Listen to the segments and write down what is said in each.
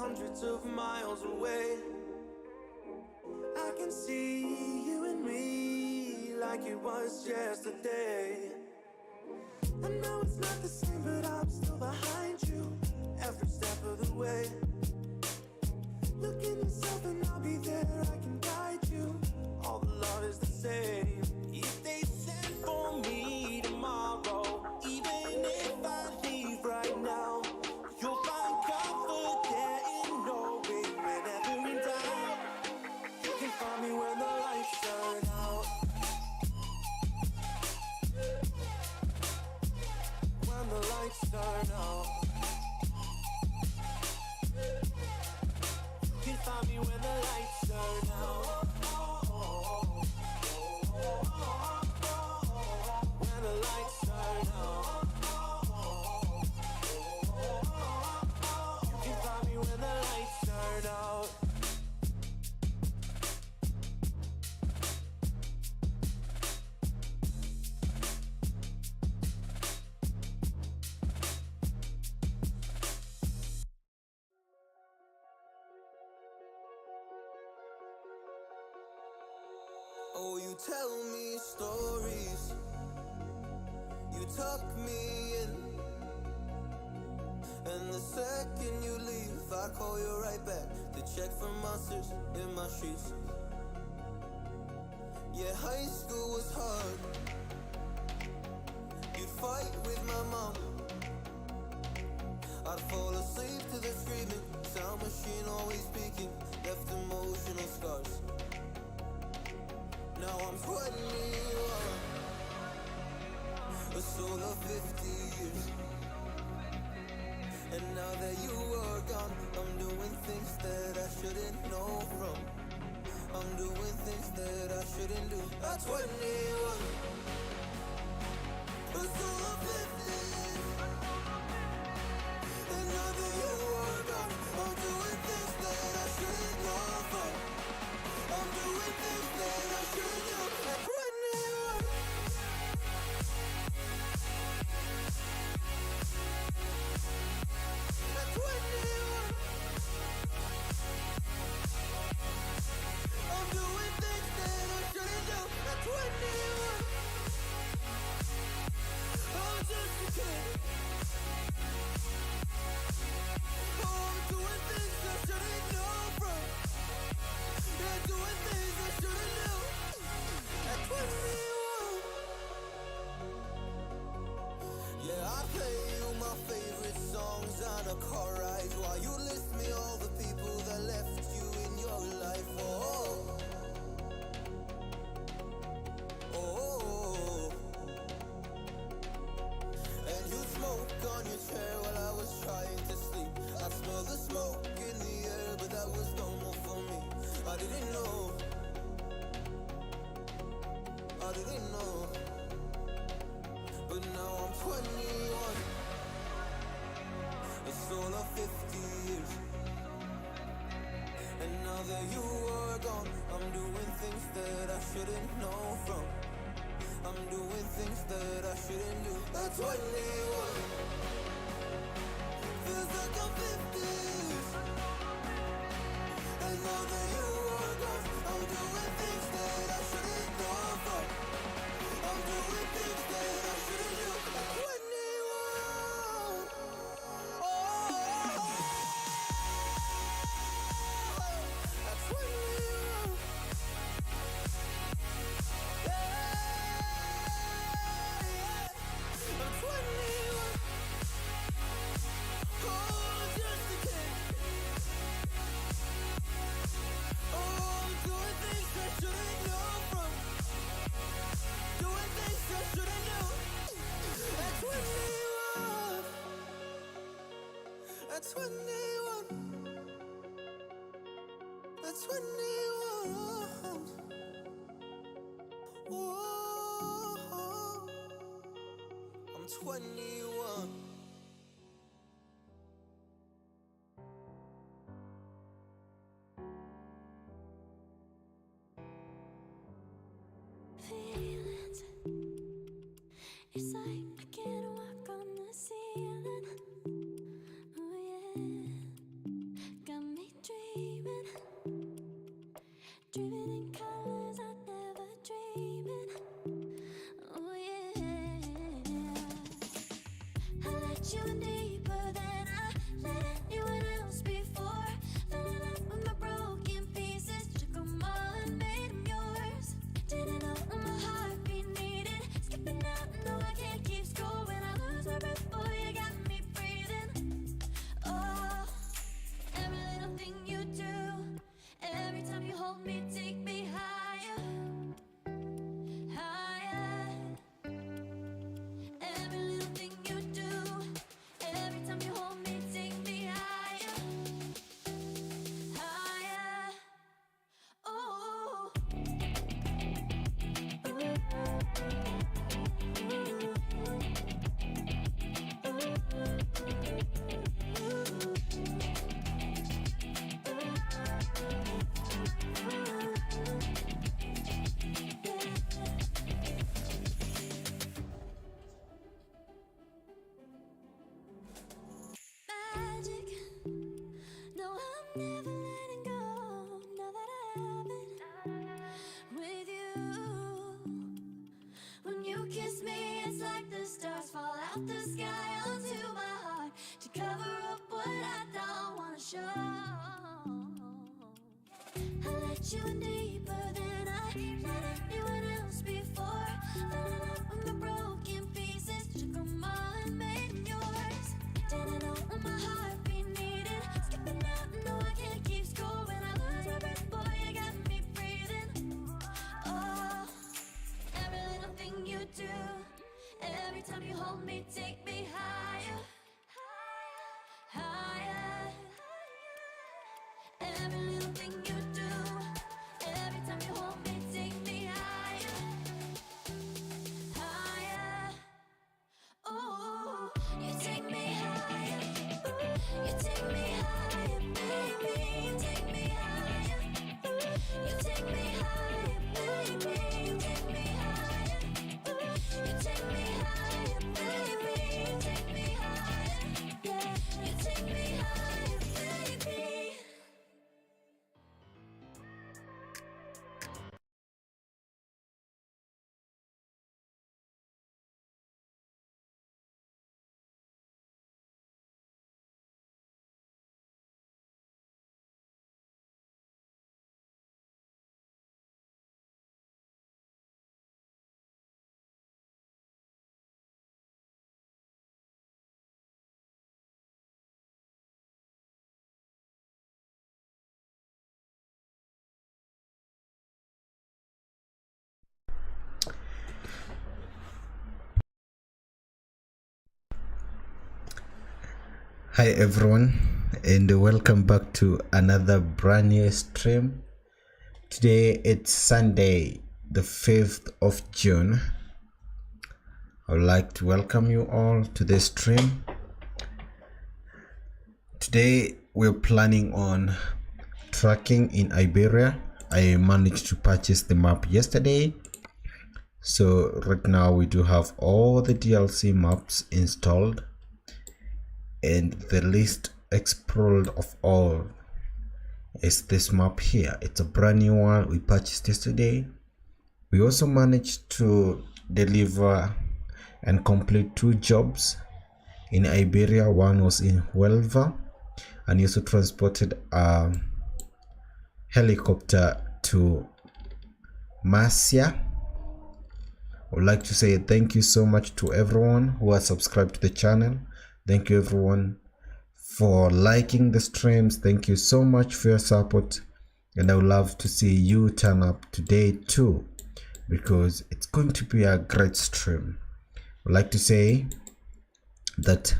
hundreds of miles away. I can see you and me like it was yesterday. I know it's not the same, but I'm still behind you every step of the way. Look in yourself and I'll be there, I can guide you. All the love is the same. If they send for me tomorrow, even if I leave right now, you'll find comfort there in knowing whenever in doubt, you can find me when the lights turn out. When the lights turn out, you can find me when the lights turn out. When the lights turn out, you can find me when the lights turn out. Oh, you tell me stories, you tuck me in, and the second you leave, I call you right back to check for monsters in my streets. Yeah, high school was hard. You'd fight with my mom, I'd fall asleep to the screaming, sound machine always speaking, left emotional scars. Now I'm 21, a soul of 50 years. And now that you are gone, I'm doing things that I shouldn't know from. I'm doing things that I shouldn't do. At 21, a soul of 50 years. And now that you are gone, I'm doing things that I shouldn't know from. I'm doing things that I shouldn't do. At 21. At 21. I'm doing things that I shouldn't do. At 21. I'm just a kid. Oh, I'm doing things I shouldn't know from. Yeah, doing things I shouldn't do. At 21. Yeah, I play you my favorite songs on a car ride while you list me all the people that left you in your life. Oh, oh, oh. And you smoke on your chair while I was trying to sleep. I smell the smoke in the air, but that was normal for me. I didn't know, I didn't know. But now I'm 21, a soul of 50 years. And now that you are gone, I'm doing things that I shouldn't know from. I'm doing things that I shouldn't do. At 21, feels like I'm 50 years. And now that you are gone, I'm doing things that I shouldn't know from. I'm doing things that I shouldn't do. At 21. Oh, at 21. Yeah, I'm 21. Oh, I'm just a kid. Oh, I'm doing things I shouldn't know from. Doing things I shouldn't do. At 21. At 21. At 21. Whoa. I'm 21. Feelings, it's like I can't walk on the ceiling. Oh yeah, got you in deeper than I let anyone else before. Fell in love with my broken pieces, took them all and made them yours. Didn't know what my heartbeat needed, skipping out, no I can't keep score. When I lose my breath, boy, you got me breathing. Oh, every little thing you do, every time you hold me, take me higher, higher. Every little thing you do, every time you hold me, take me higher, higher. Oh. Magic. No, I'm never letting go. Now that I have it with you. When you kiss me, it's like the stars fall out the sky onto my heart to cover up what I don't wanna show. I let you in deeper than I let anyone else before. Fell in love with my broken pieces, took them all and made them yours. Didn't know what my heartbeat needed, skipping out, no I can't keep score. When I lose my breath, boy, you got me breathing. Oh, every little thing you do, every time you hold me, take me higher, higher. Every little thing you do, every time you hold me, take me higher, higher. Oh, you take me higher, you take me higher, baby, you take me higher, you take me higher, baby, you take me higher, you take me higher, baby, you take me higher, yeah, you take me higher, baby. Hi everyone, and welcome back to another brand new stream. Today it's Sunday the 5th of June. I would like to welcome you all to the stream. Today we're planning on tracking in Iberia. I managed to purchase the map yesterday, so right now we do have all the DLC maps installed, and the least explored of all is this map here. It's a brand new one we purchased yesterday. We also managed to deliver and complete 2 jobs in Iberia. One was in Huelva, and he also transported a helicopter to Murcia. I would like to say thank you so much to everyone who has subscribed to the channel. Thank you everyone for liking the streams. Thank you so much for your support, and I would love to see you turn up today too, because it's going to be a great stream. I would like to say that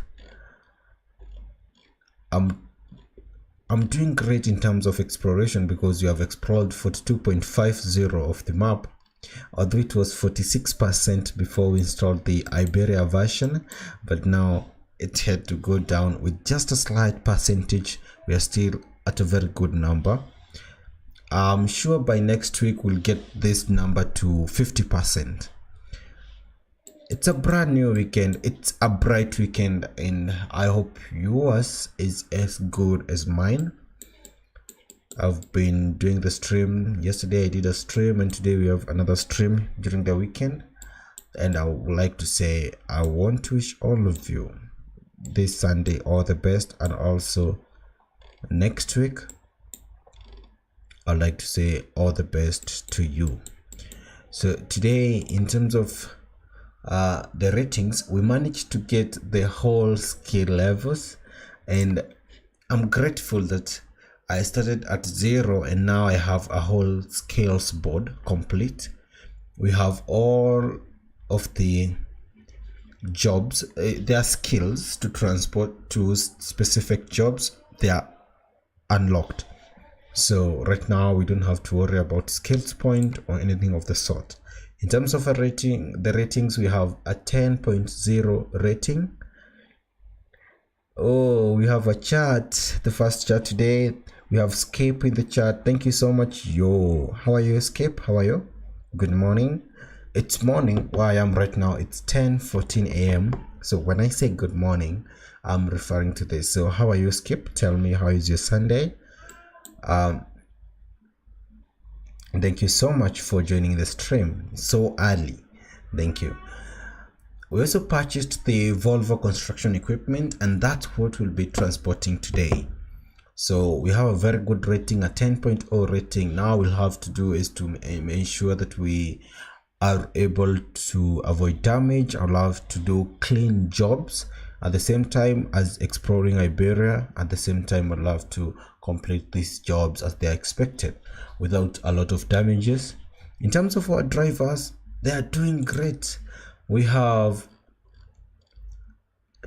I'm doing great in terms of exploration, because you have explored 42.50 of the map, although it was 46% before we installed the Iberia version, but now it had to go down with just a slight percentage. We are still at a very good number. I'm sure by next week we'll get this number to 50%. It's a brand new weekend, it's a bright weekend, and I hope yours is as good as mine. I've been doing the stream. Yesterday I did a stream, and today we have another stream during the weekend, and I would like to say I want to wish all of you this Sunday all the best, and also next week I'd like to say all the best to you. So today, in terms of the ratings, we managed to get the whole skill levels, and I'm grateful that I started at 0 and now I have a whole skills board complete. We have all of the jobs, their skills to transport to specific jobs, they are unlocked. So right now we don't have to worry about skills point or anything of the sort. In terms of a rating, the ratings, we have a 10.0 rating. Oh, we have a chat, the first chat today. We have Escape in the chat. Thank you so much. Yo, how are you, Escape? How are you? Good morning. It's morning where I am right now. It's 10:14 a.m. So when I say good morning, I'm referring to this. So how are you, Skip? Tell me, how is your Sunday? Thank you so much for joining the stream so early. Thank you. We also purchased the Volvo construction equipment, and that's what we'll be transporting today. So we have a very good rating, a 10.0 rating. Now we'll have to do is to ensure that we are able to avoid damage. I'll have to do clean jobs at the same time as exploring Iberia. At the same time, I'll have to complete these jobs as they are expected without a lot of damages. In terms of our drivers, they are doing great. We have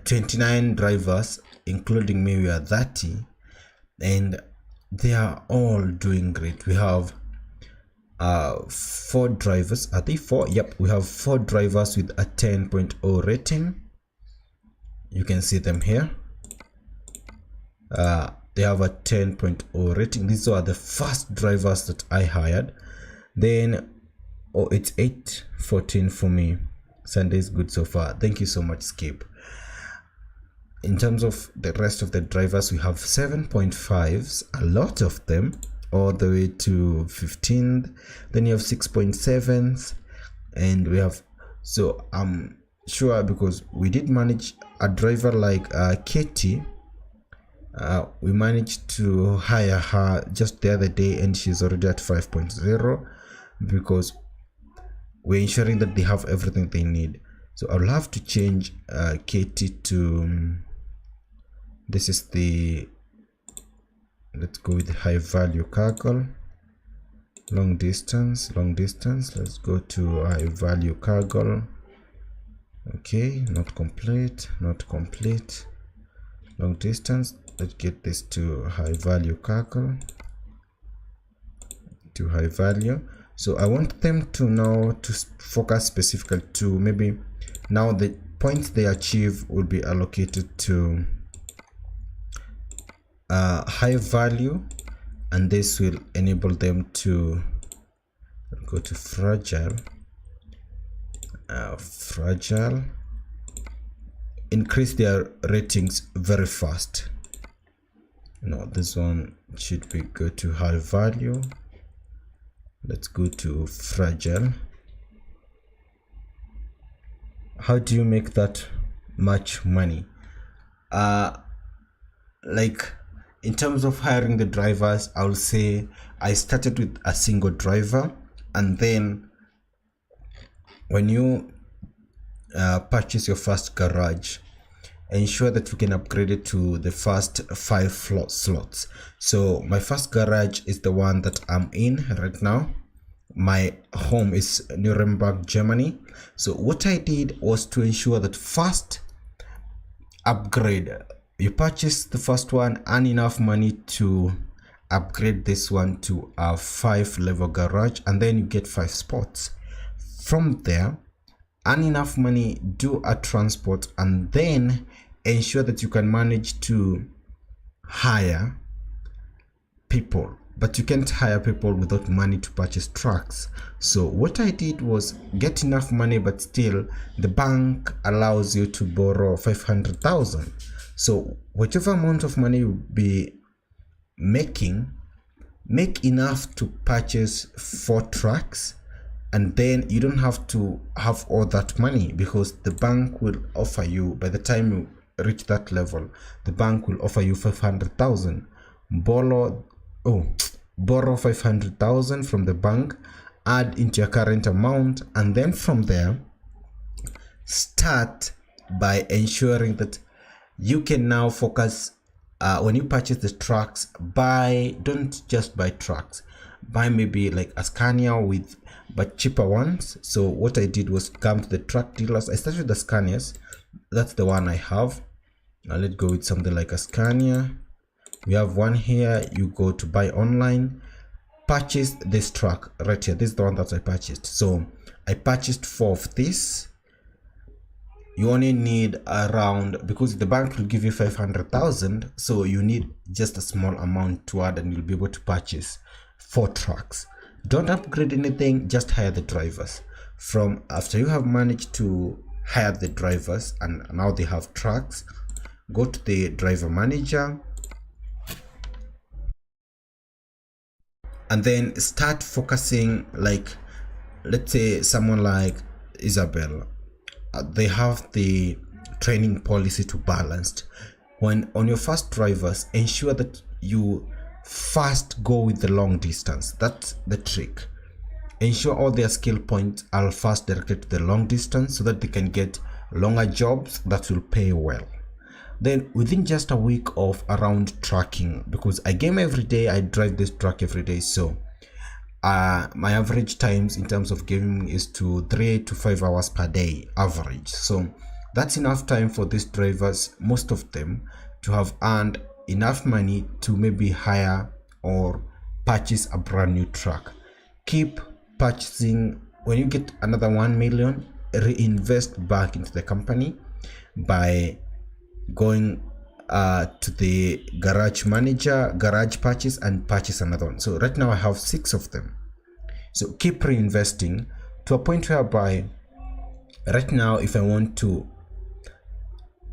29 drivers, including me. We are 30, and they are all doing great. We have 4 drivers. Are they 4? Yep, we have 4 drivers with a 10.0 rating. You can see them here. They have a 10.0 rating. These are the first drivers that I hired. Then, oh, it's 8:14 for me. Sunday is good so far. Thank you so much, Skip. In terms of the rest of the drivers, we have 7.5s, a lot of them, all the way to 15th. Then you have 6.7s, and we have, so I'm sure because we did manage a driver like Katie. We managed to hire her just the other day, and she's already at 5.0 because we're ensuring that they have everything they need. So I'll have to change Katie to, this is the, let's go with high value cargo, long distance. Let's go to high value cargo. Okay, not complete. Long distance. Let's get this to high value cargo, to high value. So I want them to now to focus specifically to, maybe now the points they achieve will be allocated to high value, and this will enable them to go to fragile, increase their ratings very fast. No, this one should be go to high value. Let's go to fragile. How do you make that much money? Like in terms of hiring the drivers, I will say I started with a single driver, and then when you purchase your first garage, ensure that you can upgrade it to the first 5 slots. So my first garage is the one that I'm in right now. My home is Nuremberg, Germany. So what I did was to ensure that first upgrade, you purchase the first one, earn enough money to upgrade this one to a 5 level garage, and then you get 5 spots. From there, earn enough money, do a transport, and then ensure that you can manage to hire people. But you can't hire people without money to purchase trucks. So what I did was get enough money, but still the bank allows you to borrow 500,000. So whichever amount of money you'll be making, make enough to purchase 4 trucks, and then you don't have to have all that money, because the bank will offer you, by the time you reach that level, the bank will offer you 500,000. Borrow 500,000 from the bank, add into your current amount, and then from there start by ensuring that you can now focus. When you purchase the trucks, don't just buy trucks, buy maybe like a Scania but cheaper ones. So what I did was come to the truck dealers. I started with the Scanias. That's the one I have. Now let's go with something like a Scania. We have one here. You go to buy online, purchase this truck right here. This is the one that I purchased. So I purchased 4 of this. You only need around, because the bank will give you 500,000, so you need just a small amount to add and you'll be able to purchase 4 trucks. Don't upgrade anything, just hire the drivers. From after you have managed to hire the drivers and now they have trucks, go to the driver manager and then start focusing. Like, let's say someone like Isabel, they have the training policy to balanced. When on your first drivers, ensure that you first go with the long distance. That's the trick. Ensure all their skill points are first directed to the long distance so that they can get longer jobs that will pay well. Then within just a week of around tracking, because I game every day, I drive this truck every day, so my average times in terms of gaming is to 3 to 5 hours per day average. So that's enough time for these drivers, most of them, to have earned enough money to maybe hire or purchase a brand new truck. Keep purchasing. When you get another 1 million, reinvest back into the company by going to the garage manager, garage purchase, and purchase another one. So right now I have 6 of them. So keep reinvesting to a point whereby right now, if I want to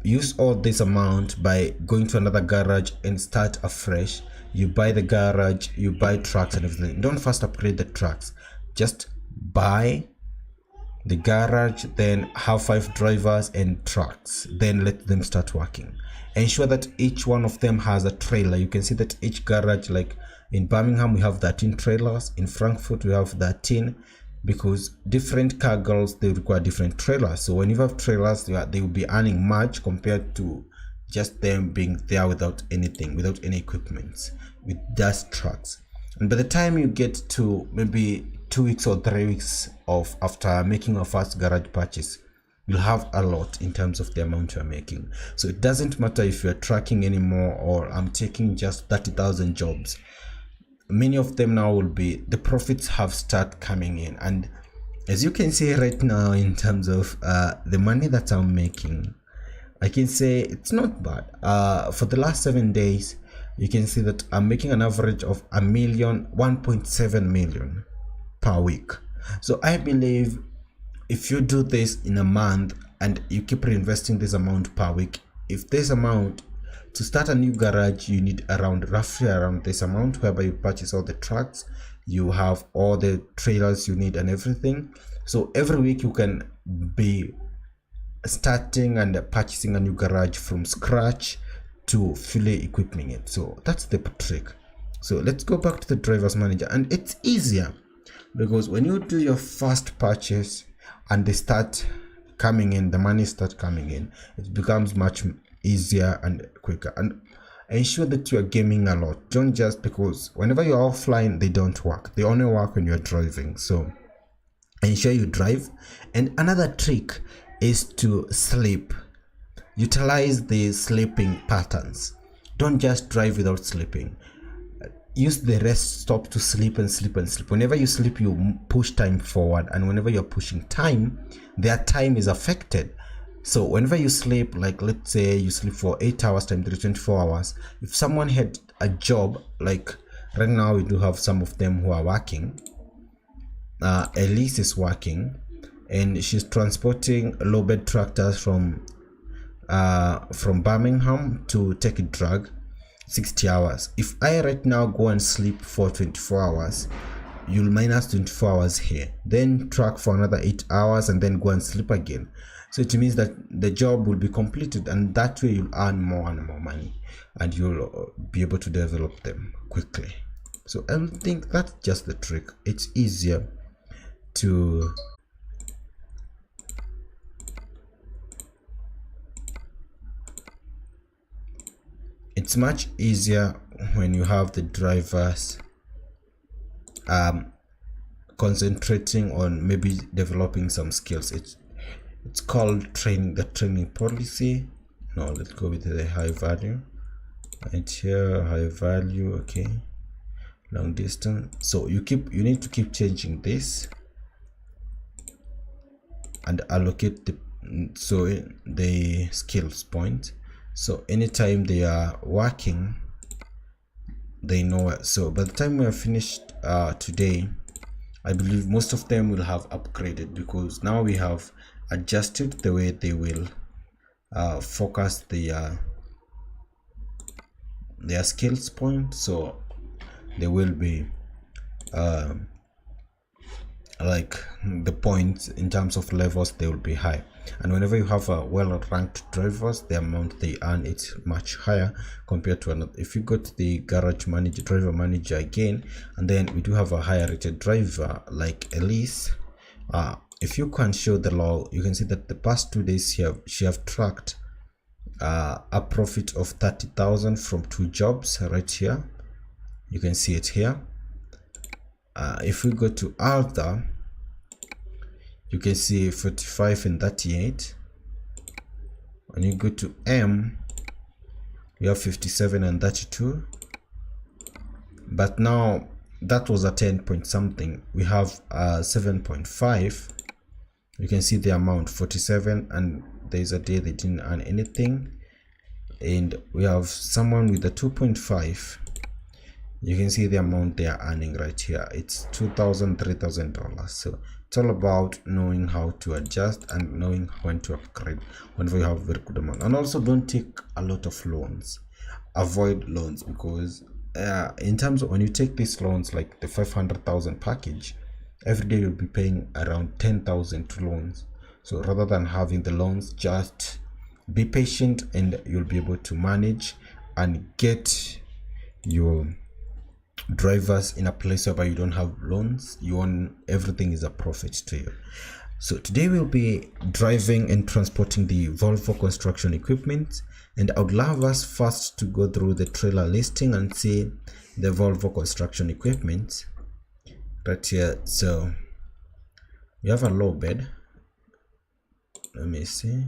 use all this amount by going to another garage and start afresh, you buy the garage, you buy trucks and everything. Don't first upgrade the trucks, just buy the garage, then have 5 drivers and trucks, then let them start working. Ensure that each one of them has a trailer. You can see that each garage, like in Birmingham we have 13 trailers, in Frankfurt we have 13, because different car girls, they require different trailers. So when you have trailers, they will be earning much compared to just them being there without anything, without any equipment, with just trucks. And by the time you get to maybe 2 weeks or 3 weeks of after making a first garage purchase, you'll have a lot in terms of the amount you're making. So it doesn't matter if you're tracking anymore or I'm taking just 30,000 jobs. Many of them now will be, the profits have started coming in. And as you can see right now, in terms of the money that I'm making, I can say it's not bad. For the last 7 days, you can see that I'm making an average of 1.7 million per week. So I believe if you do this in a month and you keep reinvesting this amount per week, if this amount to start a new garage, you need roughly around this amount, whereby you purchase all the trucks, you have all the trailers you need and everything. So every week you can be starting and purchasing a new garage from scratch to fully equipping it. So that's the trick. So let's go back to the driver's manager, and it's easier because when you do your first purchase and they start coming in, the money starts coming in, it becomes much easier and quicker. And ensure that you are gaming a lot. Don't just, because whenever you're offline, they don't work. They only work when you're driving. So ensure you drive. And another trick is to sleep. Utilize the sleeping patterns. Don't just drive without sleeping. Use the rest stop to sleep and sleep and sleep. Whenever you sleep, you push time forward, and whenever you're pushing time, their time is affected. So whenever you sleep, like let's say you sleep for 8 hours times 24 hours, if someone had a job, like right now we do have some of them who are working. Elise is working and she's transporting low bed tractors from Birmingham to take a drag, 60 hours. If I right now go and sleep for 24 hours, you'll minus 24 hours here, then track for another 8 hours and then go and sleep again. So it means that the job will be completed, and that way you'll earn more and more money, and you'll be able to develop them quickly. So I think that's just the trick. It's easier to it's much easier when you have the drivers concentrating on maybe developing some skills. It's called training, the training policy. No, let's go with the high value. Right here, high value. Okay, long distance. So you need to keep changing this and allocate the skills point. So anytime they are working, they know it. So by the time we are finished today, I believe most of them will have upgraded, because now we have adjusted the way they will focus their skills point. So they will be like the points in terms of levels, they will be high. And whenever you have a well-ranked drivers, the amount they earn is much higher compared to another. If you go to the garage manager, driver manager again, and then we do have a higher rated driver like Elise. If you can show the log, you can see that the past 2 days she have tracked a profit of 30,000 from 2 jobs right here. You can see it here. If we go to Alta, you can see 45 and 38. When you go to M, you have 57 and 32. But now that was a 10 point something. We have 7.5. You can see the amount 47, and there's a day they didn't earn anything. And we have someone with a 2.5. You can see the amount they are earning right here. It's $2,000, $3,000. So it's all about knowing how to adjust and knowing when to upgrade whenever you have very good amount. And also don't take a lot of loans. Avoid loans, because in terms of when you take these loans, like the 500,000 package, every day you'll be paying around 10,000 to loans. So rather than having the loans, just be patient and you'll be able to manage and get your drivers in a place where you don't have loans. You own everything, is a profit to you. So today we'll be driving and transporting the Volvo construction equipment, and I would love us first to go through the trailer listing and see the Volvo construction equipment right here. So we have a low bed. Let me see.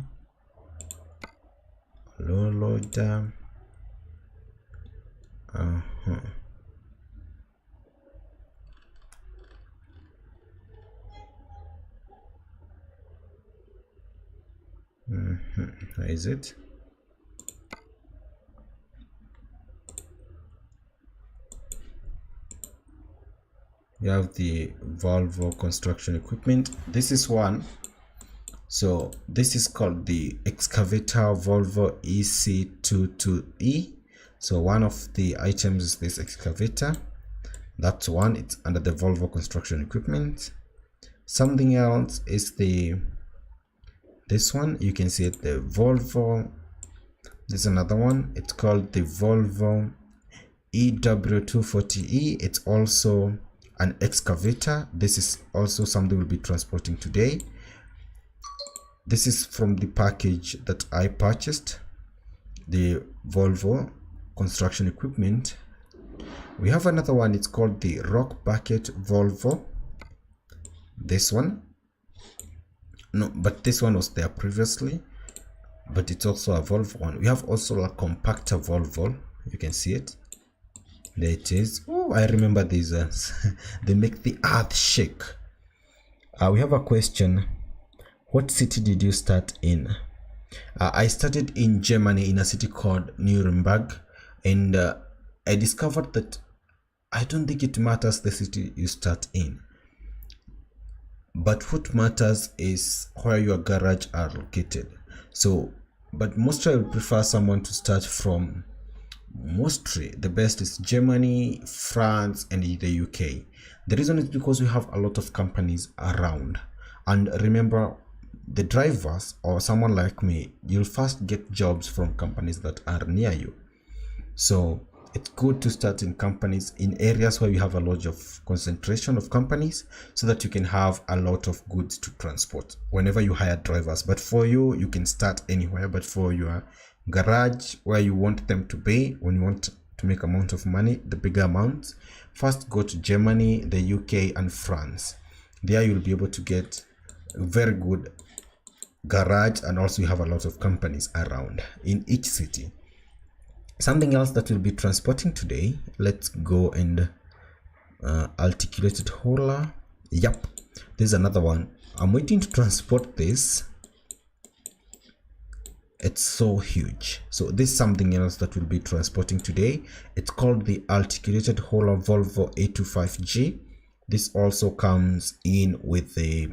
Low loader. Where is it? You have the Volvo construction equipment. This is one. So this is called the excavator Volvo EC22E. So one of the items is this excavator. That's one. It's under the Volvo construction equipment. Something else is this one. You can see it, the Volvo. There's another one. It's called the Volvo EW240E. It's also an excavator. This is also something we'll be transporting today. This is from the package that I purchased, the Volvo construction equipment. We have another one. It's called the Rock Bucket Volvo. This one, no, but this one was there previously, but it's also a Volvo one. We have also a compactor Volvo. You can see it. There it is. Oh, I remember these ones. They make the earth shake. We have a question. What city did you start in? I started in Germany, in a city called Nuremberg, and I discovered that I don't think it matters the city you start in, but what matters is where your garage are located. So, but mostly I would prefer someone to start from mostly the best is Germany, France, and the UK. The reason is because we have a lot of companies around, and remember, the drivers or someone like me, you'll first get jobs from companies that are near you. So it's good to start in companies in areas where you have a lot of concentration of companies, so that you can have a lot of goods to transport whenever you hire drivers. But for you, you can start anywhere. But for your garage, where you want them to be, when you want to make amount of money, the bigger amounts, first go to Germany, the UK and France. There you'll be able to get very good garage, and also you have a lot of companies around in each city. Something else that we'll be transporting today, let's go and articulated hauler. Yep, there's another one. I'm waiting to transport this. It's so huge. So this is something else that we'll be transporting today. It's called the articulated hauler Volvo 825G. This also comes in with the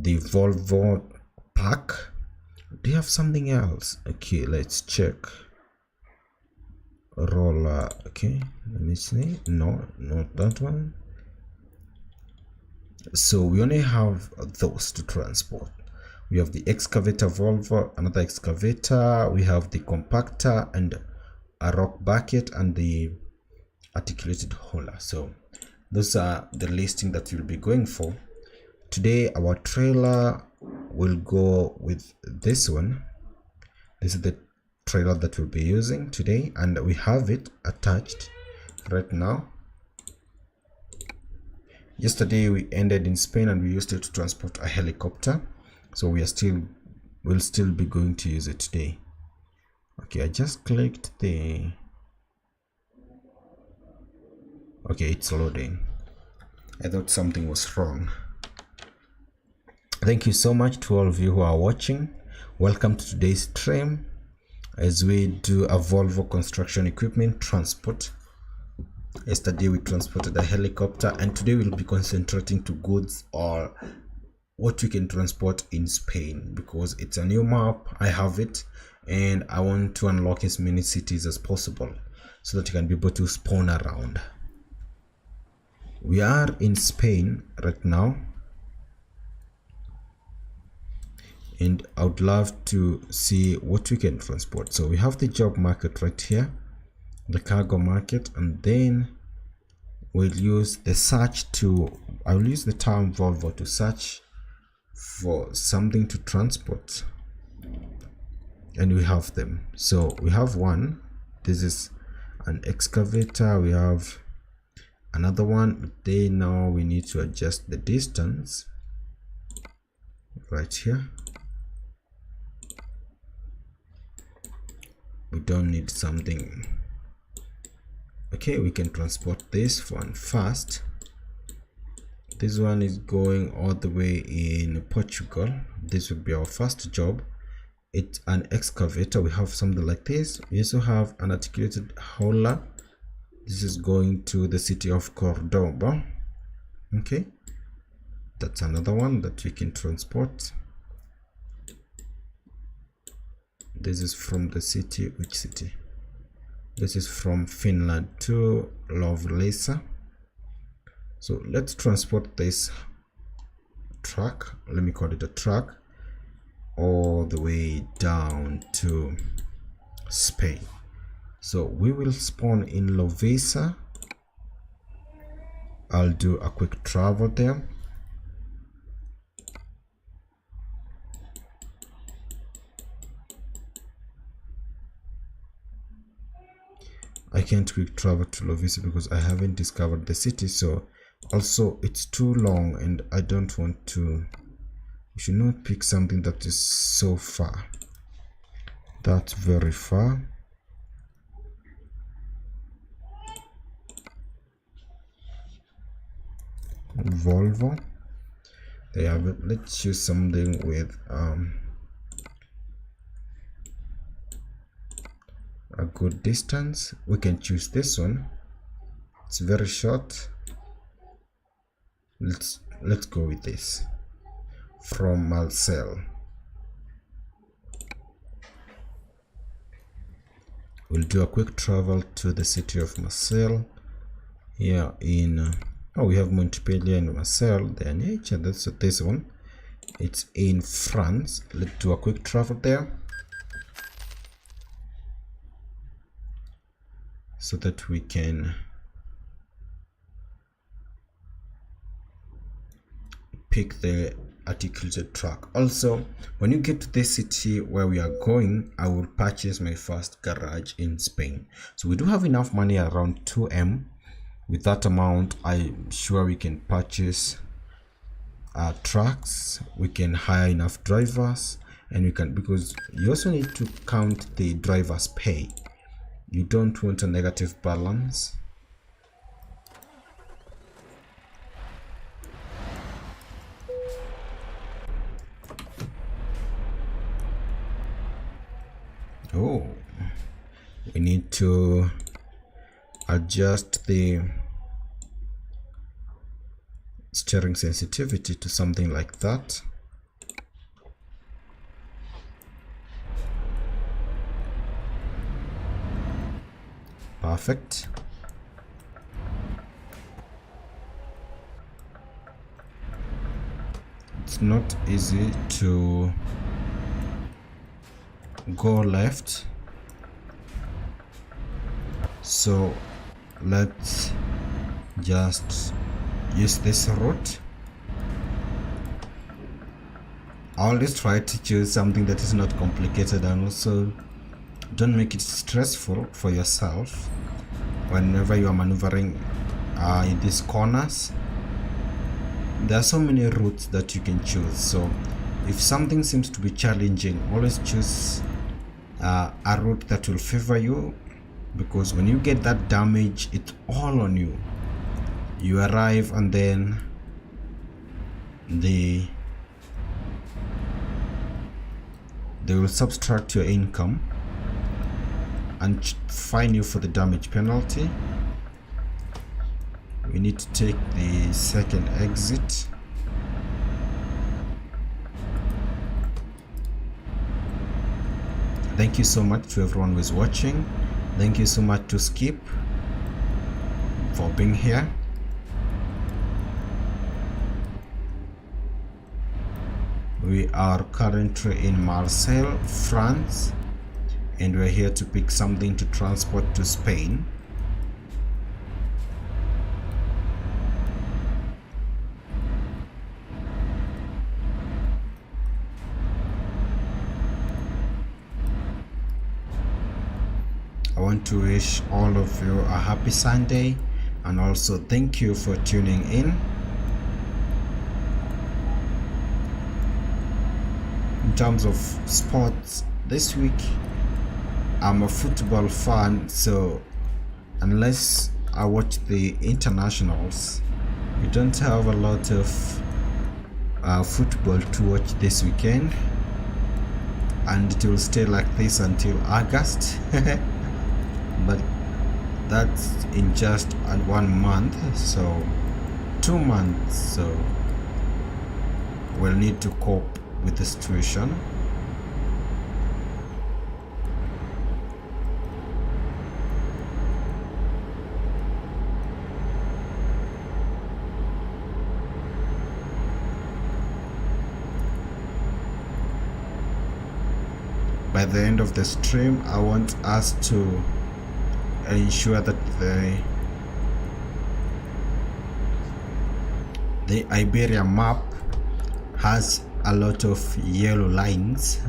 Volvo pack. Do you have something else? Okay, let's check. Roller. Okay, let me see. No, not that one. So we only have those to transport. We have the excavator Volvo, another excavator, we have the compactor and a rock bucket, and the articulated hauler. So those are the listing that you'll be going for today. Our trailer will go with this one. This is the trailer that we'll be using today, and we have it attached right now. Yesterday we ended in Spain and we used it to transport a helicopter, so we'll still be going to use it today. Okay, I just clicked the okay, it's loading. I thought something was wrong. Thank you so much to all of you who are watching. Welcome to today's stream as we do a Volvo construction equipment transport. Yesterday we transported a helicopter, and today we'll be concentrating to goods or what we can transport in Spain, because it's a new map. I have it and I want to unlock as many cities as possible so that you can be able to spawn around. We are in Spain right now, and I would love to see what we can transport. So we have the job market right here, the cargo market, and then we'll use the search to, I will use the term Volvo to search for something to transport, and we have them. So we have one, this is an excavator, we have another one, but then now we need to adjust the distance right here. We don't need something. Okay, we can transport this one first. This one is going all the way in Portugal. This will be our first job. It's an excavator. We have something like this. We also have an articulated hauler. This is going to the city of Cordoba. Okay, that's another one that we can transport. This is from the city, which city? This is from Finland to Lovelace. So let's transport this truck, let me call it a truck, all the way down to Spain. So we will spawn in Lovesa. I'll do a quick travel there. I can't quick travel to Lovisa because I haven't discovered the city, so also it's too long and I don't want to. We should not pick something that is so far. That's very far. Volvo. They have it. Let's choose something with a good distance. We can choose this one. It's very short. Let's go with this. From Marseille. We'll do a quick travel to the city of Marseille. Here in oh, we have Montpellier and Marseille. They are nature. That's this one. It's in France. Let's do a quick travel there so that we can pick the articulated truck. Also, when you get to this city where we are going, I will purchase my first garage in Spain. So we do have enough money, around 2M. With that amount, I'm sure we can purchase trucks, we can hire enough drivers, and we can, because you also need to count the driver's pay. You don't want a negative balance. Oh, we need to adjust the steering sensitivity to something like that. Perfect. It's not easy to go left, so let's just use this route. I always try to choose something that is not complicated, and also don't make it stressful for yourself whenever you are maneuvering in these corners. There are so many routes that you can choose, so if something seems to be challenging, always choose a route that will favor you, because when you get that damage, it's all on you. You arrive and then they will subtract your income and fine you for the damage penalty. We need to take the second exit. Thank you so much to everyone who is watching. Thank you so much to Skip for being here. We are currently in Marseille, France, and we're here to pick something to transport to Spain. I want to wish all of you a happy Sunday, and also thank you for tuning in. In terms of sports, this week I'm a football fan, so unless I watch the internationals, we don't have a lot of football to watch this weekend, and it will stay like this until August. But that's in just 1 month, so 2 months, so we'll need to cope with the situation. By the end of the stream, I want us to ensure that the Iberia map has a lot of yellow lines,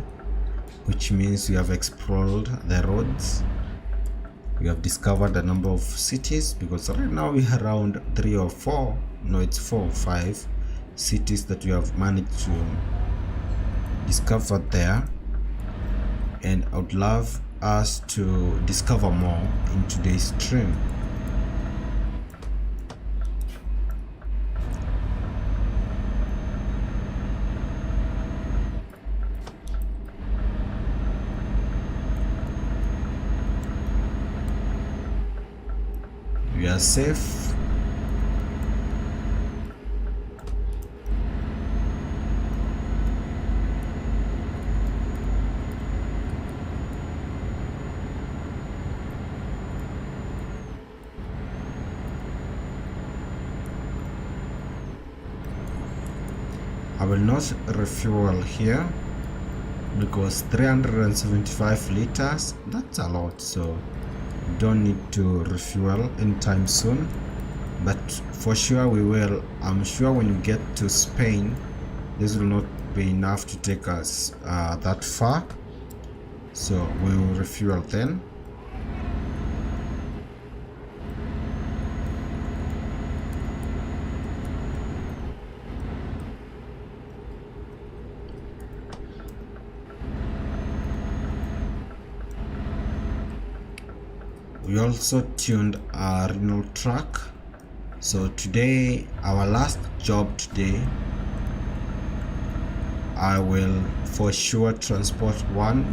which means we have explored the roads, we have discovered a number of cities, because right now we are around 3 or 4, no, it's 4 or 5 cities that we have managed to discover there, and I would love us to discover more in today's stream. We are safe. I will not refuel here because 375 liters, that's a lot, so don't need to refuel anytime soon, but for sure we will. I'm sure when we get to Spain this will not be enough to take us that far, so we will refuel then. We also tuned our Renault truck. So today, our last job today, I will for sure transport one.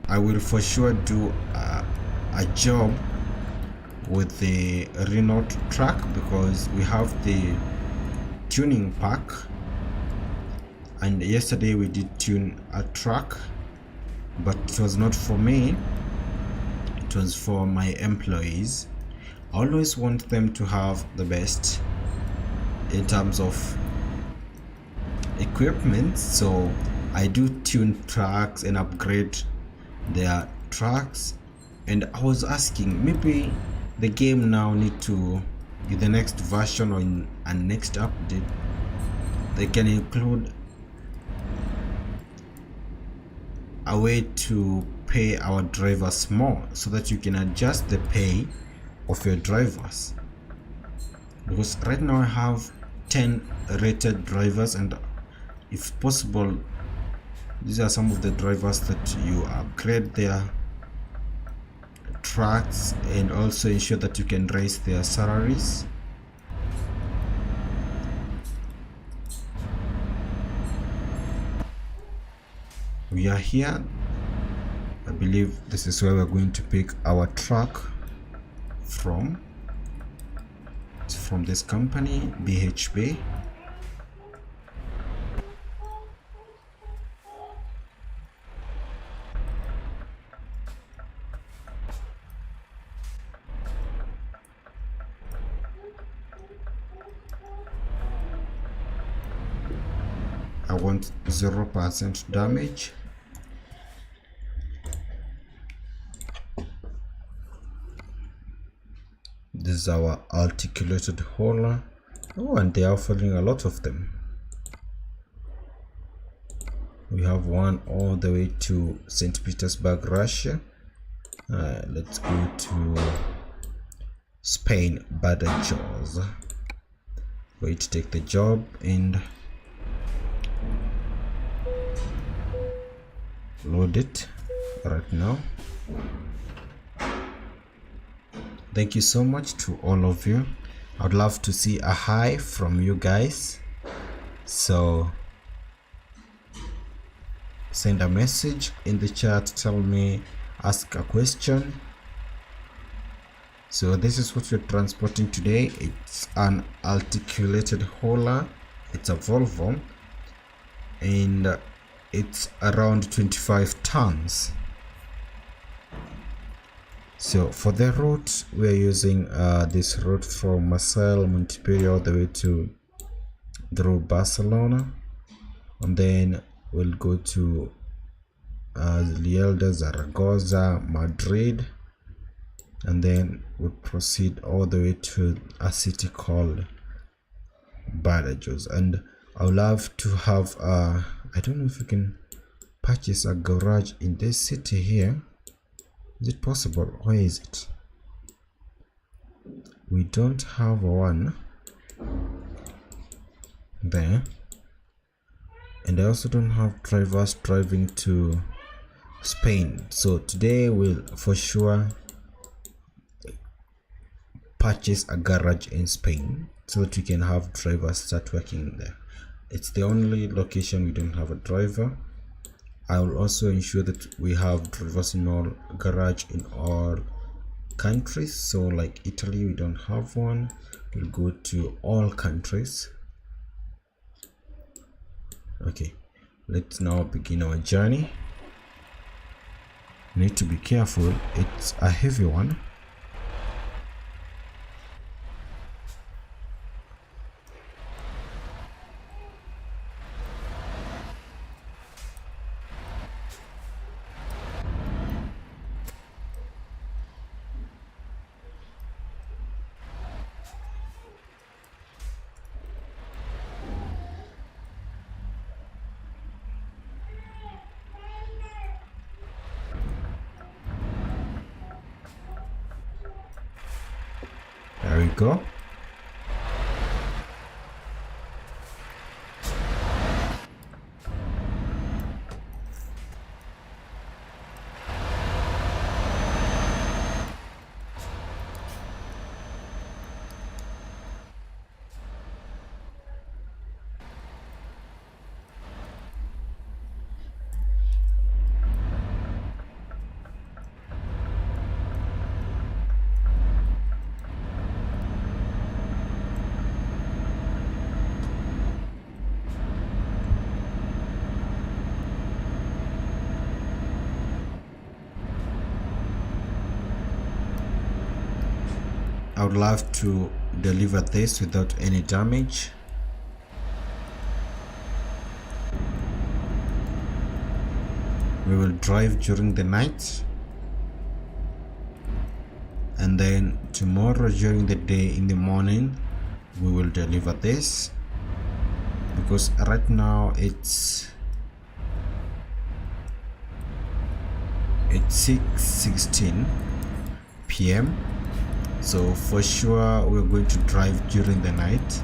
I will for sure do a job with the Renault truck because we have the tuning pack. And yesterday we did tune a truck, but it was not for me, it was for my employees. I always want them to have the best in terms of equipment, so I do tune trucks and upgrade their trucks. And I was asking, maybe the game now need to, in the next version or in a next update, they can include a way to pay our drivers more so that you can adjust the pay of your drivers, because right now I have 10 rated drivers, and if possible these are some of the drivers that you upgrade their trucks and also ensure that you can raise their salaries. We are here. I believe this is where we're going to pick our truck from. It's from this company, BHP. I want 0% damage. This is our articulated hauler. Oh, and they are offering a lot of them. We have one all the way to St. Petersburg, Russia. Let's go to Spain, Badajoz. Going to take the job and load it right now. Thank you so much to all of you. I'd love to see a hi from you guys, so send a message in the chat, tell me, ask a question. So this is what we're transporting today. It's an articulated hauler, it's a Volvo, and it's around 25 tons. So for the route, we are using this route from Marseille, Montpellier all the way to through Barcelona, and then we'll go to Lielda, Zaragoza, Madrid, and then we'll proceed all the way to a city called Badajoz. And I would love to have I don't know if you can purchase a garage in this city here. Is it possible? Where is it? We don't have one there, and I also don't have drivers driving to Spain. So today we'll for sure purchase a garage in Spain so that we can have drivers start working there. It's the only location we don't have a driver. I will also ensure that we have drivers in all garage in all countries. So like Italy, we don't have one. We'll go to all countries. Okay, let's now begin our journey. Need to be careful, it's a heavy one. There we go. I would love to deliver this without any damage. We will drive during the night, and then tomorrow during the day in the morning we will deliver this, because right now it's 6:16 p.m. so for sure we're going to drive during the night.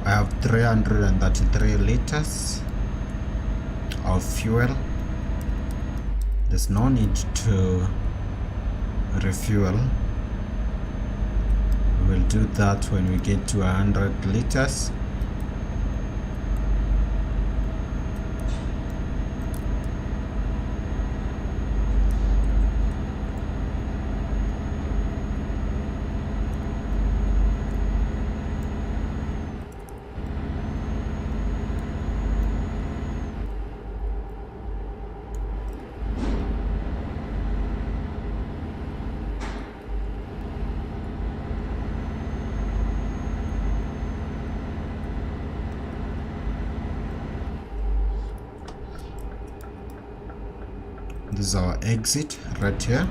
I have 333 liters of fuel. There's no need to refuel. We'll do that when we get to 100 liters. This is our exit right here.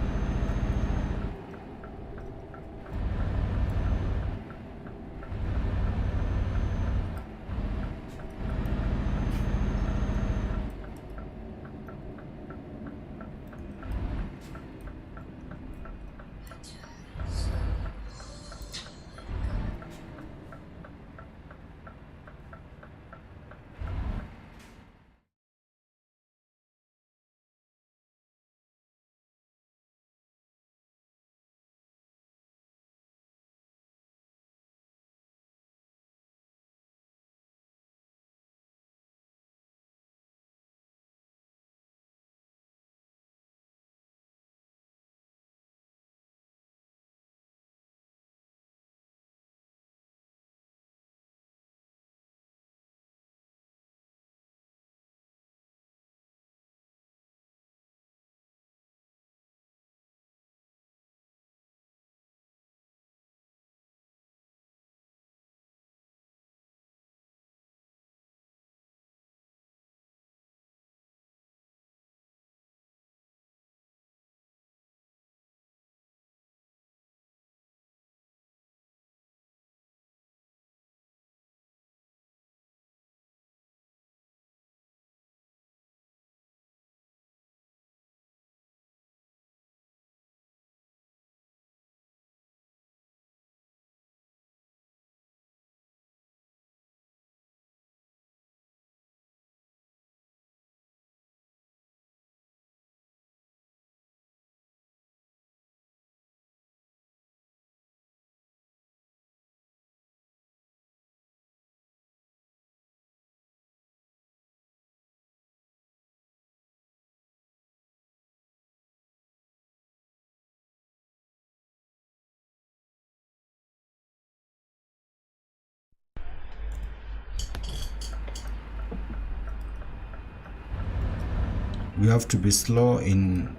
we have to be slow in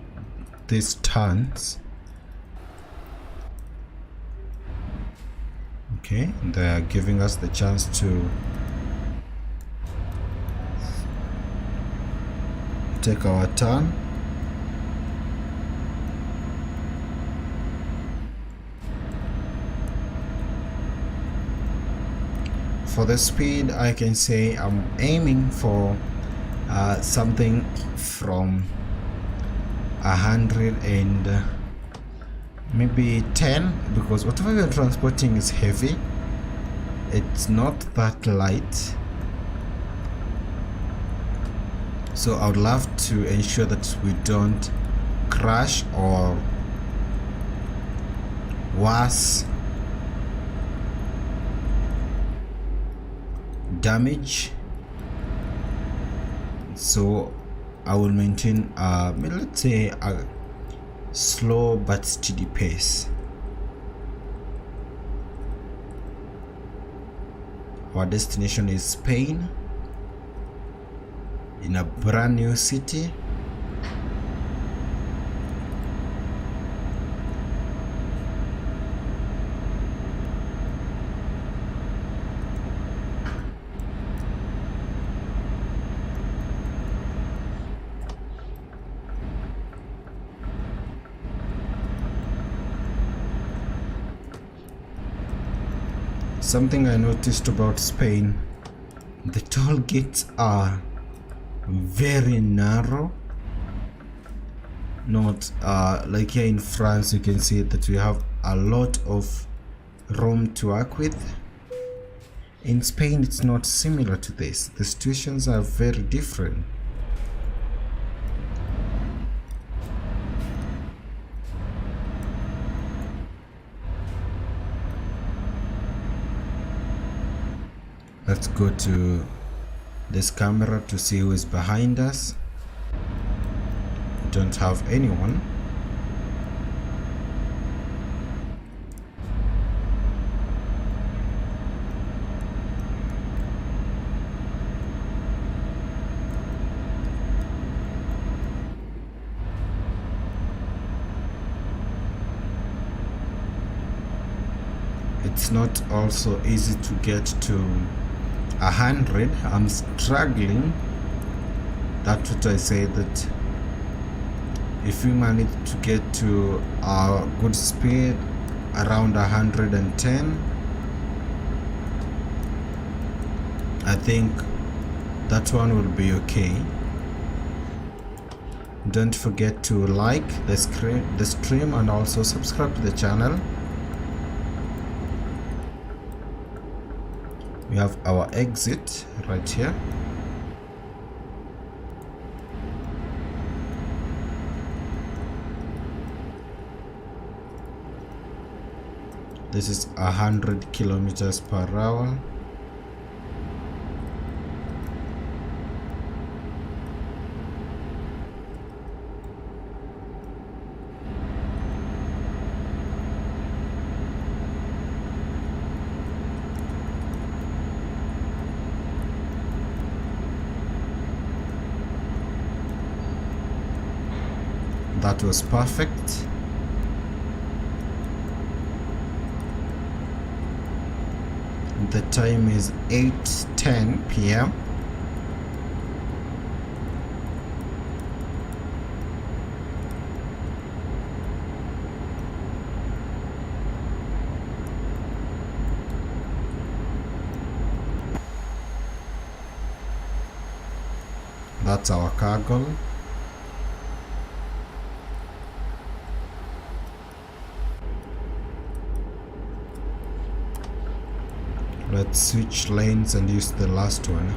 these turns. Okay, they are giving us the chance to take our turn. For the speed, I can say I'm aiming for something from 100 and maybe 10, because whatever we're transporting is heavy. It's not that light. So I would love to ensure that we don't crash or worse, damage. So I will maintain let's say a slow but steady pace. Our destination is Spain, in a brand new city. Something I noticed about Spain, the toll gates are very narrow. Not like here in France, you can see that we have a lot of room to work with. In Spain, it's not similar to this. The situations are very different. Let's go to this camera to see who is behind us. Don't have anyone. It's not also easy to get to 100. I'm struggling. That's what I say, that if we manage to get to a good speed around 110, I think that one will be okay. Don't forget to like the stream and also subscribe to the channel. We have our exit right here. This is 100 kilometers per hour. That was perfect. The time is 8:10 p.m. That's our cargo. Let's switch lanes and use the last one.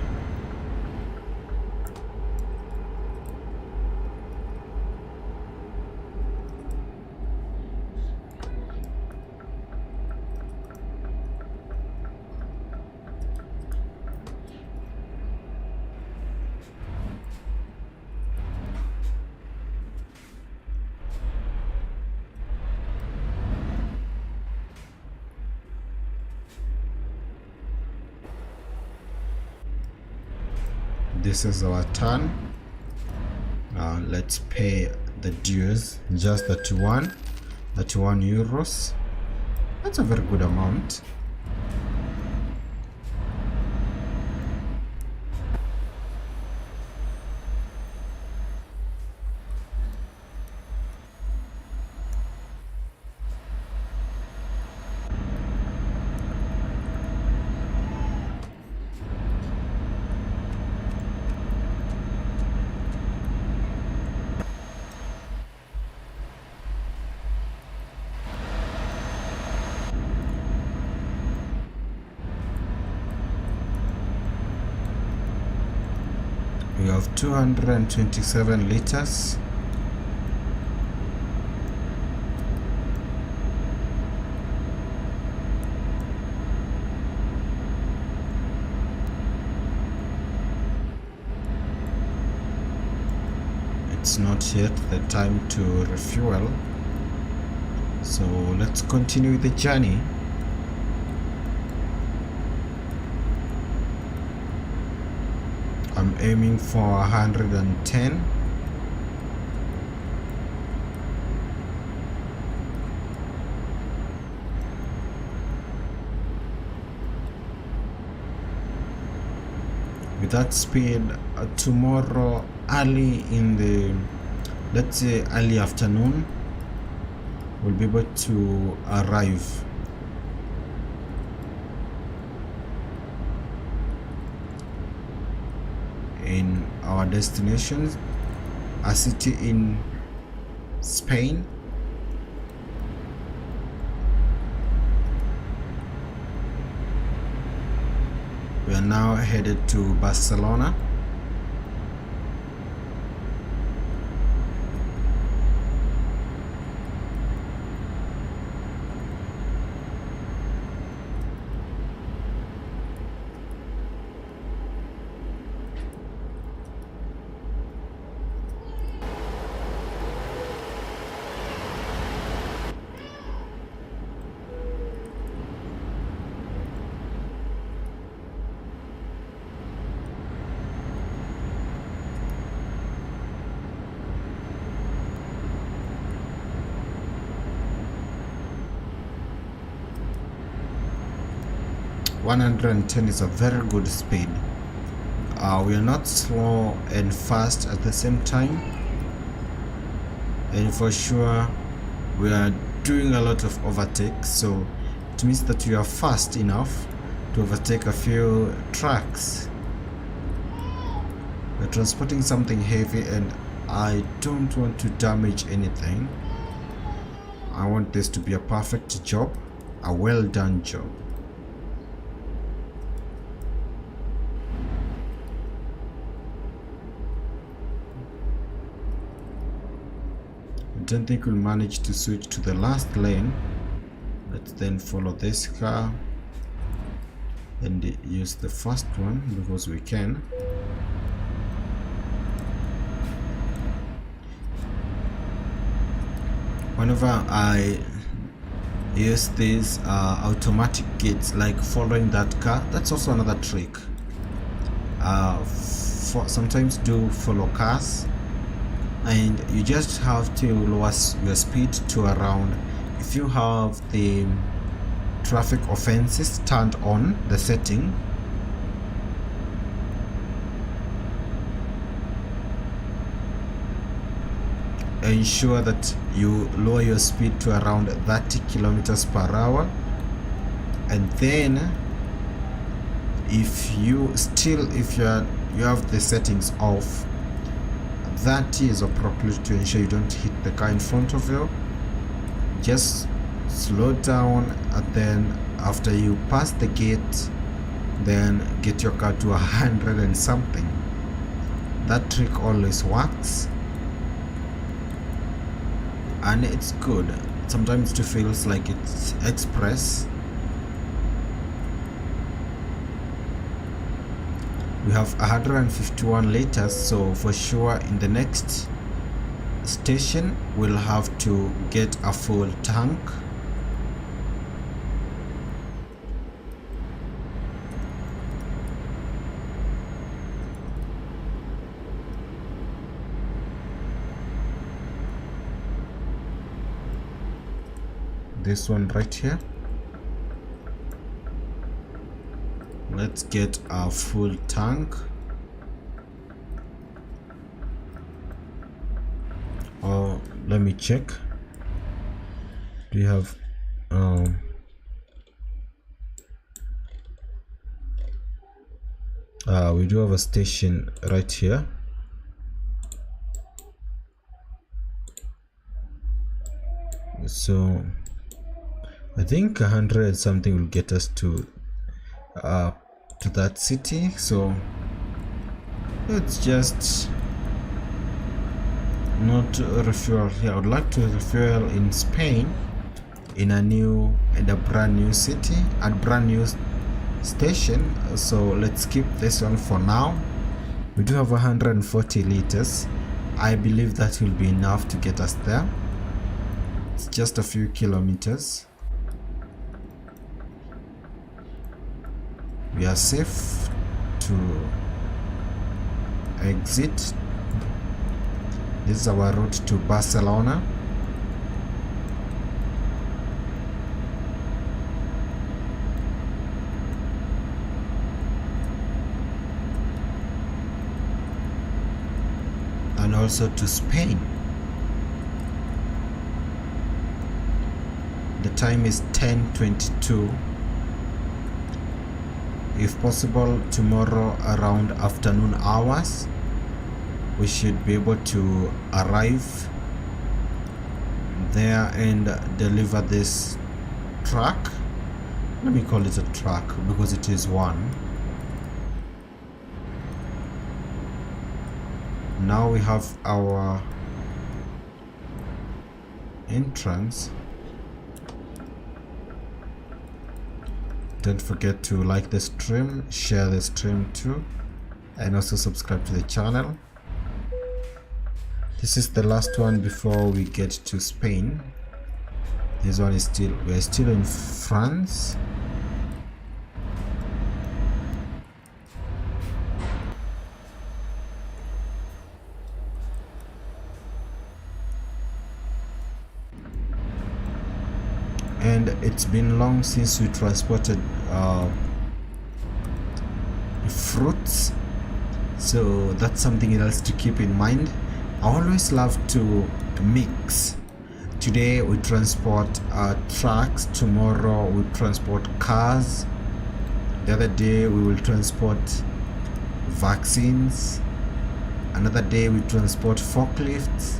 This is our turn. let's pay the dues, just 31 euros. That's a very good amount. We have 227 liters. It's not yet the time to refuel, so let's continue the journey. I'm aiming for 110. With that speed, tomorrow early in the, let's say early afternoon, we'll be able to arrive. In our destination, a city in Spain. We are now headed to Barcelona. One 110 is a very good speed. We are not slow and fast at the same time, and for sure we are doing a lot of overtakes, so it means that we are fast enough to overtake a few trucks. We're transporting something heavy and I don't want to damage anything. I want this to be a perfect job, a well done job. I don't think we'll manage to switch to the last lane. Let's then follow this car and use the first one because we can. Whenever I use these automatic gates, like following that car, that's also another trick. Sometimes do follow cars, and you just have to lower your speed to around, if you have the traffic offenses turned on, the setting, ensure that you lower your speed to around 30 kilometers per hour, and then if you have the settings off, 30 is appropriate to ensure you don't hit the car in front of you. Just slow down, and then after you pass the gate, then get your car to 100 and something. That trick always works, and it's good. Sometimes it feels like it's express. We have 151 liters, so for sure in the next station we'll have to get a full tank. this one right here. Let's get our full tank. Oh, let me check. Do you have we do have a station right here. So I think 100 something will get us to that city. So let's just not refuel here. I would like to refuel in Spain in a brand new city, a brand new station. So let's keep this one for now. We do have 140 liters. I believe that will be enough to get us there. It's just a few kilometers. We are safe to exit. This is our route to Barcelona. And also to Spain. The time is 10:22. If possible, tomorrow around afternoon hours, we should be able to arrive there and deliver this truck. Let me call it a truck because it is one. Now we have our entrance. Don't forget to like the stream, share the stream too, and also subscribe to the channel. This is the last one before we get to Spain. This one is we're still in France. And it's been long since we transported fruits, so that's something else to keep in mind. I always love to mix. Today we transport trucks, tomorrow we transport cars, the other day we will transport vaccines, another day we transport forklifts.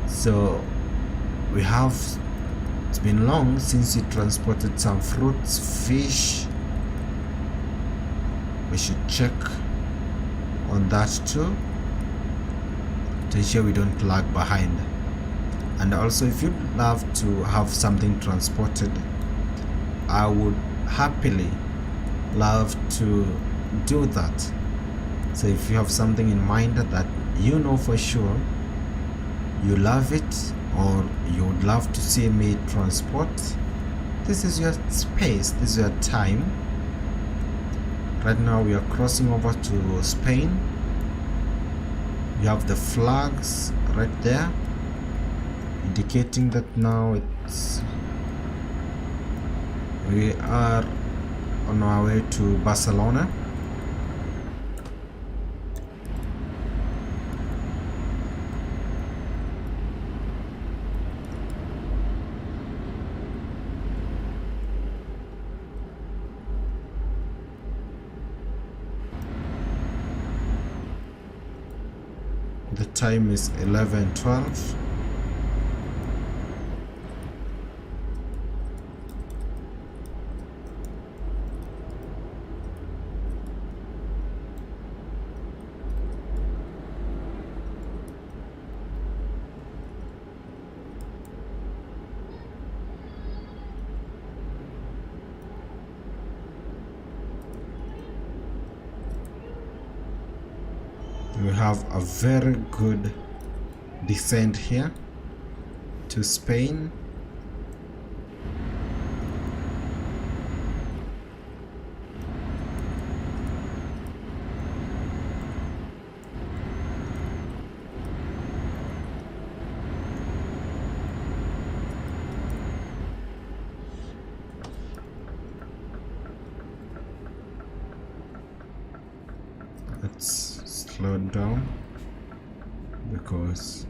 So we have, it's been long since we transported some fruits, fish. We should check on that too to ensure we don't lag behind. And also, if you'd love to have something transported, I would happily love to do that. So if you have something in mind that you know for sure you love it, or you would love to see me transport, this is your space, this is your time. Right now we are crossing over to Spain. You have the flags right there indicating that now we are on our way to Barcelona. The time is 11:12. We have a very good descent here to Spain. let's slow down because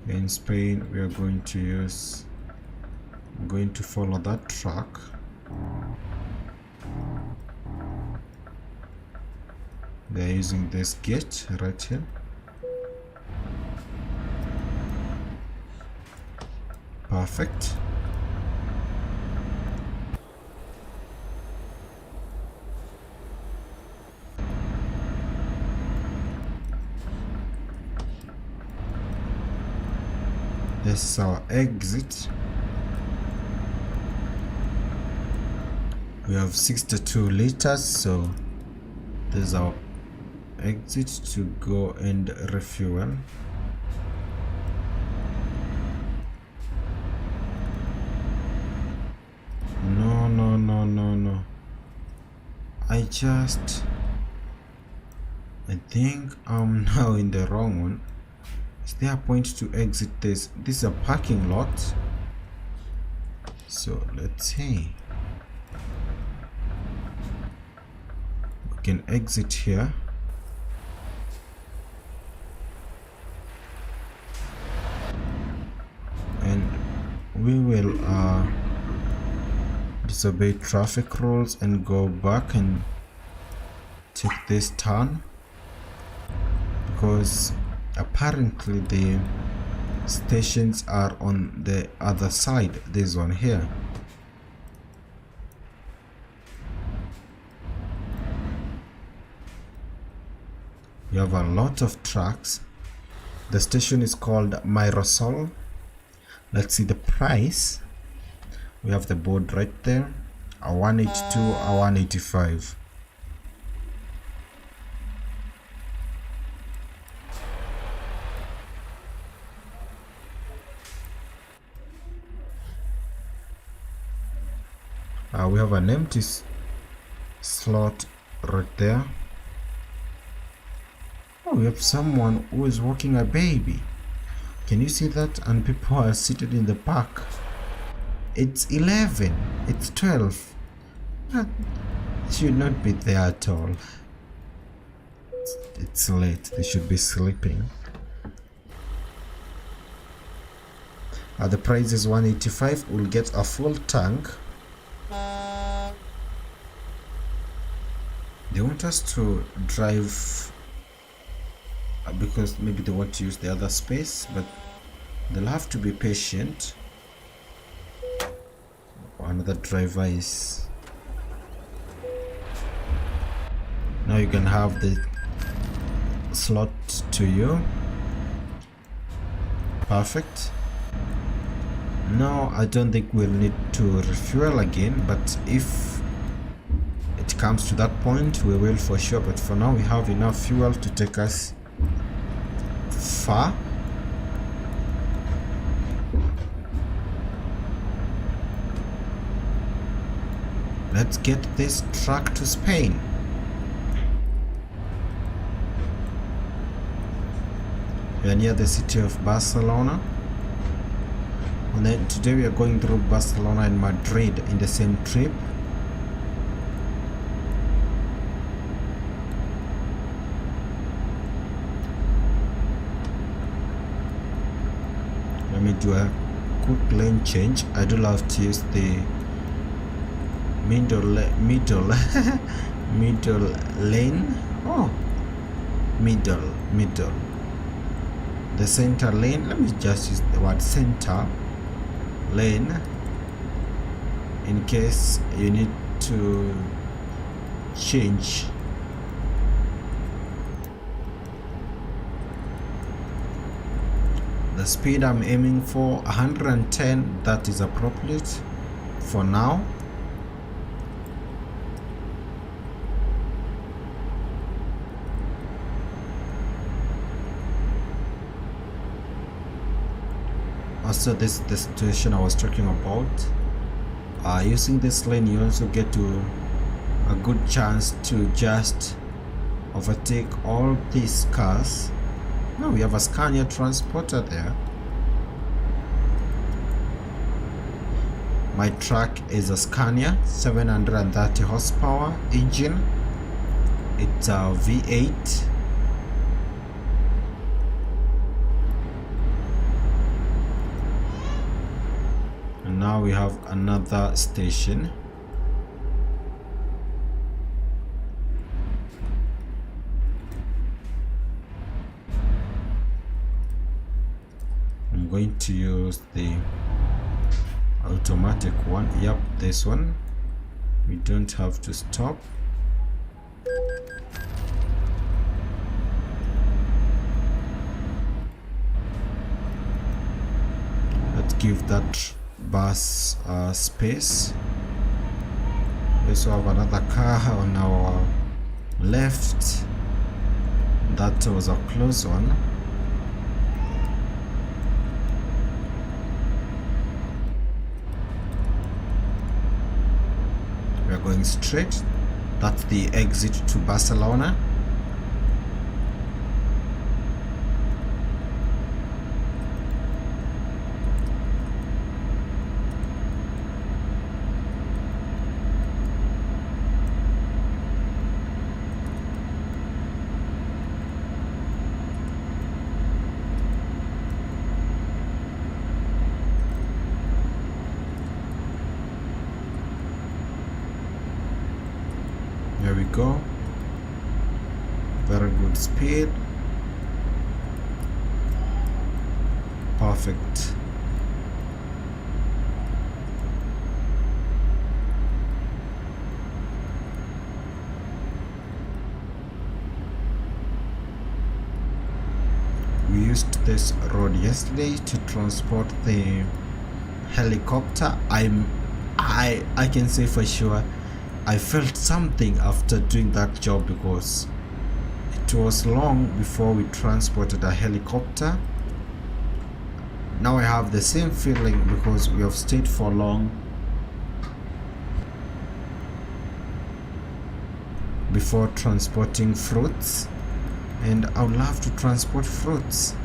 in Spain we are going to follow that track. They're using this gate right here. Perfect. This is our exit. We have 62 liters, so this is our exit to go and refuel. No. I think I'm now in the wrong one. Is there a point to exit this? This is a parking lot. So let's see. We can exit here. And we will disobey traffic rules and go back and take this turn, because apparently the stations are on the other side. This one here. You have a lot of trucks. The station is called Mirasol. Let's see the price. We have the board right there. A 182, a 185. We have an empty slot right there. Oh, we have someone who is walking a baby. Can you see that? And people are seated in the park. It's 11. It's 12. It should not be there at all. It's late. They should be sleeping. The price is 185. We'll get a full tank. They want us to drive because maybe they want to use the other space, but they'll have to be patient. Another driver is now. You can have the slot to you. Perfect. No, I don't think we'll need to refuel again, but if it comes to that point we will for sure. But for now we have enough fuel to take us far. Let's get this truck to Spain. We are near the city of Barcelona. And then today we are going through Barcelona and Madrid in the same trip. Let me do a quick lane change. I do love to use the middle lane. Oh, middle. The center lane. Let me just use the word center lane in case you need to change. The speed I'm aiming for 110. That is appropriate for now. Also, this is the situation I was talking about. Using this lane, you also get to a good chance to just overtake all these cars. Now we have a Scania transporter there. My truck is a Scania 730 horsepower engine. It's a V8. And now we have another station. I'm going to use the automatic one. Yep, this one. We don't have to stop. Let's give that bus space. We also have another car on our left. That was a close one. We are going straight. That's the exit to Barcelona. There we go. Very good speed. Perfect. We used this road yesterday to transport the helicopter. I can say for sure I felt something after doing that job, because it was long before we transported a helicopter. Now I have the same feeling because we have stayed for long before transporting fruits, and I would love to transport fruits.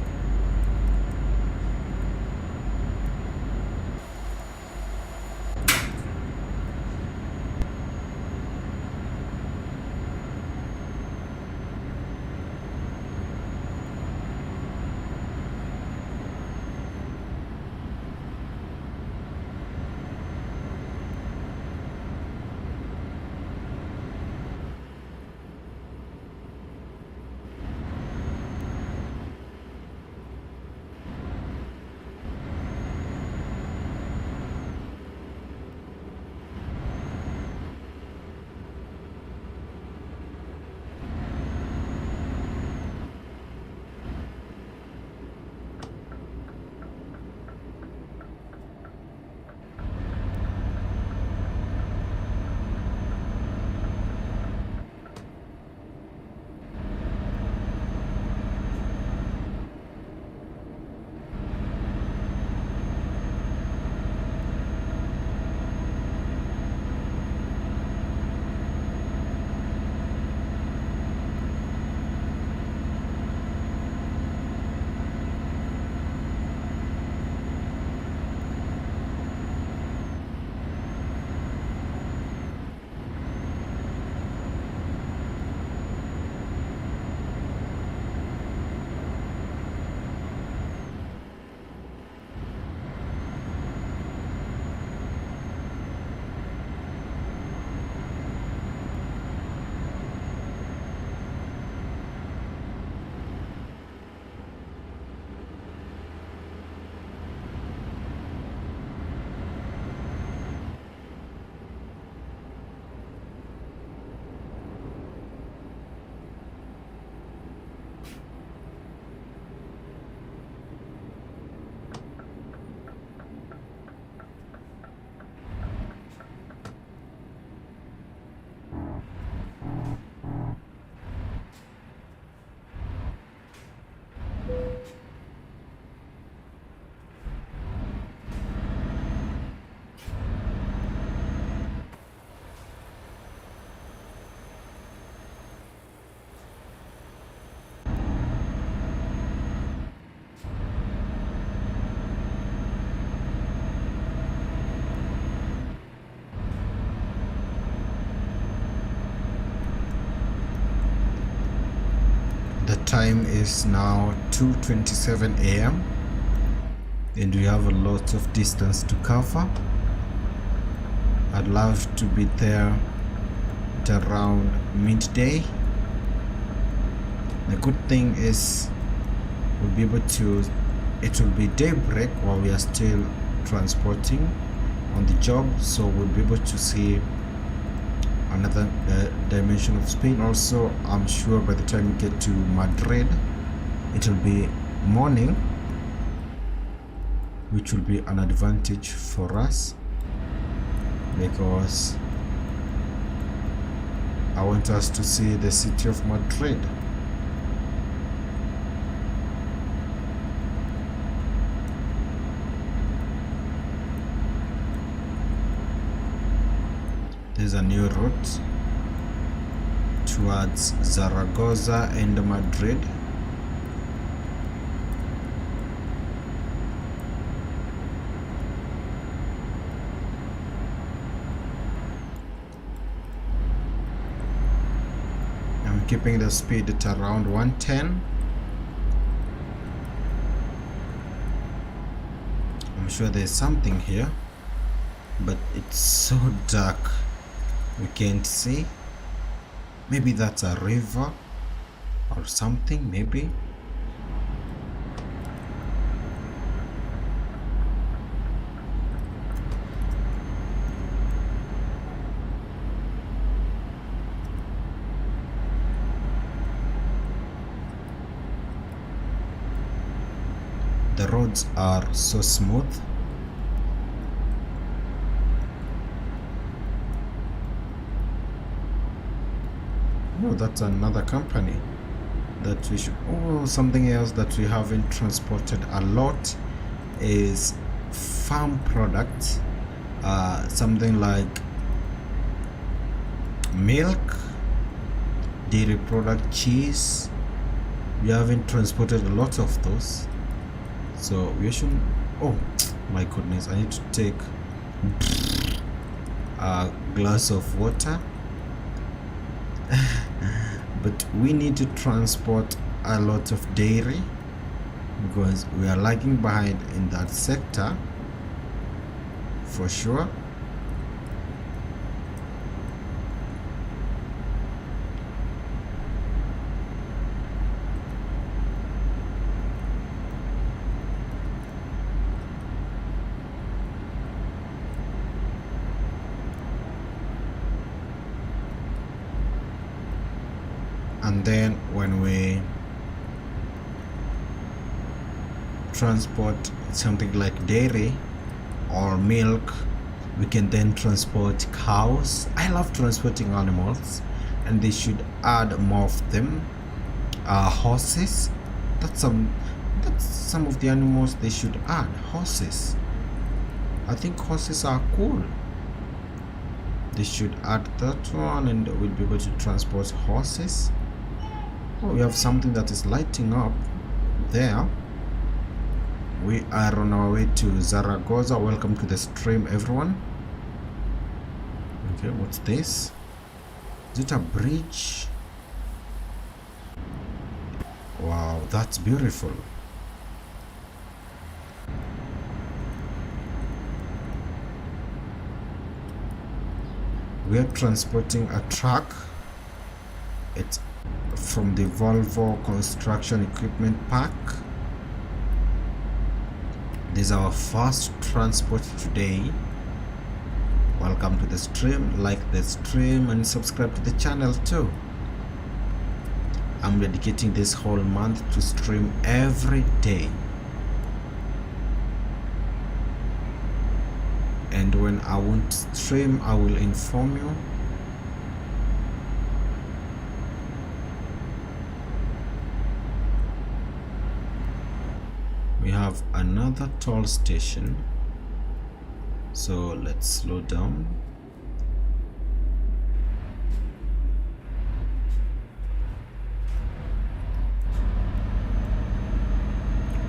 time is now 2:27 a.m. and we have a lot of distance to cover. I'd love to be there at around midday. The good thing is we'll be able to, it will be daybreak while we are still transporting on the job, so we'll be able to see another dimension of Spain. Also, I'm sure by the time we get to Madrid it will be morning, which will be an advantage for us because I want us to see the city of Madrid. There's a new route towards Zaragoza and Madrid. I'm keeping the speed at around 110. I'm sure there's something here, but it's so dark. We can't see. Maybe that's a river or something, maybe. The roads are so smooth. Oh, that's another company that we should. Oh, something else that we haven't transported a lot is farm products, something like milk, dairy product, cheese. We haven't transported a lot of those, so we should. Oh my goodness, I need to take a glass of water. But we need to transport a lot of dairy because we are lagging behind in that sector for sure. And then when we transport something like dairy or milk, we can then transport cows. I love transporting animals, and they should add more of them. Horses, that's some of the animals they should add. Horses, I think horses are cool. They should add that one, and we'll be able to transport horses. Oh, we have something that is lighting up there. We are on our way to Zaragoza. Welcome to the stream, everyone. Okay, what's this? Is it a bridge? Wow, that's beautiful. We are transporting a truck. It's from the Volvo Construction Equipment Park. This is our first transport today. Welcome to the stream. Like the stream and subscribe to the channel too. I'm dedicating this whole month to stream every day, and when I won't stream, I will inform you. We have another toll station, so let's slow down.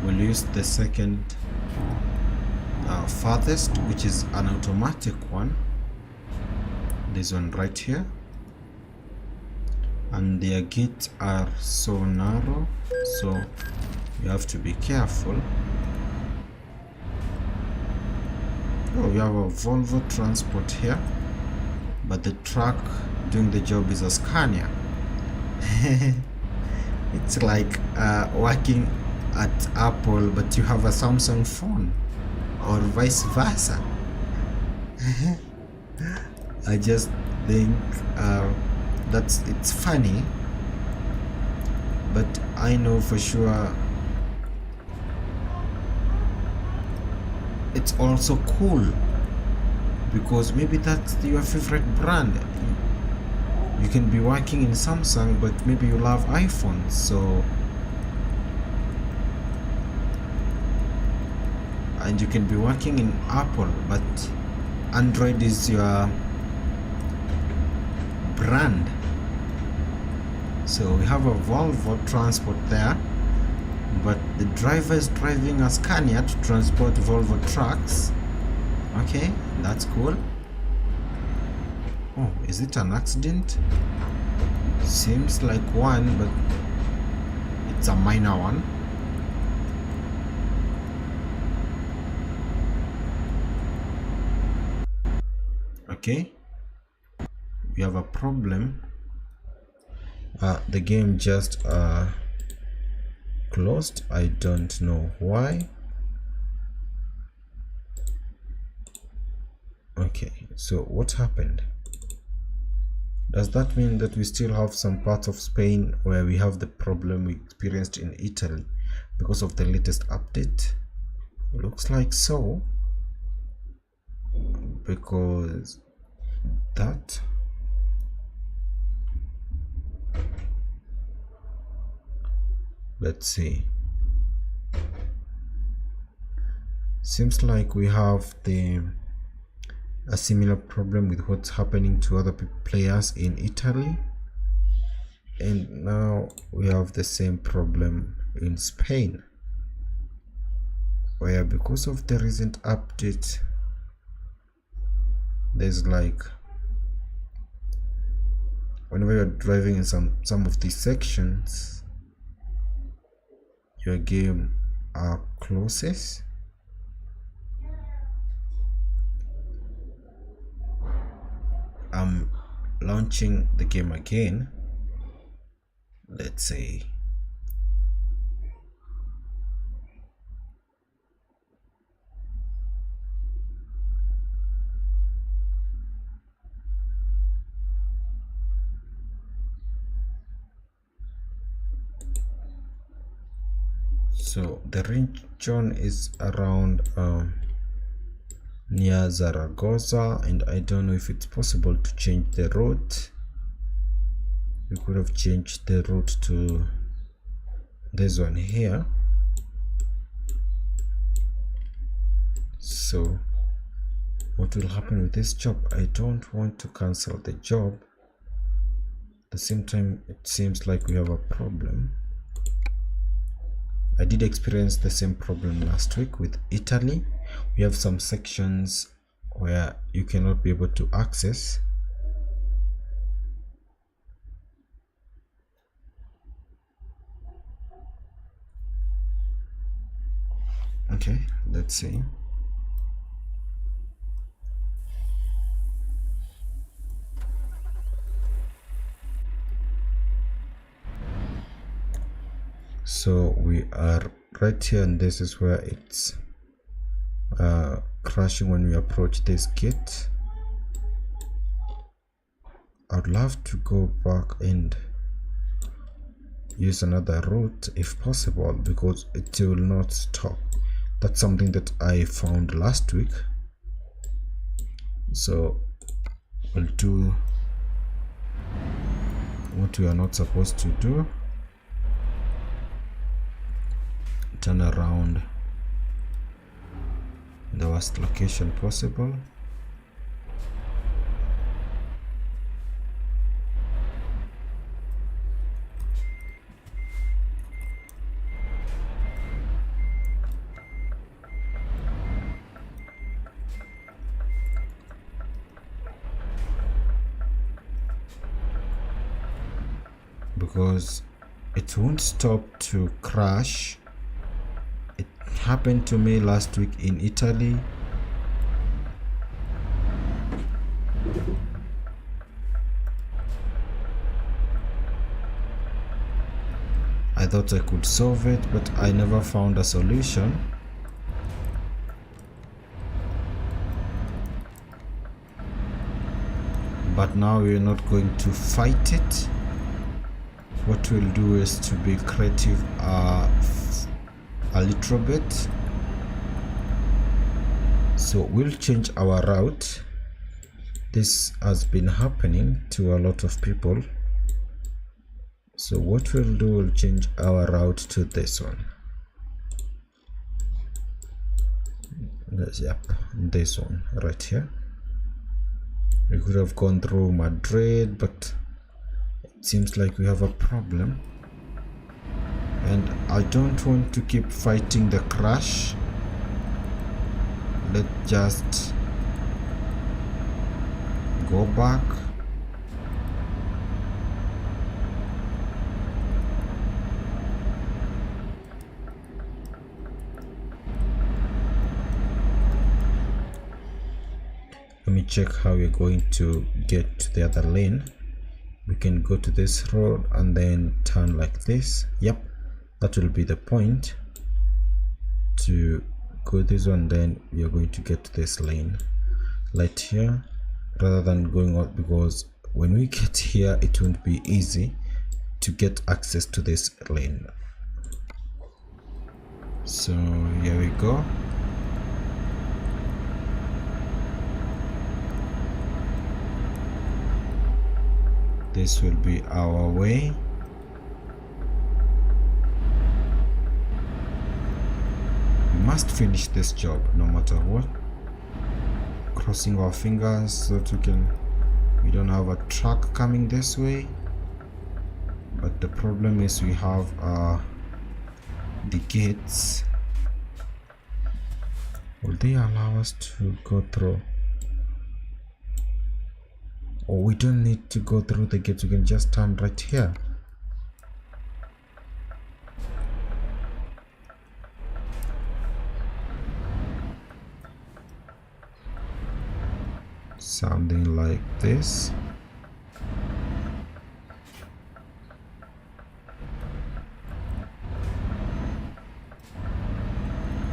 We'll use the second farthest, which is an automatic one, this one right here. and their gates are so narrow, so you have to be careful. Oh, we have a Volvo Transport here, but the truck doing the job is a Scania. It's like working at Apple, but you have a Samsung phone, or vice versa. I just think it's funny, but I know for sure it's also cool, because maybe that's your favorite brand. You can be working in Samsung, but maybe you love iPhone, so, and you can be working in Apple, but Android is your brand. So we have a Volvo Transport there, but the driver is driving a Scania to transport Volvo trucks. Okay, that's cool. Oh, is it an accident? Seems like one, but it's a minor one. Okay, we have a problem. The game just closed. I don't know why. Okay, so what happened? Does that mean that we still have some parts of Spain where we have the problem we experienced in Italy because of the latest update? Looks like so, because that let's see, seems like we have a similar problem with what's happening to other players in Italy, and now we have the same problem in Spain, where because of the recent update there's like, whenever you're driving in some of these sections, your game closes. I'm launching the game again. Let's see. So the region is around near Zaragoza, and I don't know if it's possible to change the route. We could have changed the route to this one here. So what will happen with this job? I don't want to cancel the job. At the same time, it seems like we have a problem. I did experience the same problem last week with Italy. We have some sections where you cannot be able to access. Okay, let's see. So we are right here, and this is where it's crashing when we approach this gate. I'd love to go back and use another route if possible, because it will not stop. That's something that I found last week. So we'll do what we are not supposed to do. Turn around in the worst location possible. because it won't stop to crash. It happened to me last week in Italy. I thought I could solve it, but I never found a solution. But now we're not going to fight it. What we'll do is to be creative a little bit. So we'll change our route. This has been happening to a lot of people. So what we'll do, we'll change our route to this one. Yep, this one right here. We could have gone through Madrid, but it seems like we have a problem. And I don't want to keep fighting the crash. Let's just go back. Let me check how we're going to get to the other lane. We can go to this road and then turn like this. Yep, that will be the point. To go this one, then we are going to get to this lane right here, rather than going out, because when we get here it won't be easy to get access to this lane. So here we go. This will be our way. We must finish this job no matter what. Crossing our fingers so that we don't have a truck coming this way. But the problem is we have the gates. Will they allow us to go through? Oh, we don't need to go through the gates, we can just turn right here. Something like this.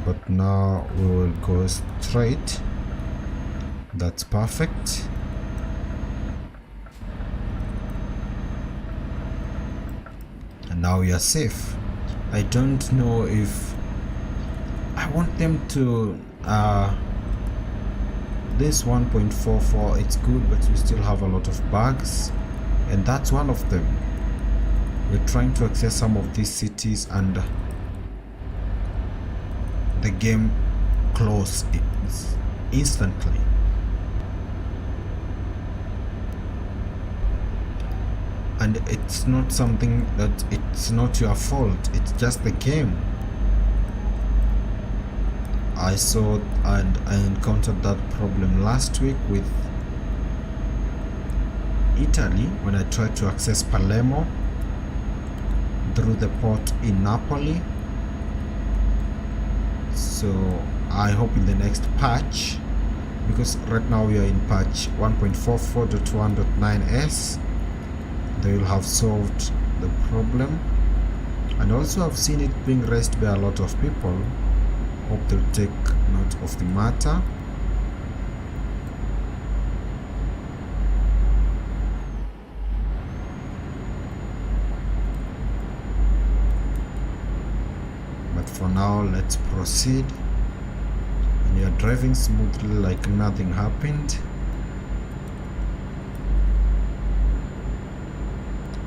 But now we will go straight. That's perfect. Now we are safe. I don't know if I want them to this 1.44, it's good, but we still have a lot of bugs, and that's one of them. We're trying to access some of these cities and the game closes instantly. And it's not something that it's not your fault, it's just the game. I saw and I encountered that problem last week with Italy when I tried to access Palermo through the port in Napoli. So I hope in the next patch, because right now we are in patch 1.44.1.9s, they will have solved the problem. And also I've seen it being raised by a lot of people. Hope they'll take note of the matter. But for now, let's proceed. And you're driving smoothly like nothing happened.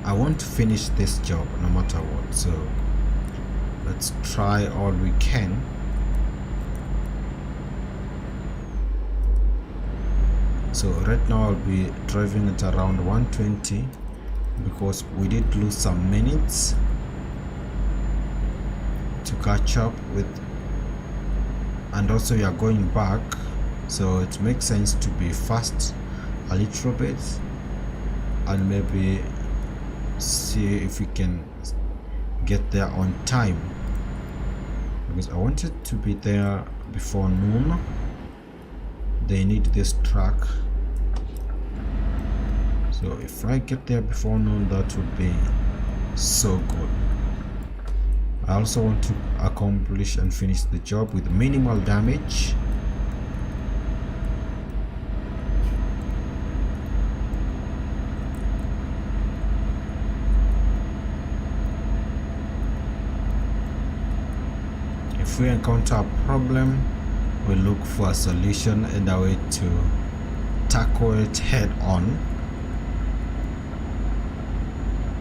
I want to finish this job no matter what, so let's try all we can. So right now I'll be driving at around 120 because we did lose some minutes to catch up with, and also we are going back, so it makes sense to be fast a little bit and maybe see if we can get there on time, because I wanted to be there before noon. They need this truck, so if I get there before noon, that would be so good. I also want to accomplish and finish the job with minimal damage. If we encounter a problem, we look for a solution and a way to tackle it head on.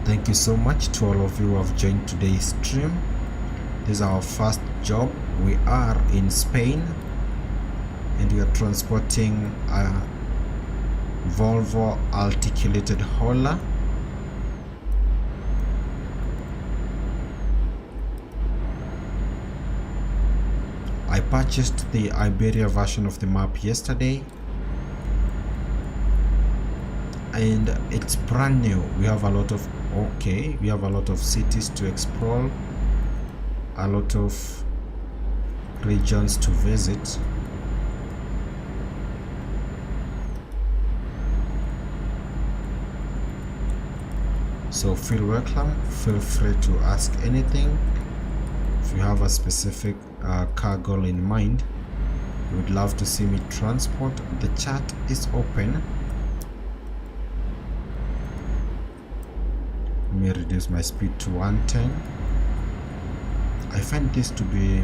Thank you so much to all of you who have joined today's stream. This is our first job. We are in Spain and we are transporting a Volvo articulated hauler. I purchased the Iberia version of the map yesterday and it's brand new. We have a lot of cities to explore, a lot of regions to visit. So feel welcome, feel free to ask anything. If you have a specific car goal in mind, you would love to see me transport, the chat is open. Let me reduce my speed to 110. I find this to be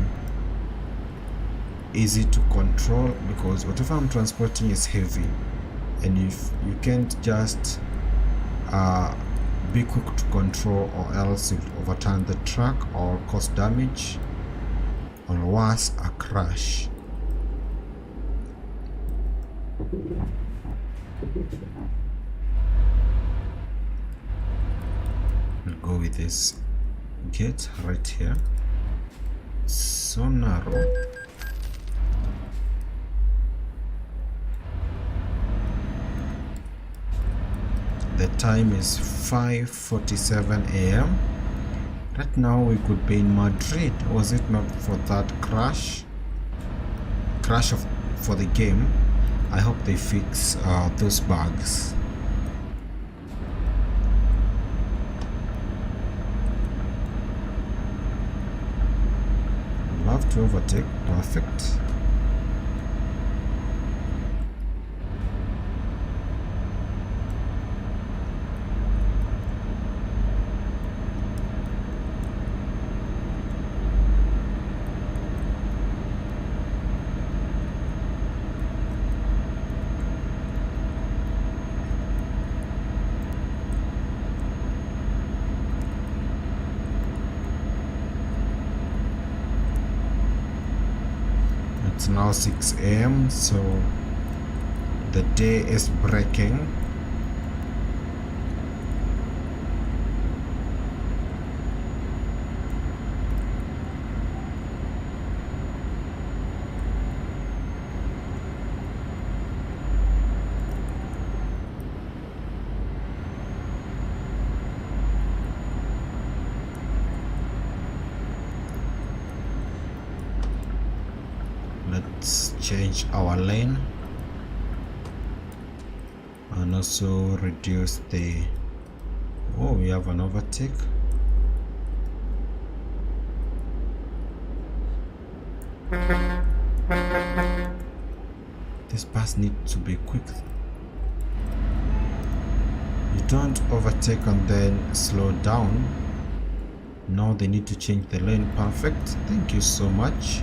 easy to control because whatever I'm transporting is heavy, and if you can't just be quick to control, or else you'll overturn the truck or cause damage, or worse, a crash. We'll go with this gate right here. So narrow. The time is 5:47 a.m. Right now we could be in Madrid. Was it not for that crash for the game? I hope they fix those bugs. Love to overtake. Perfect. It's now 6 a.m. so the day is breaking. Let's change our lane and also reduce the we have an overtake. This bus needs to be quick. You don't overtake and then slow down. Now they need to change the lane. Perfect, thank you so much.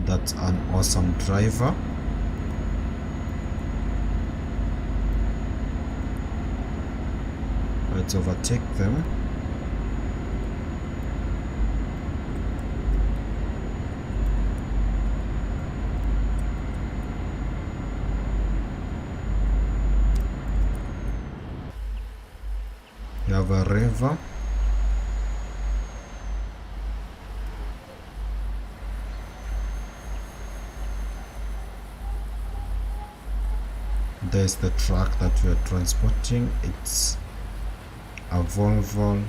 That's an awesome driver. Let's overtake them. You have a river. There's the truck that we are transporting. It's a Volvo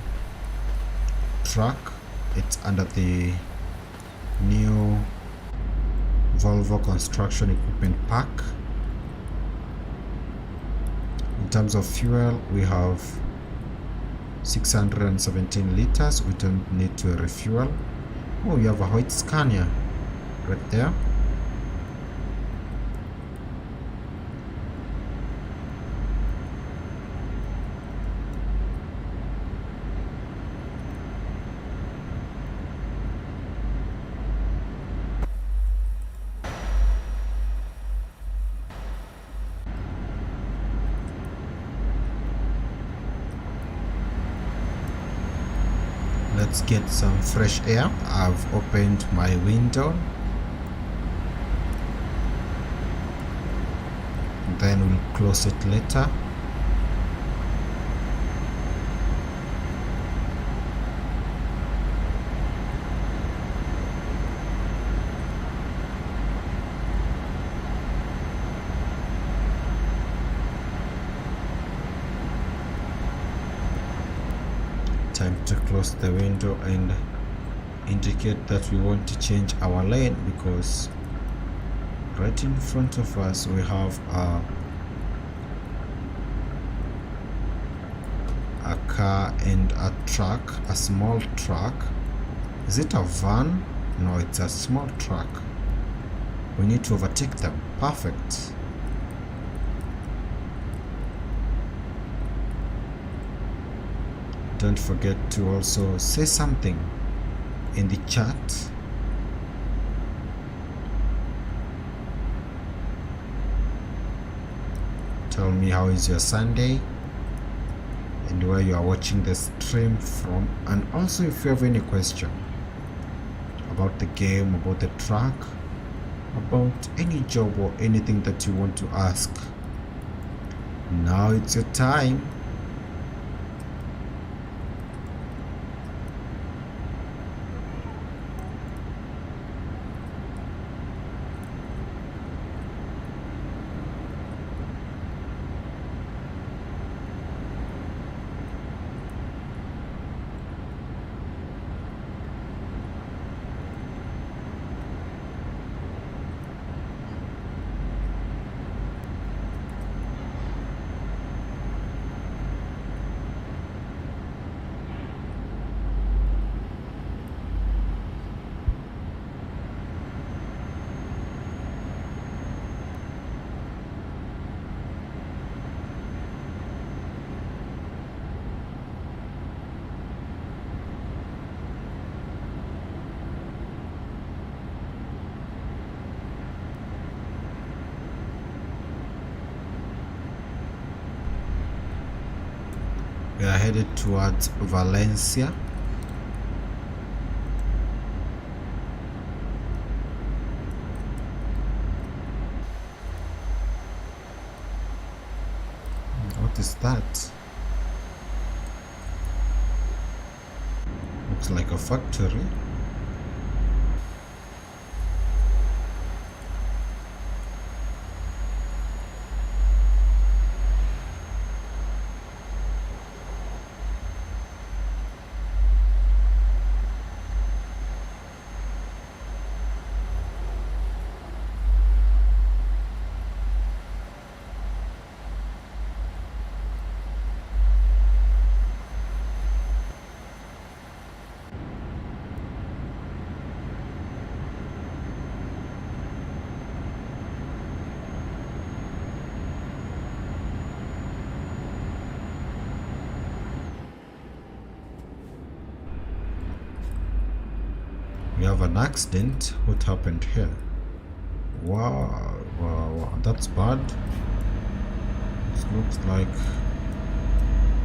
truck. It's under the new Volvo construction equipment park. In terms of fuel, we have 617 liters. We don't need to refuel. Oh, you have a white Scania right there. Let's get some fresh air. I've opened my window. Then we'll close it later. Time to close the window and indicate that we want to change our lane, because right in front of us we have a car and a truck, a small truck. Is it a van? No, it's a small truck. We need to overtake them. Perfect. Don't forget to also say something in the chat. Tell me how is your Sunday and where you are watching the stream from, and also if you have any question about the game, about the track, about any job or anything that you want to ask. Now it's your time. We are headed towards Valencia. What is that? Looks like a factory. We have an accident. What happened here? Wow, that's bad. This looks like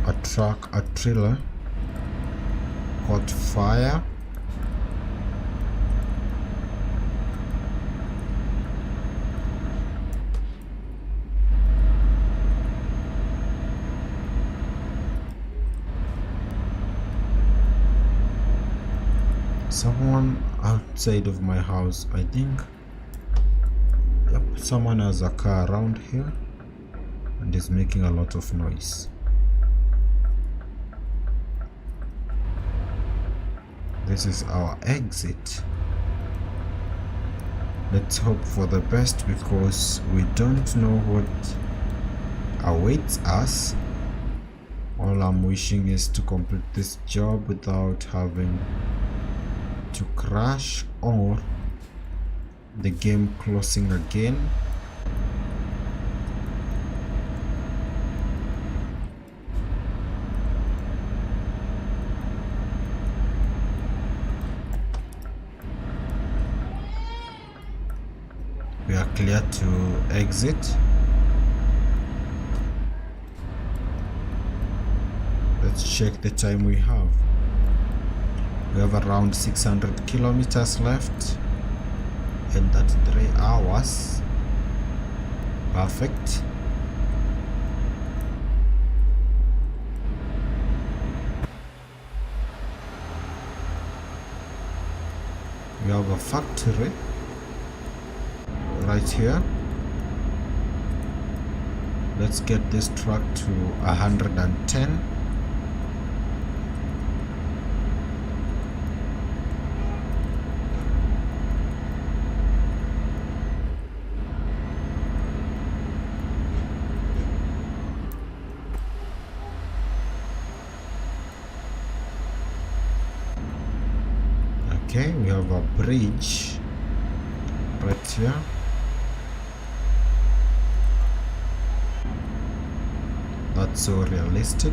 a truck, a trailer caught fire. Someone outside of my house, I think. Yep, someone has a car around here. and is making a lot of noise. This is our exit. Let's hope for the best because we don't know what awaits us. All I'm wishing is to complete this job without having to crash or the game closing again. We are clear to exit. Let's check the time we have. We have around 600 kilometers left and that's 3 hours. Perfect. We have a factory right here. Let's get this truck to 110. Okay, we have a bridge right here. That's so realistic.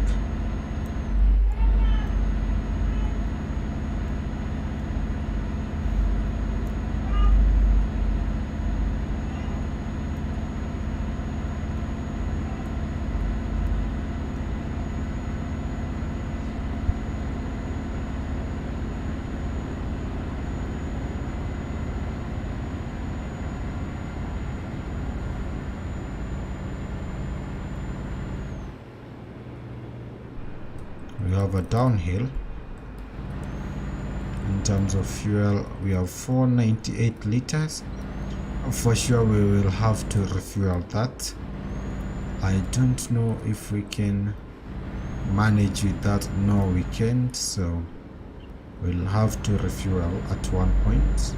We have a downhill. In terms of fuel, we have 498 liters. For sure we will have to refuel that. I don't know if we can manage with that. No, we can't, so we'll have to refuel at one point.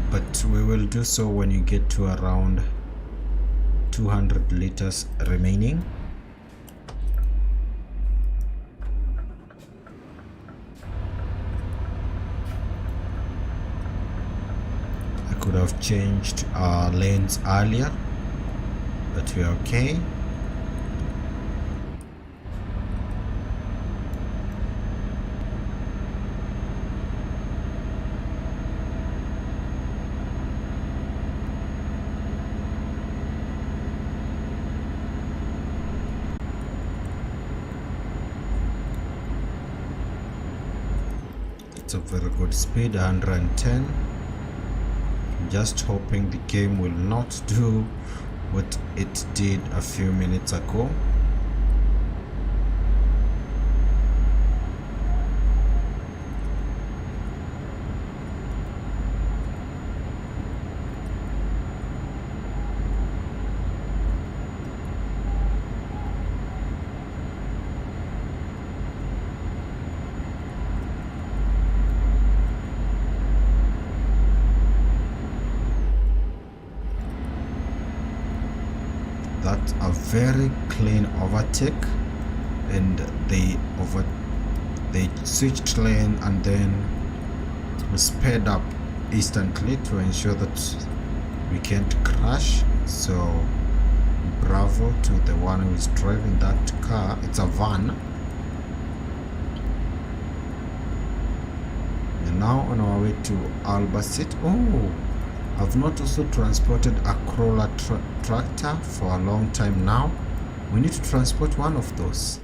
But we will do so when you get to around 200 liters remaining. I could have changed our lanes earlier, but we're okay. A very good speed, 110. Just hoping the game will not do what it did a few minutes ago. That's a very clean overtake, and they switched lane and then sped up instantly to ensure that we can't crash. So bravo to the one who is driving that car. It's a van. And now on our way to Albacete. Oh, I've not also transported a crawler tractor for a long time now. We need to transport one of those.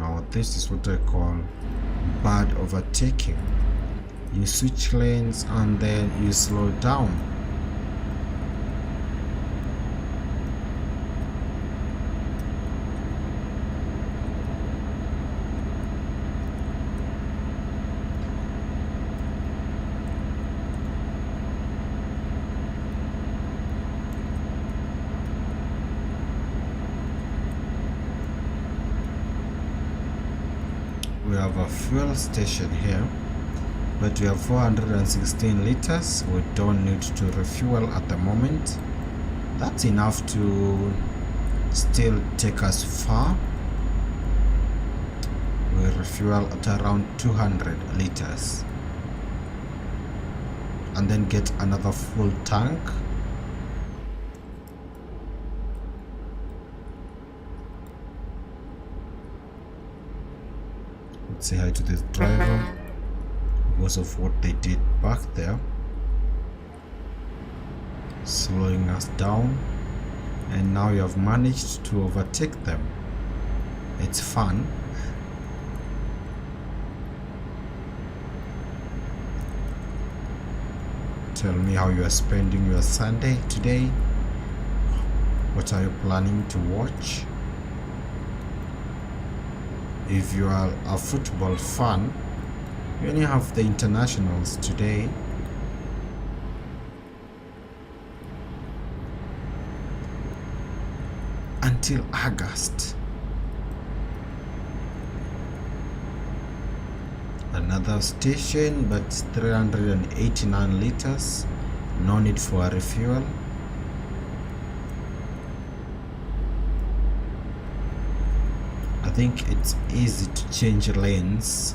Now this is what I call bad overtaking. You switch lanes and then you slow down. We have a fuel station here, but we have 416 liters. We don't need to refuel at the moment. That's enough to still take us far. We refuel at around 200 liters and then get another full tank. Say hi to this driver because of what they did back there, slowing us down, and now you have managed to overtake them. It's fun. Tell me how you are spending your Sunday today. What are you planning to watch? If you are a football fan, you only have the internationals today. Until August. Another station, but 389 liters. No need for a refuel. I think it's easy to change lanes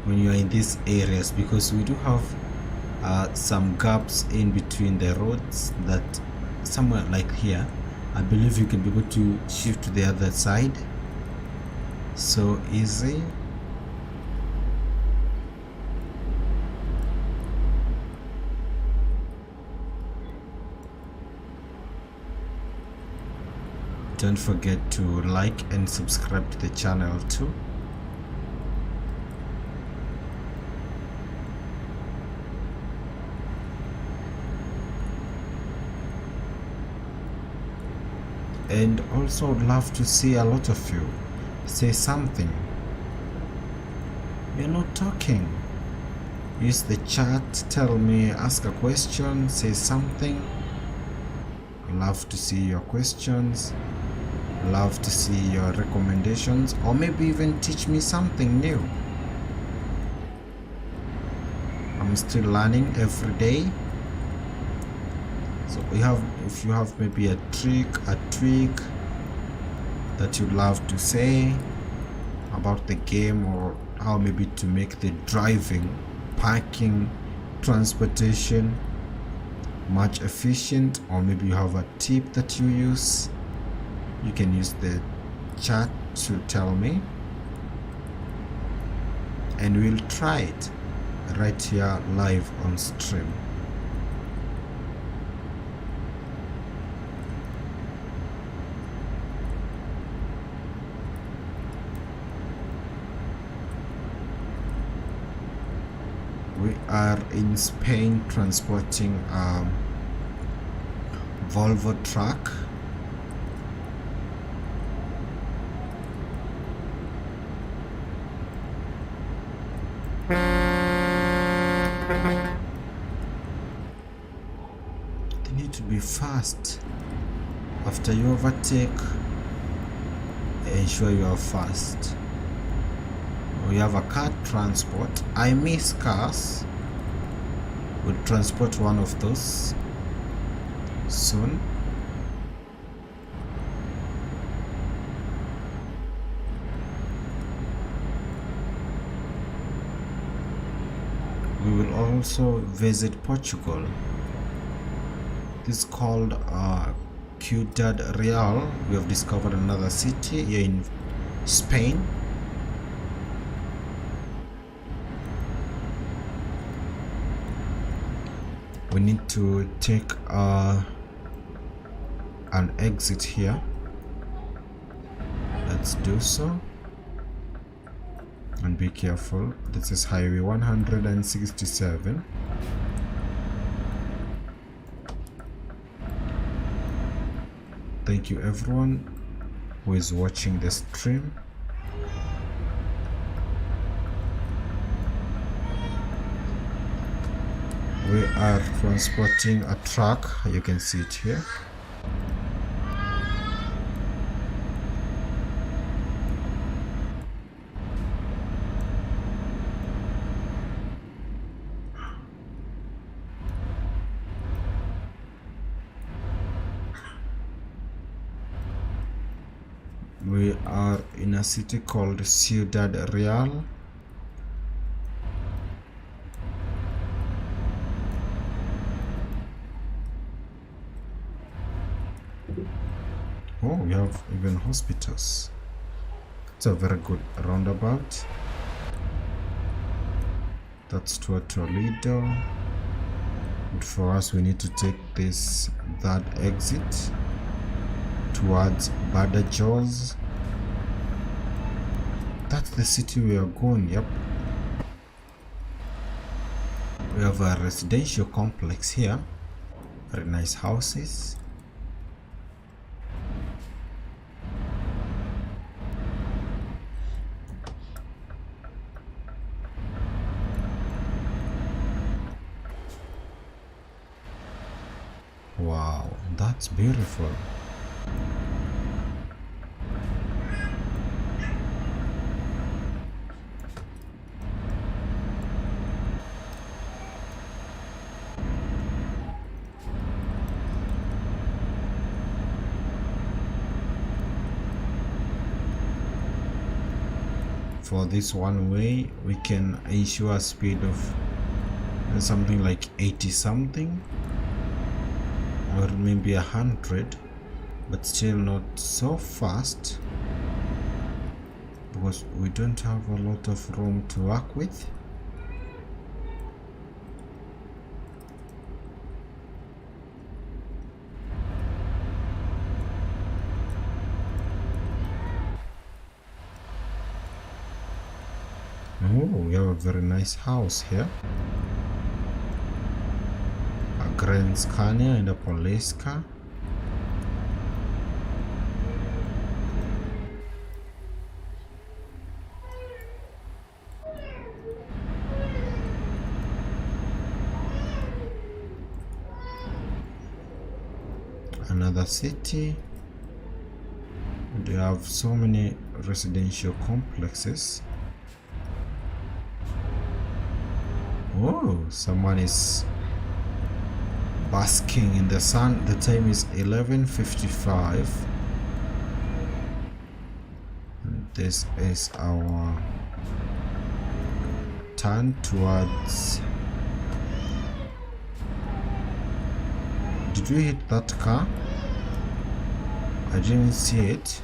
when you are in these areas because we do have some gaps in between the roads that somewhere like here I believe you can be able to shift to the other side. So easy. Don't forget to like and subscribe to the channel too. And also would love to see a lot of you say something. You're not talking. Use the chat, tell me, ask a question, say something. Love to see your questions. Love to see your recommendations, or maybe even teach me something new. I'm still learning every day. So if you have maybe a trick, a tweak that you'd love to say about the game, or how maybe to make the driving, parking, transportation much efficient, or maybe you have a tip that you use, you can use the chat to tell me, and we'll try it right here live on stream. We are in Spain transporting a Volvo truck. They need to be fast. After you overtake, ensure you are fast. We have a car transport. I miss cars. We'll transport one of those soon. We will also visit Portugal. This is called Ciudad Real. We have discovered another city here in Spain. We need to take an exit here. Let's do so. And be careful, this is highway 167. Thank you everyone who is watching the stream. We are transporting a truck, you can see it here. We are in a city called Ciudad Real. Oh, we have even hospitals. It's a very good roundabout. That's to Toledo. But for us, we need to take that exit towards Badajoz. That's the city we are going. Yep. We have a residential complex here. Very nice houses. Wow, that's beautiful. For this one way, we can ensure a speed of something like 80 something, or maybe 100, but still not so fast because we don't have a lot of room to work with. Oh, we have a very nice house here. A Grand Scania and a police car. Another city. They have so many residential complexes. Oh, someone is basking in the sun. The time is 11:55. This is our turn towards. Did we hit that car? I didn't see it.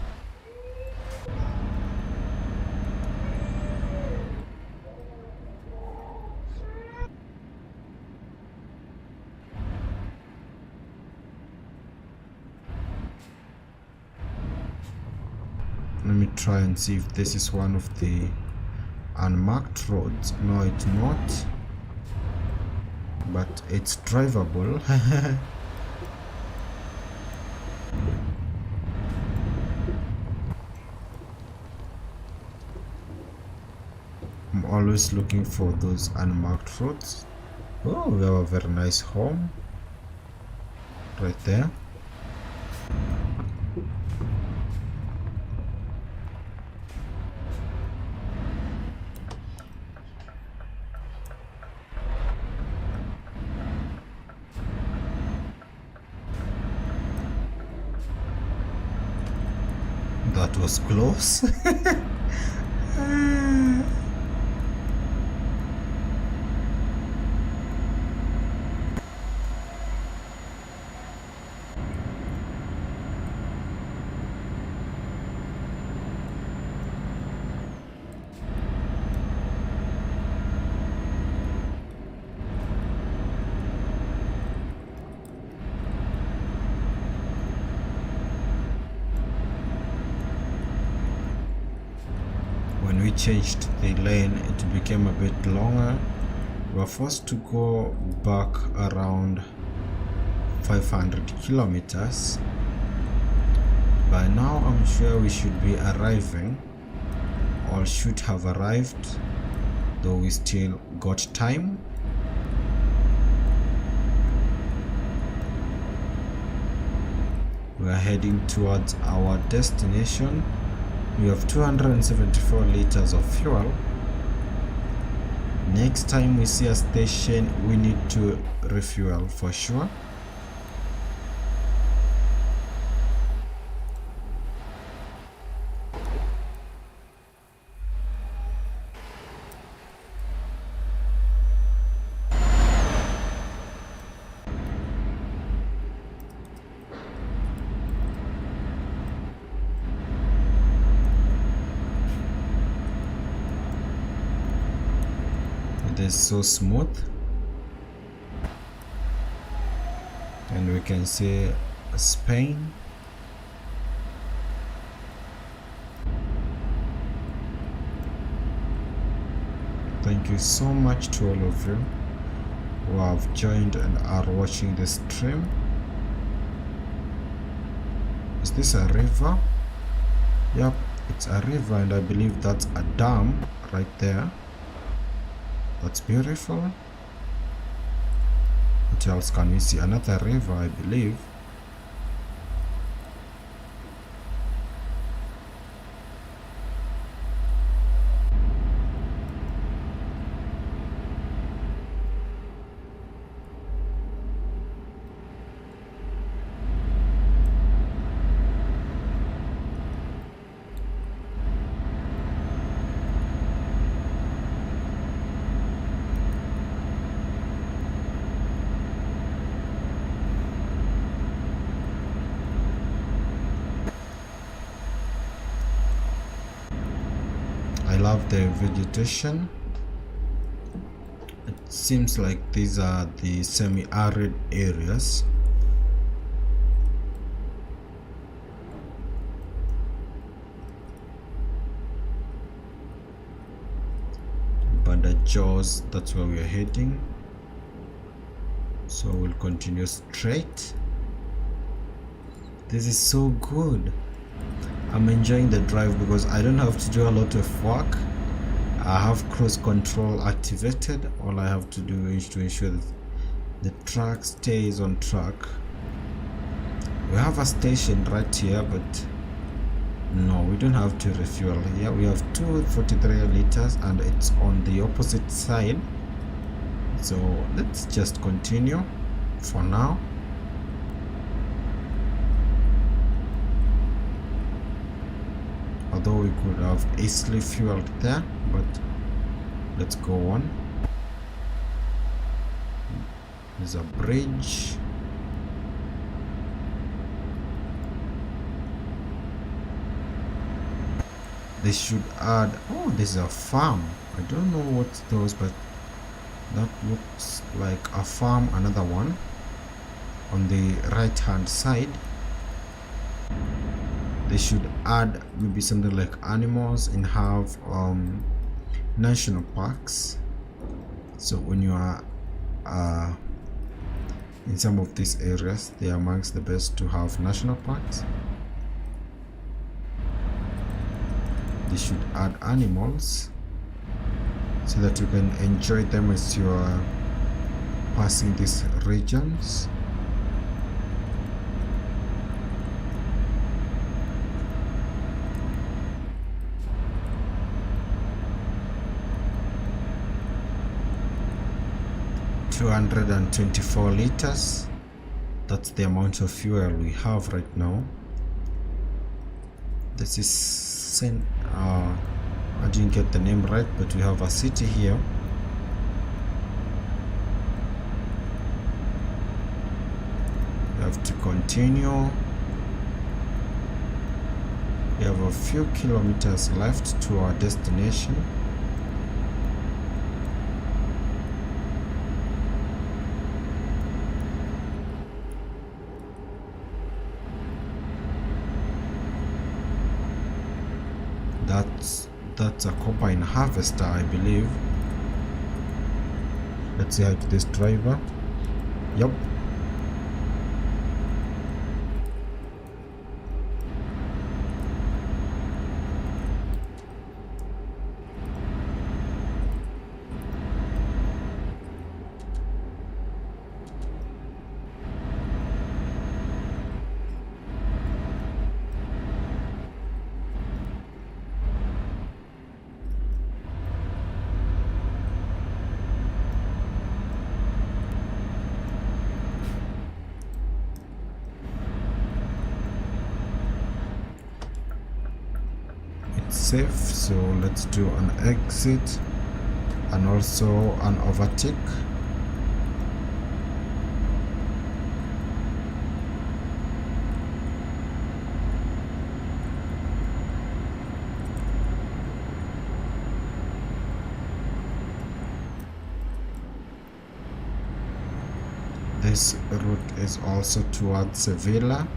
Let me try and see if this is one of the unmarked roads. No, it's not. But it's drivable. I'm always looking for those unmarked roads. Oh, we have a very nice home right there. That was close. When when we changed the lane, it became a bit longer. We were forced to go back around 500 kilometers. By now I'm sure we should be arriving, or should have arrived, though we still got time. We are heading towards our destination. We have 274 liters of fuel. Next time we see a station, we need to refuel for sure. It is so smooth, and we can see Spain. Thank you so much to all of you who have joined and are watching the stream. Is this a river? Yep, it's a river, and I believe that's a dam right there. That's beautiful. What else can we see? Another river, I believe. I love the vegetation. It seems like these are the semi-arid areas. But the Jaws, that's where we are heading. So we'll continue straight. This is so good. I'm enjoying the drive because I don't have to do a lot of work. I have cruise control activated. All I have to do is to ensure that the truck stays on track. We have a station right here, but no, we don't have to refuel here. We have 243 liters and it's on the opposite side. So let's just continue for now. Although we could have easily fueled there, but let's go on. There's a bridge. They should add, oh, there's a farm. I don't know what those, but that looks like a farm. Another one on the right hand side. They should add maybe something like animals and have national parks. So when you are in some of these areas, they are amongst the best to have national parks. They should add animals so that you can enjoy them as you are passing these regions. $224 liters. That's the amount of fuel we have right now. This is I didn't get the name right, but we have a city here. We have to continue. We have a few kilometers left to our destination. That's a combine harvester, I believe. Let's say hi to this driver. Yup. Safe, so let's do an exit and also an overtake. This route is also towards Sevilla.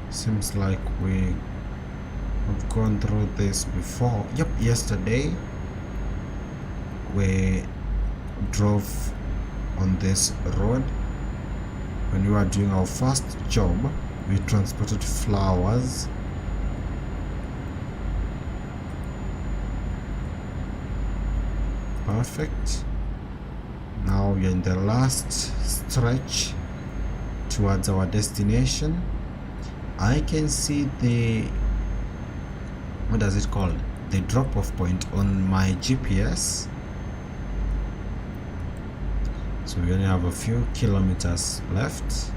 Seems like we have gone through this before. Yep, yesterday we drove on this road when we were doing our first job. We transported flowers. Perfect. Now we're in the last stretch towards our destination. I can see the, what does it called, the drop-off point on my GPS. So we only have a few kilometers left,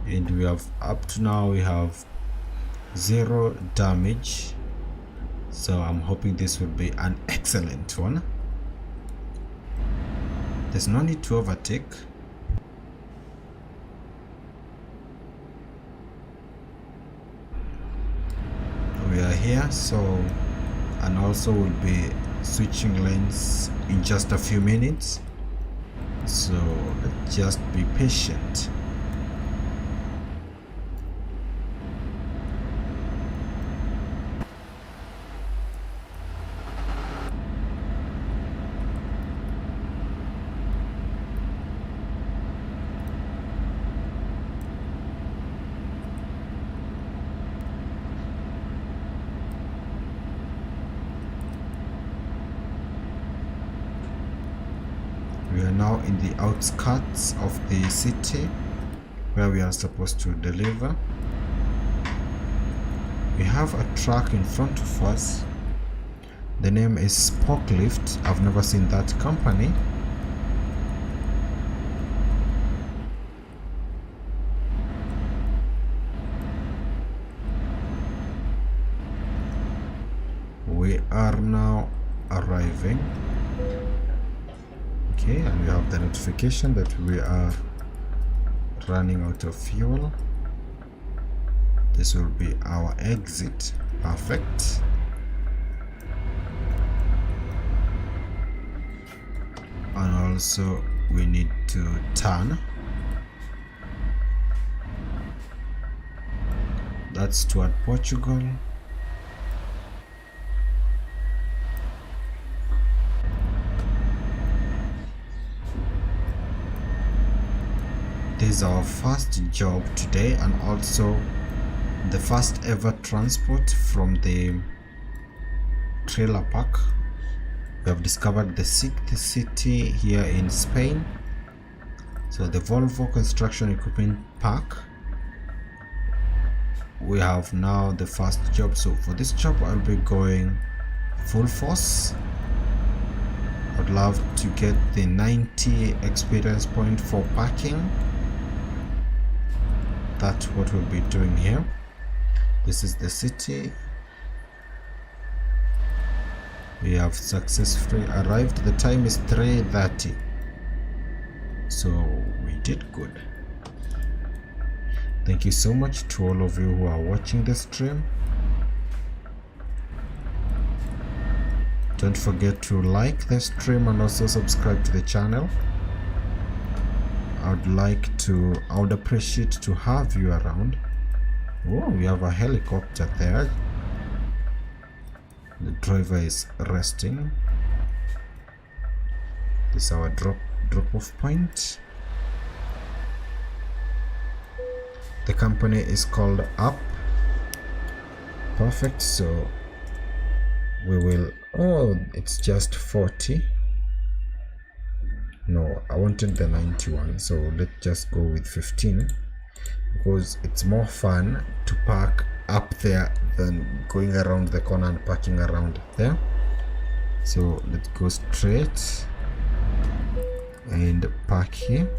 and we have, up to now we have 0 damage, so I'm hoping this will be an excellent one. There's no need to overtake. We are here, so, and also we'll be switching lanes in just a few minutes, so let's just be patient. We are now in the outskirts of the city where we are supposed to deliver. We have a truck in front of us. The name is Forklift. I've never seen that company. We are now arriving. Okay, and we have the notification that we are running out of fuel. This will be our exit. Perfect. And also we need to turn. That's toward Portugal. This is our first job today, and also the first ever transport from the trailer park. We have discovered the 6th city here in Spain. So the Volvo Construction Equipment Park. We have now the first job. So for this job I'll be going full force. I'd love to get the 90 experience point for parking. That's what we'll be doing here. This is the city. We have successfully arrived. The time is 3:30. So we did good. Thank you so much to all of you who are watching the stream. Don't forget to like the stream and also subscribe to the channel. I would appreciate to have you around. Oh, we have a helicopter there. The driver is resting. This is our drop-off point. The company is called Up. Perfect. So we will. Oh, it's just 40. No, I wanted the 91, so let's just go with 15 because it's more fun to park up there than going around the corner and parking around there. So let's go straight and park here.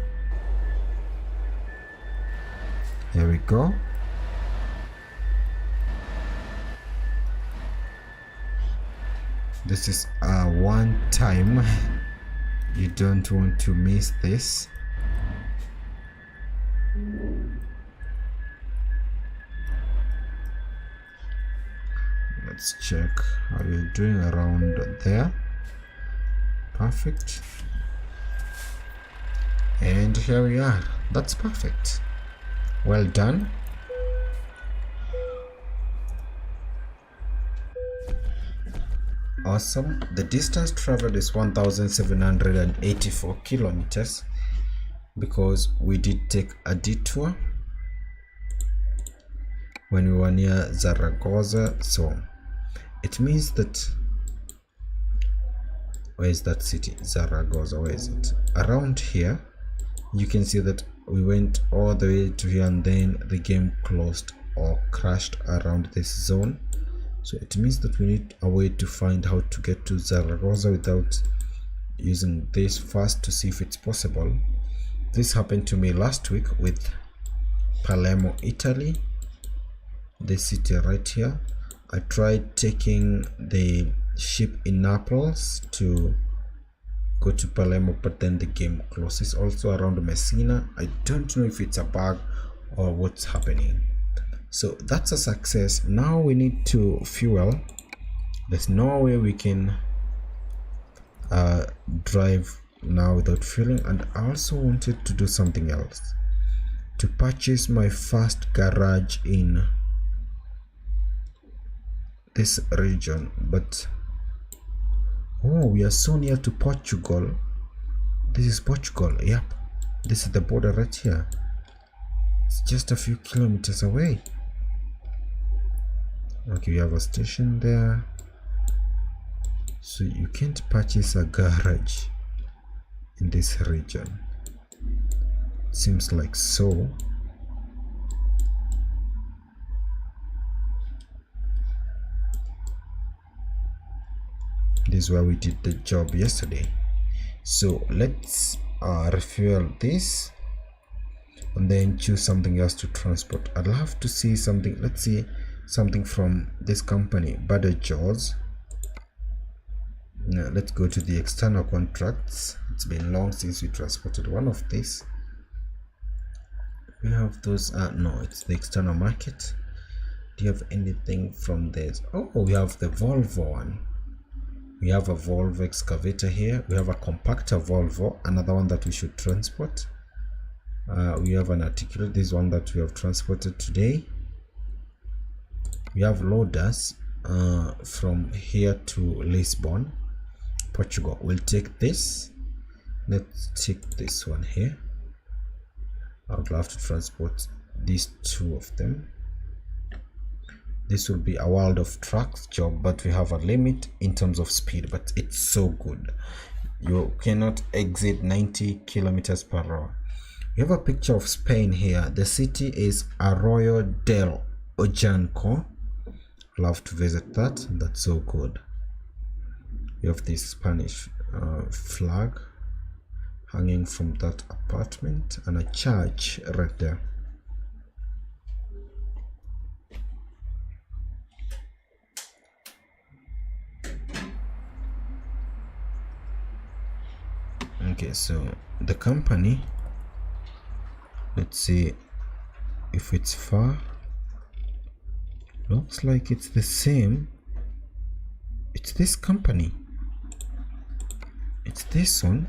Here we go. This is a one time. You don't want to miss this. Let's check how you're doing around there. Perfect. And here we are. That's perfect. Well done. Awesome. The distance traveled is 1,784 kilometers because we did take a detour when we were near Zaragoza. So it means that, where is that city? Zaragoza, where is it? Around here. You can see that we went all the way to here and then the game closed or crashed around this zone. So it means that we need a way to find how to get to Zaragoza without using this first to see if it's possible. This happened to me last week with Palermo, Italy, the city right here. I tried taking the ship in Naples to go to Palermo, but then the game closes. Also around Messina. I don't know if it's a bug or what's happening. So that's a success. Now we need to fuel. There's no way we can drive now without fueling. And I also wanted to do something else, to purchase my first garage in this region. But oh, we are so near to Portugal. This is Portugal. Yep, this is the border right here. It's just a few kilometers away. Okay, we have a station there. So you can't purchase a garage in this region. Seems like so. This is where we did the job yesterday. So let's refuel this and then choose something else to transport. I'd love to see something. Let's see something from this company, Butter Jaws. Now let's go to the external contracts. It's been long since we transported one of these. We have those. No, it's the external market. Do you have anything from this? Oh, we have the Volvo one. We have a Volvo excavator here. We have a compactor Volvo, another one that we should transport. We have an articulate, this one that we have transported today. We have loaders from here to Lisbon, Portugal. We'll take this. Let's take this one here. I would love to transport these two of them. This will be a World of Trucks job, but we have a limit in terms of speed, but it's so good. You cannot exceed 90 kilometers per hour. We have a picture of Spain here. The city is Arroyo del Ojanco. Love to visit that. That's so good. We have this Spanish flag hanging from that apartment and a church right there. Okay, so the company, let's see if it's far. Looks like it's the same. It's this company. It's this one.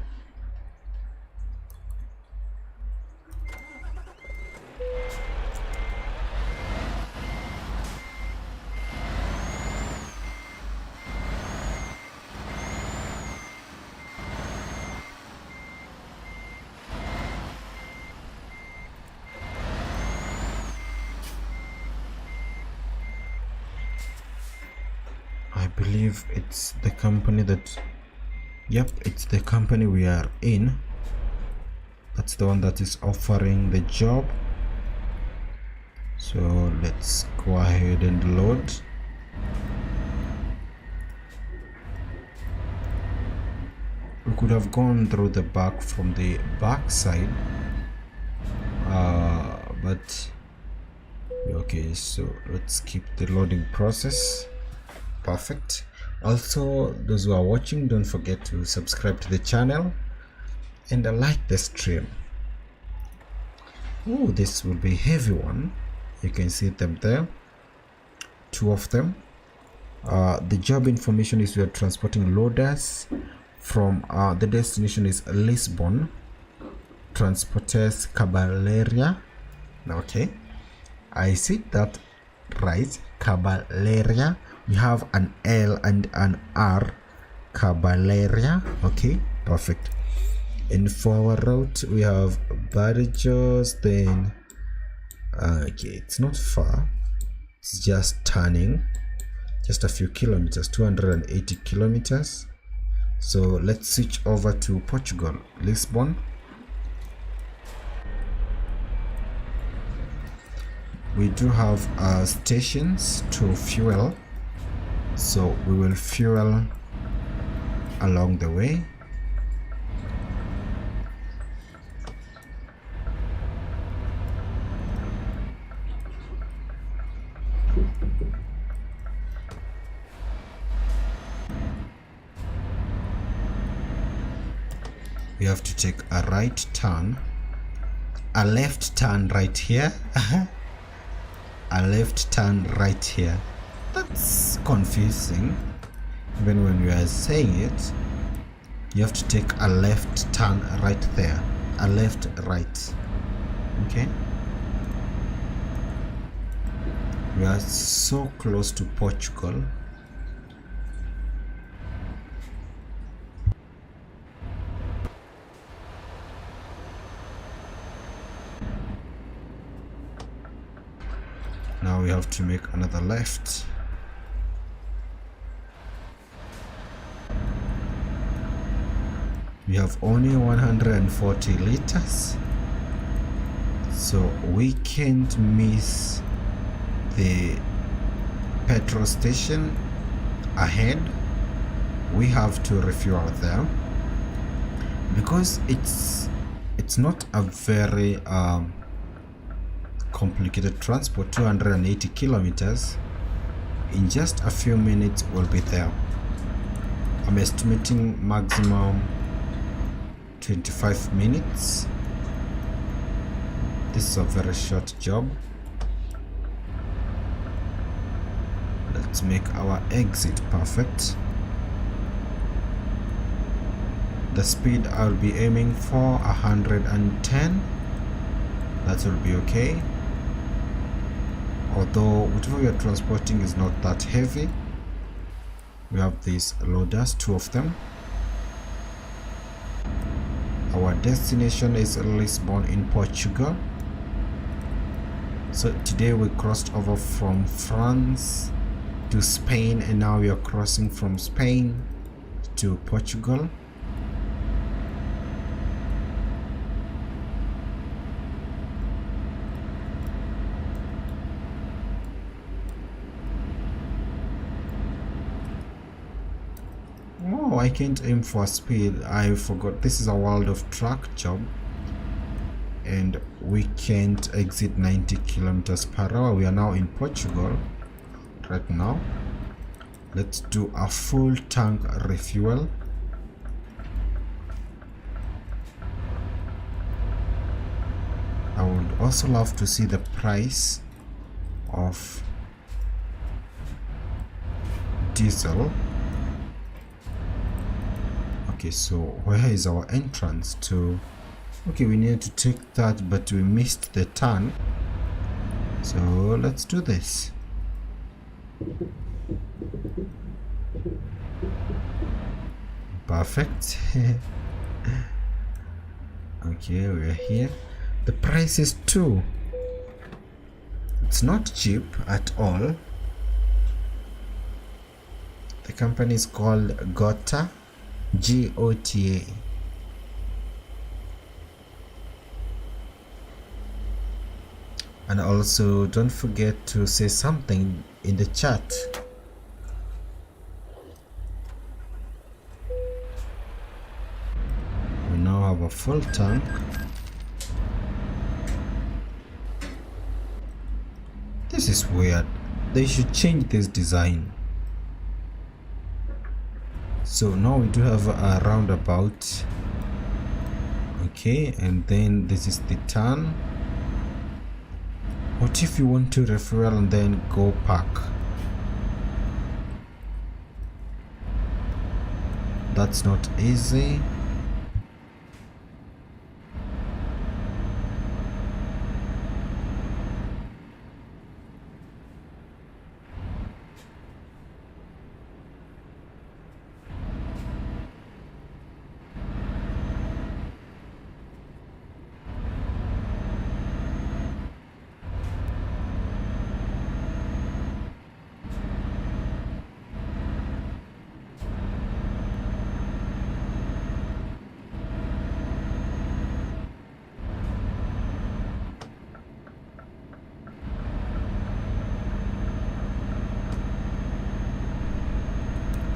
I believe it's the company that, yep, it's the company we are in. That's the one that is offering the job. So let's go ahead and load. We could have gone through the back from the back side, but okay, so let's keep the loading process. Perfect. Also, those who are watching, don't forget to subscribe to the channel and like the stream. Oh, this will be a heavy one. You can see them there, 2 of them. The job information is we are transporting loaders from the destination is Lisbon, transporters Caballeria. Okay, I see that right, Caballeria. We have an L and an R, Caballeria. Okay, perfect. And for our route we have Barrios, then okay, it's not far, it's just turning, just a few kilometers, 280 kilometers. So let's switch over to Portugal, Lisbon. We do have stations to fuel, so we will fuel along the way. We have to take a right turn, a left turn right here, a left turn right here. That's confusing. Even when we are saying it, you have to take a left turn right there, a left right. Okay, we are so close to Portugal. Now we have to make another left. We have only 140 liters, so we can't miss the petrol station ahead. We have to refuel there because it's not a very complicated transport. 280 kilometers, in just a few minutes we'll be there. I'm estimating maximum 25 minutes. This is a very short job. Let's make our exit perfect. The speed I'll be aiming for 110. That will be okay, although whatever we are transporting is not that heavy. We have these loaders, 2 of them. Our destination is Lisbon in Portugal. So today we crossed over from France to Spain, and now we are crossing from Spain to Portugal. Oh, I can't aim for speed. I forgot this is a World of Truck job and we can't exceed 90 kilometers per hour. We are now in Portugal right now. Let's do a full tank refuel. also love to see the price of diesel. Okay, so where is our entrance to? Okay, we need to take that, but we missed the turn, so let's do this. Perfect. Okay, we're here. The price is 2. It's not cheap at all. The company is called Gota, Gota. And also don't forget to say something in the chat. We now have a full tank. This is weird. They should change this design. So now we do have a roundabout. Okay, and then this is the turn. What if you want to refuel and then go park? That's not easy.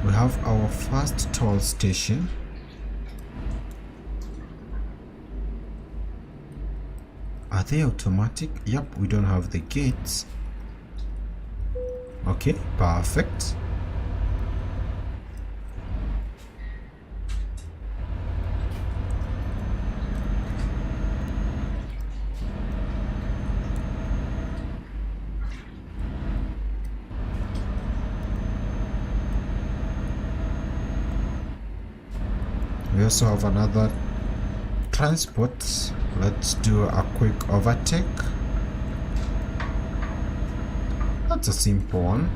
We have our first toll station. Are they automatic? Yep, we don't have the gates. Okay, perfect. We also have another transport. Let's do a quick overtake. That's a simple one.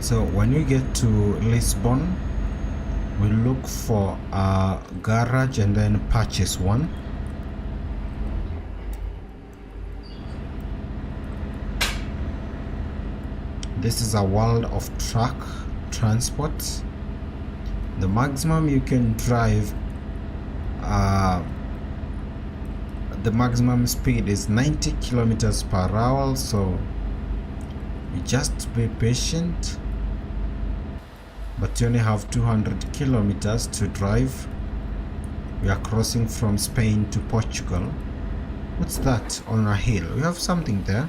So when we get to Lisbon, we look for a garage and then purchase one. This is a world of truck transport. The maximum you can drive, the maximum speed is 90 kilometers per hour, so you just be patient. But you only have 200 kilometers to drive. We are crossing from Spain to Portugal. What's that on a hill? We have something there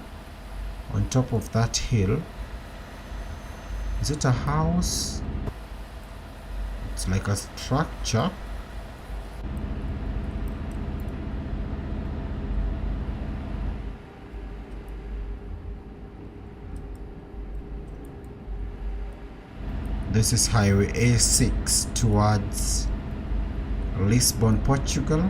on top of that hill. Is it a house? It's like a structure. This is Highway A6 towards Lisbon, Portugal.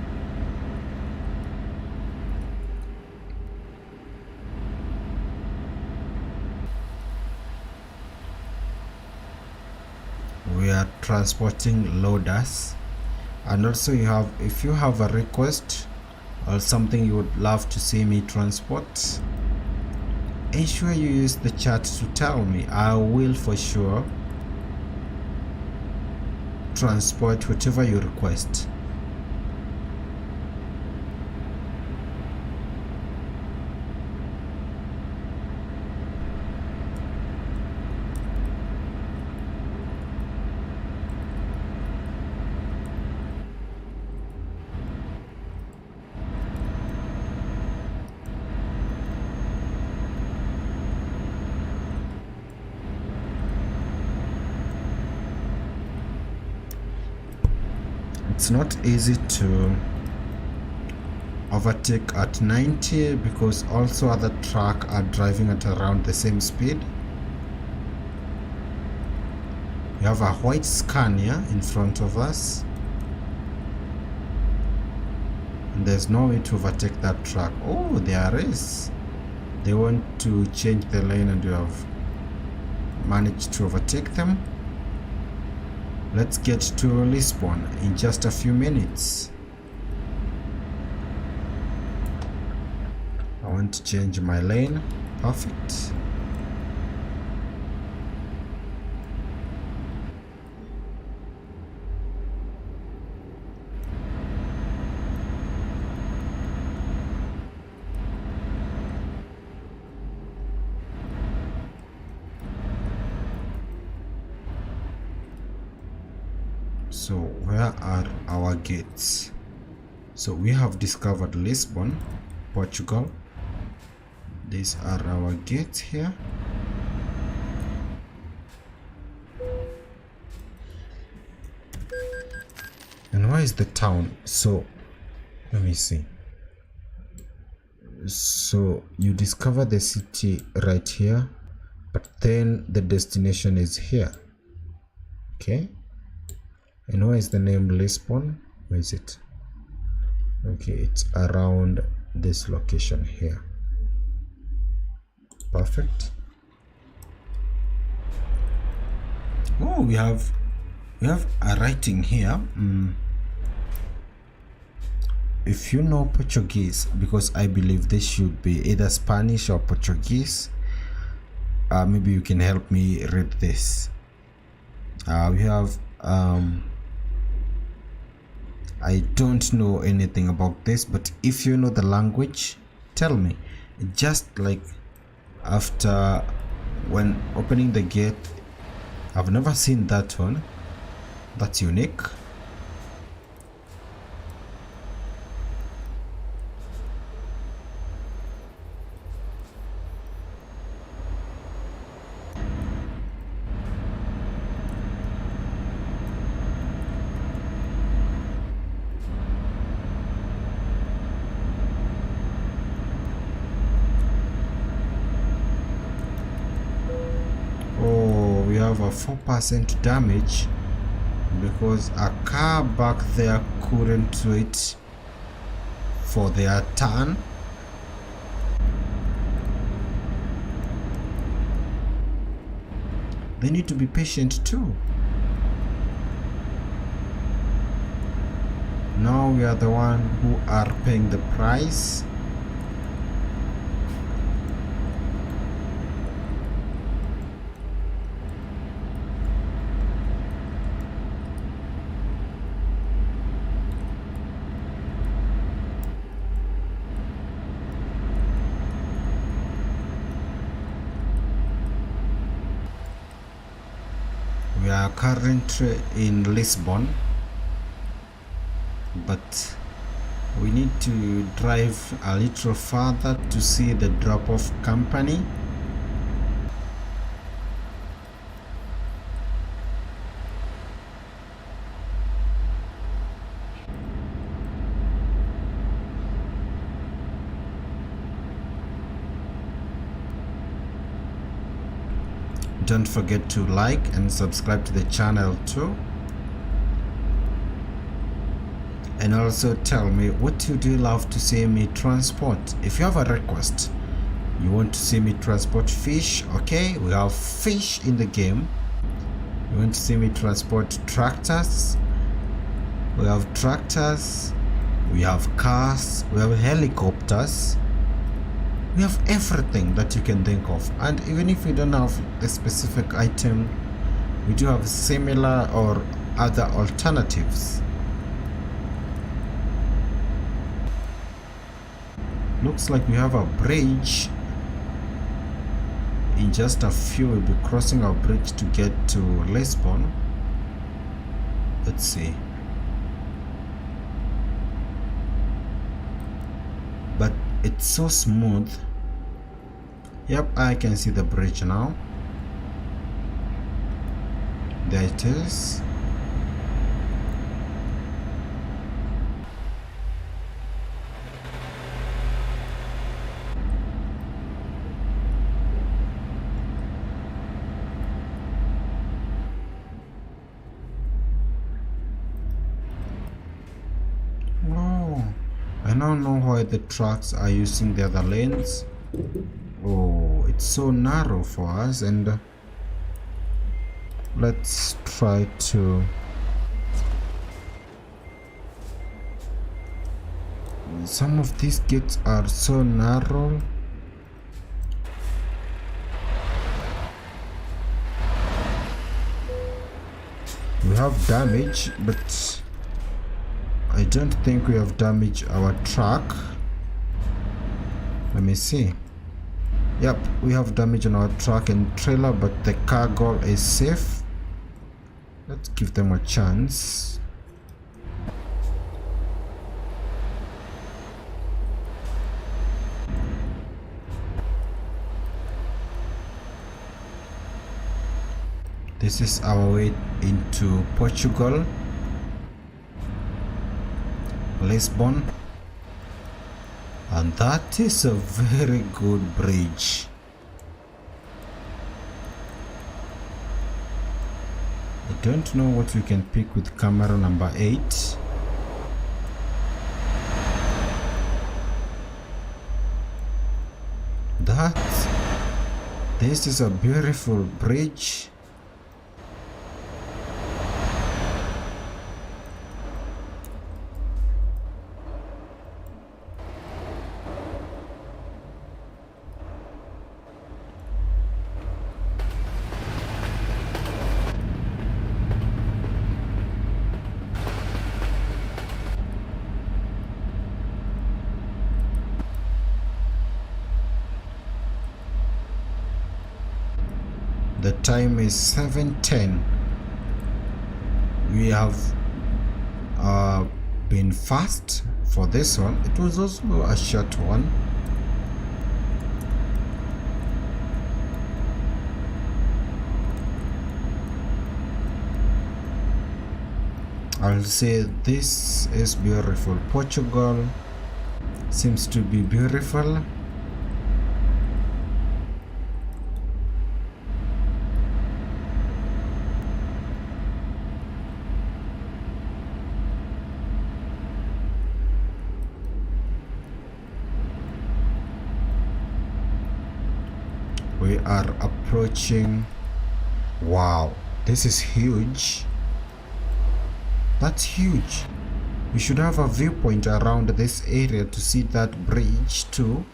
We are transporting loaders, and also if you have a request or something you would love to see me transport, ensure you use the chat to tell me. I will for sure transport whatever you request. it's not easy to overtake at 90 because also other trucks are driving at around the same speed. We have a white Scania in front of us, and there's no way to overtake that truck. Oh, there is. They want to change the lane and we have managed to overtake them. Let's get to Lisbon in just a few minutes. I want to change my lane. Perfect. So where are our gates? So we have discovered Lisbon, Portugal. These are our gates here. And where is the town? So let me see. So you discover the city right here, but then the destination is here. Okay. And where is the name Lisbon? Where is it? Okay, it's around this location here. Perfect. Oh, we have a writing here. If you know Portuguese, because I believe this should be either Spanish or Portuguese, maybe you can help me read this. We have I don't know anything about this, but if you know the language, tell me. Just like after when opening the gate, I've never seen that one. That's unique. Have a 4% damage because a car back there couldn't wait for their turn. They need to be patient too. Now we are the one who are paying the price. We are currently in Lisbon, but we need to drive a little further to see the drop-off company. Don't forget to like and subscribe to the channel too. And also tell me, what would you love to see me transport? If you have a request, you want to see me transport fish, okay? We have fish in the game. You want to see me transport tractors? We have tractors. We have cars. We have helicopters. We have everything that you can think of, and even if we don't have the specific item, we do have similar or other alternatives. Looks like we have a bridge. In just a few, we'll be crossing our bridge to get to Lisbon. Let's see. But it's so smooth. Yep, I can see the bridge now. There it is. now know why the trucks are using the other lanes. Oh, it's so narrow for us, and let's try to some of these gates are so narrow. We have damage, but I don't think we have damaged our truck. Let me see. Yep, we have damage on our truck and trailer, but the cargo is safe. Let's give them a chance. This is our way into Portugal, Lisbon, and that is a very good bridge. I don't know what we can pick with camera number 8. This is a beautiful bridge. The time is 7:10. We have been fast for this one. It was also a short one. I'll say this is beautiful. Portugal seems to be beautiful. We are approaching. Wow, this is huge. That's huge. We should have a viewpoint around this area to see that bridge too.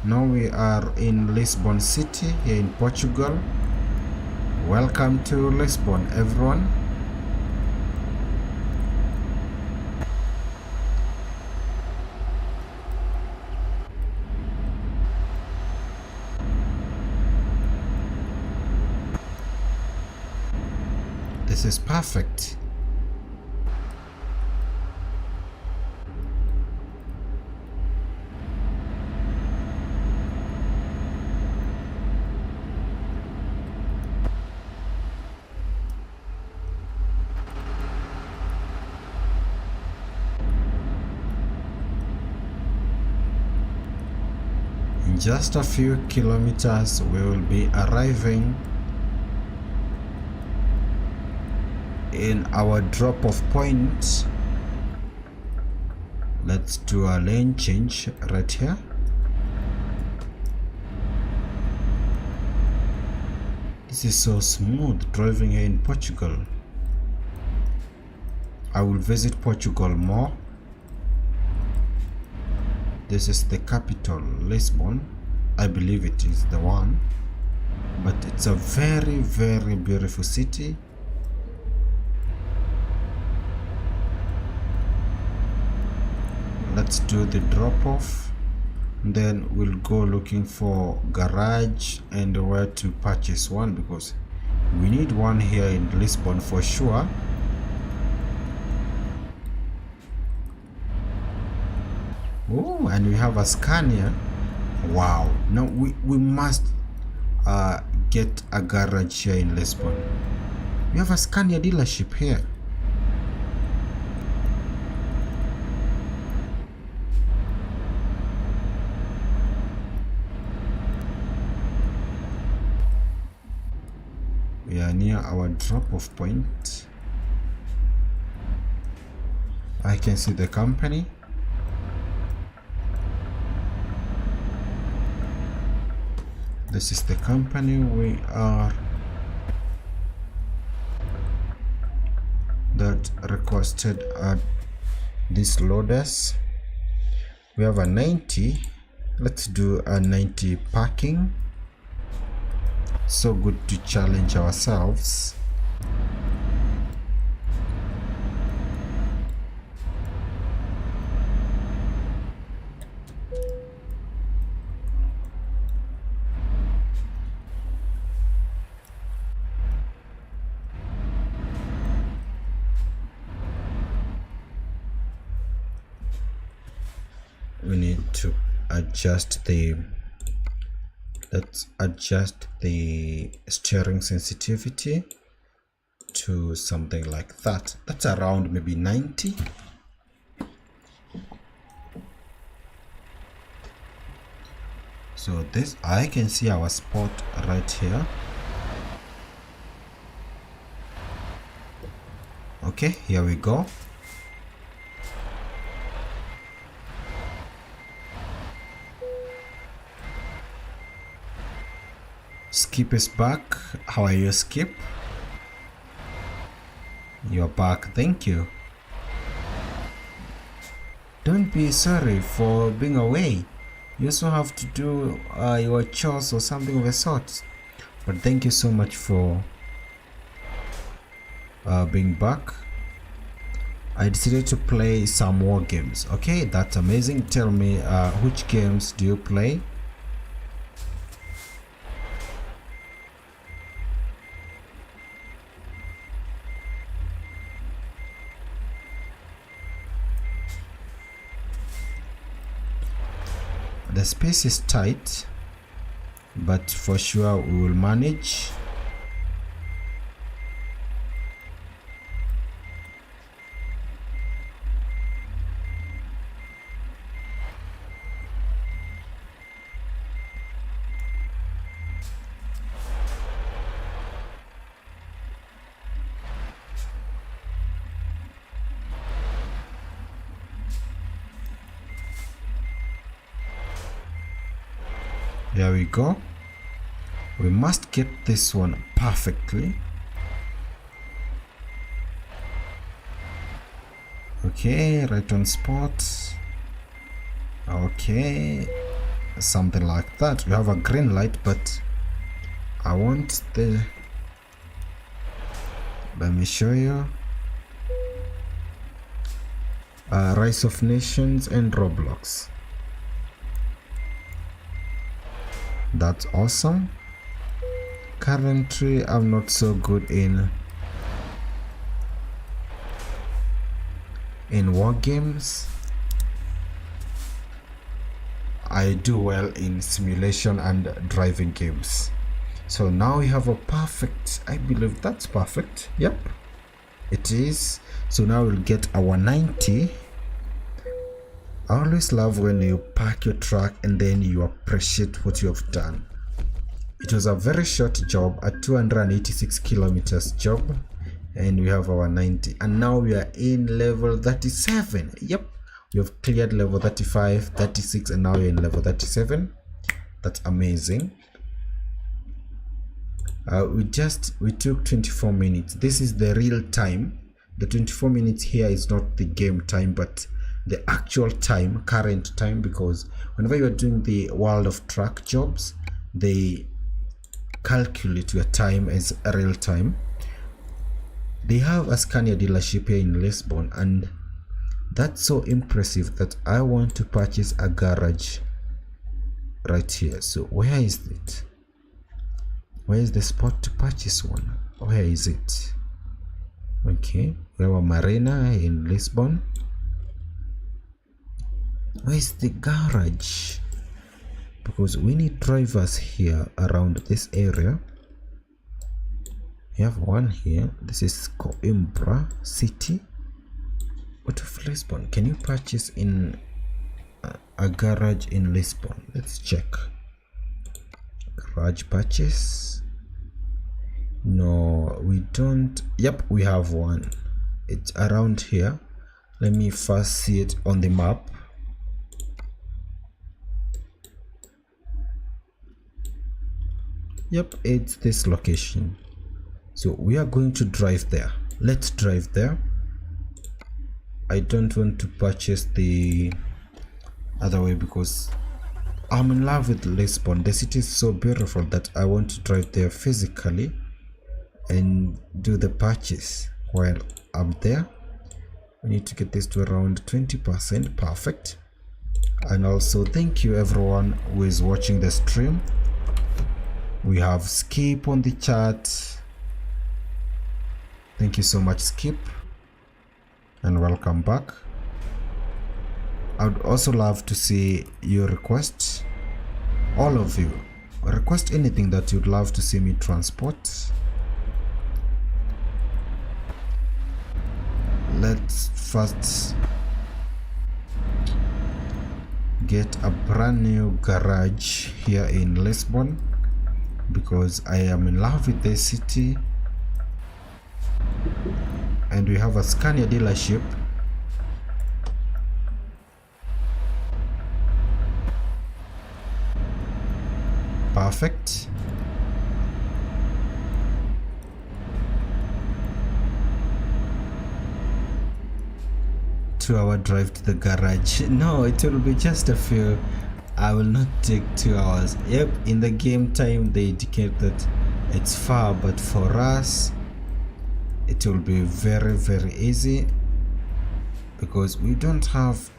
Now we are in Lisbon city here in Portugal. Welcome to Lisbon, everyone. This is perfect. In just a few kilometers, we will be arriving in our drop-off point. Let's do a lane change right here. This is so smooth driving here in Portugal. I will visit Portugal more. This is the capital, Lisbon. I believe it is the one, but it's a very, very beautiful city. Let's do the drop-off, then we'll go looking for garage and where to purchase one, because we need one here in Lisbon for sure. Oh, and we have a Scania. Wow. Now we must get a garage here in Lisbon. We have a Scania dealership here. We are near our drop-off point. I can see the company. This is the company we are that requested at these loaders. We have a 90. Let's do a 90 parking. So good to challenge ourselves. We need to adjust the, let's adjust the steering sensitivity to something like that. That's around maybe 90. So this, I can see our spot right here. Okay, here we go. Skip is back. How are you, Skip? You're back, thank you. Don't be sorry for being away. You also have to do your chores or something of the sort. But thank you so much for being back. I decided to play some more games. Okay, that's amazing. Tell me, which games do you play? The space is tight, but for sure we will manage. There we go. We must get this one perfectly. Okay, right on spot. Okay, something like that. We have a green light, but I want the, let me show you. Rise of Nations and Roblox. That's awesome. Currently I'm not so good in war games. I do well in simulation and driving games. So now we have a perfect, I believe that's perfect. Yep, it is. So now we'll get our 90. I always love when you park your truck and then you appreciate what you have done. It was a very short job, a 286 kilometers job, and we have our 90. And now we are in level 37. Yep, we have cleared level 35, 36, and now we're in level 37. That's amazing. We took 24 minutes. This is the real time. The 24 minutes here is not the game time, but the actual time, current time, because whenever you're doing the World of Truck jobs, they calculate your time as real time. They have a Scania dealership here in Lisbon, and that's so impressive that I want to purchase a garage right here. So where is it? Where is the spot to purchase one? Where is it? Okay, we have a marina in Lisbon. Where is the garage? Because we need drivers here around this area. We have one here. This is Coimbra City. Out of Lisbon. Can you purchase in a garage in Lisbon? Let's check. Garage purchase. No, we don't. Yep, we have one. It's around here. Let me first see it on the map. Yep, it's this location. So we are going to drive there. Let's drive there. I don't want to purchase the other way because I'm in love with Lisbon. The city is so beautiful that I want to drive there physically and do the purchase while I'm there. We need to get this to around 20%. Perfect. And also thank you everyone who is watching the stream. We have Skip on the chat. Thank you so much, Skip, and welcome back. I would also love to see your requests. All of you, request anything that you'd love to see me transport. Let's first get a brand new garage here in Lisbon because I am in love with the city. And we have a Scania dealership. Perfect. 2-hour drive to the garage. No, it will be just a few. I will not take 2 hours. Yep, in the game time they indicate that it's far, but for us it will be very easy because we don't have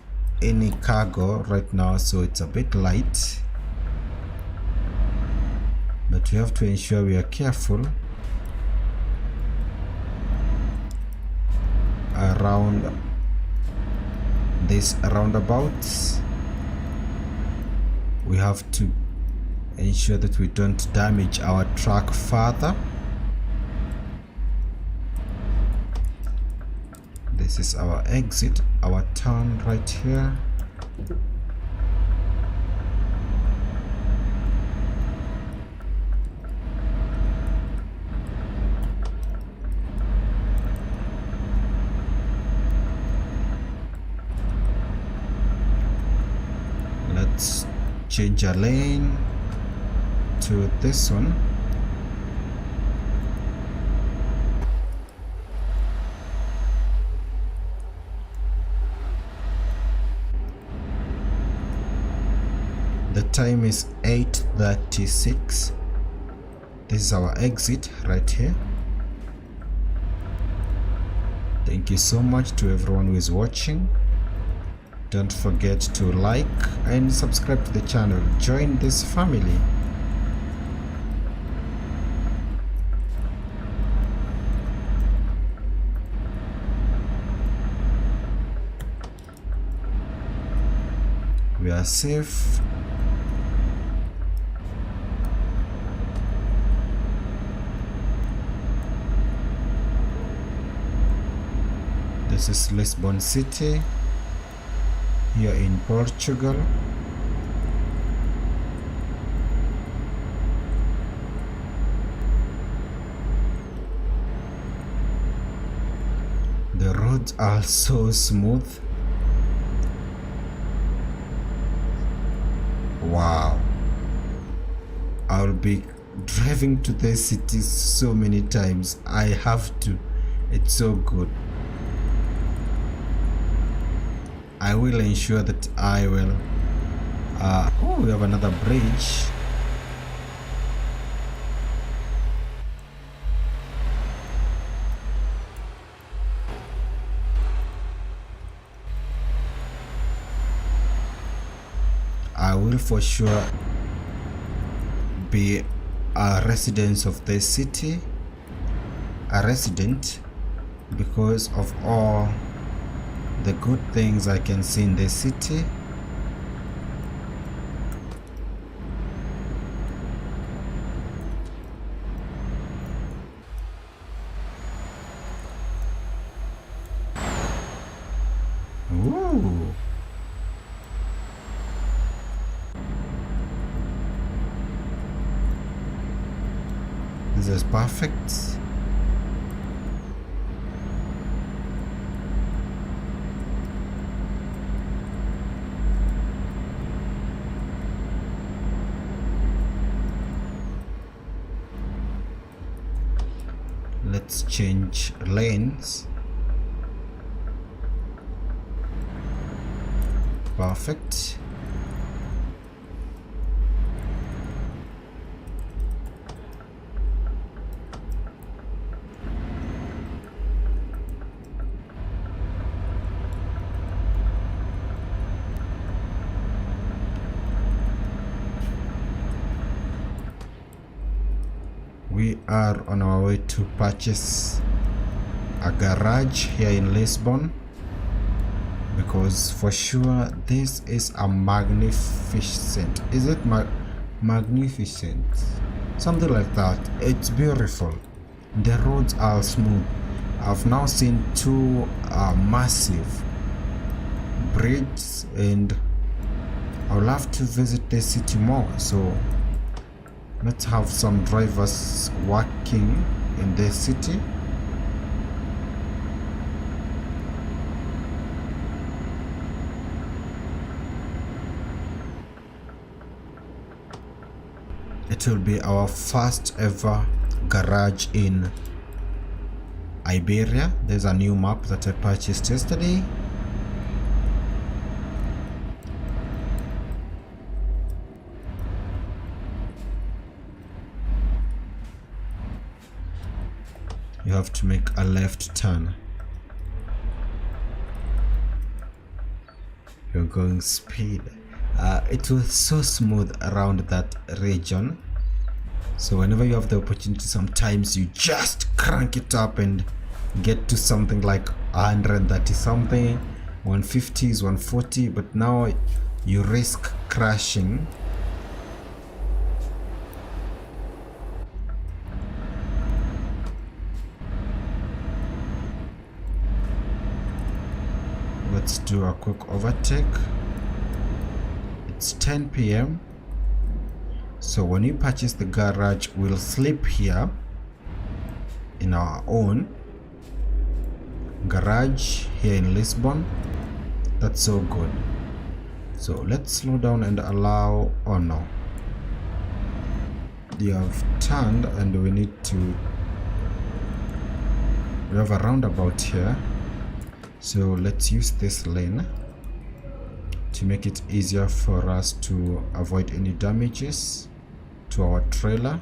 any cargo right now, so it's a bit light, but we have to ensure we are careful around this roundabouts. We have to ensure that we don't damage our truck further. This is our exit, our turn right here. Let's change a lane to this one. The time is 8:36. This is our exit right here. Thank you so much to everyone who is watching. Don't forget to like and subscribe to the channel. Join this family. We are safe. This is Lisbon City here in Portugal. The roads are so smooth. Wow. I'll be driving to the city so many times. I have to. It's so good. I will ensure that I will oh, we have another bridge. I will for sure be a resident of the city, a resident, because of all the good things I can see in the city. Ooh. This is perfect. change lanes. Perfect. We are on our way to purchase a garage here in Lisbon, because for sure this is a magnificent, is it magnificent, something like that. It's beautiful, the roads are smooth. I've now seen two massive bridges, and I would love to visit the city more. So let's have some drivers working in the city. It will be our first ever garage in Iberia. There's a new map that I purchased yesterday. You have to make a left turn. You're going speed. It was so smooth around that region. So whenever you have the opportunity, sometimes you just crank it up and get to something like 130 something, 150s, 140, but now you risk crashing. Let's do a quick overtake. It's 10 p.m. So when you purchase the garage, we'll sleep here in our own garage here in Lisbon. That's so good. So let's slow down and allow, oh no, you have turned and we need to, we have a roundabout here. So let's use this lane to make it easier for us to avoid any damages to our trailer.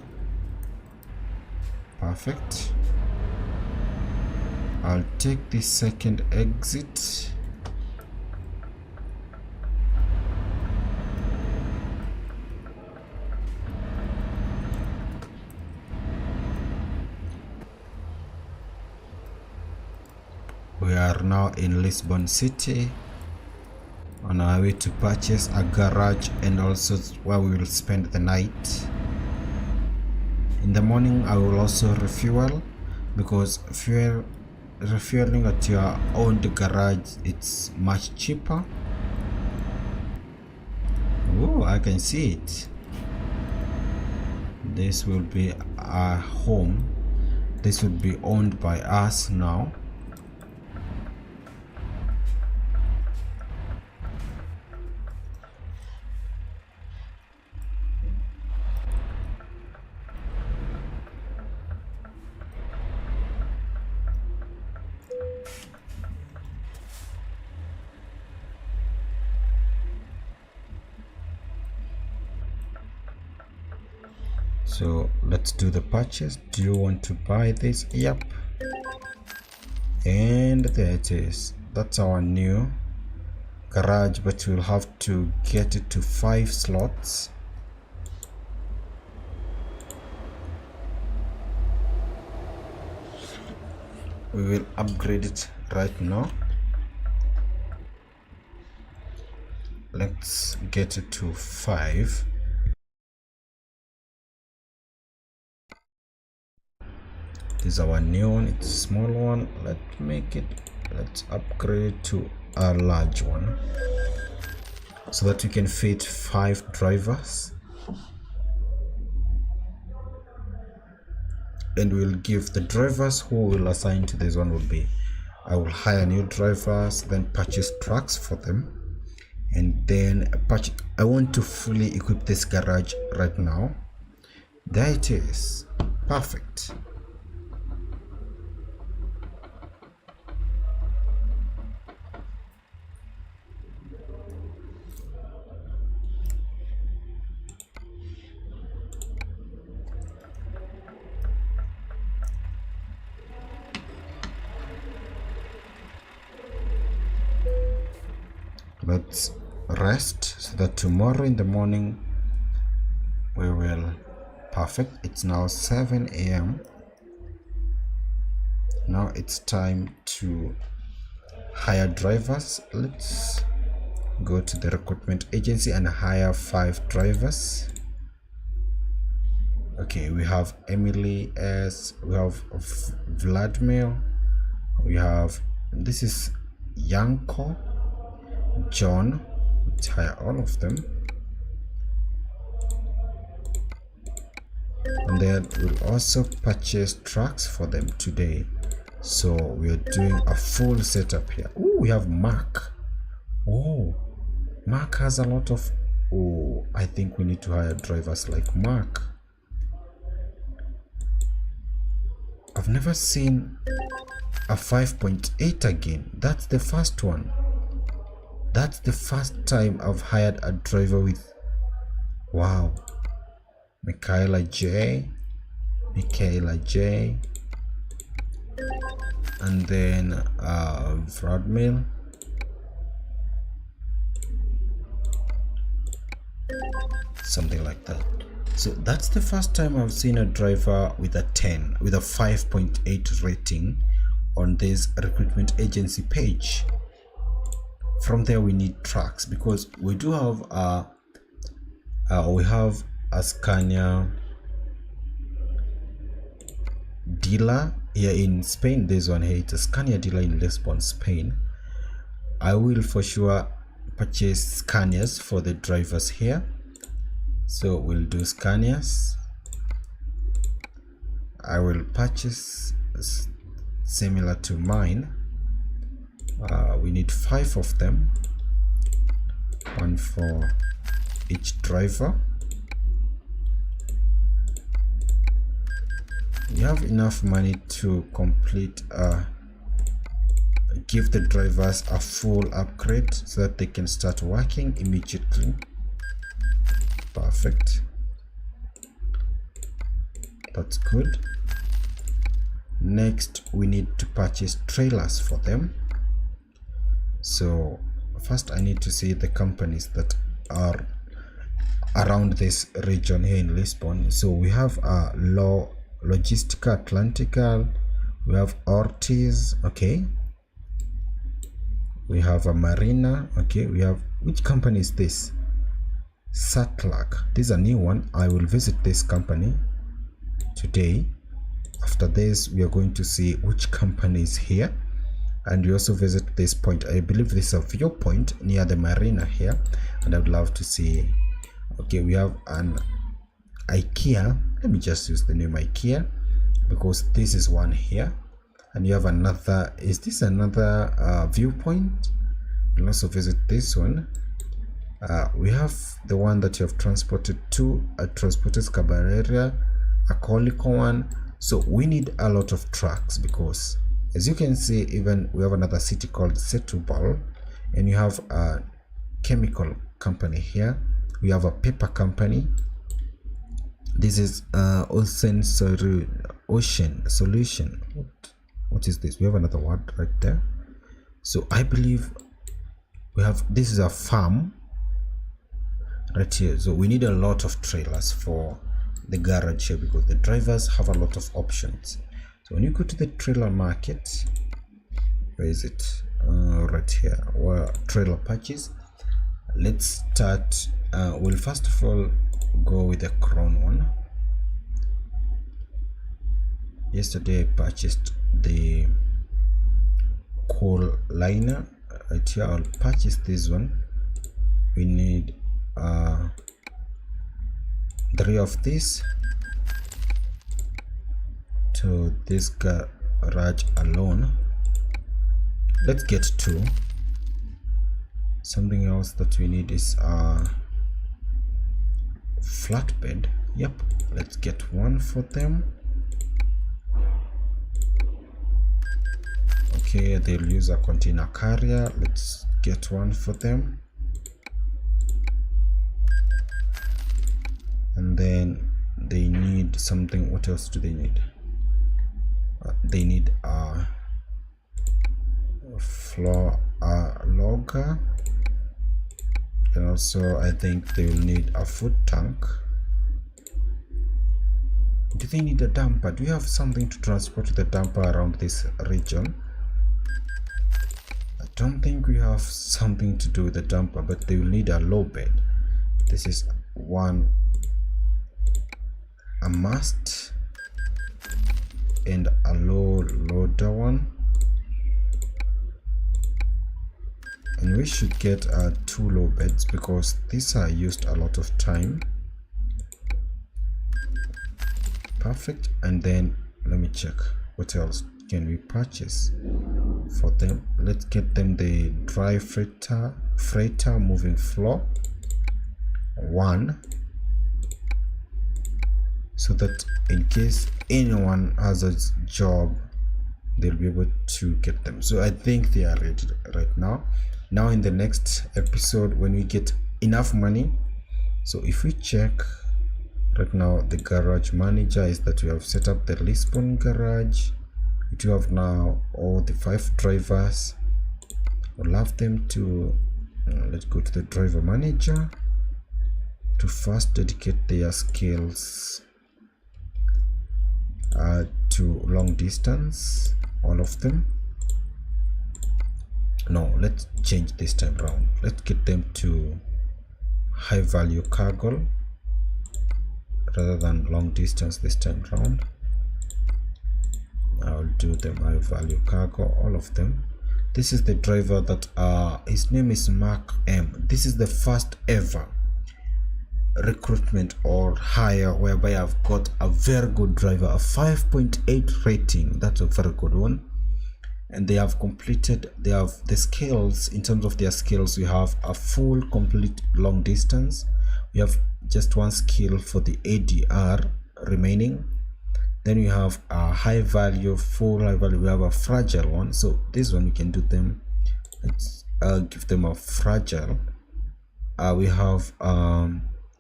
Perfect. I'll take the second exit. We are now in Lisbon City, on our way to purchase a garage and also where we will spend the night. In the morning I will also refuel, because refueling at your own garage, it's much cheaper. Oh, I can see it. This will be our home. This will be owned by us now. So let's do the purchase. Do you want to buy this? Yep. And there it is. That's our new garage, but we'll have to get it to 5 slots. We will upgrade it right now. Let's get it to 5. This is our new one. It's a small one. Let's upgrade it to a large one so that we can fit 5 drivers, and we'll give the drivers who will assign to this one will be, I will hire new drivers, then purchase trucks for them, and then I want to fully equip this garage right now. There it is. Perfect. let's rest so that tomorrow in the morning we will. Perfect. It's now 7 a.m. Now it's time to hire drivers. Let's go to the recruitment agency and hire 5 drivers. Okay, we have Emily S, we have Vladimir, we have, this is Yanko, John. Let's hire all of them. And then we'll also purchase trucks for them today. So we are doing a full setup here. Oh, we have Mark. Oh, Mark has a lot of, oh, I think we need to hire drivers like Mark. I've never seen a 5.8 again. That's the first one. That's the first time I've hired a driver with, wow. Michaela J, and then Vladimir, something like that. So that's the first time I've seen a driver with a 10, with a 5.8 rating on this recruitment agency page. From there we need trucks because we do have a Scania dealer here in Spain. There's one here, it's a Scania dealer in Lisbon, Spain. I will for sure purchase Scanias for the drivers here. So we'll do Scanias. I will purchase similar to mine. We need 5 of them, 1 for each driver. We have enough money to complete give the drivers a full upgrade so that they can start working immediately. Perfect. That's good. Next we need to purchase trailers for them. So first I need to see the companies that are around this region here in Lisbon. So we have Logistica Atlantical, we have Ortiz, okay, we have a Marina, okay, we have, which company is this? Satlak. This is a new one. I will visit this company today. After this we are going to see which company is here, and we also visit this point. I believe this is a viewpoint near the marina here, and I would love to see. Okay, we have an IKEA. Let me just use the name IKEA because this is one here, and you have another. Is this another viewpoint? We'll also visit this one. We have the one that you have transported to Transportes Cabarera, a Colico one. So we need a lot of trucks because, as you can see, even we have another city called Setúbal, and you have a chemical company here. We have a paper company. This is Ocean Solution. What is this? We have another word right there. So I believe we have, this is a farm right here. So we need a lot of trailers for the garage here because the drivers have a lot of options. So when you go to the trailer market, where is it? Right here, where trailer purchase. Let's start. We'll first of all go with the Crown one. Yesterday I purchased the coal liner right here. I'll purchase this one. We need 3 of these to this garage alone. Let's get 2. Something else that we need is a flatbed. Yep, let's get 1 for them. Okay, they'll use a container carrier. Let's get 1 for them. And then they need something. What else do they need? They need a floor logger. And also I think they will need a food tank. Do they need a dumper? Do you have something to transport the dumper around this region? I don't think we have something to do with the dumper, but they will need a low bed. This is a must, and a low loader one. And we should get 2 low beds because these are used a lot of time. Perfect. And then let me check what else can we purchase for them. Let's get them the dry freighter moving floor 1, so that in case anyone has a job, they'll be able to get them. So I think they are ready right now. Now in the next episode, when we get enough money, so if we check right now, the garage manager is that we have set up the Lisbon garage. We do have now all the 5 drivers. We'll have them to let's go to the driver manager to first dedicate their skills to long distance, all of them. No, let's change this time around. Let's get them to high value cargo rather than long distance this time around. I'll do them high value cargo, all of them. This is the driver that his name is Mark M. This is the first ever recruitment or hire whereby I've got a very good driver, a 5.8 rating. That's a very good one. And they have completed, they have the skills. In terms of their skills, we have a full complete long distance. We have just 1 skill for the ADR remaining. Then we have a high value, full high value. We have a fragile one. So this one we can do them. Let's give them a fragile. We have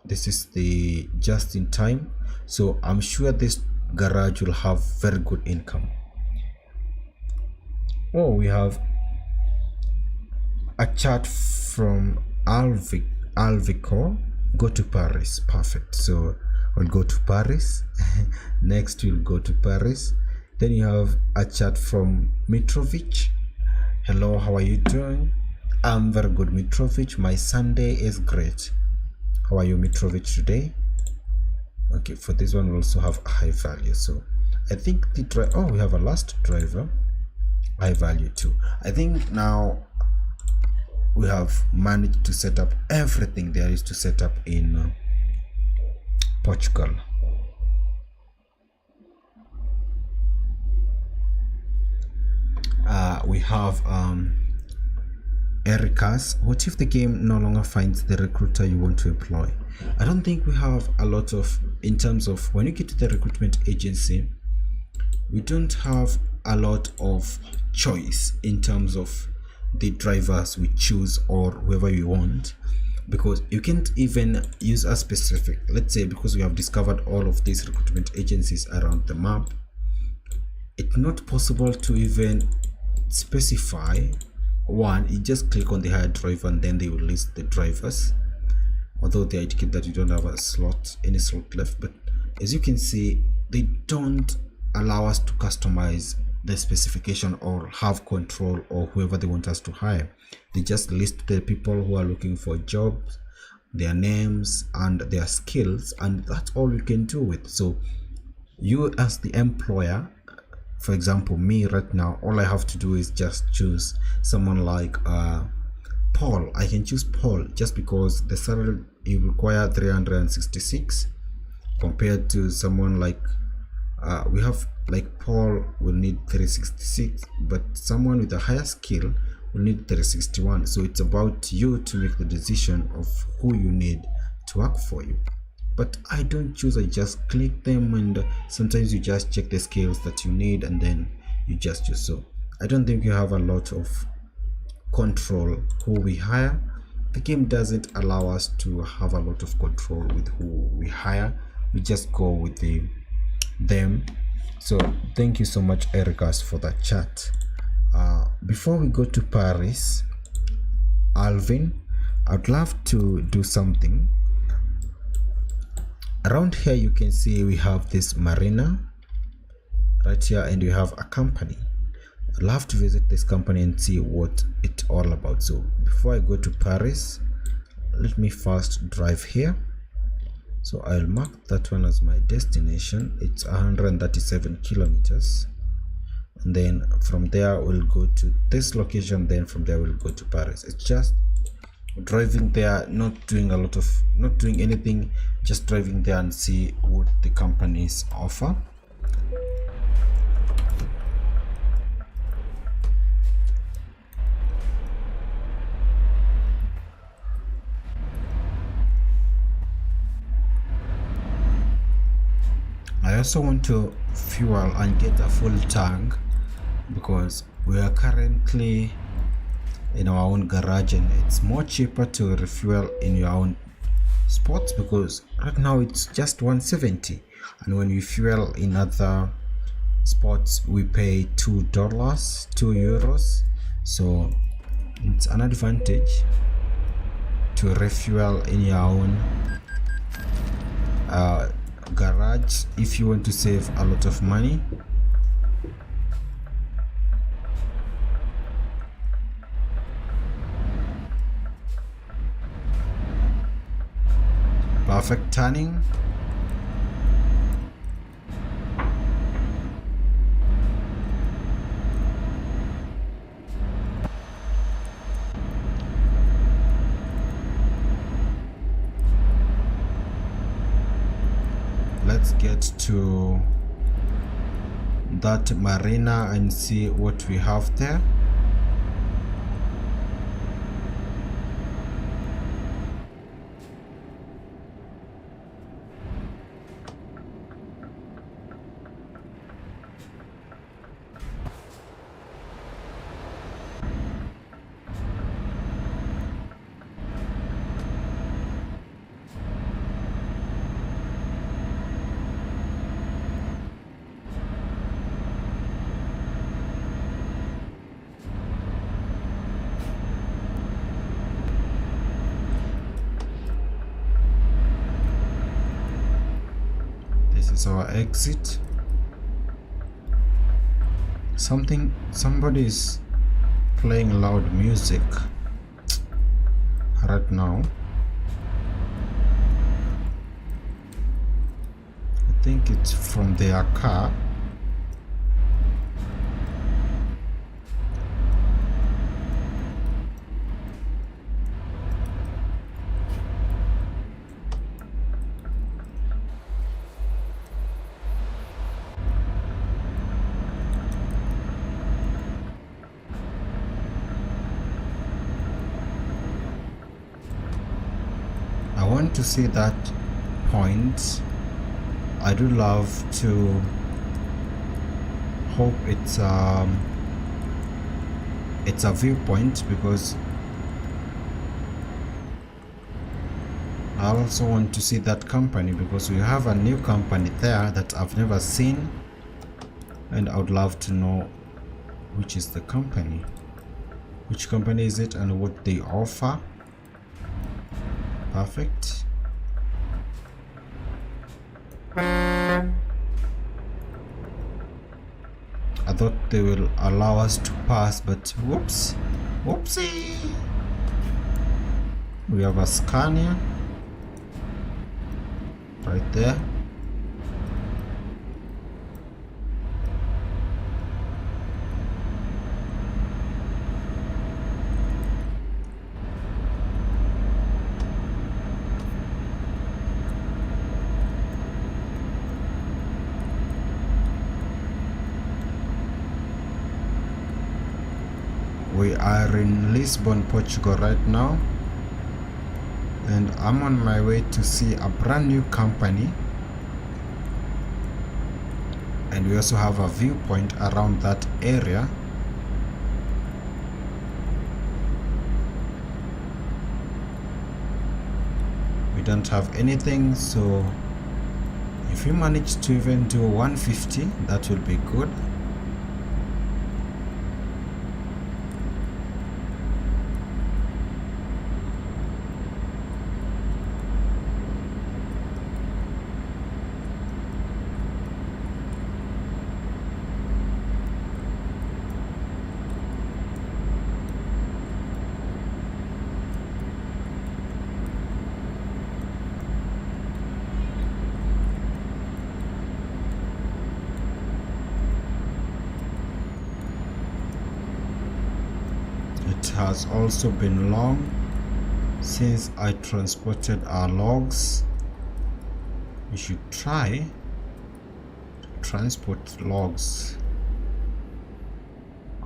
this is the just in time. So I'm sure this garage will have very good income. Oh, we have a chat from Alvico. Go to Paris. Perfect. So we'll go to Paris. Next we'll go to Paris. Then you have a chat from Mitrovic. Hello, how are you doing? I'm very good, Mitrovic. My Sunday is great. How are you, Mitrovic, today? Okay, for this one we also have a high value. So I think the oh, we have a last driver, high value too. I think now we have managed to set up everything there is to set up in Portugal. We have Ericas. What if the game no longer finds the recruiter you want to employ? I don't think we have a lot of, in terms of when you get to the recruitment agency, we don't have a lot of choice in terms of the drivers we choose or whoever we want, because you can't even use a specific, let's say, because we have discovered all of these recruitment agencies around the map, it's not possible to even specify one. You just click on the hire driver and then they will list the drivers, although they indicate that you don't have a slot, any slot left. But as you can see, they don't allow us to customize the specification or have control or whoever they want us to hire. They just list the people who are looking for jobs, their names and their skills, and that's all you can do with. So you as the employer, for example me right now, all I have to do is just choose someone like Paul. I can choose Paul just because the salary you require 366 compared to someone like we have like Paul will need 366, but someone with a higher skill will need 361. So it's about you to make the decision of who you need to work for you. But I don't choose, I just click them, and sometimes you just check the skills that you need and then you just choose. So I don't think you have a lot of control who we hire. The game doesn't allow us to have a lot of control with who we hire. We just go with them. So thank you so much, Ericas, for that chat. Before we go to Paris, Alvin, I'd love to do something. Around here you can see we have this marina right here, and we have a company. I'd love to visit this company and see what it's all about. So before I go to Paris, let me first drive here. So I'll mark that one as my destination. It's 137 kilometers, and then from there we'll go to this location, then from there we'll go to Paris. It's just driving there, not doing anything, just driving there and see what the companies offer. I also want to fuel and get a full tank because we are currently in our own garage, and it's more cheaper to refuel in your own spots because right now it's just 170, and when we fuel in other spots we pay €2, so it's an advantage to refuel in your own garage if you want to save a lot of money. Perfect turning. Let's get to that marina and see what we have there. This is our exit. Somebody is playing loud music right now. I think it's from their car. I want to see that point. I do love to hope it's a viewpoint because I also want to see that company because we have a new company there that I've never seen, and I would love to know which is the company, which company is it and what they offer. Perfect. I thought they will allow us to pass, but whoopsie. We have a Scania right there. We are in Lisbon, Portugal right now, and I'm on my way to see a brand new company, and we also have a viewpoint around that area. We don't have anything, so if we manage to even do 150, that will be good. It has also been long since I transported our logs. We should try to transport logs.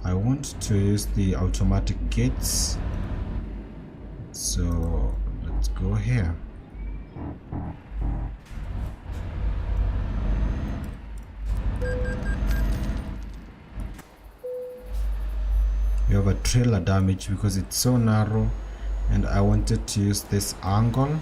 I want to use the automatic gates, so let's go here. We have a trailer damage because it's so narrow, and I wanted to use this angle.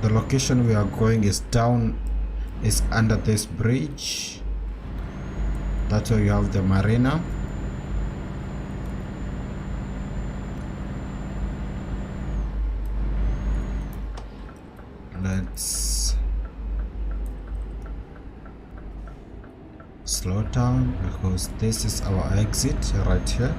The location we are going is under this bridge. That's where you have the marina. Let's slow down because this is our exit right here.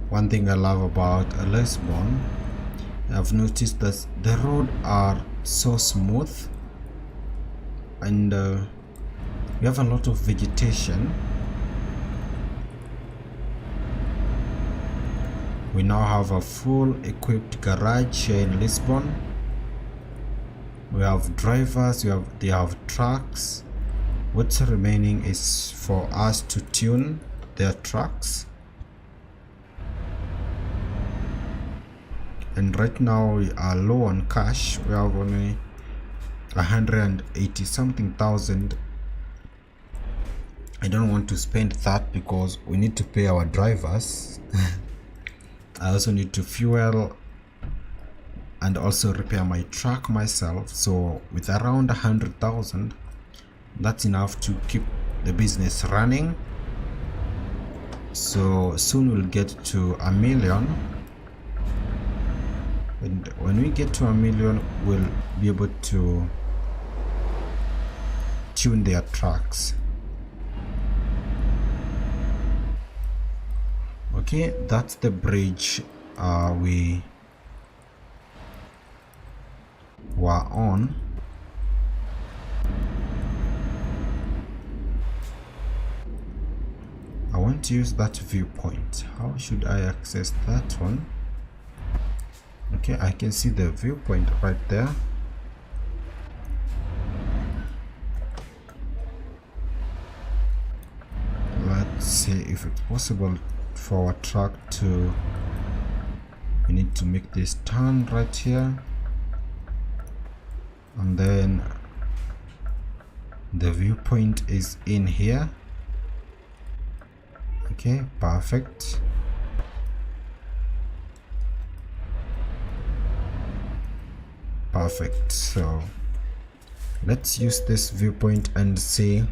One thing I love about Lisbon, I've noticed that the roads are so smooth, and we have a lot of vegetation. We now have a full equipped garage here in Lisbon. We have drivers, they have trucks. What's remaining is for us to tune their trucks. And right now we are low on cash. We have only 180 something thousand. I don't want to spend that because we need to pay our drivers. I also need to fuel and also repair my truck myself. So with around 100,000, that's enough to keep the business running. So soon we'll get to 1 million. And when we get to 1 million, we'll be able to tune their trucks. Okay, that's the bridge we were on. I want to use that viewpoint. How should I access that one? Okay, I can see the viewpoint right there. Let's see if it's possible for our truck to... We need to make this turn right here. And then the viewpoint is in here. Okay, perfect. Perfect. So let's use this viewpoint and see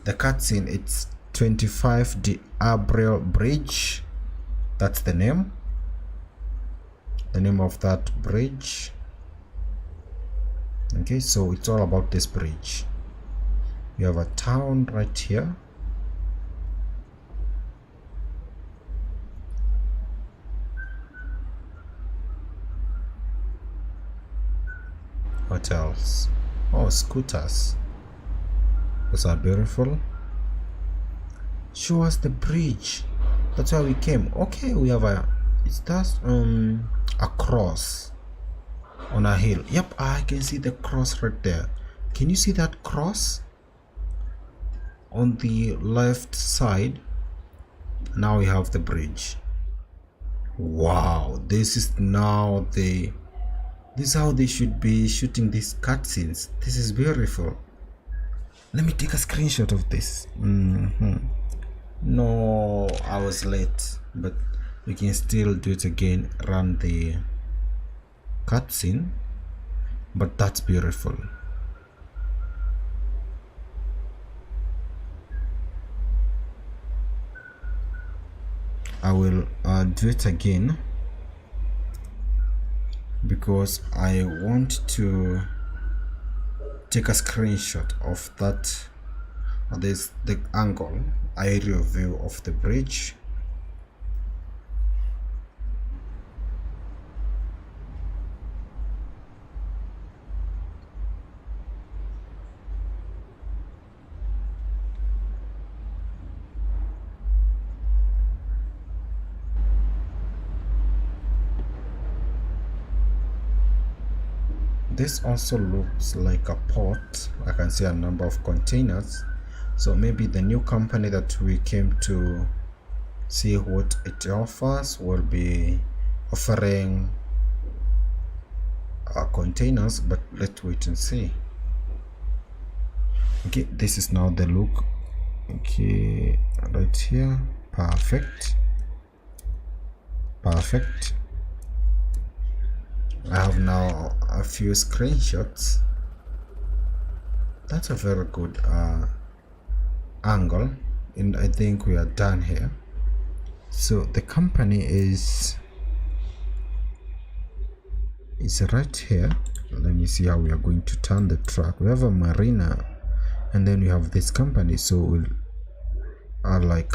the cutscene. It's 25 de Abril Bridge. That's the name of that bridge. Okay, so it's all about this bridge. You have a town right here. What else? Oh, scooters. Those are beautiful. Show us the bridge. That's where we came. Okay, we have a... It's that a cross on a hill. Yep, I can see the cross right there. Can you see that cross on the left side? Now we have the bridge. Wow, this is now this is how they should be shooting these cutscenes. This is beautiful. Let me take a screenshot of this. No, I was late, but we can still do it again. Run the cutscene, but that's beautiful. I will do it again because I want to take a screenshot of that. There's the angle aerial view of the bridge. This also looks like a port. I can see a number of containers, so maybe the new company that we came to see what it offers will be offering containers, but let's wait and see. Okay, this is now the look. Okay, right here. Perfect. I have now a few screenshots. That's a very good angle, and I think we are done here. So the company is right here. Let me see how we are going to turn the track. We have a marina, and then we have this company. So we'll like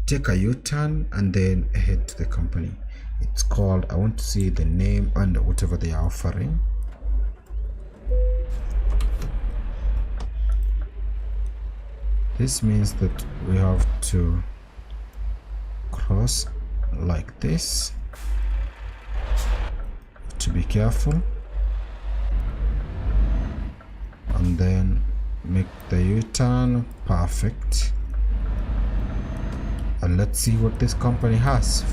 take a U-turn and then head to the company. It's called, I want to see the name and whatever they are offering. This means that we have to cross like this. To be careful, and then make the U-turn. Perfect. And let's see what this company has.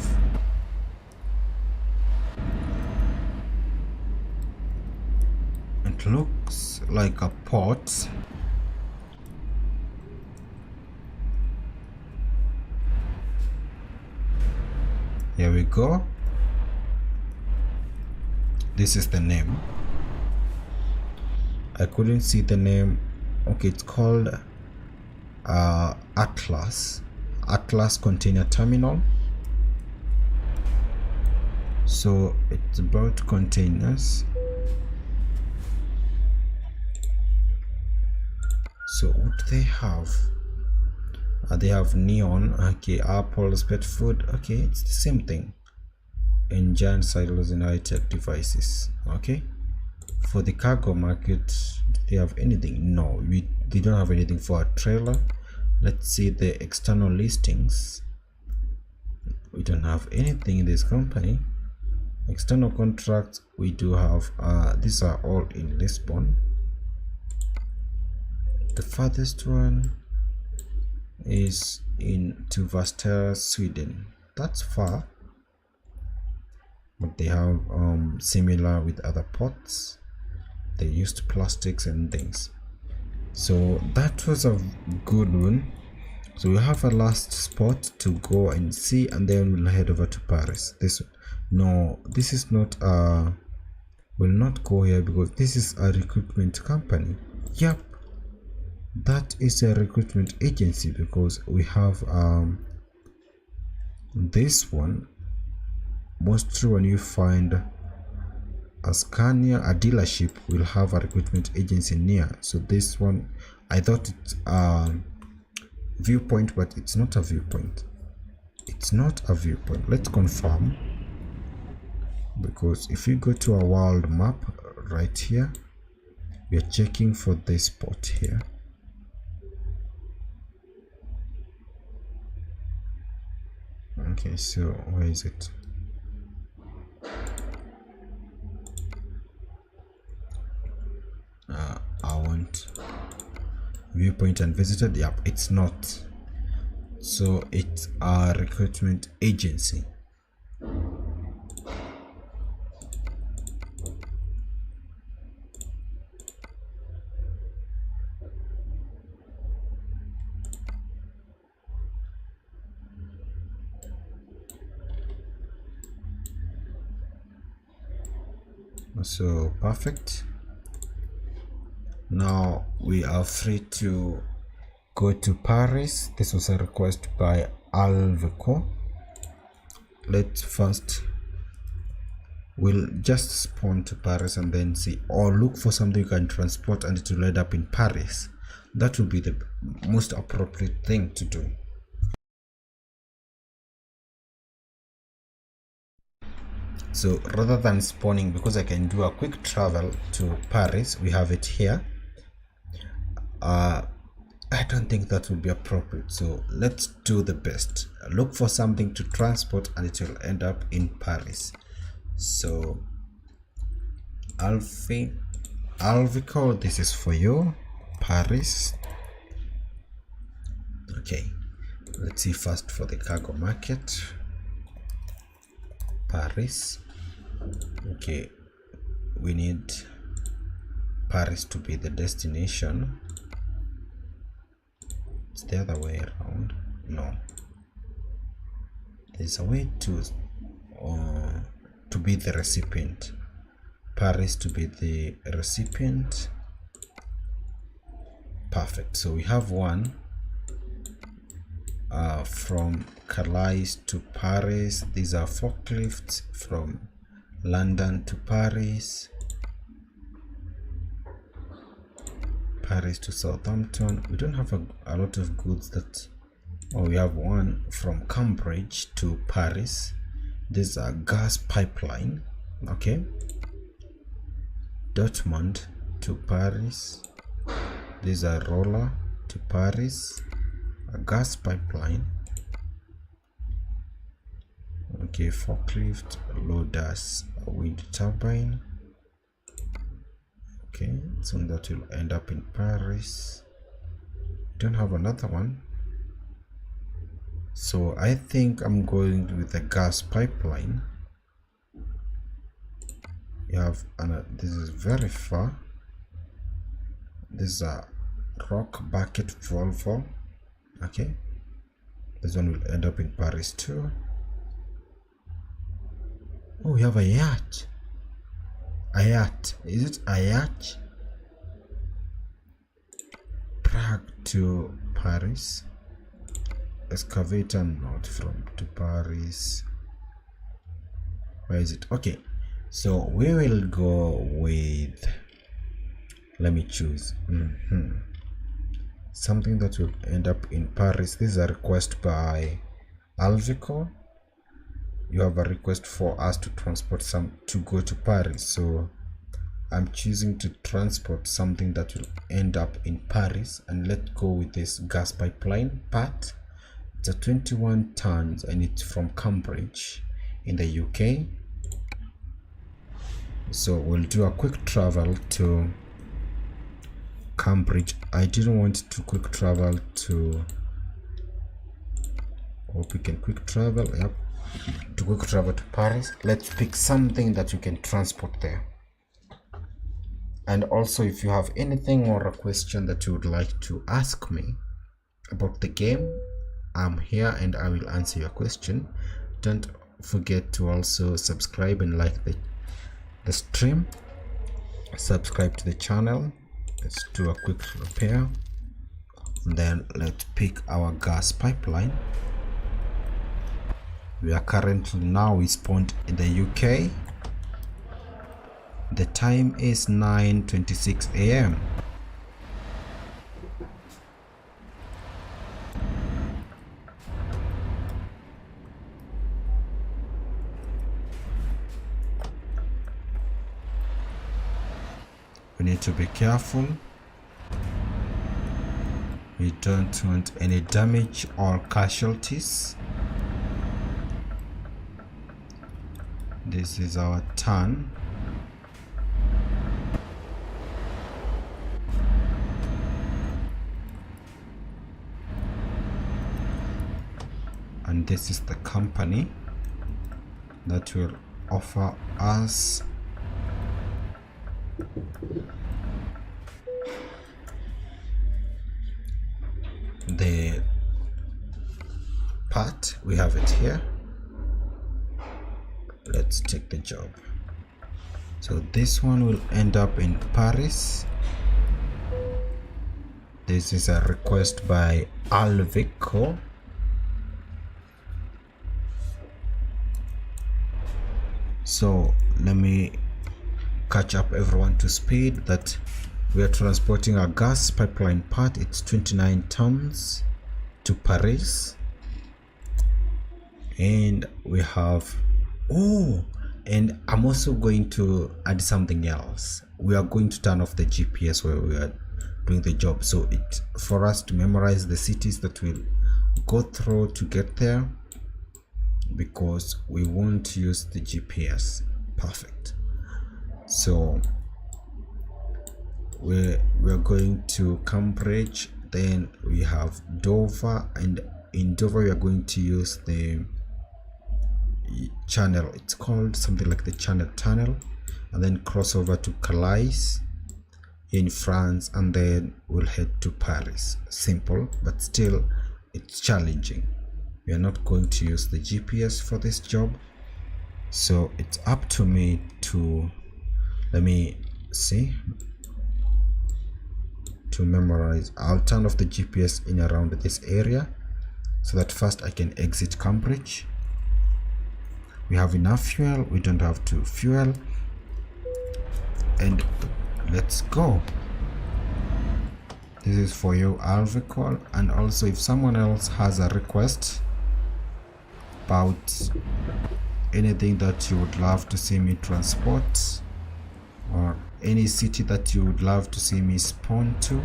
It looks like a port. Here we go. This is the name. I couldn't see the name. Okay, it's called Atlas Container Terminal. So it's about containers. So what do they have? They have neon. Okay, apples, pet food. Okay, it's the same thing. And giant silos and high-tech devices. Okay, for the cargo market, do they have anything? No, they don't have anything for a trailer. Let's see the external listings. We don't have anything in this company. External contracts, we do have these are all in Lisbon. The farthest one is in Tuvastar, Sweden. That's far, but they have similar with other ports. They used plastics and things. So that was a good one. So we have a last spot to go and see, and then we'll head over to Paris. This is not will not go here because this is a recruitment company. Yep, that is a recruitment agency, because we have this one. Mostly when you find a Scania, a dealership will have a recruitment agency near. So this one, I thought it's a viewpoint, but it's not a viewpoint. It's not a viewpoint. Let's confirm, because if you go to a world map right here, we are checking for this spot here. Okay, so where is it? I want viewpoint and visited. Yep, it's not. So it's a recruitment agency. So perfect. Now we are free to go to Paris. This was a request by Alvico. Let's first, we'll just spawn to Paris and then see, or look for something you can transport and it will end up in Paris. That will be the most appropriate thing to do. So rather than spawning, because I can do a quick travel to Paris, we have it here. I don't think that would be appropriate, so let's do the best. Look for something to transport and it will end up in Paris. So Alvico, this is for you. Paris. Okay, let's see first for the cargo market. Paris. Okay, we need Paris to be the destination. It's the other way around. No, there's a way to be the recipient. Paris to be the recipient. Perfect. So we have one from Calais to Paris. These are forklifts from London to Paris. Paris to Southampton. We don't have a lot of goods that, oh, we have one from Cambridge to Paris. This is a gas pipeline. Okay. Dortmund to Paris. This is a roller to Paris. A gas pipeline. Okay, forklift, loaders, a wind turbine. Okay, so that will end up in Paris. Don't have another one, so I think I'm going with the gas pipeline. You have this is very far. This is a rock bucket Volvo. Okay, this one will end up in Paris too. Oh, we have a yacht. A yacht. Is it a yacht? Prague to Paris. Excavator not from to Paris. Where is it? Okay, so we will go with, let me choose something that will end up in Paris. This is a request by Alvico. You have a request for us to transport some to go to Paris, so I'm choosing to transport something that will end up in Paris, and let's go with this gas pipeline part. It's a 21 tons and it's from Cambridge in the UK. So we'll do a quick travel to Cambridge. I didn't want to quick travel to, hope we can quick travel, yep, to quick travel to Paris. Let's pick something that you can transport there. And also, if you have anything or a question that you would like to ask me about the game, I'm here and I will answer your question. Don't forget to also subscribe and like the stream. Subscribe to the channel. Let's do a quick repair. And then let's pick our gas pipeline. We are currently now, we spawned in the UK. The time is 9:26 a.m. We need to be careful. We don't want any damage or casualties. This is our turn. And this is the company that will offer us the part. We have it here. Let's take the job. So this one will end up in Paris. This is a request by Alvico. So let me catch up everyone to speed that we are transporting a gas pipeline part. It's 29 tons to Paris. And we have, and I'm also going to add something else. We are going to turn off the GPS where we are doing the job, so it for us to memorize the cities that we'll go through to get there, because we won't use the GPS. Perfect. So we're going to Cambridge, then we have Dover, and in Dover we are going to use the channel, it's called something like the Channel Tunnel, and then cross over to Calais in France, and then we'll head to Paris. Simple, but still it's challenging. We are not going to use the GPS for this job, so it's up to me to, let me see, to memorize. I'll turn off the GPS in around this area so that first I can exit Cambridge. We have enough fuel, we don't have to fuel, and let's go. This is for you, Alvico. And also, if someone else has a request about anything that you would love to see me transport, or any city that you would love to see me spawn to,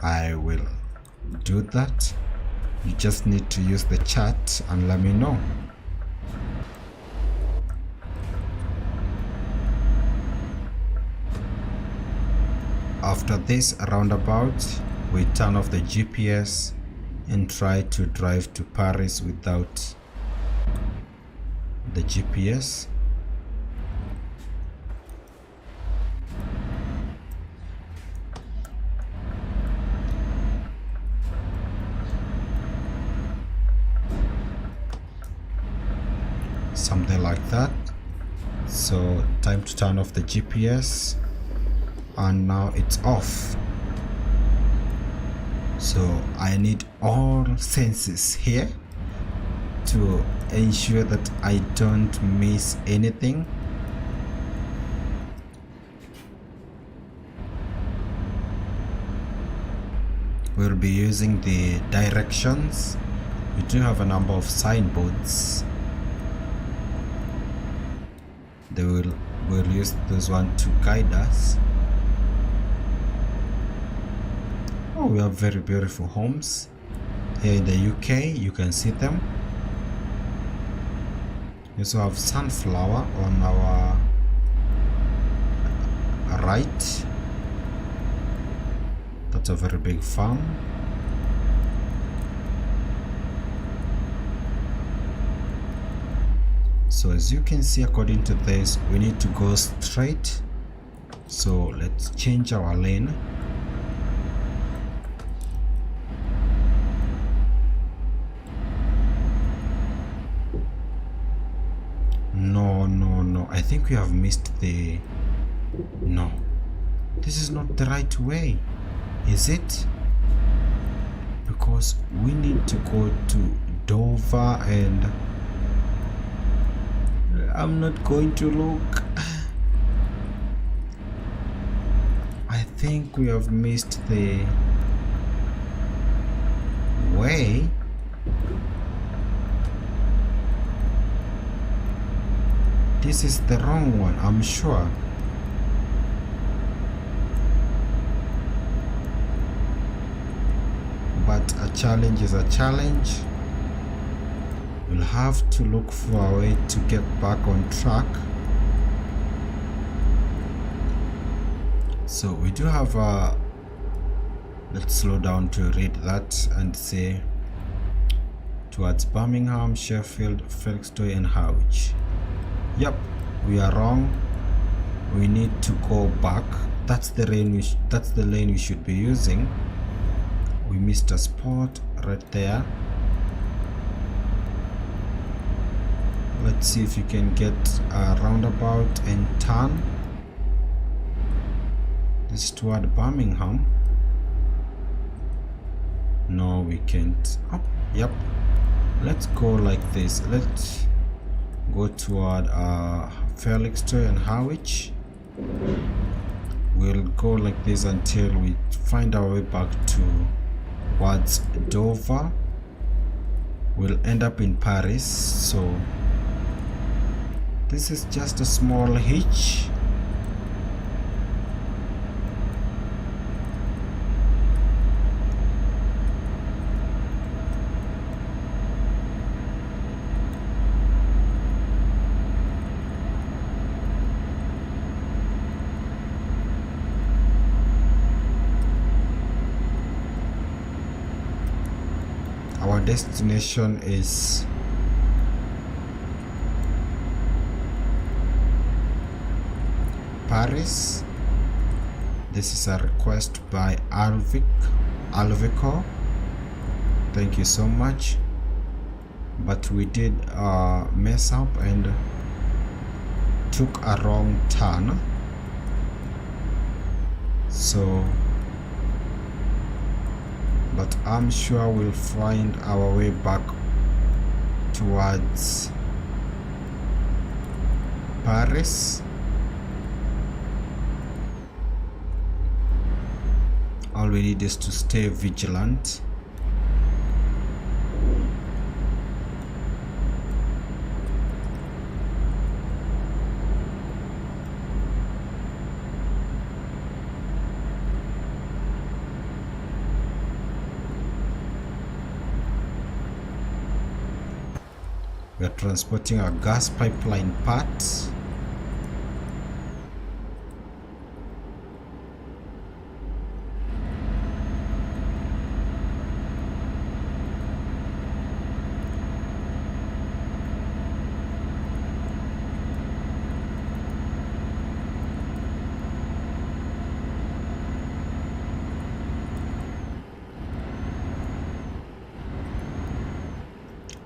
I will do that. You just need to use the chat and let me know. After this roundabout, we turn off the GPS and try to drive to Paris without the GPS. Something like that. So time to turn off the GPS, and now it's off. So I need all senses here to ensure that I don't miss anything. We'll be using the directions. We do have a number of signboards. We'll use this one to guide us. Oh, we have very beautiful homes here in the UK. You can see them. We also have sunflower on our right. That's a very big farm. So as you can see, according to this, we need to go straight. So let's change our lane. No, I think we have missed the... No, this is not the right way, is it? Because we need to go to Dover, and I'm not going to look. I think we have missed the way. This is the wrong one, I'm sure. But a challenge is a challenge. We'll have to look for a way to get back on track. So we do have a... Let's slow down to read that and say towards Birmingham, Sheffield, Felixstowe and Houch. Yep, we are wrong. We need to go back. That's the lane we should be using. We missed a spot right there. Let's see if you can get a roundabout and turn. This is toward Birmingham. No, we can't. Oh, yep. Let's go like this. Let's go toward Felixstowe and Harwich. We'll go like this until we find our way back towards Dover. We'll end up in Paris. So this is just a small hitch. Our destination is Paris. This is a request by Alvico. Thank you so much. But we did mess up and took a wrong turn. So but I'm sure we'll find our way back towards Paris. All we need is to stay vigilant. We are transporting a gas pipeline part.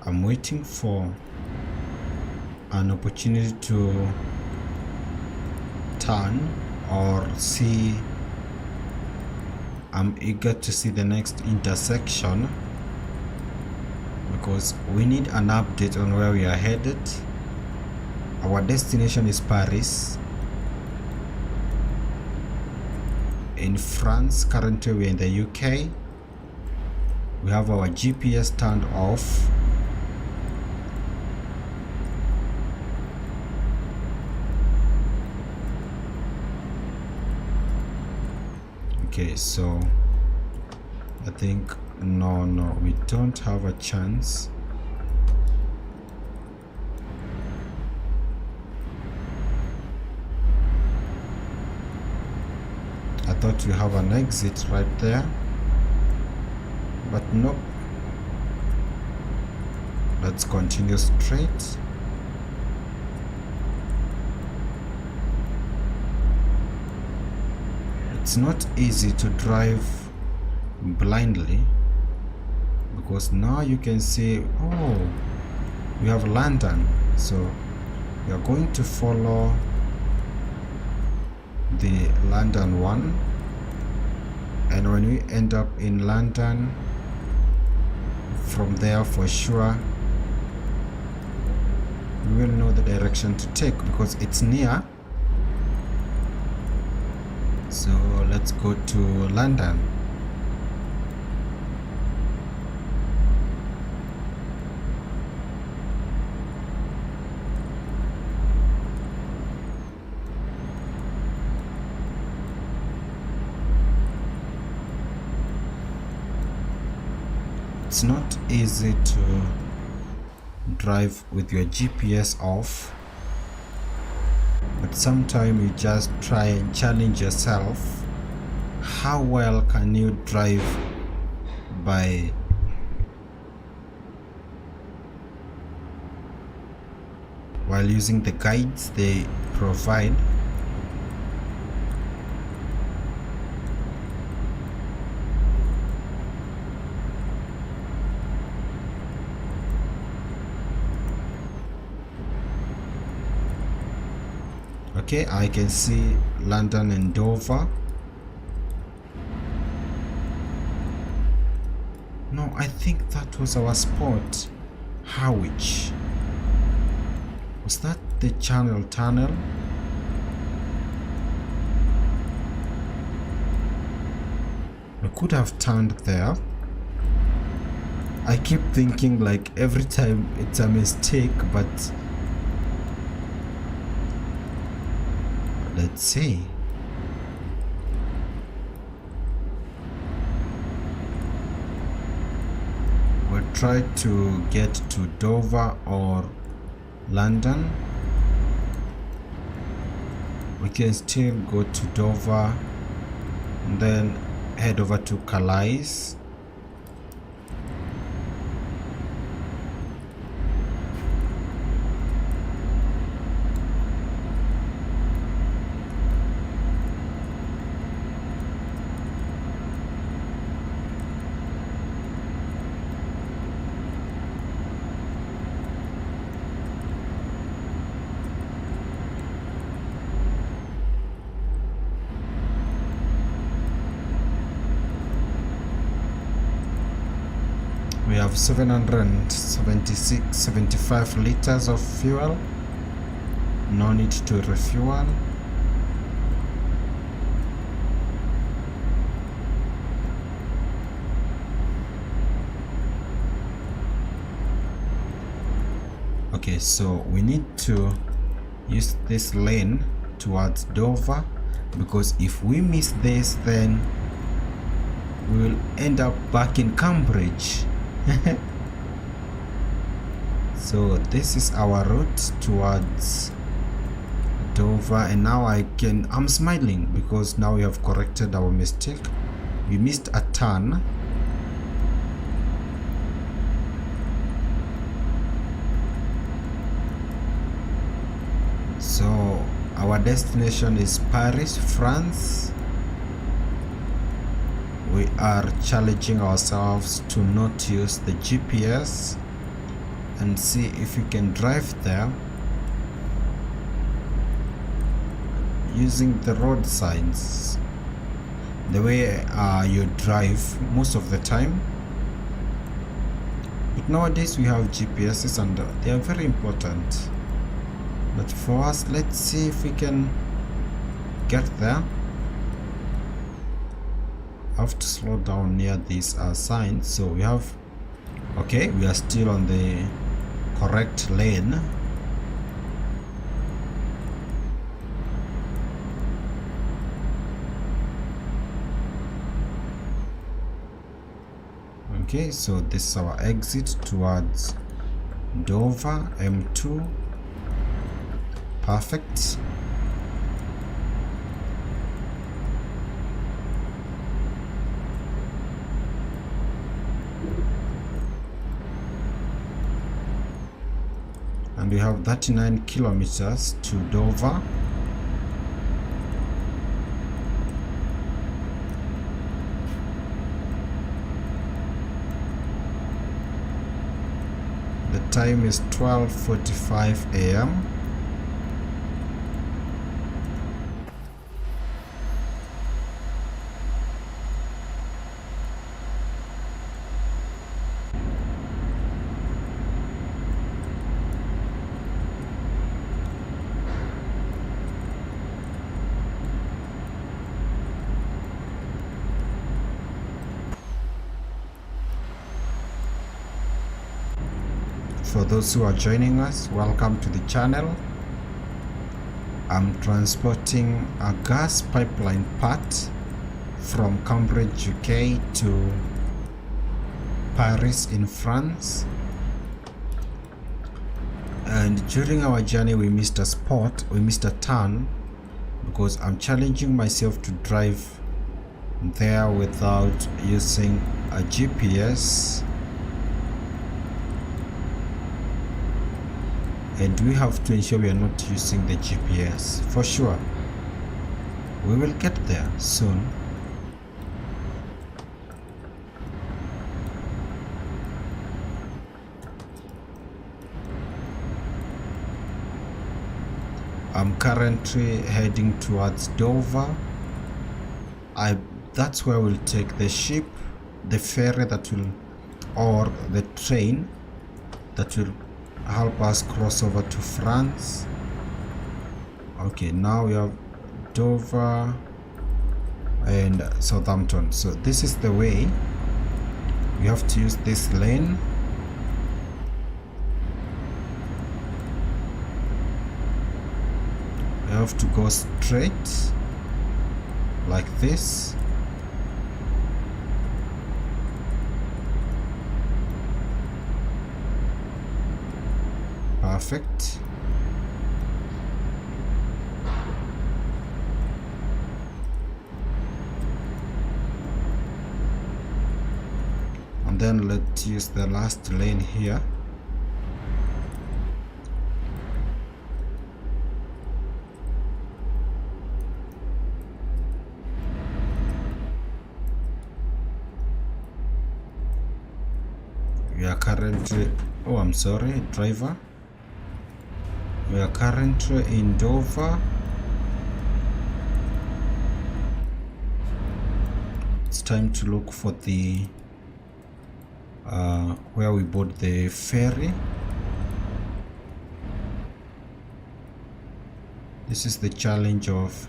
I'm waiting for an opportunity to turn or see. I'm eager to see the next intersection because we need an update on where we are headed. Our destination is Paris in France. Currently we're in the UK. We have our GPS turned off. Okay, so I think no, we don't have a chance. I thought we have an exit right there, but nope. Let's continue straight. It's not easy to drive blindly because now you can see, oh, we have London, so we are going to follow the London one, and when we end up in London, from there for sure we will know the direction to take because it's near. So let's go to London. It's not easy to drive with your GPS off, but sometimes you just try and challenge yourself. How well can you drive while using the guides they provide? Okay, I can see London and Dover. No, I think that was our spot. Harwich. Was that the Channel Tunnel? We could have turned there. I keep thinking like every time it's a mistake, but let's see. We'll try to get to Dover or London. We can still go to Dover and then head over to Calais. We have 75 liters of fuel. No need to refuel. Okay, so we need to use this lane towards Dover, because if we miss this, then we will end up back in Cambridge. So this is our route towards Dover, and now I'm smiling because now we have corrected our mistake. We missed a turn. So our destination is Paris, France. We are challenging ourselves to not use the GPS and see if we can drive there using the road signs, the way you drive most of the time. But nowadays we have GPSs and they are very important. But for us, let's see if we can get there. Have to slow down near these signs. So we have, okay, we are still on the correct lane. Okay, so this is our exit towards Dover, M2. Perfect. And we have 39 kilometers to Dover. The time is 12:45 a.m. For those who are joining us, welcome to the channel. I'm transporting a gas pipeline part from Cambridge, UK to Paris in France. And during our journey we missed a spot, we missed a turn, because I'm challenging myself to drive there without using a GPS. And we have to ensure we are not using the GPS. For sure, we will get there soon. I'm currently heading towards Dover. That's where we'll take the ship, the ferry that will, or the train that will help us cross over to France. Okay, now we have Dover and Southampton. So this is the way. We have to use this lane. We have to go straight like this. Perfect. And then let's use the last lane here. We are currently, oh, I'm sorry, driver. We are currently in Dover. It's time to look for the where we board the ferry. This is the challenge of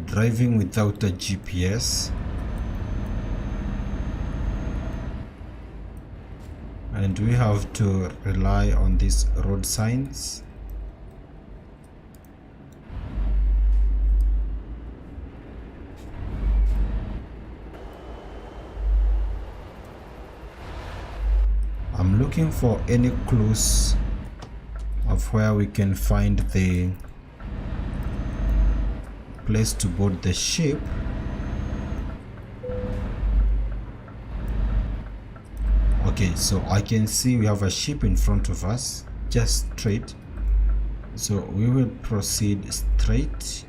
driving without a GPS. And we have to rely on these road signs. I'm looking for any clues of where we can find the place to board the ship. Okay, so I can see we have a ship in front of us, just straight. So we will proceed straight.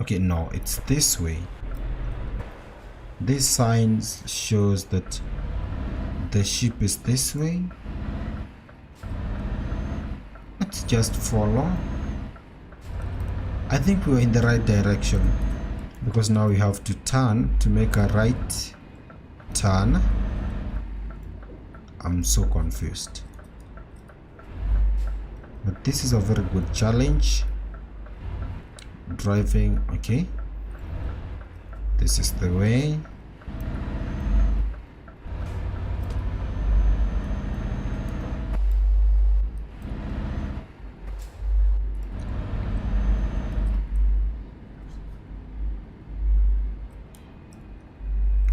Okay, no, it's this way. This sign shows that the ship is this way. Let's just follow. I think we're in the right direction, because now we have to turn to make a right turn. I'm so confused, but this is a very good challenge. Driving, okay, this is the way.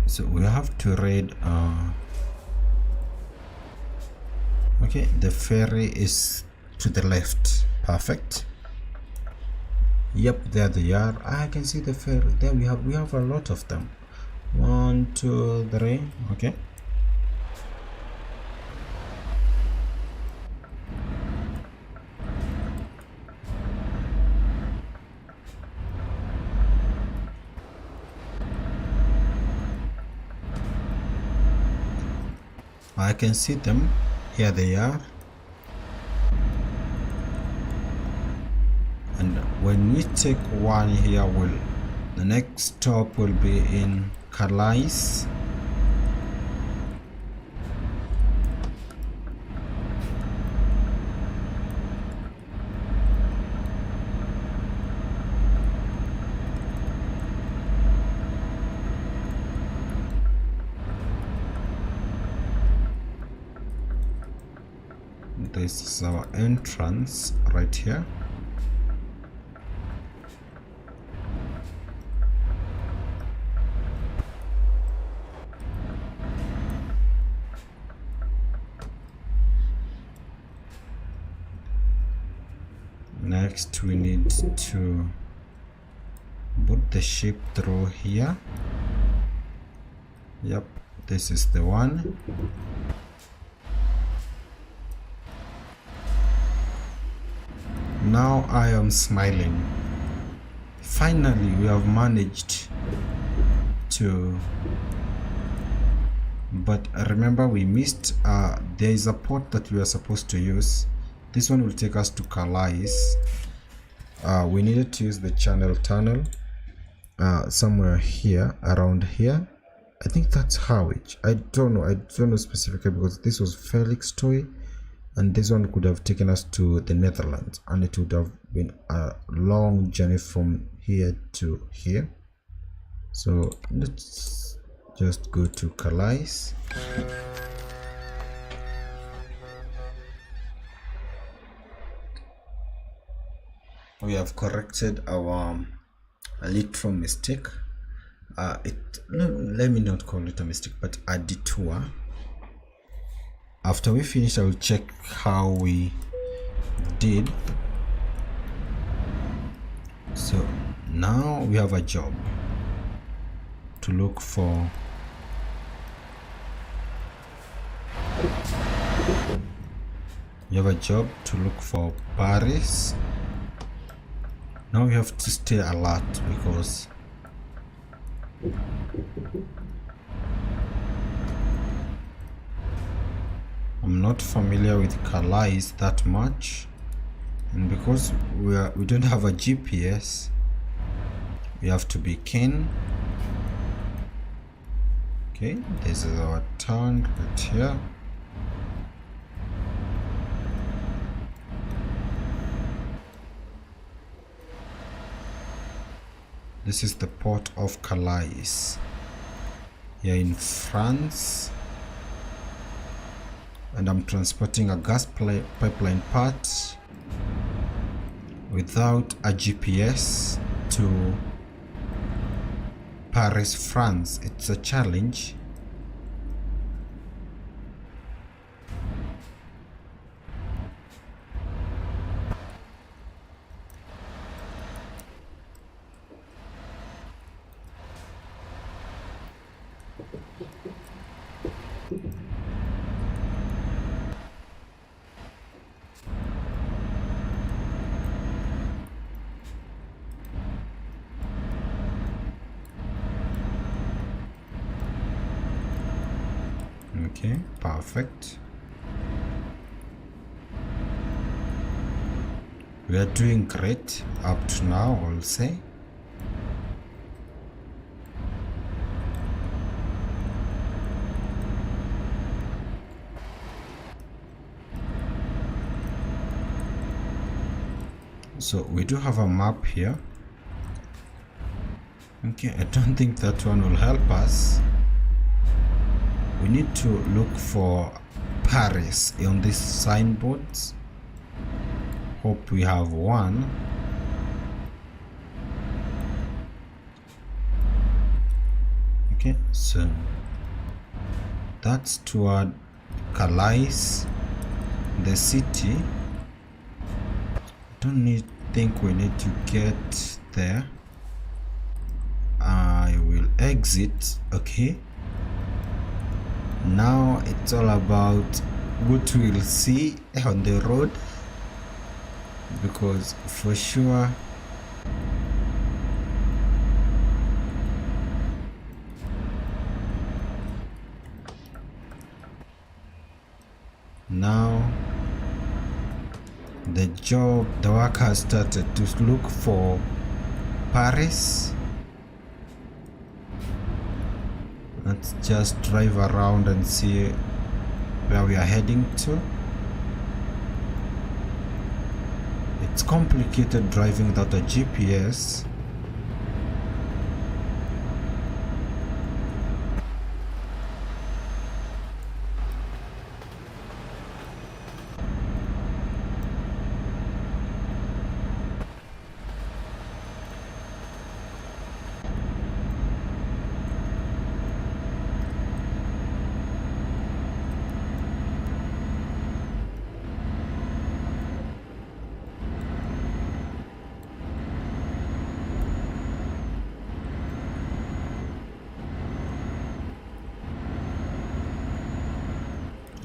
So we have to read okay, the ferry is to the left. Perfect. Yep, there they are. I can see the ferry. There we have a lot of them. 1, 2, 3. Okay. I can see them. Here they are. And when we take one here, the next stop will be in Calais. This is our entrance right here. Next we need to put the ship through here. Yep, this is the one. Now I am smiling. Finally we have managed to but remember we missed there is a port that we are supposed to use. This one will take us to Calais. We needed to use the Channel Tunnel somewhere here, around here. I think that's Harwich. I don't know specifically, because this was Felixstowe and this one could have taken us to the Netherlands, and it would have been a long journey from here to here. So let's just go to Calais. We have corrected our literal mistake. Let me not call it a mistake, but a detour. After we finish, I will check how we did. So now we have a job to look for. You have a job to look for Paris. Now we have to stay alert, because I'm not familiar with Calais that much, and because we don't have a GPS, we have to be keen. Okay, this is our town right here. This is the port of Calais here in France, and I'm transporting a gas pipeline part without a GPS to Paris, France. It's a challenge. Okay, perfect. We are doing great up to now, I'll say. So we do have a map here. Okay, I don't think that one will help us. We need to look for Paris on these signboards. Hope we have one. Okay, so that's toward Calais, the city. Think we need to get there. I will exit. Okay, now it's all about what we'll see on the road, because for sure now the work has started to look for Paris. Let's just drive around and see where we are heading to. It's complicated driving without a GPS.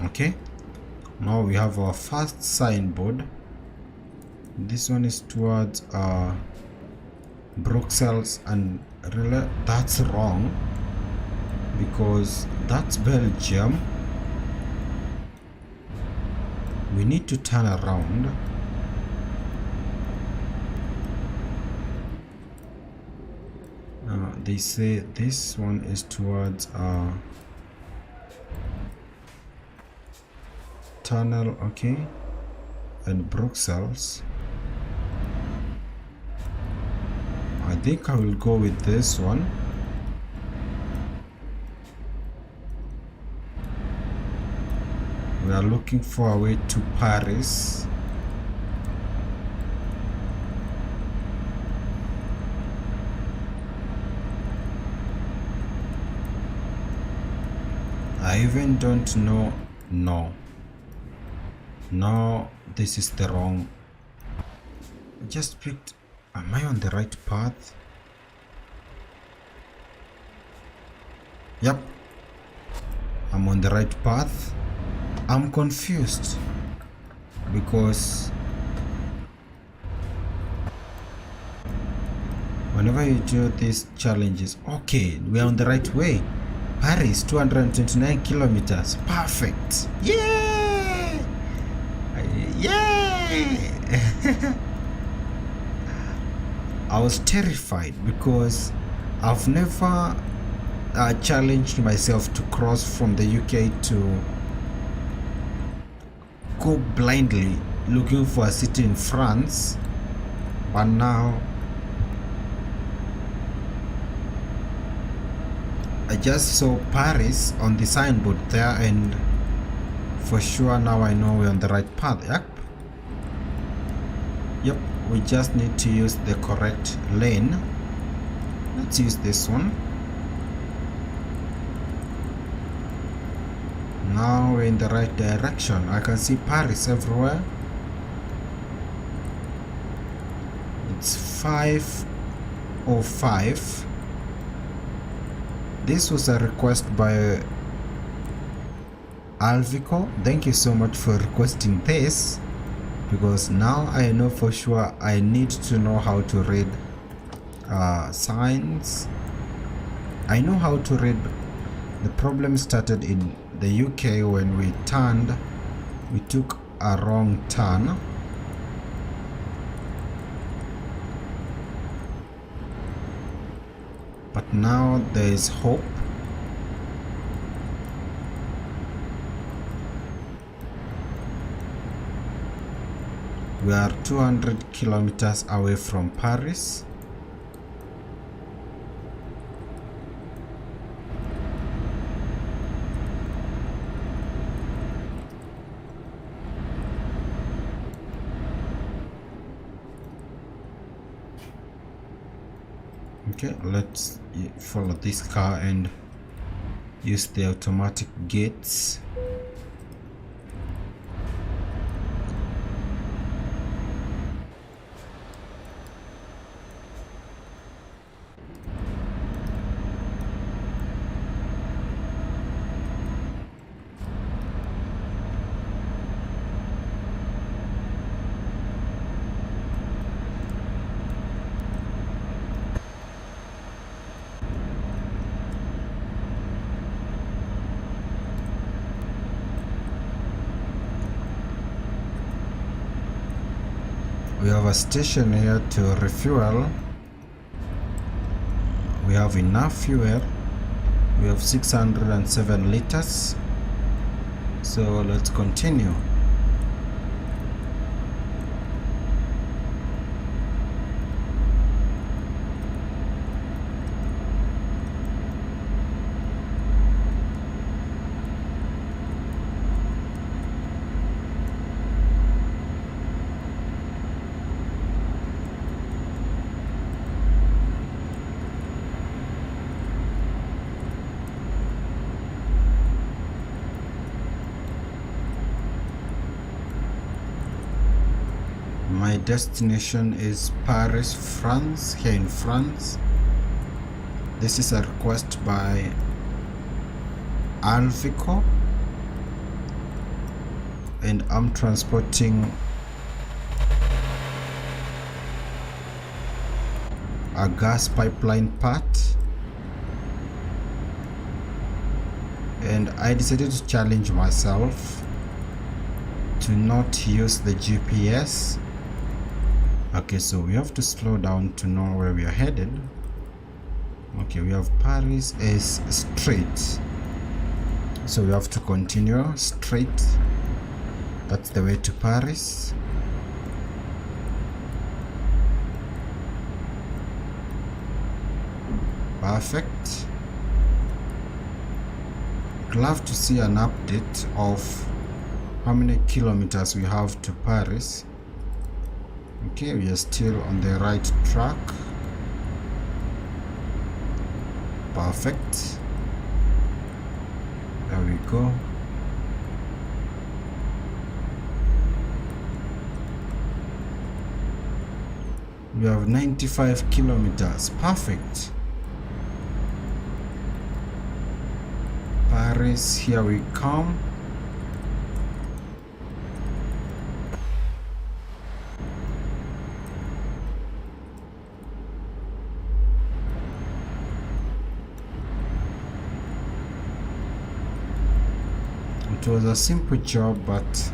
Okay, now we have our first signboard. This one is towards Bruxelles, and really that's wrong, because that's Belgium. We need to turn around. They say this one is towards tunnel, okay, and Brussels. I think I will go with this one. We are looking for a way to Paris. I even don't know. No, this is the wrong. I just picked. Am I on the right path? Yep, I'm on the right path. I'm confused because whenever you do these challenges, okay, we are on the right way. Paris, 229 kilometers. Perfect. Yay! Yay! I was terrified because I've never challenged myself to cross from the UK to go blindly looking for a city in France, but now I just saw Paris on the signboard there, and for sure now I know we're on the right path. Yep, we just need to use the correct lane. Let's use this one. Now we're in the right direction. I can see Paris everywhere. It's 5:05. This was a request by Alvico. Thank you so much for requesting this, because now I know for sure I need to know how to read signs. I know how to read. The problem started in the UK when we took a wrong turn. But now there is hope. We are 200 kilometers away from Paris. Okay, let's follow this car and use the automatic gates. We have a station here to refuel. We have enough fuel. We have 607 liters. So let's continue. My destination is Paris, France, here in France. This is a request by Alvico, and I'm transporting a gas pipeline part. and I decided to challenge myself to not use the GPS. Okay, so we have to slow down to know where we are headed. Okay, we have Paris as straight, so we have to continue straight. That's the way to Paris. Perfect. Glad to see an update of how many kilometers we have to Paris. Okay, we are still on the right track. Perfect. There we go. We have 95 kilometers. Perfect. Paris, here we come. It was a simple job, but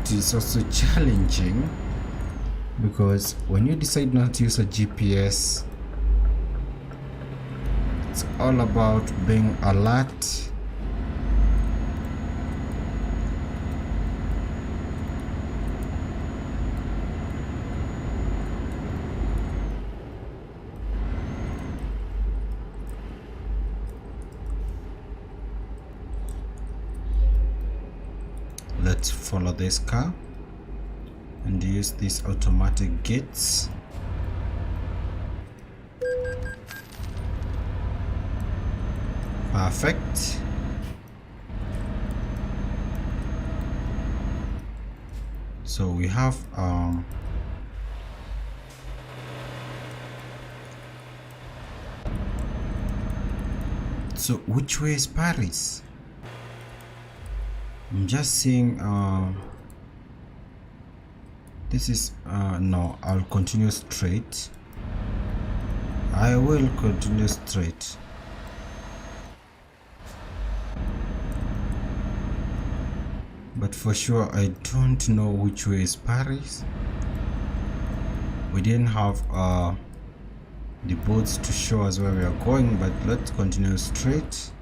it is also challenging, because when you decide not to use a GPS, it's all about being alert. Let's follow this car and use these automatic gates. Perfect. So we have so which way is Paris? I'm just seeing this is no, I'll continue straight. I will continue straight. But for sure I don't know which way is Paris. We didn't have the boards to show us where we are going, but let's continue straight.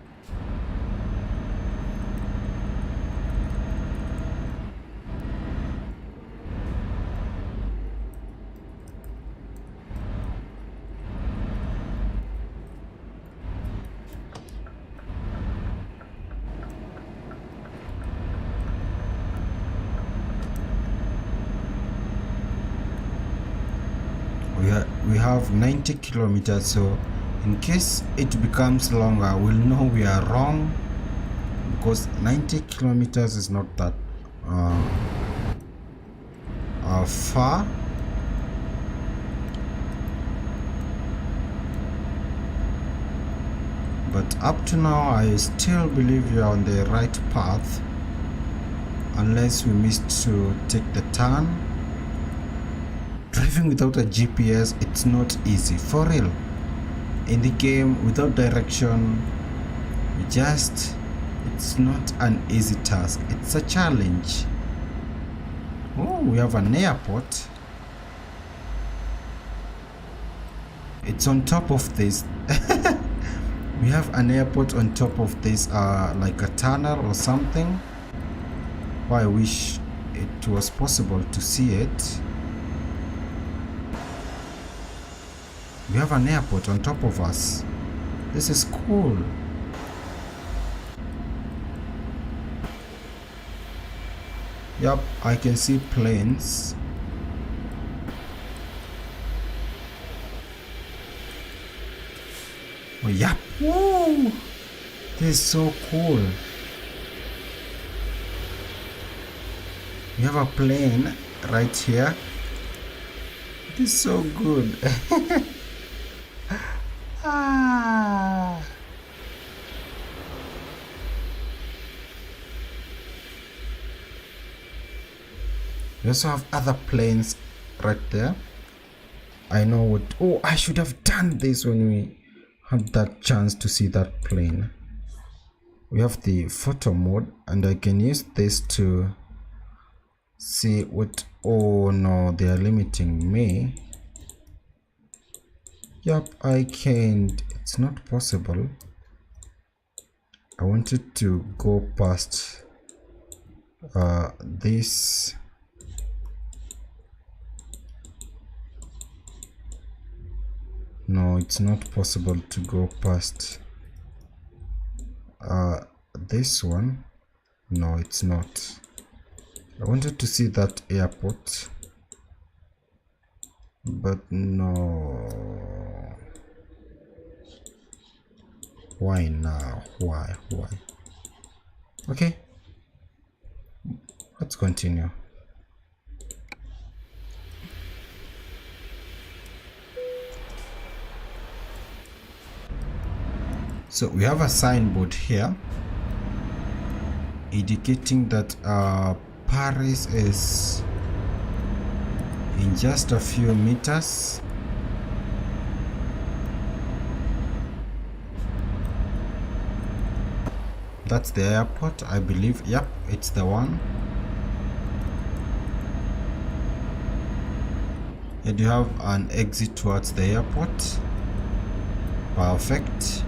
We have 90 kilometers, so in case it becomes longer, we'll know we are wrong, because 90 kilometers is not that far. But up to now, I still believe we are on the right path, unless we missed to take the turn. Driving without a GPS, it's not easy, for real. In the game, without direction, it's not an easy task. It's a challenge. Oh, we have an airport. It's on top of this. We have an airport on top of this, like a tunnel or something. Oh, I wish it was possible to see it. We have an airport on top of us. This is cool. Yup, I can see planes. Oh, yup. Woo! This is so cool. We have a plane right here. This is so good. We also have other planes right there. I know what. Oh, I should have done this when we had that chance to see that plane. we have the photo mode, and I can use this to see what. Oh no, they are limiting me. Yep, I can't. It's not possible. I wanted to go past this. No, it's not possible to go past this one. No, it's not. I wanted to see that airport, but no. Why now? Why? Okay, let's continue. So we have a signboard here indicating that Paris is in just a few meters. That's the airport, I believe. Yep, it's the one. And you have an exit towards the airport. Perfect.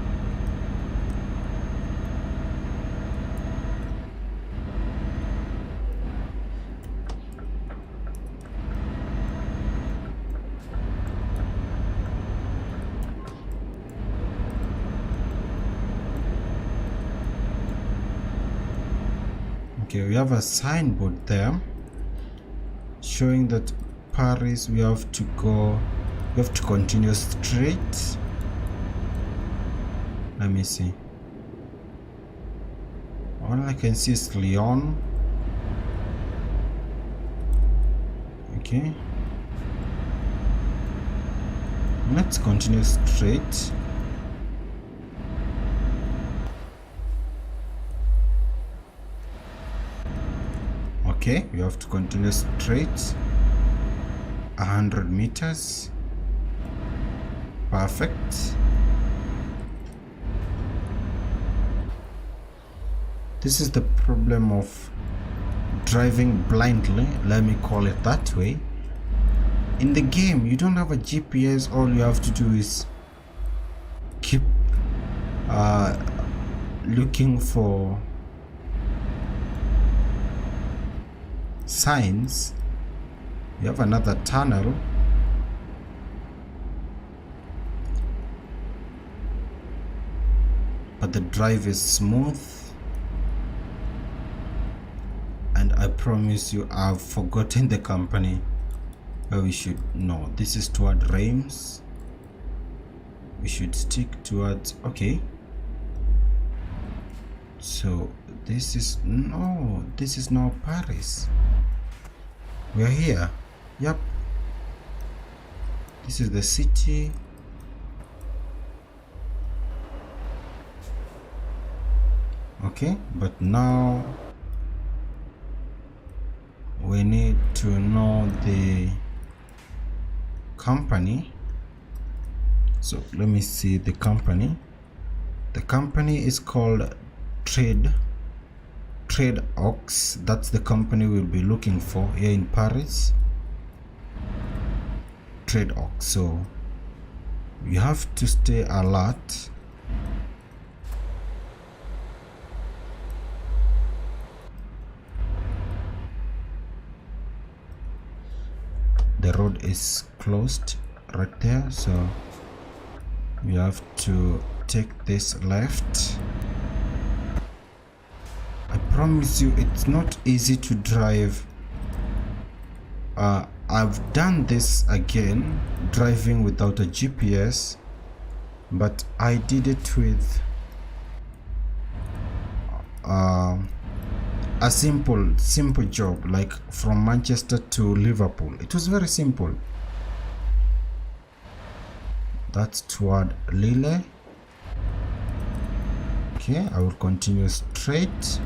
Okay, we have a signboard there showing that Paris, we have to continue straight. Let me see. All I can see is Lyon. Okay, let's continue straight. Okay, we have to continue straight 100 meters. Perfect. This is the problem of driving blindly, let me call it that way. In the game, you don't have a GPS. All you have to do is keep looking for signs. You have another tunnel. But the drive is smooth. And I promise you, I've forgotten the company where we should. No, this is toward Reims. We should stick towards. Okay. So this is now Paris. We're here. Yep. This is the city. Okay, but now we need to know the company. So let me see the company. The company is called Trade Ox. That's the company we'll be looking for here in Paris. Trade Ox. So you have to stay alert. The road is closed right there, so we have to take this left. I promise you, it's not easy to drive. I've done this again, driving without a GPS, but I did it with a simple job, like from Manchester to Liverpool. It was very simple. That's toward Lille. Okay, I will continue straight.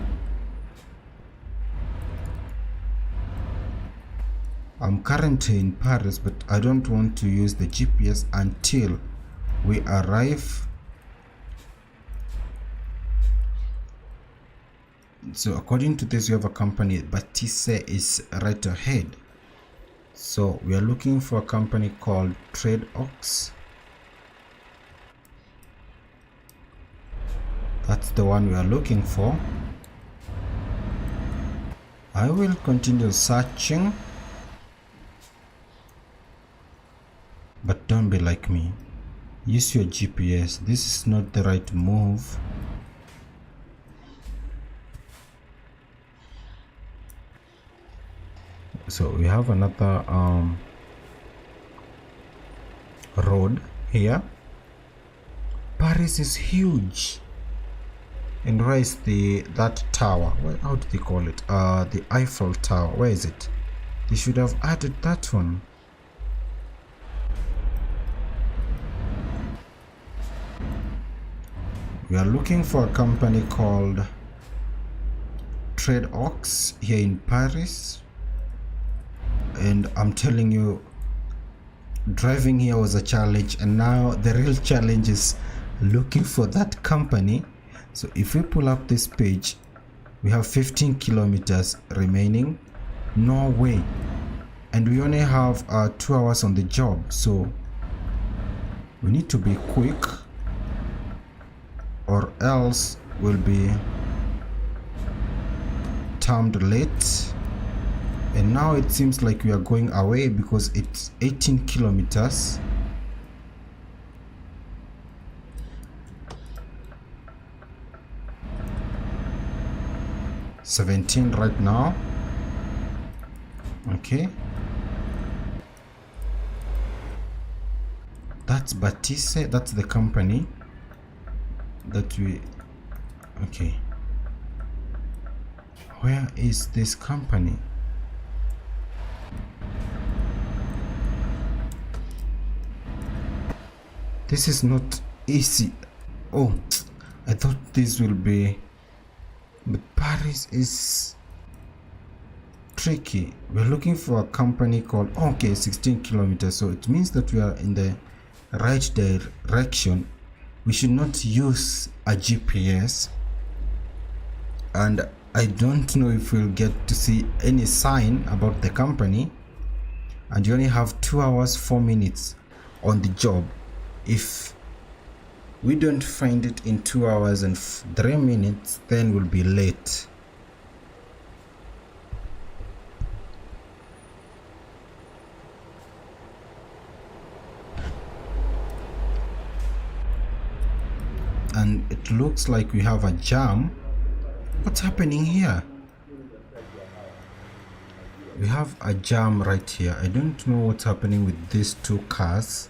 I'm currently in Paris, but I don't want to use the GPS until we arrive So according to this, we have a company, Batisse is right ahead. So we are looking for a company called Trade Ox. That's the one we are looking for. I will continue searching, but don't be like me. Use your GPS. This is not the right move. So we have another road here. Paris is huge. And where is that tower? How do they call it? The Eiffel Tower. Where is it? They should have added that one. We are looking for a company called Trade Ox here in Paris. And I'm telling you, driving here was a challenge, and now the real challenge is looking for that company. So if we pull up this page, we have 15 kilometers remaining. No way. And we only have 2 hours on the job, so we need to be quick, or else we'll be termed late. And now it seems like we are going away because it's 18 kilometers. $17 right now. Okay. That's Batisse. That's the company that we... Okay. Where is this company? This is not easy. Oh, I thought this will be, but Paris is tricky. We're looking for a company called, okay, 16 kilometers. So it means that we are in the right direction. We should not use a GPS. And I don't know if we'll get to see any sign about the company. And you only have 2 hours, 4 minutes on the job. If we don't find it in 2 hours and 3 minutes, then we'll be late. And it looks like we have a jam. What's happening here? We have a jam right here. I don't know what's happening with these 2 cars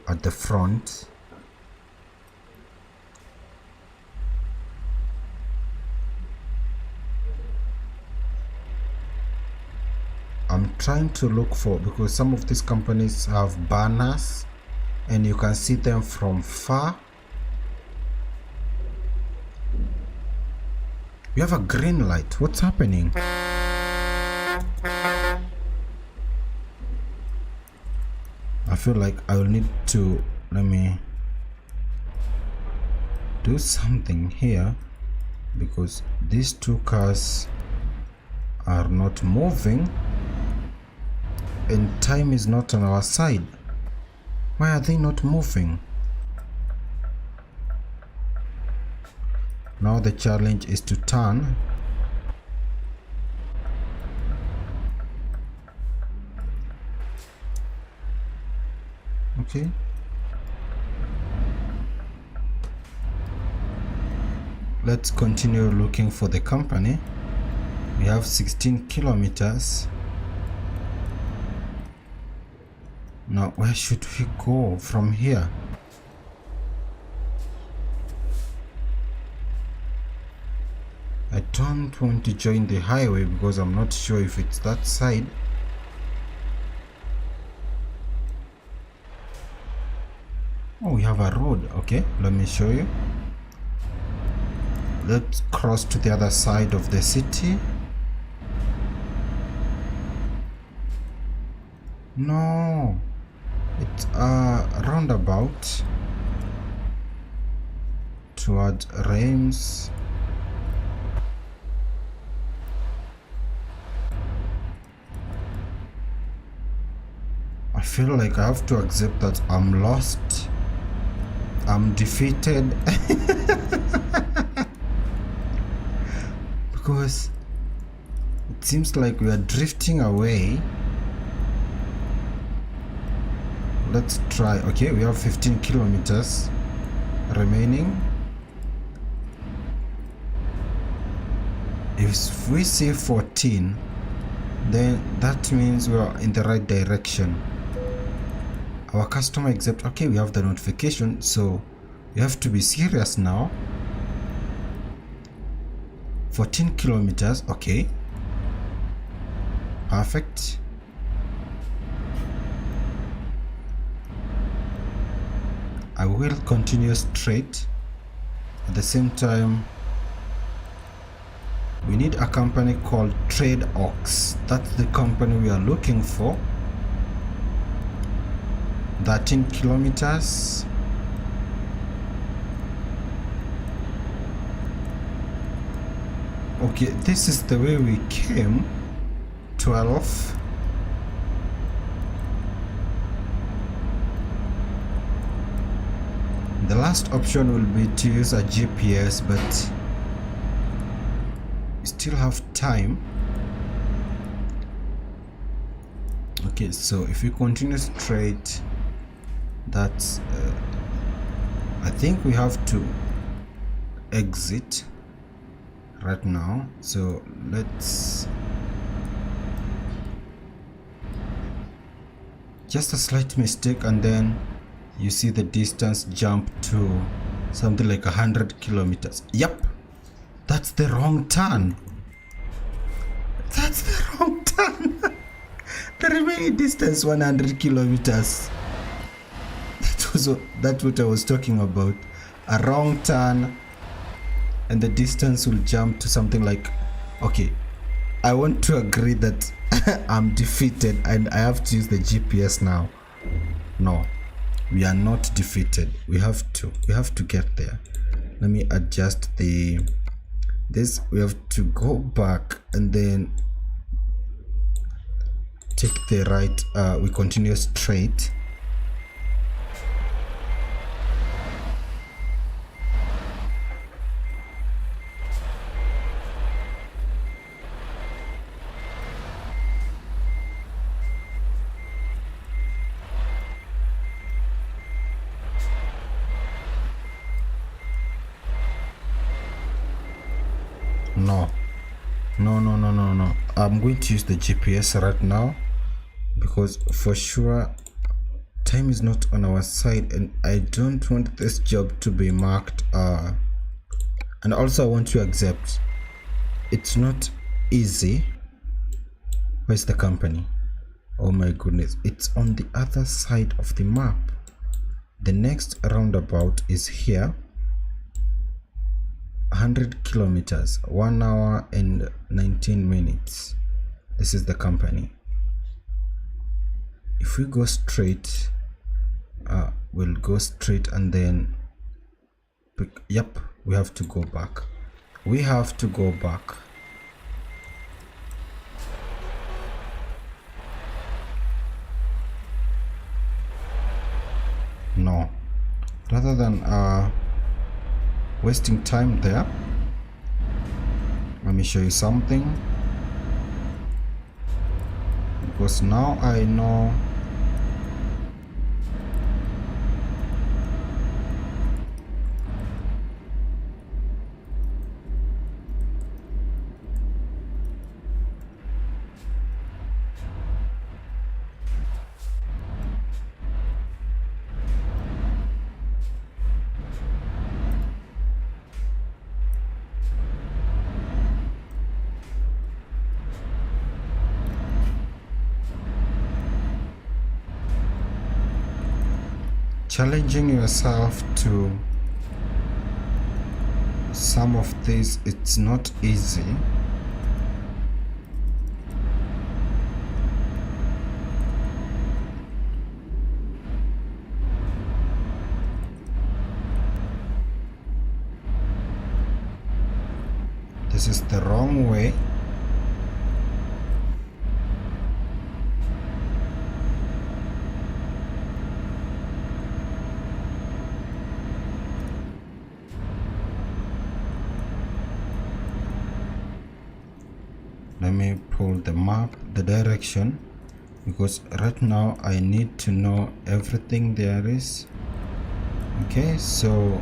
at the front. I'm trying to look for, because some of these companies have banners and you can see them from far. We have a green light. What's happening? I feel like I will need to, let me do something here, because these 2 cars are not moving and time is not on our side. Why are they not moving? Now the challenge is to turn. Okay. Let's continue looking for the company. We have 16 kilometers. Now, where should we go from here? I don't want to join the highway because I'm not sure if it's that side. Oh, we have a road. Okay, let me show you. Let's cross to the other side of the city. No, it's a roundabout towards Reims. I feel like I have to accept that I'm lost. I'm defeated. Because it seems like we are drifting away. Let's try. Okay, we have 15 kilometers remaining. If we say 14, then that means we are in the right direction. Our customer accept. Okay, we have the notification, so we have to be serious now. 14 kilometers. Okay, perfect. I will continue straight. At the same time, we need a company called Trade Ox. That's the company we are looking for. 13 kilometers. Okay, this is the way we came. 12. The last option will be to use a GPS, but we still have time. Okay, so if we continue straight, that's I think we have to exit right now. So let's just a slight mistake, and then you see the distance jump to something like 100 kilometers. Yep, that's the wrong turn. That's the wrong turn. The remaining distance 100 kilometers. That's what I was talking about. A wrong turn, and the distance will jump to something like, okay, I want to agree that I'm defeated and I have to use the GPS now. No, we are not defeated. We have to get there. Let me adjust this. We have to go back and then take the right. We continue straight. No. I'm going to use the GPS right now, because for sure time is not on our side, and I don't want this job to be marked. And also I want to accept it's not easy. Where's the company? Oh my goodness, it's on the other side of the map. The next roundabout is here. 100 kilometers, 1 hour and 19 minutes. This is the company. If we go straight, we'll go straight, and then yep, we have to go back. We have to go back. No, rather than wasting time there, let me show you something, because now I know challenging yourself to some of this. It's not easy. This is the wrong way. me pull the map, the direction, because right now I need to know everything there is. Okay, so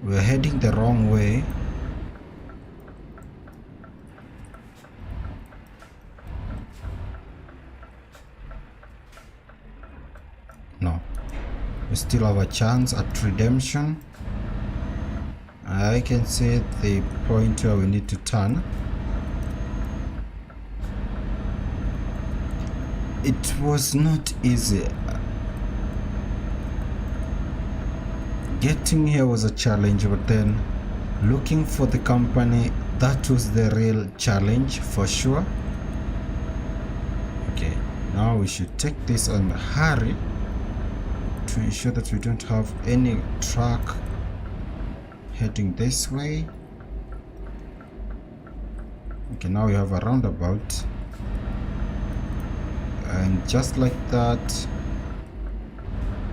we're heading the wrong way. No, we still have a chance at redemption. I can see the point where we need to turn. It was not easy. Getting here was a challenge, but then looking for the company, that was the real challenge for sure. Okay, now we should take this and hurry to ensure that we don't have any truck heading this way. Okay, now we have a roundabout, and just like that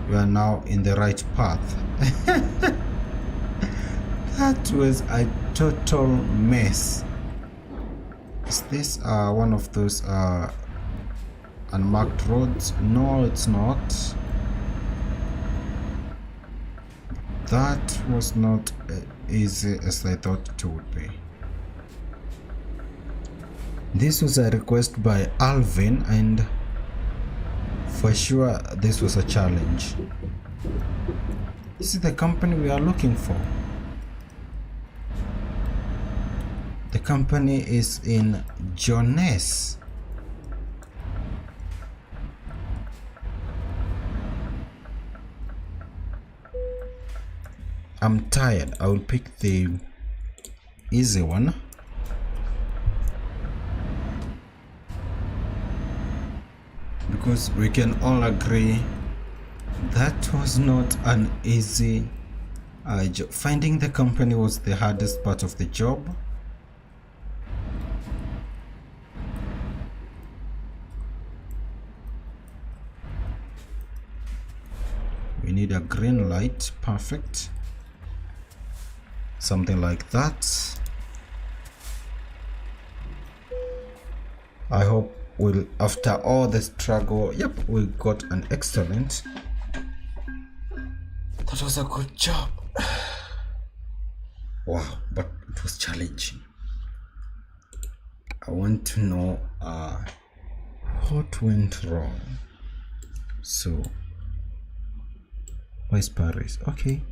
we are now in the right path. That was a total mess. Is this one of those unmarked roads? No, it's not. That was not easy as I thought it would be. This was a request by Alvin, and for sure this was a challenge. This is the company we are looking for. The company is in Jones. I'm tired. I will pick the easy one. Because we can all agree that was not an easy job. Finding the company was the hardest part of the job. We need a green light. Perfect. Something like that. I hope we'll, after all the struggle, yep, we got an excellent. That was a good job. Wow, but it was challenging. I want to know what went wrong. So, where's Paris? Okay.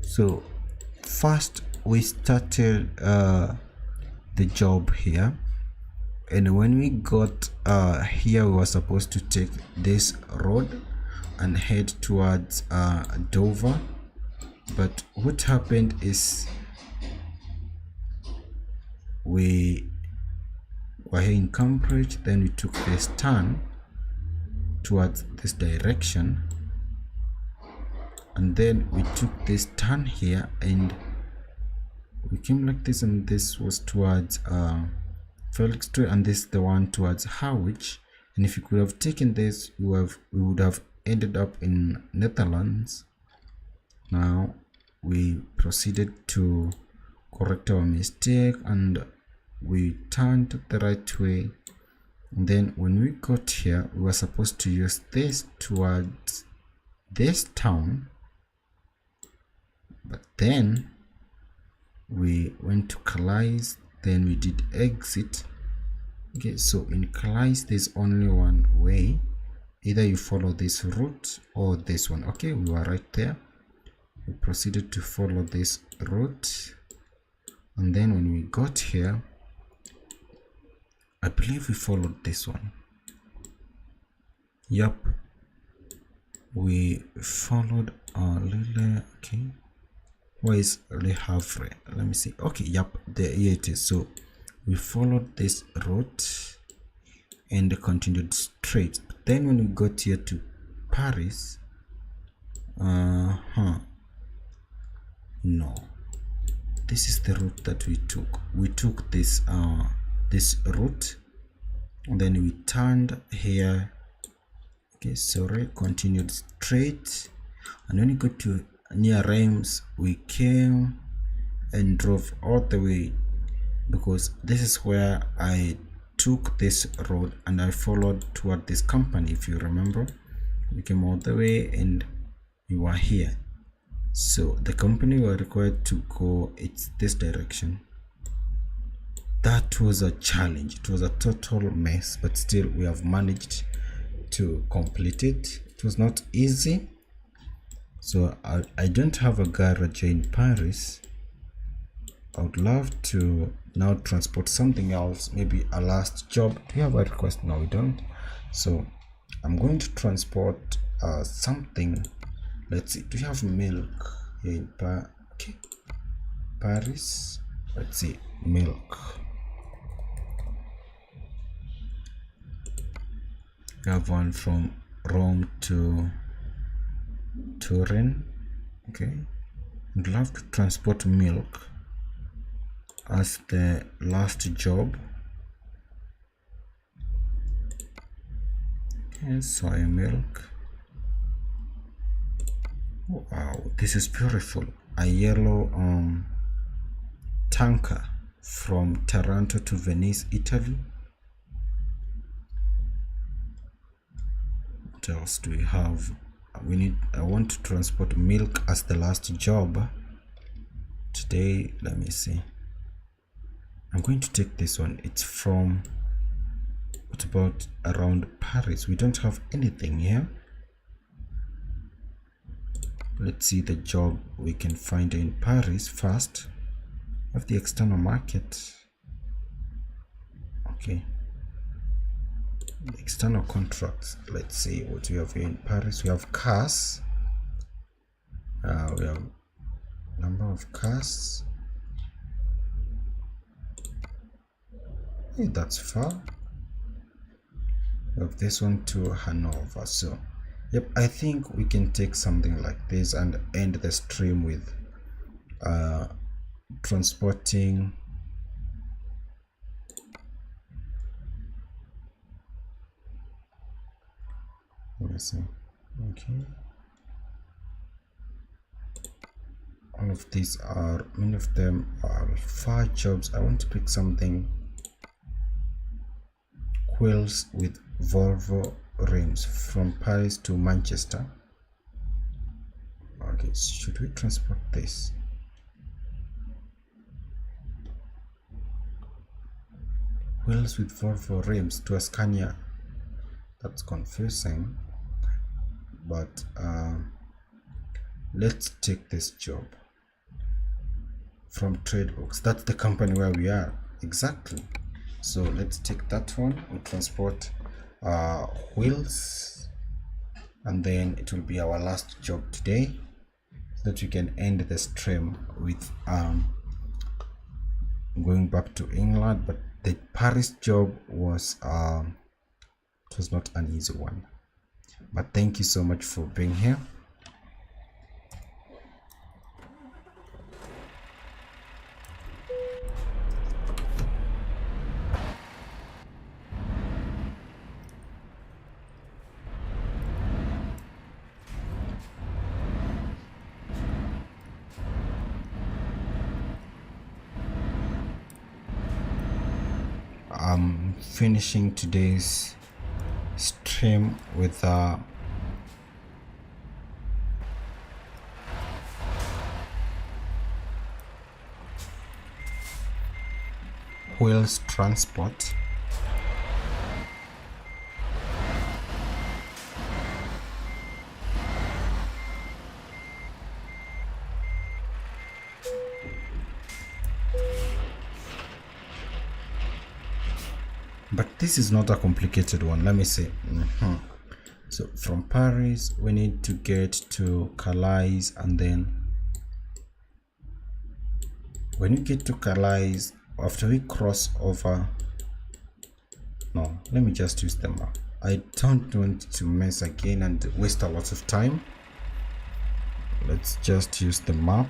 So first we started the job here, and when we got here we were supposed to take this road and head towards Dover, but what happened is we were here in Cambridge, then we took this turn towards this direction, and then we took this turn here and we came like this, and this was towards Felix Street, and this is the one towards Harwich. And if we could have taken this, we would have ended up in Netherlands. Now we proceeded to correct our mistake and we turned the right way, and then when we got here we were supposed to use this towards this town, but then we went to Calais, then we did exit. Okay, so in Calais there's only one way, either you follow this route or this one. Okay, we were right there. We proceeded to follow this route, and then when we got here, I believe we followed this one. Yep, we followed a little. Okay, where is Le Havre? Let me see. Okay, yep, there it is. So we followed this route and continued straight. But then when we got here to Paris, no, this is the route that we took. We took this this route, and then we turned here. Okay, sorry, continued straight, and when we got to near Reims, we came and drove all the way, because this is where I took this road and I followed toward this company. If you remember, we came all the way and we were here. So the company were required to go, it's this direction. That was a challenge. It was a total mess, but still we have managed to complete it. It was not easy. So I don't have a garage in Paris. I would love to now transport something else, maybe a last job. Do you have a request? No, we don't. So I'm going to transport something. Let's see, do you have milk here in Paris? Let's see, milk. We have one from Rome to Turin. Okay, I'd love to transport milk as the last job. Okay, soy milk. Wow, this is beautiful. A yellow tanker from Taranto to Venice, Italy. What else do we have? I want to transport milk as the last job today. Let me see. I'm going to take this one. It's from, what about around Paris? We don't have anything here. Let's see the job we can find in Paris first. Of the external market. Okay. External contracts. Let's see what we have here in Paris. We have cars. We have number of cars. Hey, that's far. We have this one to Hanover. So yep, I think we can take something like this and end the stream with transporting let me see. Okay, all of these are, many of them are far jobs. I want to pick something wheels with Volvo rims from Paris to Manchester. Okay, should we transport this? Wheels with Volvo rims to Scania. That's confusing, but let's take this job from Tradebooks. That's the company where we are exactly. So let's take that one. We transport wheels, and then it will be our last job today, so that we can end the stream with going back to England. But the Paris job was it was not an easy one, but thank you so much for being here. I'm finishing today's stream with wheels transport. But this is not a complicated one. Let me see. So from Paris we need to get to Calais, and then when you get to Calais, after we cross over, no, let me just use the map. I don't want to mess again and waste a lot of time. Let's just use the map.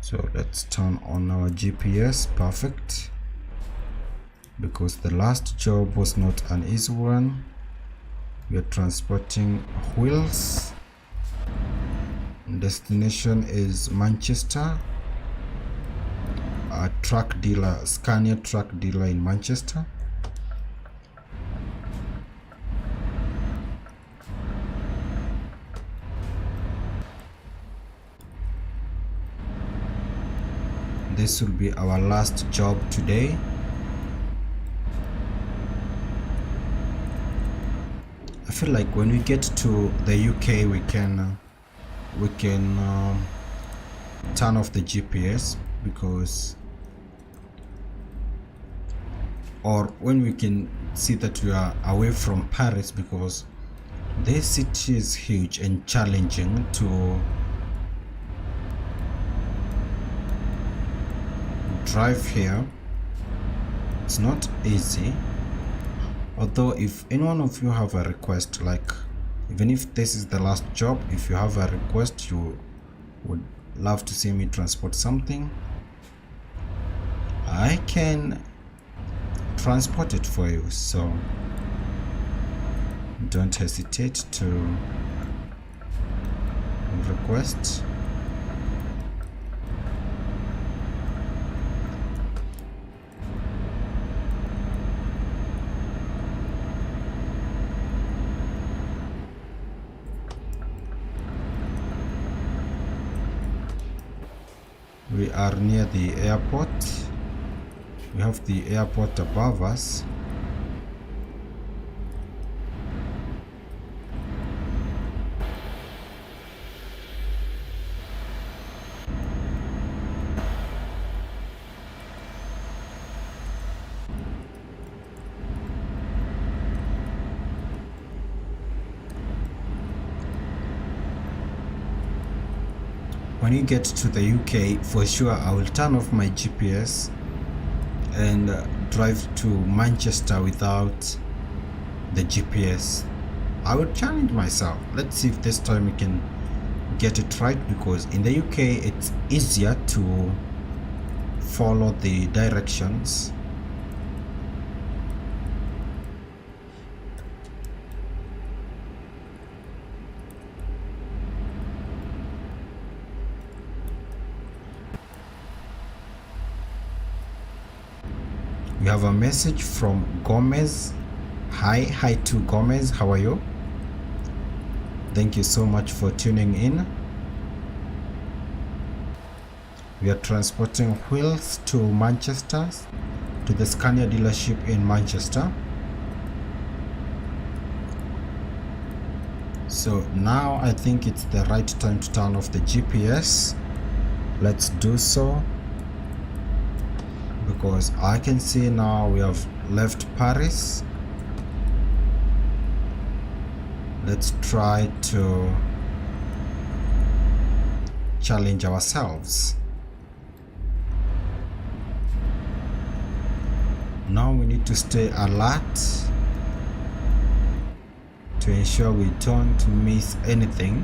So let's turn on our GPS. Perfect, because the last job was not an easy one. We are transporting wheels. Destination is Manchester. A truck dealer, Scania truck dealer in Manchester. This will be our last job today. I feel like when we get to the UK, we can turn off the GPS, because, or when we can see that we are away from Paris, because this city is huge and challenging to drive here. It's not easy. Although if any one of you have a request, like even if this is the last job, if you have a request, you would love to see me transport something, I can transport it for you. So don't hesitate to request. We are near the airport. We have the airport above us. When you get to the UK, for sure I will turn off my GPS and drive to Manchester without the GPS. I will challenge myself. Let's see if this time we can get it right, because in the UK it's easier to follow the directions. We have a message from Gomez. Hi to Gomez, how are you? Thank you so much for tuning in. We are transporting wheels to Manchester, to the Scania dealership in Manchester. So now I think it's the right time to turn off the GPS. Let's do so, because I can see now we have left Paris. Let's try to challenge ourselves. Now we need to stay alert to ensure we don't miss anything,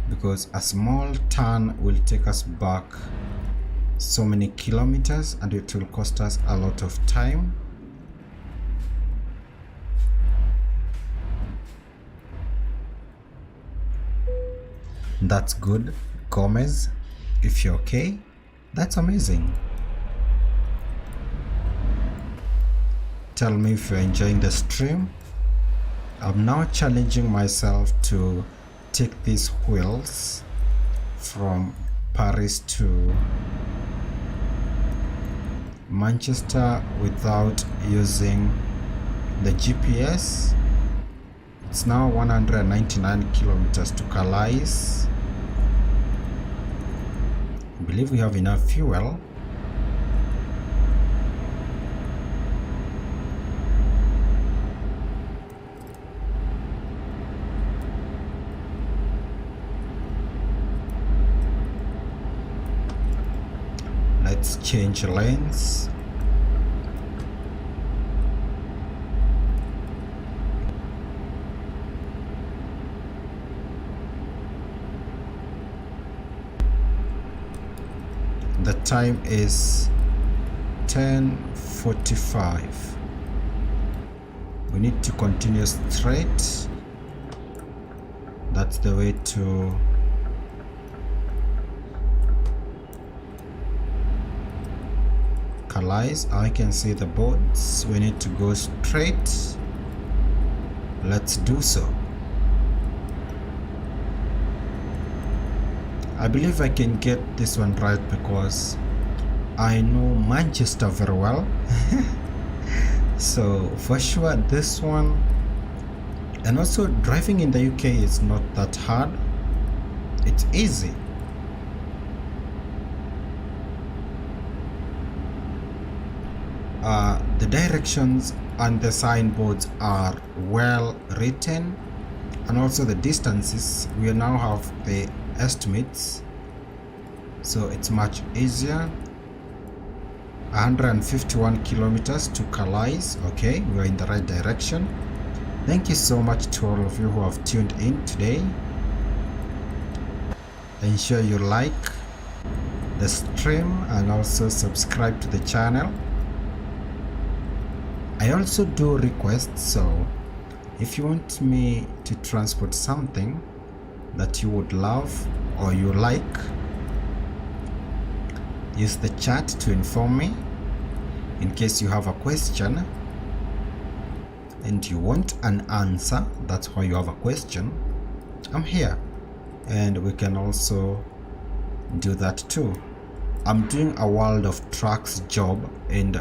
because a small turn will take us back so many kilometers and it will cost us a lot of time. That's good, Gomez. If you're okay, that's amazing. Tell me if you're enjoying the stream. I'm now challenging myself to take these wheels from Paris to Manchester without using the GPS. It's now 199 kilometers to Calais. I believe we have enough fuel. Let's change lanes. The time is 10:45. We need to continue straight. That's the way to Calais. I can see the boats. We need to go straight. Let's do so. I believe I can get this one right because I know Manchester very well. So for sure this one. And also driving in the UK is not that hard. It's easy. The directions and the signboards are well written, and also the distances, we now have the estimates, so it's much easier. 151 kilometers to Calais. Okay, we're in the right direction. Thank you so much to all of you who have tuned in today. Ensure you like the stream and also subscribe to the channel. I also do requests, so if you want me to transport something that you would love or you like, use the chat to inform me. In case you have a question and you want an answer, that's why you have a question, I'm here, and we can also do that too. I'm doing a World of Trucks job, and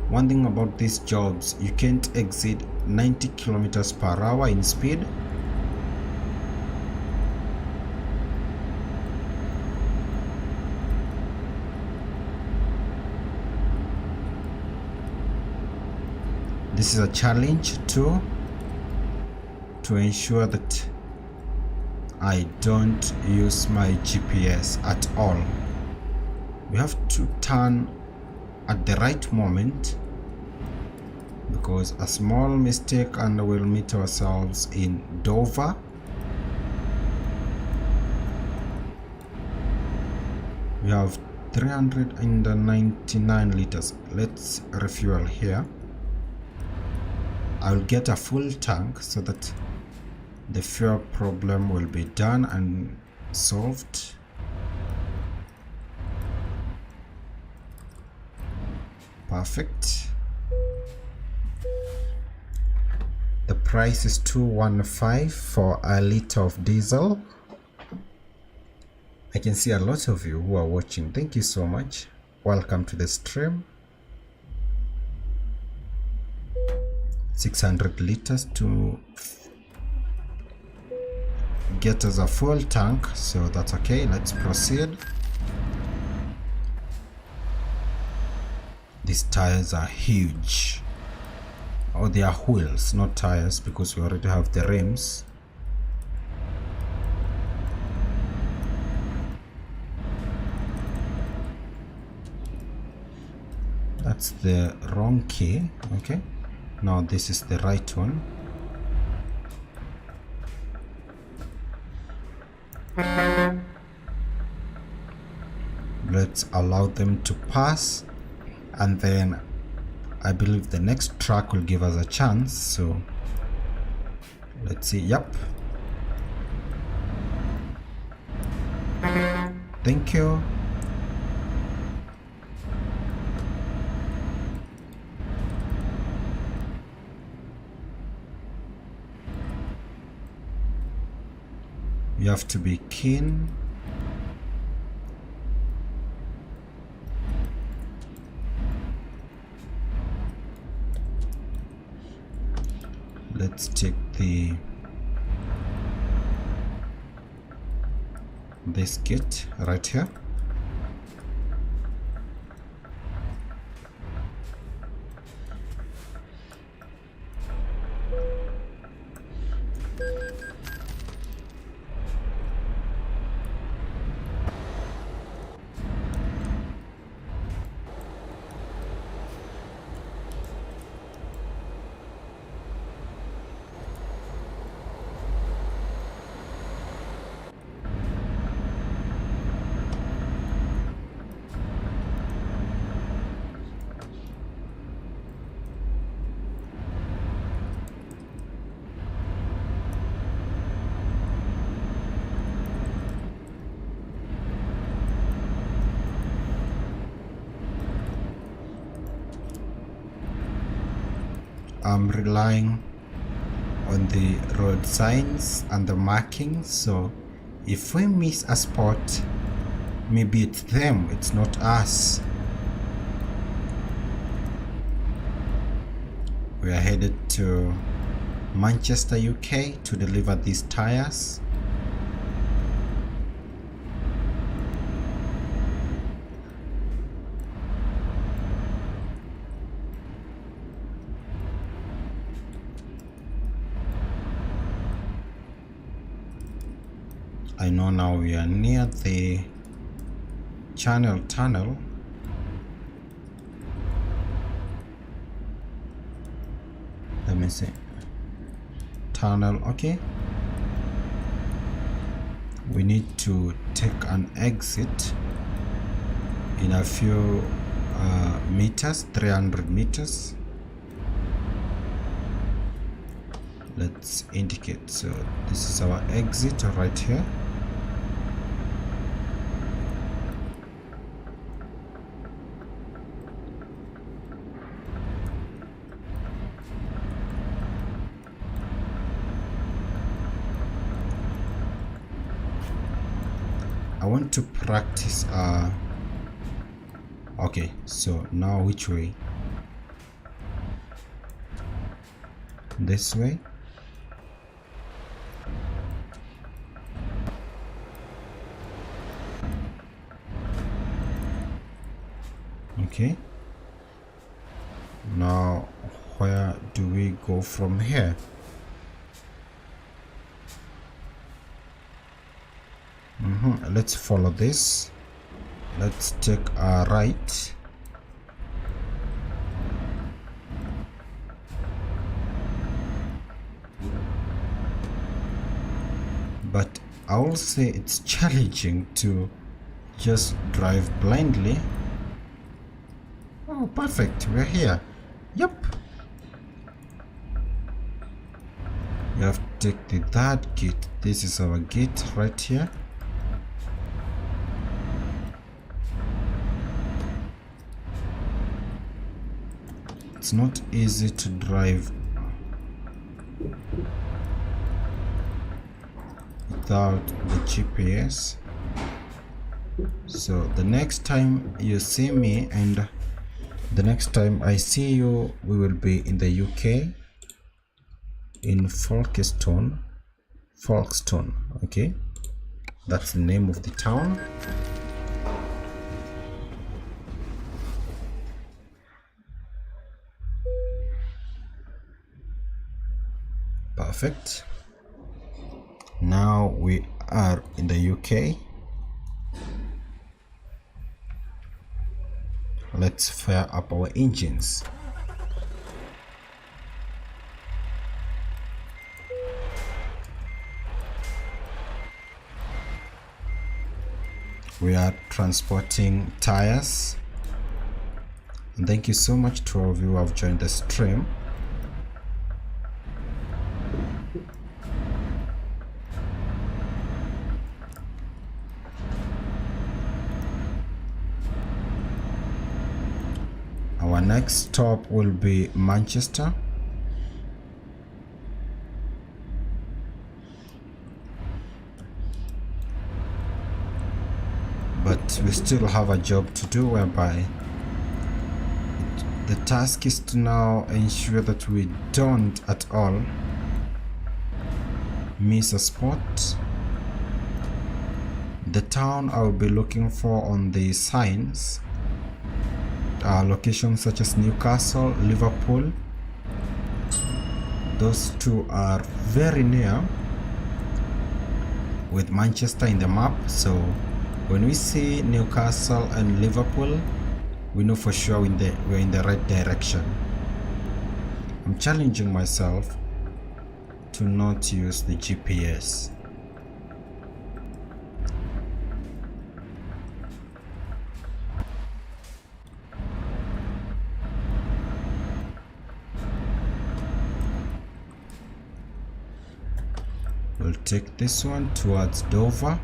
one thing about these jobs, you can't exceed 90 kilometers per hour in speed. This is a challenge too, to ensure that I don't use my GPS at all. We have to turn at the right moment, because a small mistake and we'll meet ourselves in Dover. We have 399 liters. Let's refuel here. I'll get a full tank so that the fuel problem will be done and solved. Perfect. The price is $2.15 for a liter of diesel. I can see a lot of you who are watching. Thank you so much. Welcome to the stream. 600 liters to get us a full tank, so that's okay. Let's proceed. These tires are huge. Oh, they are wheels, not tires, because we already have the rims. That's the wrong key. Okay, now this is the right one. Let's allow them to pass, and then I believe the next truck will give us a chance. So let's see. Yep, thank you. You have to be keen. Let's take this gate right here. I'm relying on the road signs and the markings, so if we miss a spot, maybe it's them, it's not us. We are headed to Manchester, UK to deliver these tires. I know now we are near the Channel Tunnel. Let me see. Tunnel, okay. We need to take an exit in a few meters, 300 meters. Let's indicate. So this is our exit right here. I want to practice okay, so now which way? This way? Okay, now where do we go from here? Let's follow this. Let's take a right. But I will say it's challenging to just drive blindly. Oh, perfect, we're here. Yep. You have to take the third gate. This is our gate right here. It's not easy to drive without the GPS. So the next time you see me and the next time I see you, we will be in the UK, in Folkestone. Okay, that's the name of the town. Perfect. Now we are in the UK. Let's fire up our engines. We are transporting tires. And thank you so much to all of you who have joined the stream. Our next stop will be Manchester. But we still have a job to do, whereby the task is to now ensure that we don't at all miss a spot. The town I will be looking for on the signs are locations such as Newcastle, Liverpool. Those two are very near with Manchester in the map, so when we see Newcastle and Liverpool, we know for sure we're in the right direction. I'm challenging myself to not use the GPS. We'll take this one towards Dover.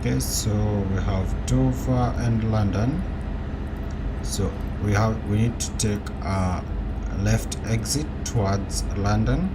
Okay, so we have Dover and London. So we need to take a left exit towards London.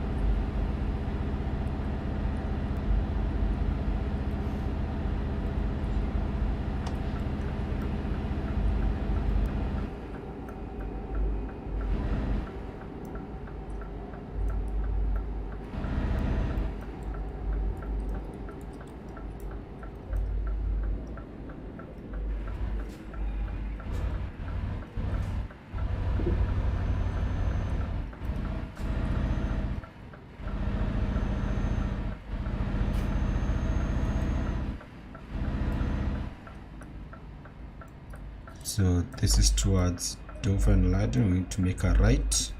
So this is towards Dover and London. We need to make a right.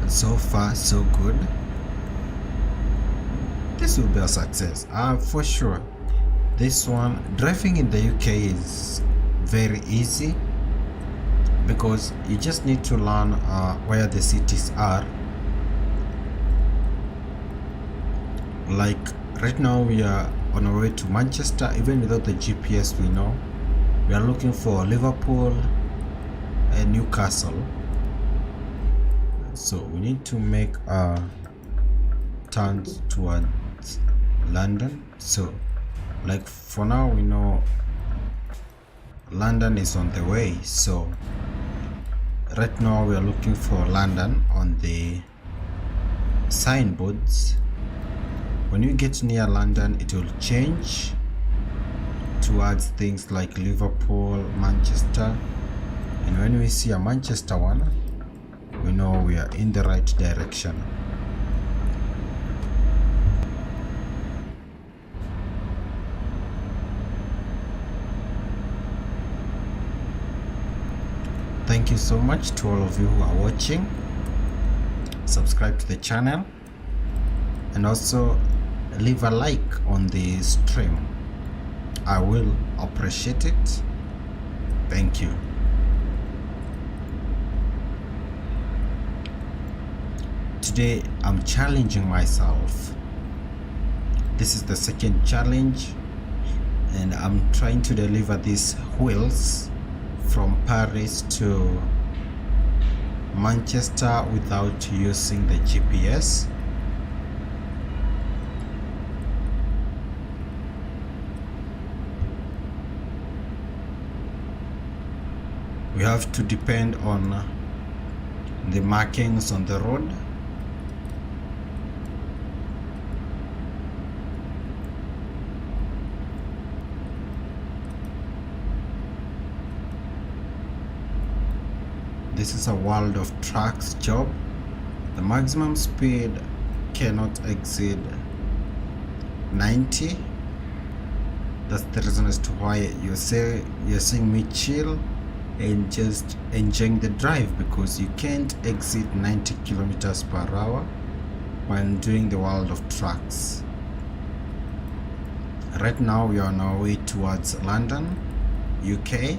So far so good. This will be a success, for sure. This one, driving in the UK is very easy because you just need to learn where the cities are. Like right now we are on our way to Manchester. Even without the GPS, we know we are looking for Liverpool and Newcastle. So we need to make a turn towards London. So like for now we know London is on the way. So right now we are looking for London on the signboards. When you get near London, it will change towards things like Liverpool, Manchester, and when we see a Manchester one, we know we are in the right direction. Thank you so much to all of you who are watching. Subscribe to the channel and also leave a like on the stream. I will appreciate it. Thank you. Today I'm challenging myself. This is the second challenge and I'm trying to deliver these wheels from Paris to Manchester without using the GPS. We have to depend on the markings on the road. This is a World of Trucks job. The maximum speed cannot exceed 90. That's the reason as to why you're seeing me chill and just enjoying the drive, because you can't exceed 90 kilometers per hour when doing the World of Trucks. Right now we are on our way towards London, UK.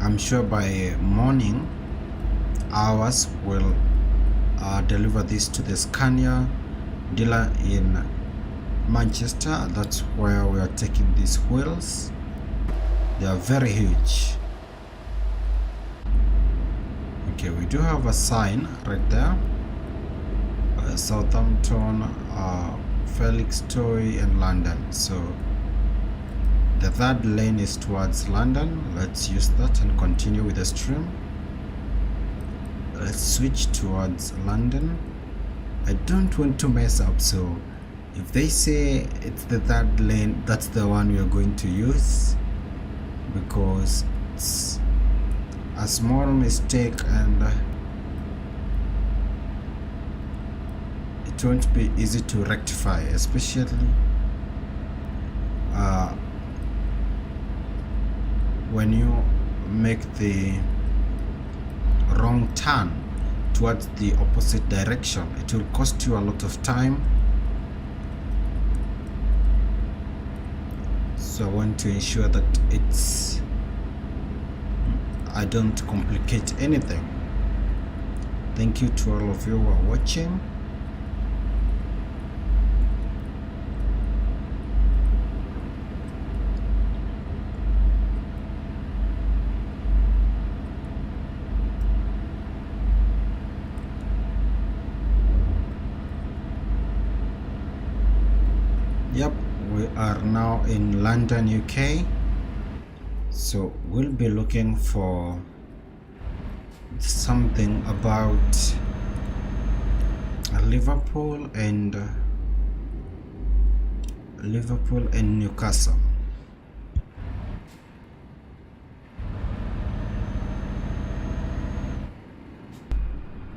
I'm sure by morning hours we'll deliver this to the Scania dealer in Manchester. That's where we are taking these wheels. They are very huge. Okay, we do have a sign right there. Southampton, Felixstowe and London. So the third lane is towards London. Let's use that and continue with the stream. let's switch towards London. I don't want to mess up, so if they say it's the third lane, that's the one we are going to use, because it's a small mistake and it won't be easy to rectify, especially when you make the wrong turn towards the opposite direction. It will cost you a lot of time, so I want to ensure that I don't complicate anything. Thank you to all of you who are watching. Yep, we are now in London, UK. So we'll be looking for something about Liverpool and Newcastle.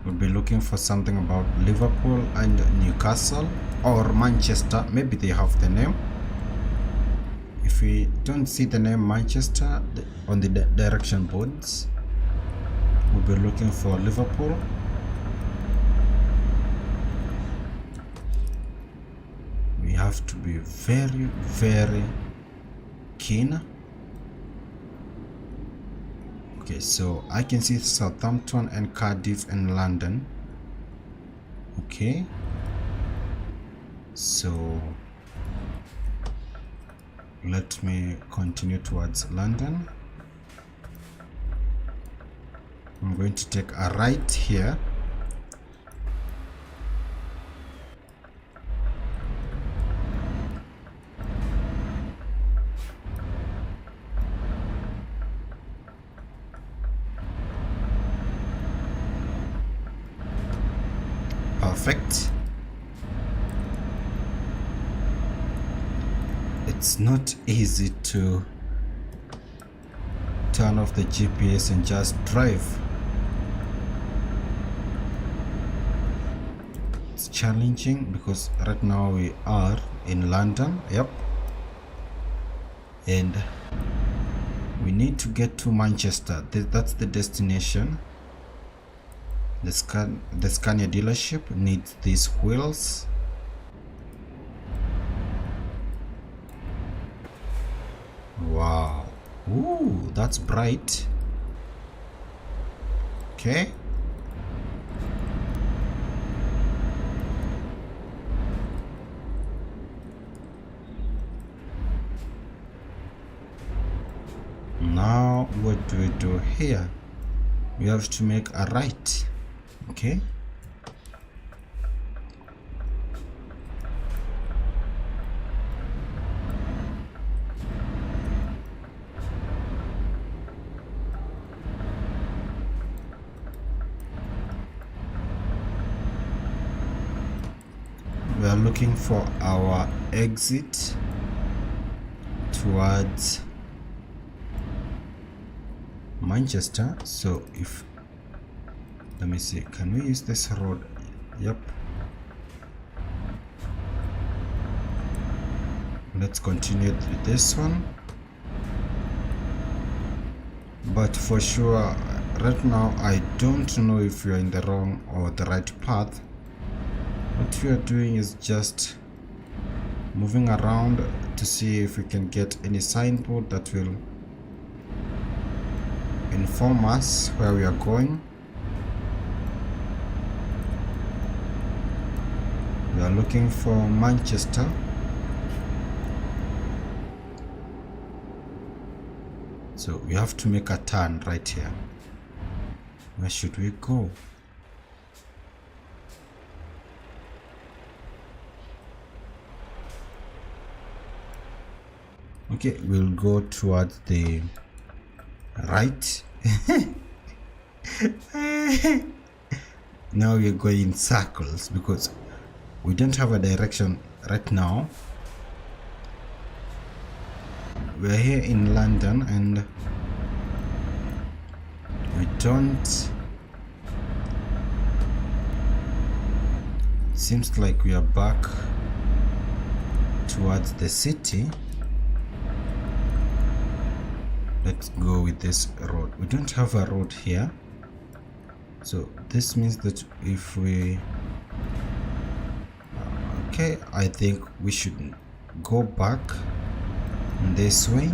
We'll be looking for something about Liverpool and Newcastle, or Manchester. Maybe they have the name. If we don't see the name Manchester on the direction boards, we'll be looking for Liverpool. We have to be very, very keen. Okay, so I can see Southampton and Cardiff and London. Okay, so let me continue towards London. I'm going to take a right here. Perfect. It's not easy to turn off the GPS and just drive. It's challenging because right now we are in London. Yep. And we need to get to Manchester. That's the destination. The Scania dealership needs these wheels. Wow. Ooh, that's bright. Okay. Now what do we do here? We have to make a right. Okay. We are looking for our exit towards Manchester. So if, let me see, can we use this road? Yep. Let's continue with this one. But for sure, right now, I don't know if we are in the wrong or the right path. What we are doing is just moving around to see if we can get any signboard that will inform us where we are going. We are looking for Manchester. So we have to make a turn right here. Where should we go? Okay, we'll go towards the right. Now we're going in circles because we don't have a direction right now. We're here in London and we don't... Seems like we are back towards the city. Let's go with this road. We don't have a road here, so this means that if we... Okay, I think we should go back this way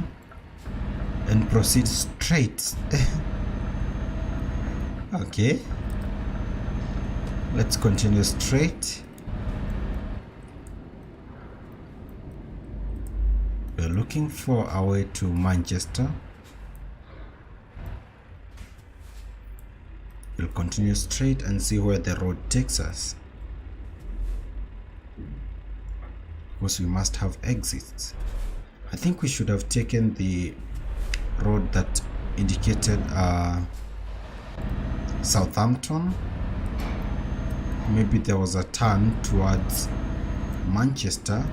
and proceed straight. Okay, let's continue straight. We're looking for our way to Manchester. We'll continue straight and see where the road takes us. Because we must have exits. I think we should have taken the road that indicated Southampton. Maybe there was a turn towards Manchester,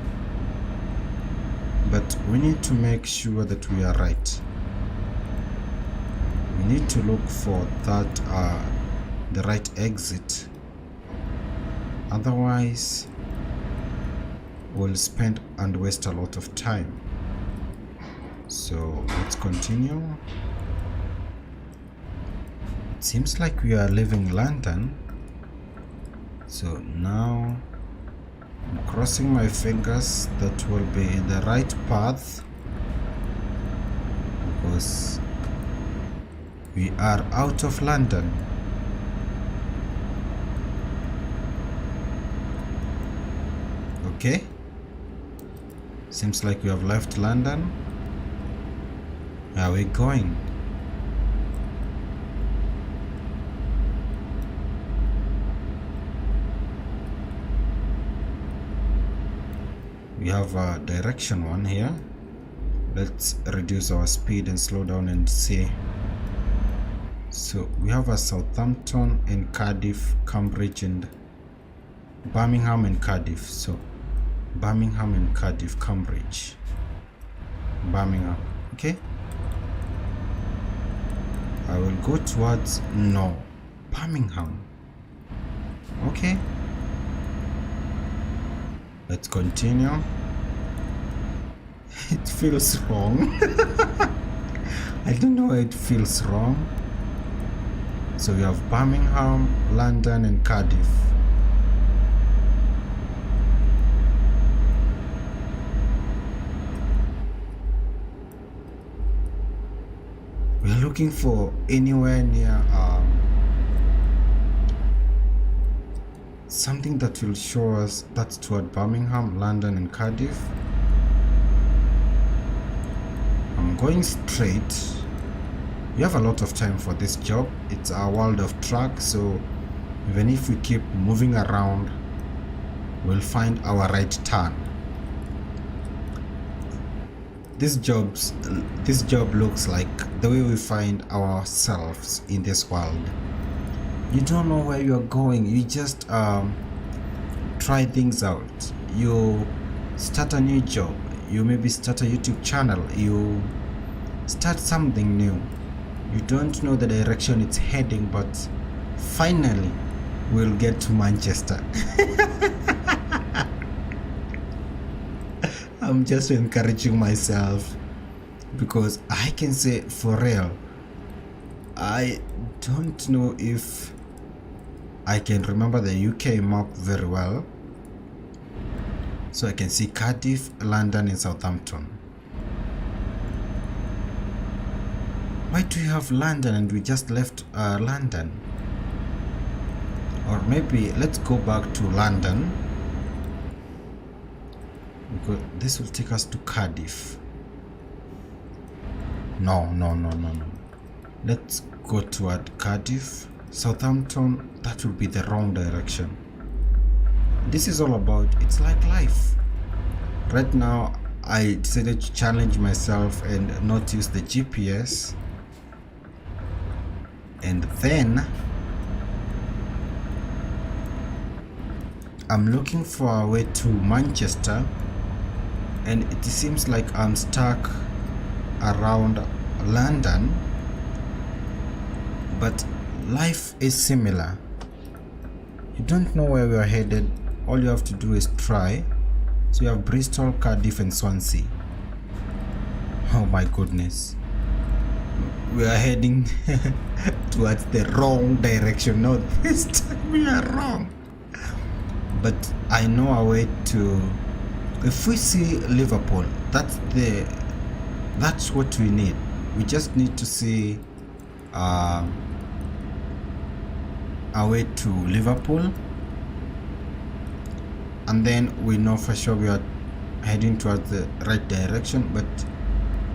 but we need to make sure that we are right. We need to look for that the right exit, otherwise we'll spend and waste a lot of time. So let's continue. It seems like we are leaving London, so now I'm crossing my fingers that will be in the right path, because we are out of London. Okay, seems like we have left London. Where are we going? We have a direction one here. Let's reduce our speed and slow down and see. So we have a Southampton and Cardiff, Cambridge and Birmingham and Cardiff. So Birmingham and Cardiff, Cambridge, Birmingham. Okay, I will go towards Birmingham. Okay, let's continue. It feels wrong. I don't know why it feels wrong. So we have Birmingham, London and Cardiff. We are looking for anywhere near something that will show us that's toward Birmingham, London and Cardiff. I'm going straight. We have a lot of time for this job. It's a world of truck, so even if we keep moving around, we'll find our right turn. This job looks like the way we find ourselves in this world. You don't know where you're going. You just try things out. You start a new job. You maybe start a YouTube channel. You start something new. You don't know the direction it's heading, but finally we'll get to Manchester. I'm just encouraging myself because I can say for real, I don't know if I can remember the UK map very well. So I can see Cardiff, London and Southampton. Why do you have London and we just left London? Or maybe let's go back to London, because this will take us to Cardiff. No. Let's go toward Cardiff. Southampton, that will be the wrong direction. This is all about, it's like life. Right now, I decided to challenge myself and not use the GPS. And then I'm looking for a way to Manchester, and it seems like I'm stuck around London, but life is similar. You don't know where we are headed, all you have to do is try. So you have Bristol, Cardiff and Swansea. Oh my goodness, we are heading towards the wrong direction. No, this time we are wrong, but I know a way to. If we see Liverpool, that's what we need. We just need to see a way to Liverpool, and then we know for sure we are heading towards the right direction. But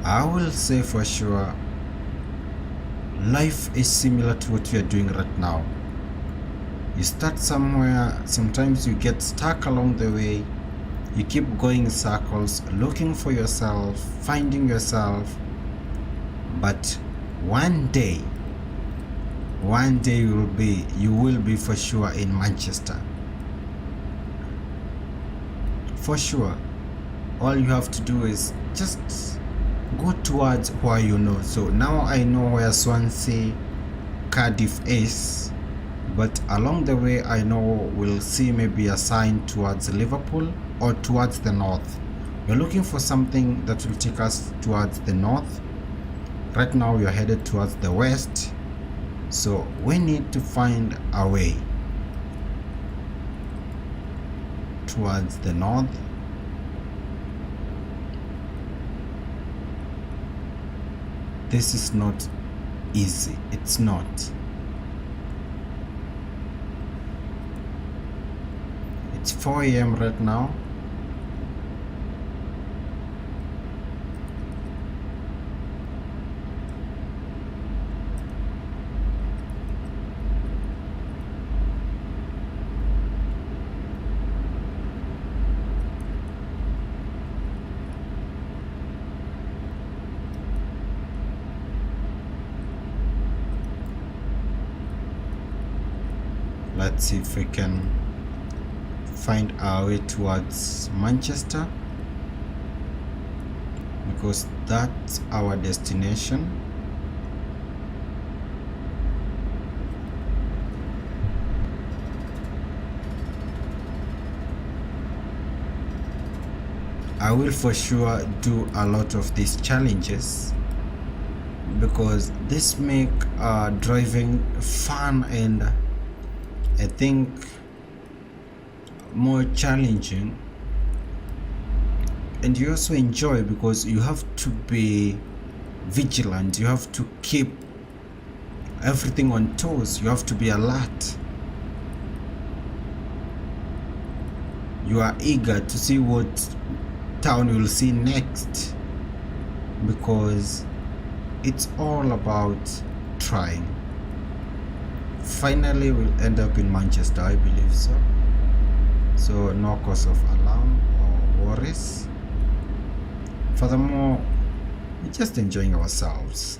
I will say for sure life is similar to what we are doing right now. You start somewhere, sometimes you get stuck along the way, you keep going in circles, looking for yourself, finding yourself, but one day you will be for sure in Manchester. For sure. All you have to do is just go towards where you know. So now I know where Swansea, Cardiff is, but along the way I know we'll see maybe a sign towards Liverpool or towards the north. We're looking for something that will take us towards the north. Right now we are headed towards the west, so we need to find a way towards the north. This is not easy, it's not. It's 4 a.m. right now. Let's see if we can find our way towards Manchester, because that's our destination. I will for sure do a lot of these challenges because this make driving fun and I think more challenging, and you also enjoy because you have to be vigilant, you have to keep everything on toes, you have to be alert, you are eager to see what town you'll see next, because it's all about trying. Finally we'll end up in Manchester, I believe so. So no cause of alarm or worries. Furthermore, we're just enjoying ourselves.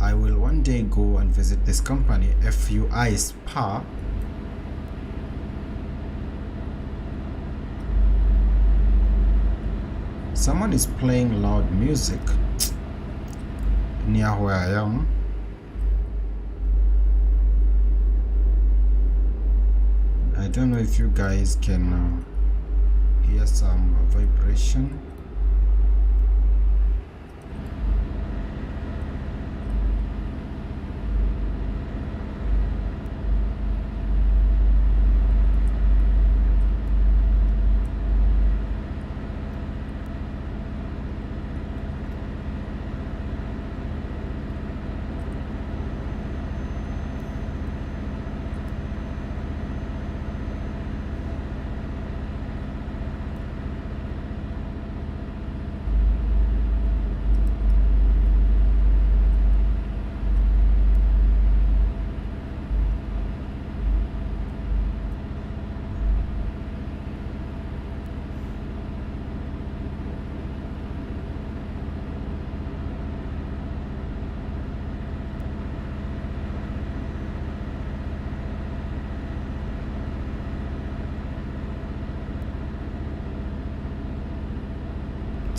I will one day go and visit this company, FUI Spa. Someone is playing loud music near where I am. I don't know if you guys can hear some vibration.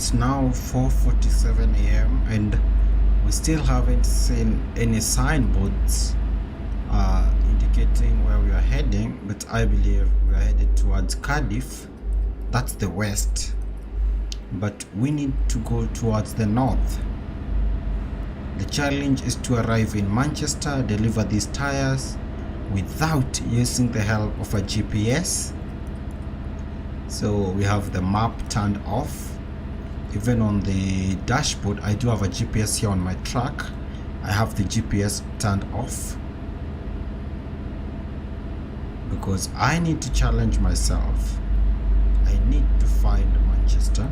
It's now 4:47 a.m. and we still haven't seen any signboards indicating where we are heading, but I believe we are headed towards Cardiff. That's the west, but we need to go towards the north. The challenge is to arrive in Manchester, deliver these tires without using the help of a GPS. So we have the map turned off. Even on the dashboard, I do have a GPS here on my truck. I have the GPS turned off because I need to challenge myself. I need to find Manchester.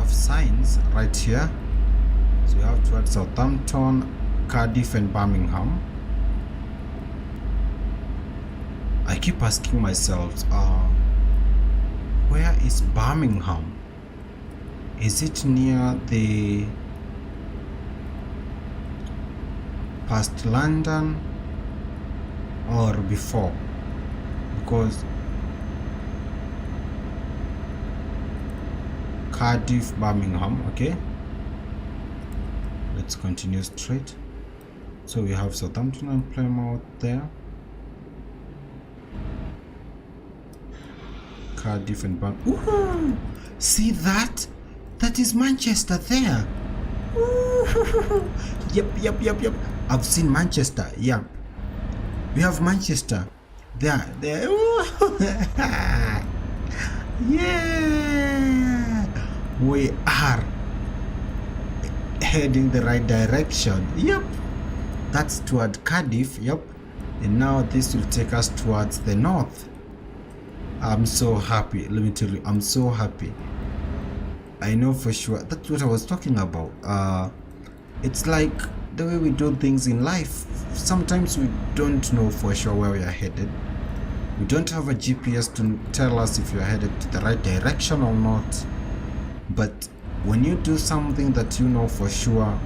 Signs right here, so we have towards Southampton, Cardiff and Birmingham. I keep asking myself, where is Birmingham? Is it near the past London or before? Because Cardiff, Birmingham. Okay, let's continue straight. So we have Southampton and Plymouth there, Cardiff and Birmingham. See that? That is Manchester there. Ooh. Yep. I've seen Manchester. Yep, we have Manchester there. Yeah, we are heading the right direction. Yep, that's toward Cardiff. Yep, and now this will take us towards the north. I'm so happy. Let me tell you, I'm so happy. I know for sure that's what I was talking about. It's like the way we do things in life. Sometimes we don't know for sure where we are headed. We don't have a GPS to tell us if you're headed to the right direction or not. But when you do something that you know for sure,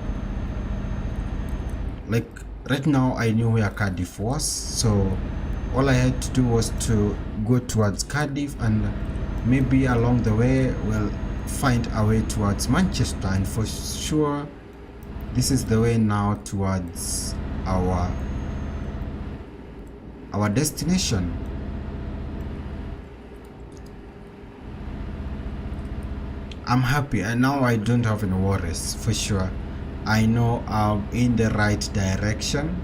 like right now I knew where Cardiff was, so all I had to do was to go towards Cardiff, and maybe along the way we'll find our way towards Manchester, and for sure this is the way now towards our destination. I'm happy, and now I don't have any worries for sure. I know I'm in the right direction.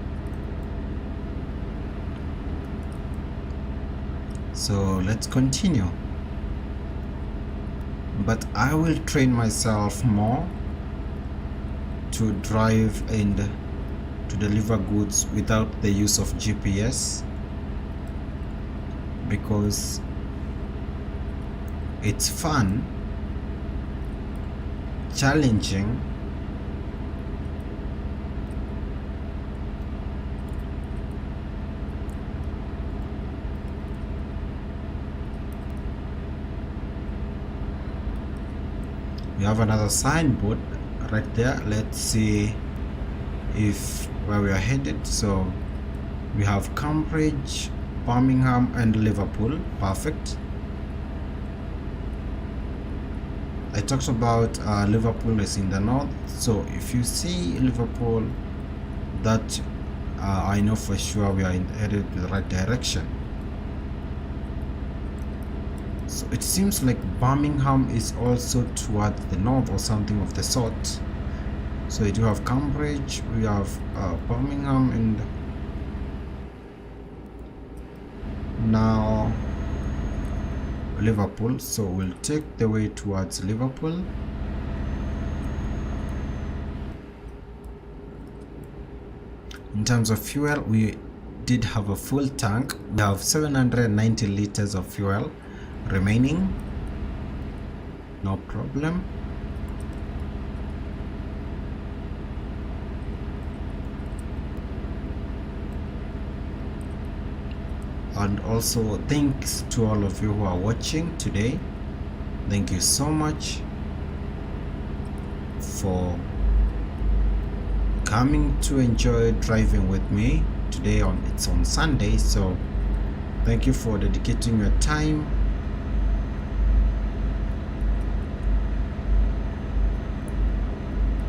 So let's continue. But I will train myself more to drive and to deliver goods without the use of GPS, because it's fun, challenging, we have another signboard right there. Let's see if where we are headed. So we have Cambridge, Birmingham and Liverpool. Perfect. I talked about Liverpool is in the north, so if you see Liverpool, that I know for sure we are headed in the right direction. So it seems like Birmingham is also towards the north or something of the sort. So you do have Cambridge, we have Birmingham, and now Liverpool. So we'll take the way towards Liverpool. In terms of fuel, we did have a full tank. We have 790 liters of fuel remaining. No problem. And also thanks to all of you who are watching today. Thank you so much. for coming to enjoy driving with me today. It's on Sunday, so thank you for dedicating your time.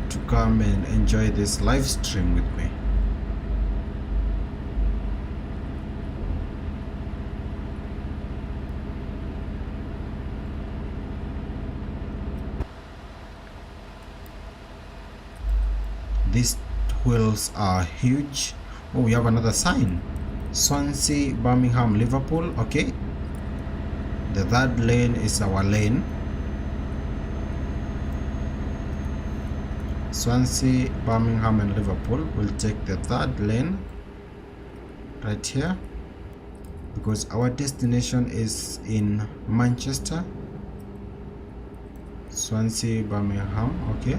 To come and enjoy this live stream with me. These wheels are huge. Oh, we have another sign. Swansea, Birmingham, Liverpool. Okay. The third lane is our lane. Swansea, Birmingham and Liverpool. We'll take the third lane right here because our destination is in Manchester. Swansea, Birmingham. Okay.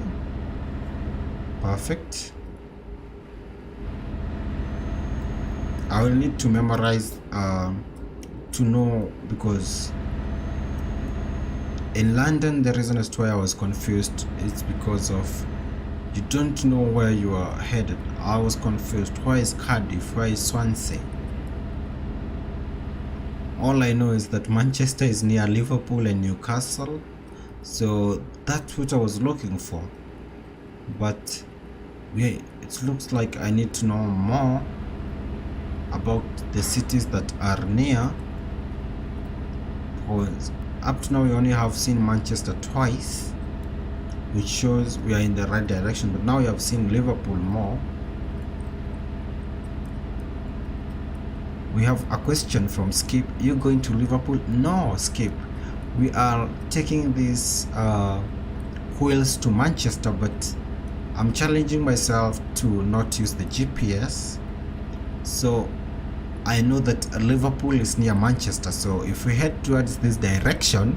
Perfect. I will need to memorize to know, because in London the reason as to why I was confused is because of you don't know where you are headed. I was confused. Why is Cardiff? Why is Swansea? All I know is that Manchester is near Liverpool and Newcastle, so that's what I was looking for. But yeah, it looks like I need to know more about the cities that are near, because up to now we only have seen Manchester twice, which shows we are in the right direction, but now we have seen Liverpool more. We have a question from Skip. You going to Liverpool? No, Skip, we are taking these wheels to Manchester, but I'm challenging myself to not use the GPS. So I know that Liverpool is near Manchester, so if we head towards this direction,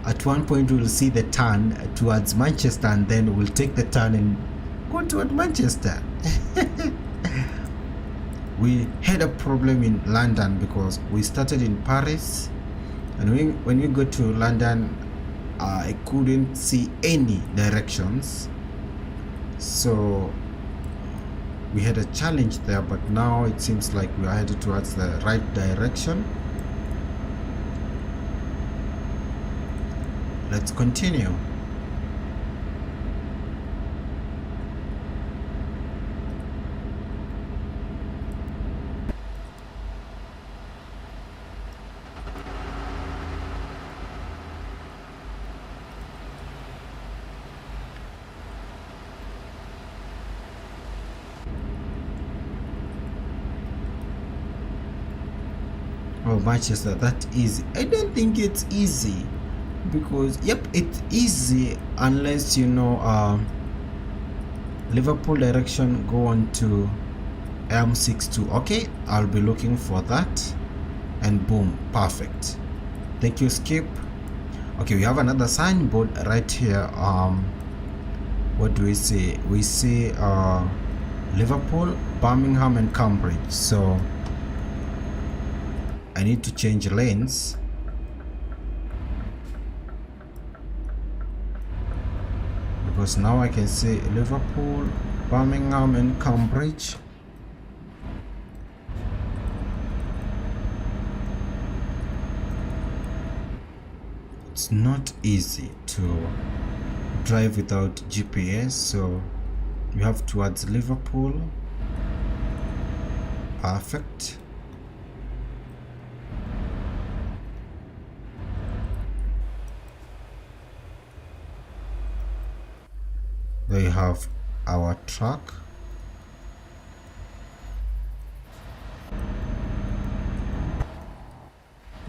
at one point we'll see the turn towards Manchester, and then we'll take the turn and go toward Manchester. We had a problem in London because we started in Paris, and when we go to London, I couldn't see any directions, so we had a challenge there. But now it seems like we are headed towards the right direction. Let's continue. Oh, Manchester, that easy? I don't think it's easy, because yep, it's easy unless you know Liverpool direction, go on to M62. Okay, I'll be looking for that, and boom, perfect. Thank you, Skip. Okay, we have another signboard right here. What do we see? We see Liverpool, Birmingham and Cambridge, so I need to change lanes. Because now I can see Liverpool, Birmingham and Cambridge. It's not easy to drive without GPS, so we have towards Liverpool. Perfect. They have our truck.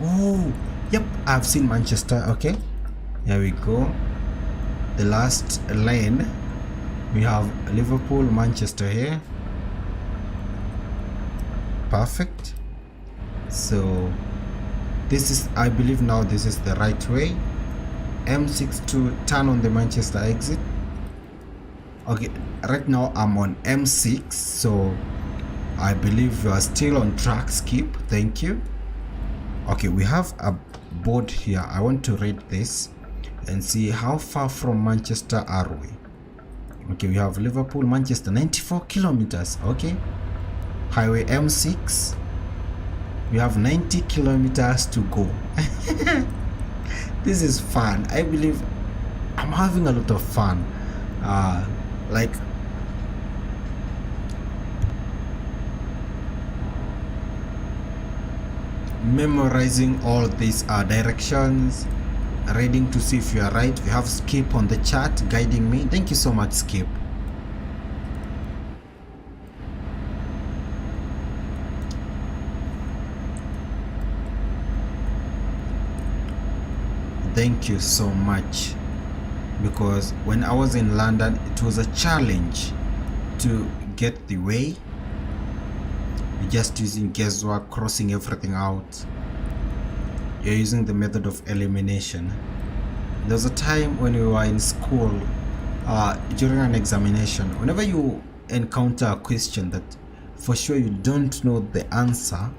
Oh, yep, I've seen Manchester. Okay, here we go. The last lane, we have Liverpool, Manchester here. Perfect. So this is, I believe now this is the right way. M6 to turn on the Manchester exit. Okay, right now I'm on M6, so I believe you are still on track, Skip. Thank you. Okay, we have a board here. I want to read this and see how far from Manchester are we. Okay, we have Liverpool, Manchester, 94 kilometers. Okay, highway M6, we have 90 kilometers to go. This is fun. I believe I'm having a lot of fun. Like memorizing all these directions, reading to see if you are right. We have Skip on the chat guiding me. Thank you so much, Skip. Thank you so much, because when I was in London it was a challenge to get the way. You're just using guesswork, crossing everything out. You're using the method of elimination. There was a time when we were in school, during an examination, whenever you encounter a question that for sure you don't know the answer,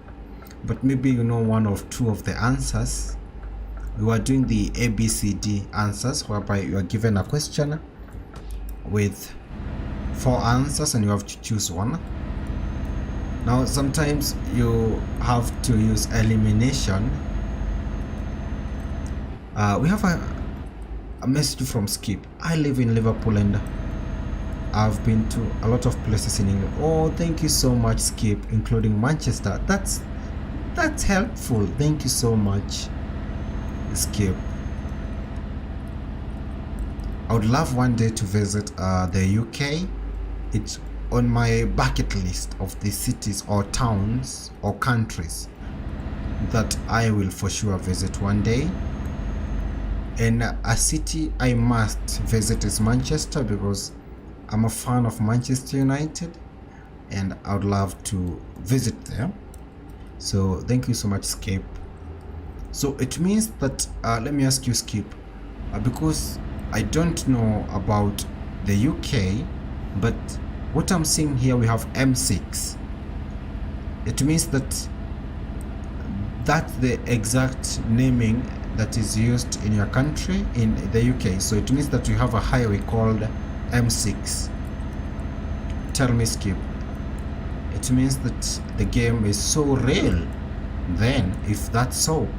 but maybe you know one or two of the answers, we were doing the ABCD answers, whereby you are given a question with 4 answers and you have to choose one. Now sometimes you have to use elimination. We have a message from Skip. I live in Liverpool and I've been to a lot of places in England. Oh, thank you so much, Skip, including Manchester. That's helpful. Thank you so much, Skip. I would love one day to visit the UK. It's on my bucket list of the cities or towns or countries that I will for sure visit one day. And a city I must visit is Manchester, because I'm a fan of Manchester United and I would love to visit there. So thank you so much, Skip. So it means that let me ask you, Skip, because I don't know about the UK, but what I'm seeing here, we have M6. It means that that's the exact naming that is used in your country, in the UK. So it means that you have a highway called M6. Tell me, Skip. It means that the game is so real then, if that's so.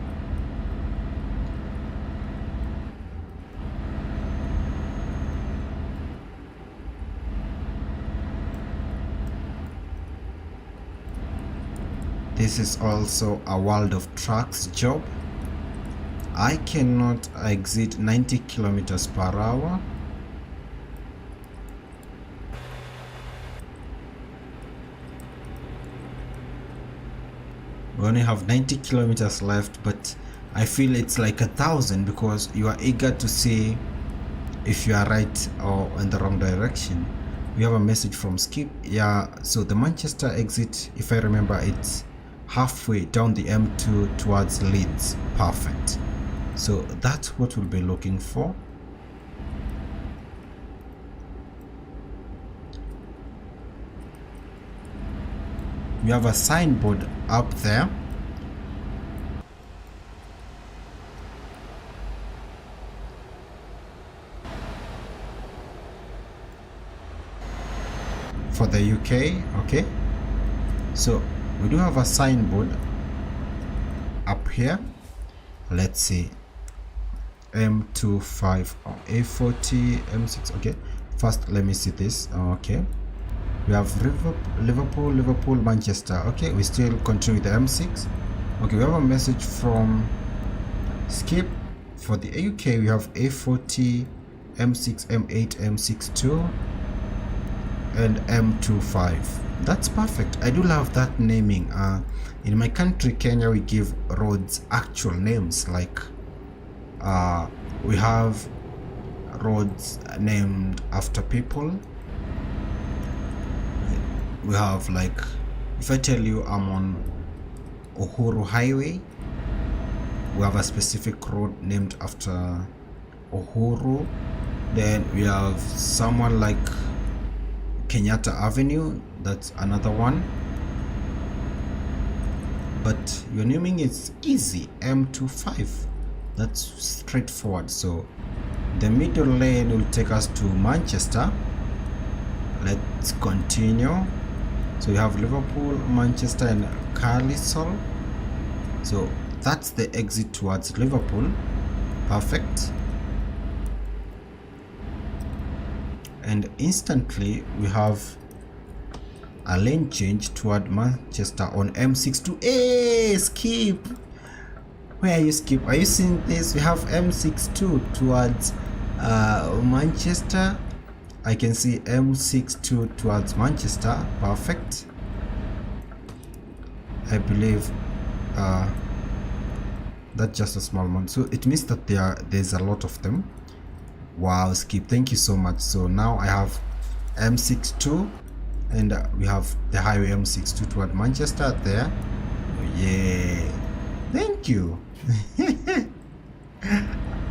This is also a World of Trucks job. I cannot exceed 90 kilometers per hour. We only have 90 kilometers left, but I feel it's like 1,000 because you are eager to see if you are right or in the wrong direction. We have a message from Skip. Yeah, so the Manchester exit, if I remember, it's halfway down the M2 towards Leeds. Perfect. So that's what we'll be looking for. We have a signboard up there. For the UK, okay. So we do have a signboard up here. Let's see. M25 or A40, M6. Okay. First, let me see this. Okay. We have Liverpool, Manchester. Okay, we still continue with the M6. Okay, we have a message from Skip. For the UK, we have A40, M6, M8, M62, and M25. That's perfect. I do love that naming. In my country, Kenya, we give roads actual names. Like, we have roads named after people. We have, like, if I tell you I'm on Uhuru Highway, we have a specific road named after Uhuru. Then we have someone like Kenyatta Avenue, that's another one. But your naming is easy, M25. That's straightforward. So the middle lane will take us to Manchester. let's continue. So we have Liverpool, Manchester and Carlisle. So that's the exit towards Liverpool. Perfect. And instantly we have a lane change toward Manchester on M62. Hey, Skip! Where are you, Skip? Are you seeing this? We have M62 towards Manchester. I can see M62 towards Manchester. Perfect. I believe that's just a small one. So it means that there's a lot of them. Wow, Skip, thank you so much. So now I have M62 and we have the highway M62 toward Manchester there. Yeah, thank you.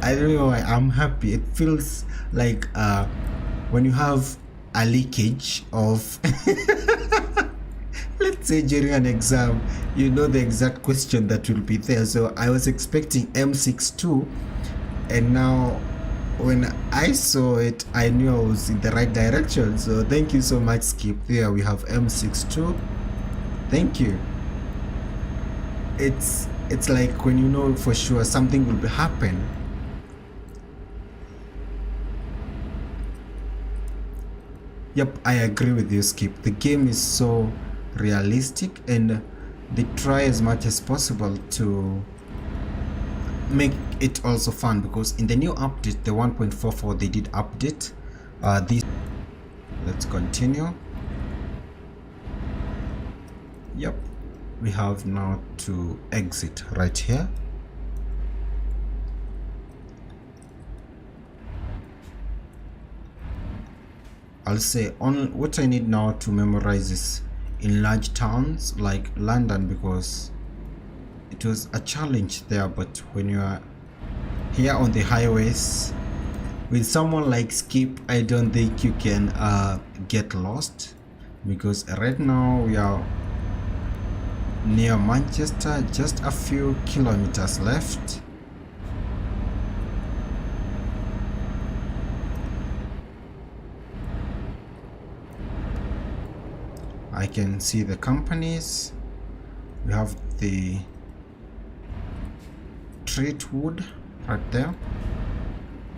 I don't know why I'm happy. It feels like when you have a leakage of let's say during an exam, you know the exact question that will be there. So I was expecting M62 and now when I saw it, I knew I was in the right direction. So thank you so much, Skip. There we have M62. Thank you. It's like when you know for sure something will happen. Yep, I agree with you, Skip. The game is so realistic and they try as much as possible to make it also fun, because in the new update, the 1.44, they did update this. Let's continue. Yep, we have now to exit right here. I'll say on what I need now to memorize is in large towns like London, because it was a challenge there, but when you are here on the highways with someone like Skip, I don't think you can get lost, because right now we are near Manchester, just a few kilometers left. I can see the companies. We have the Treatwood right there,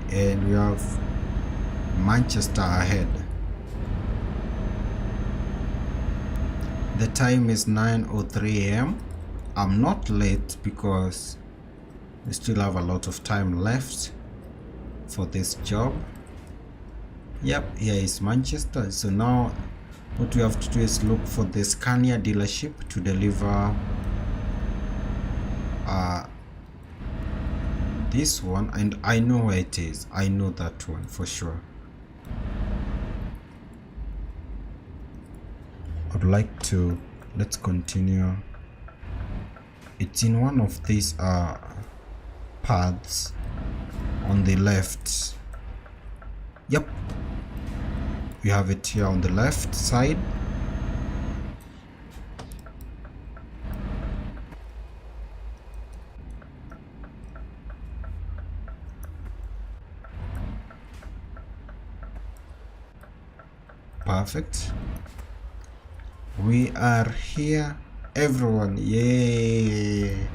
and we have Manchester ahead. The time is 9:03 a.m. I'm not late because we still have a lot of time left for this job. Yep, here is Manchester. So now what we have to do is look for the Scania dealership to deliver this one, and I know where it is. I know that one for sure. I'd like to, let's continue. It's in one of these paths on the left. Yep, we have it here on the left side. Perfect. We are here, everyone. Yay!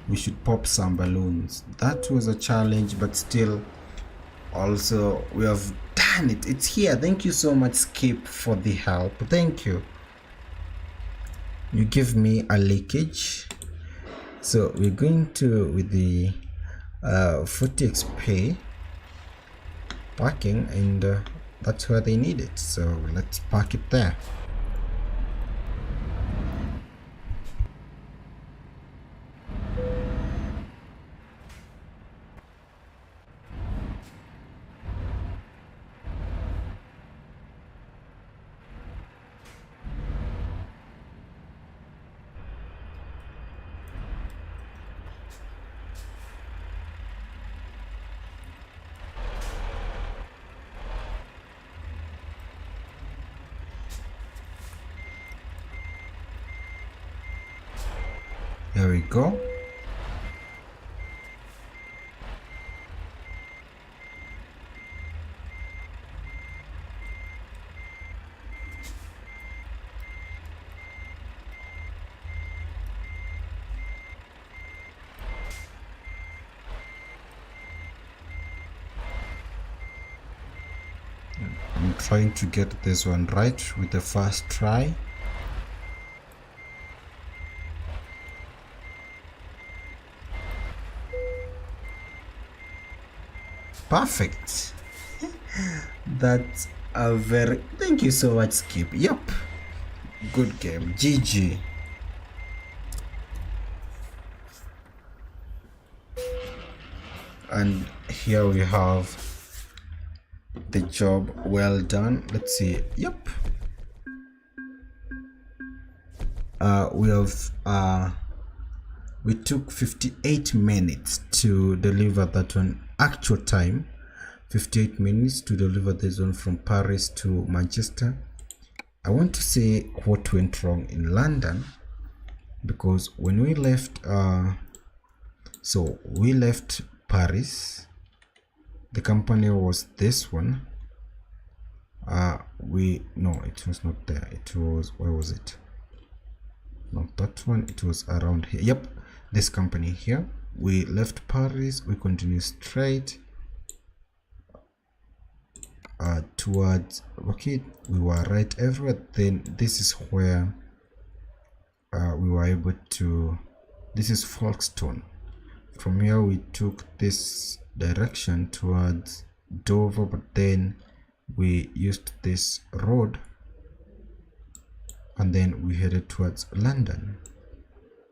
We should pop some balloons. That was a challenge, but still, also we have done it. It's here. Thank you so much, Skip, for the help. Thank you. You give me a leakage. So we're going to with the 40xp parking, and that's where they need it. So let's park it there. There we go. trying to get this one right with the first try. Perfect. That's a very, thank you so much, Skip. Yep, good game. GG. And here we have the job well done. Let's see. Yep, we took 58 minutes to deliver that one. Actual time 58 minutes to deliver this one from Paris to Manchester. I want to say what went wrong in London, because when we left so we left Paris, the company was this one. No, it was not there. It was, where was it? Not that one. It was around here. Yep, this company here. We left Paris, we continue straight towards, okay, we were right everywhere. Then this is where we were able to, this is Folkestone. From here we took this direction towards Dover, but then we used this road and then we headed towards London.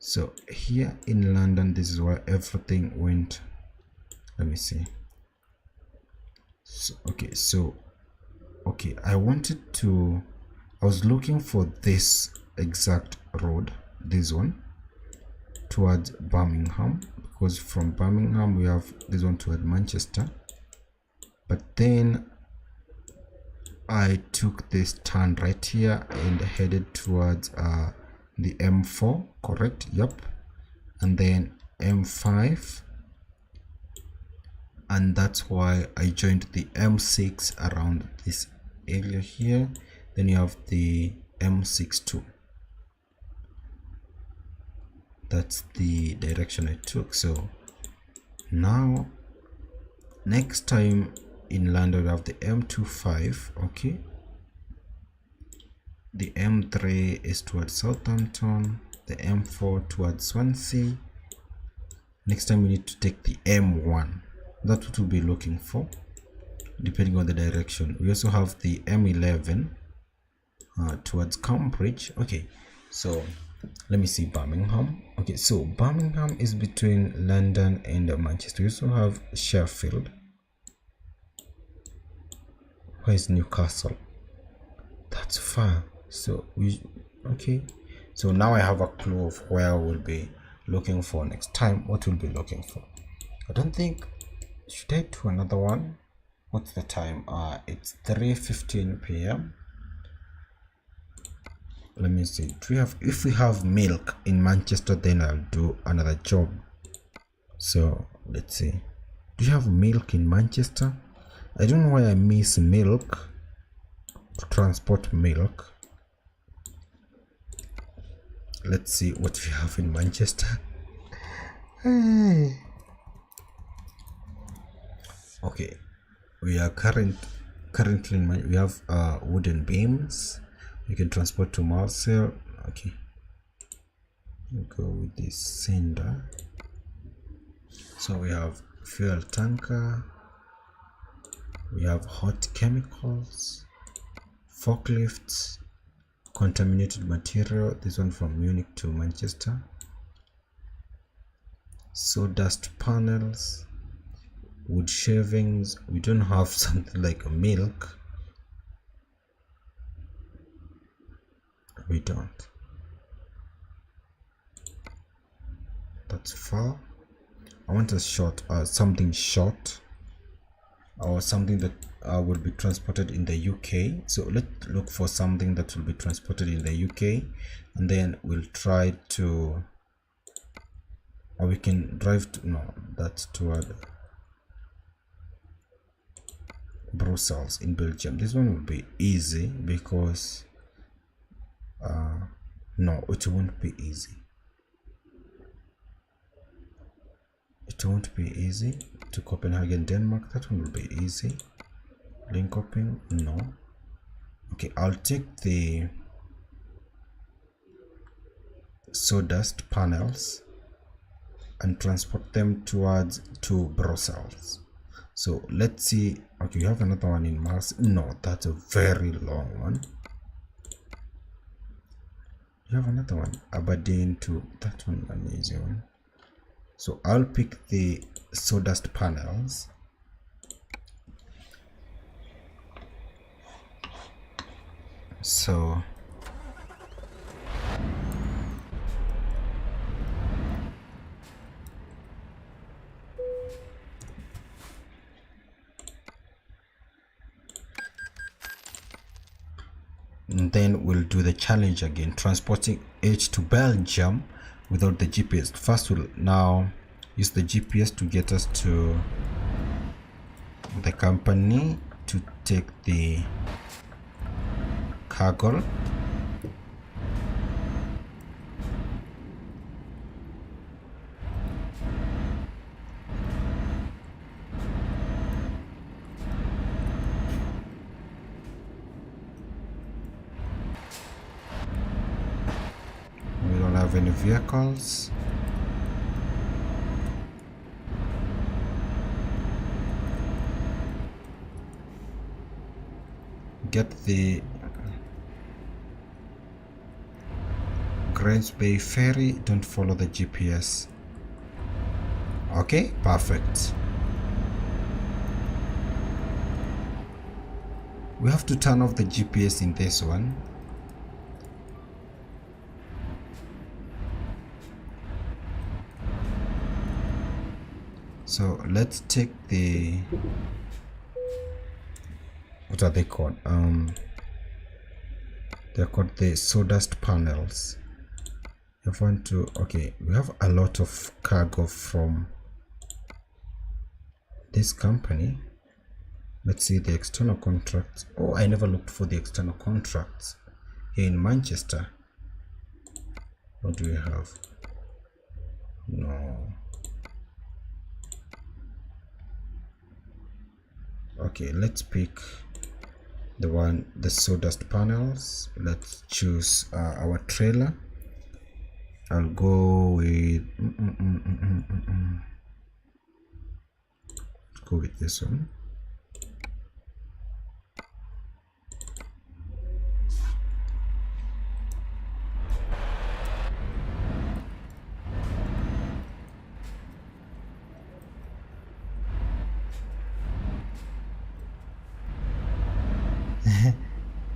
So here in London, this is where everything went. Let me see. So, okay, I was looking for this exact road, this one, towards Birmingham, because from Birmingham we have this one toward Manchester. But then I took this turn right here and headed towards the M4, correct? Yep. And then M5, and that's why I joined the M6 around this area here. Then you have the M6 too. That's the direction I took. So now next time in London we have the M25, okay. The M3 is towards Southampton, the M4 towards Swansea. Next time we need to take the M1. That's what we'll be looking for, depending on the direction. We also have the M11 towards Cambridge. Okay, so let me see Birmingham. Okay, so Birmingham is between London and Manchester. We also have Sheffield. Where's Newcastle? That's far. So okay, so now I have a clue of where we'll be looking for next time, what we'll be looking for. I don't think, should I do another one? What's the time? It's 3:15 p.m. Let me see. If we have milk in Manchester, then I'll do another job. So let's see. Do you have milk in Manchester? I don't know why I miss milk, to transport milk. Let's see what we have in Manchester. Okay, we are currently in we have wooden beams. You can transport to Marseille. Okay, we'll go with this cinder. So we have fuel tanker, we have hot chemicals, forklifts, contaminated material, this one from Munich to Manchester, sawdust panels, wood shavings. We don't have something like milk. We don't. That's far. I want a short, something short, or something that will be transported in the UK. So let's look for something that will be transported in the UK, and then we'll try to, or we can drive to, no, that's toward Brussels in Belgium. This one will be easy because no, it won't be easy. It won't be easy. To Copenhagen, Denmark, that one will be easy. Linköping, no. Okay, I'll take the sawdust panels and transport them towards to Brussels. So let's see. Okay, you have another one in Mars. No, that's a very long one. You have another one, Aberdeen to that one, an easy one. So I'll pick the sawdust panels. So and then we'll do the challenge again, transporting H to Belgium without the GPS. First we'll now use the GPS to get us to the company to take the cargo. We don't have any vehicles. Get the Grains Bay ferry. Don't follow the GPS. Okay, perfect. We have to turn off the GPS in this one. So let's take the, what are they called? They're called the sawdust panels. You want to, okay, we have a lot of cargo from this company. Let's see the external contracts. Oh, I never looked for the external contracts here in Manchester. What do we have? No. Okay, let's pick the one, the sawdust panels. Let's choose our trailer. I'll go with let's go with this one.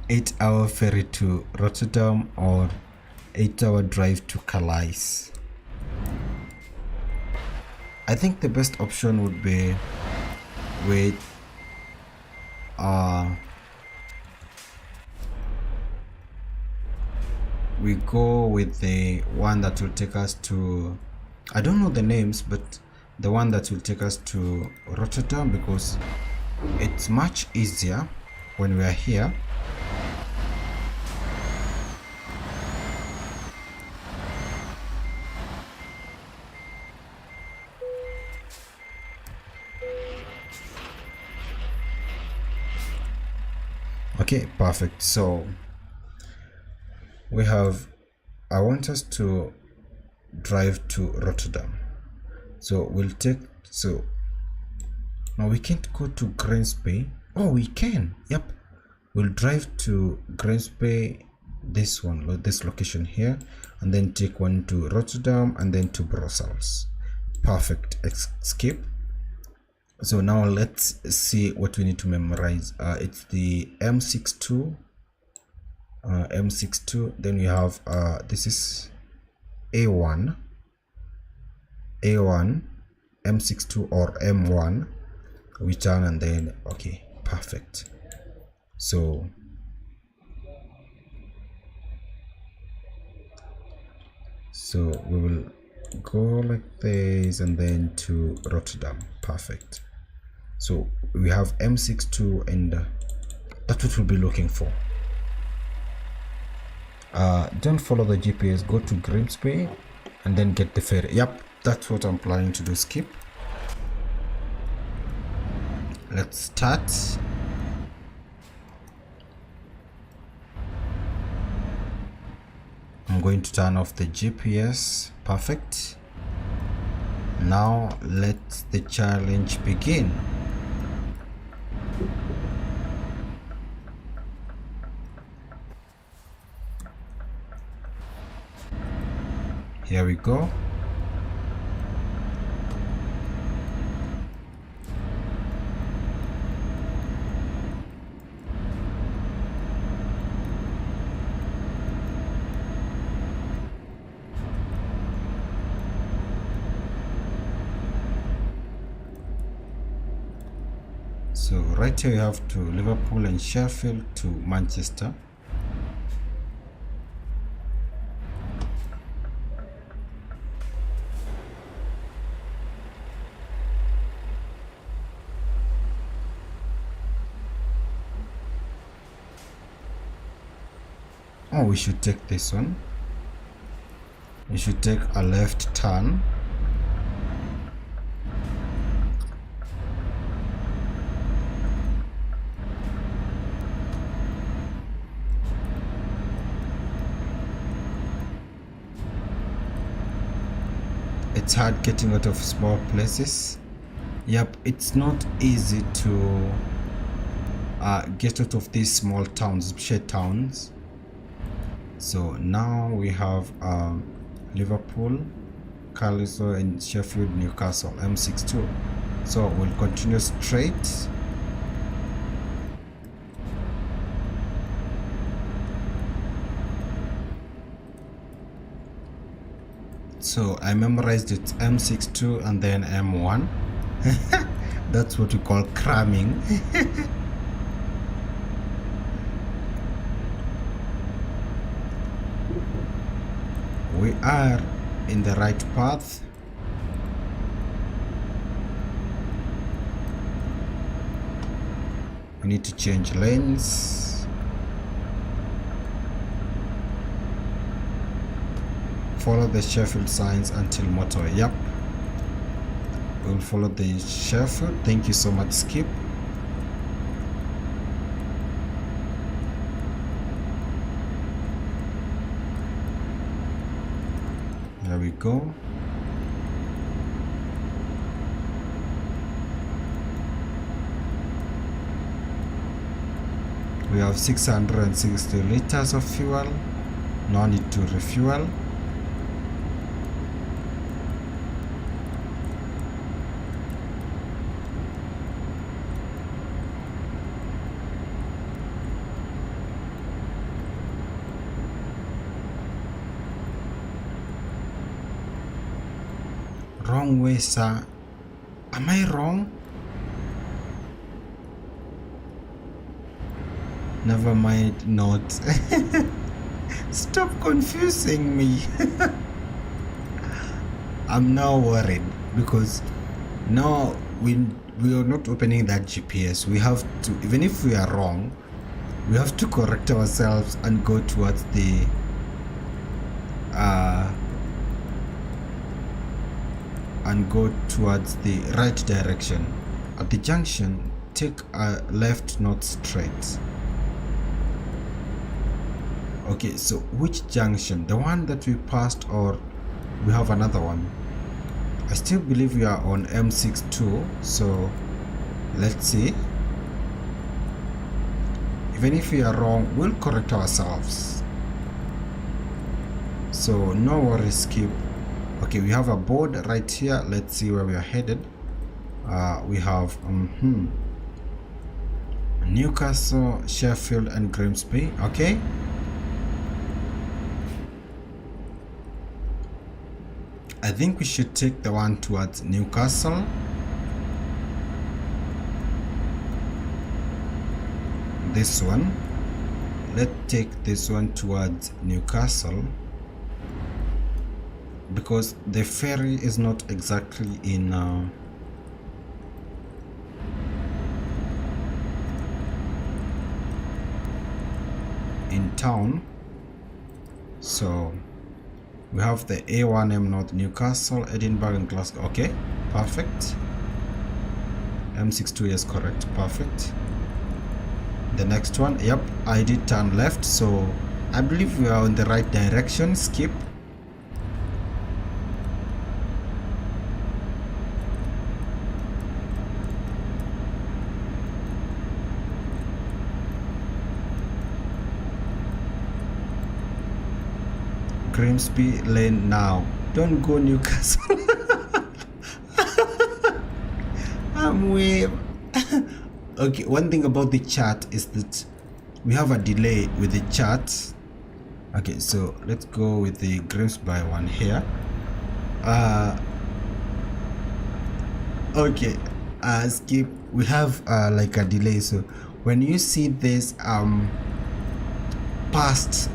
Eight-hour ferry to Rotterdam or 8-hour drive to Calais. I think the best option would be with we go with the one that will take us to, I don't know the names, but the one that will take us to Rotterdam, because it's much easier when we are here. Okay, perfect. So we have, I want us to drive to Rotterdam. So we'll take, so now we can't go to Grains Bay. Oh, we can. Yep. We'll drive to Grains Bay, this one, this location here, and then take one to Rotterdam and then to Brussels. Perfect. Skip. So now let's see what we need to memorize. It's the M62. M62. Then we have this is A1, M62 or M1. We turn and then okay, perfect. So we will go like this and then to Rotterdam. Perfect. So we have M62 and that's what we'll be looking for. Don't follow the GPS, go to Grains Bay and then get the ferry. Yep, that's what I'm planning to do. Skip. Let's start. I'm going to turn off the GPS. Perfect. Now let the challenge begin. Here we go. So right here you have to Liverpool and Sheffield to Manchester. Oh, we should take this one. We should take a left turn. It's hard getting out of small places. Yep, it's not easy to get out of these small towns, especially towns. So now we have Liverpool, Carlisle and Sheffield, Newcastle, M62. So we'll continue straight. So I memorized it, M62 and then M1. That's what we call cramming. We are in the right path. We need to change lanes. Follow the Sheffield signs until motorway. Yep, we'll follow the Sheffield. Thank you so much, Skip. There we go. We have 660 liters of fuel. No need to refuel. Wrong way, sir. Am I wrong? Never mind, not. Stop confusing me. I'm now worried because now we are not opening that GPS. We have to, even if we are wrong, we have to correct ourselves and go towards the right direction. At the junction, take a left, not straight. Okay, so which junction? The one that we passed, or we have another one? I still believe we are on M62, so let's see. Even if we are wrong, we'll correct ourselves. So no worries, Skip. Okay, we have a board right here. Let's see where we are headed. We have Newcastle, Sheffield and Grimsby. Okay, I think we should take the one towards Newcastle. This one. Let's take this one towards Newcastle, because the ferry is not exactly in town. So we have the A1M North, Newcastle, Edinburgh and Glasgow. Okay, perfect. M62 is correct. Perfect. The next one, yep, I did turn left, so I believe we are on the right direction. Skip. Grimsby Lane now. Don't go Newcastle. I'm way. Okay, one thing about the chat is that we have a delay with the chat. Okay, so let's go with the Grimsby one here. Okay, skip. We have like a delay, so when you see this past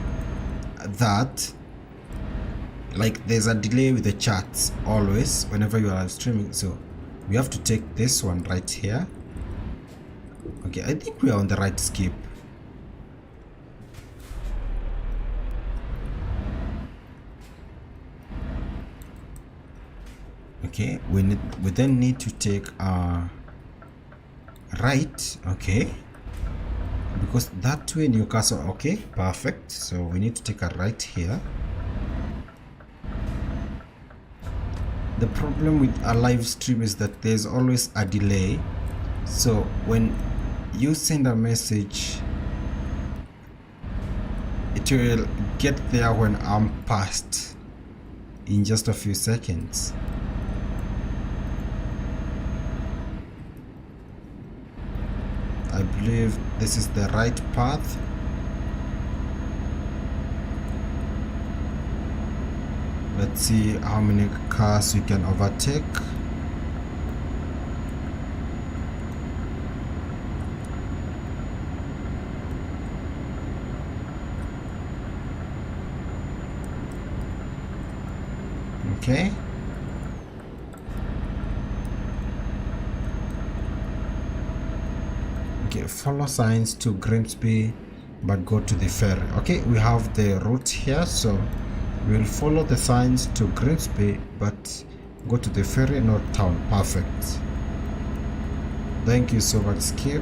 that, like there's a delay with the chats always whenever you are streaming, so we have to take this one right here. Okay, I think we are on the right. Skip. Okay, we then need to take right. Okay, because that way Newcastle. Okay, perfect. So we need to take a right here. The problem with a live stream is that there's always a delay, so when you send a message, it will get there when I'm past in just a few seconds. I believe this is the right path. Let's see how many cars we can overtake. Okay. Okay, follow signs to Grimsby, but go to the ferry. Okay, we have the route here, so we'll follow the signs to Grimsby, but go to the ferry, not town. Perfect. Thank you so much, Skip.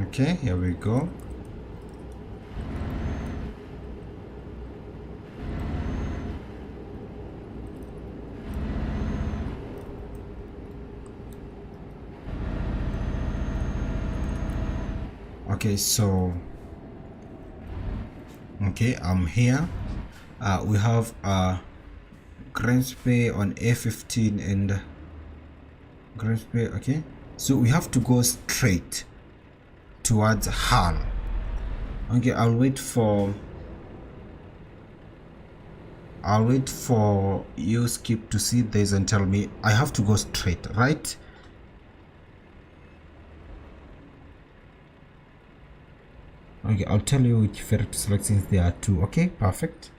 Okay, here we go. Okay, so okay, I'm here. We have Grimsby on A15 and Grimsby. Okay, so we have to go straight towards Hull. Okay, I'll wait for you, Skip, to see this and tell me I have to go straight, right? Okay, I'll tell you which ferry to select since there are two. Okay, perfect.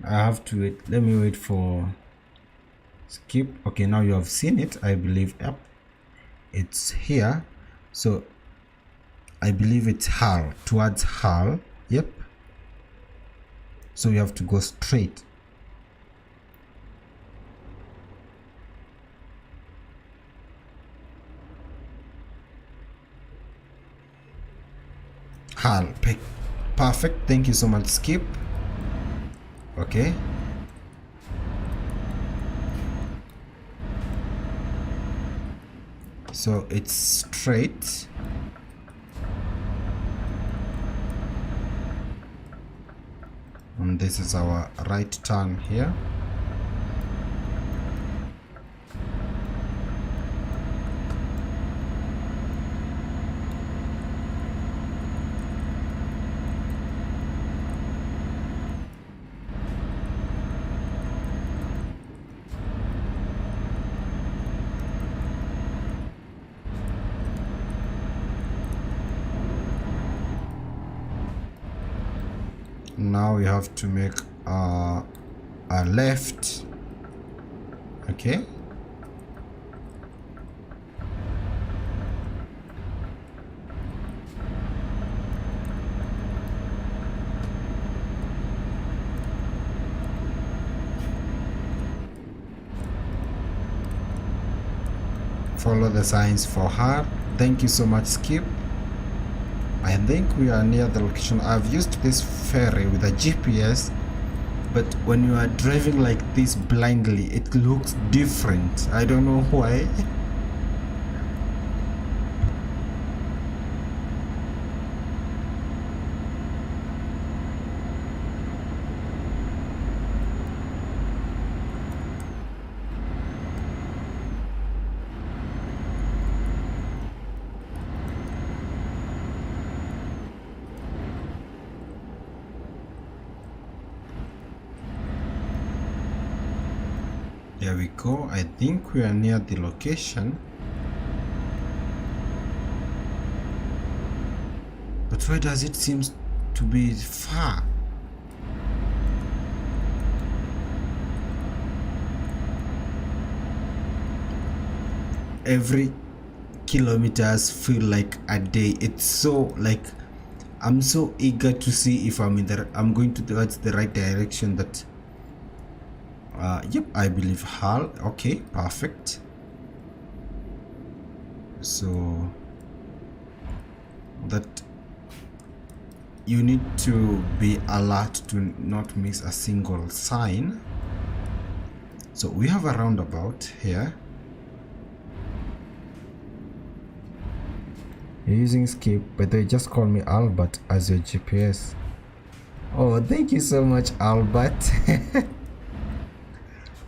I have to wait. Let me wait for Skip. Okay, now you have seen it, I believe. Yep, it's here. So I believe it's Hull, towards Hull. Yep. So you have to go straight. Hull. Perfect. Thank you so much, Skip. Okay. So it's straight. And this is our right turn here. now we have to make a left. Okay. Follow the signs for her. Thank you so much, Skip. I think we are near the location. I've used this ferry with a GPS, but when you are driving like this blindly, it looks different. I don't know why. There we go. I think we are near the location. But why does it seem to be far? Every kilometers feel like a day. It's so like I'm so eager to see if I'm going towards the right direction. That yep, I believe Hull. Okay, perfect. So that you need to be alert to not miss a single sign. So we have a roundabout here. You're using Skip, but they just call me Albert as your GPS. Oh, thank you so much, Albert.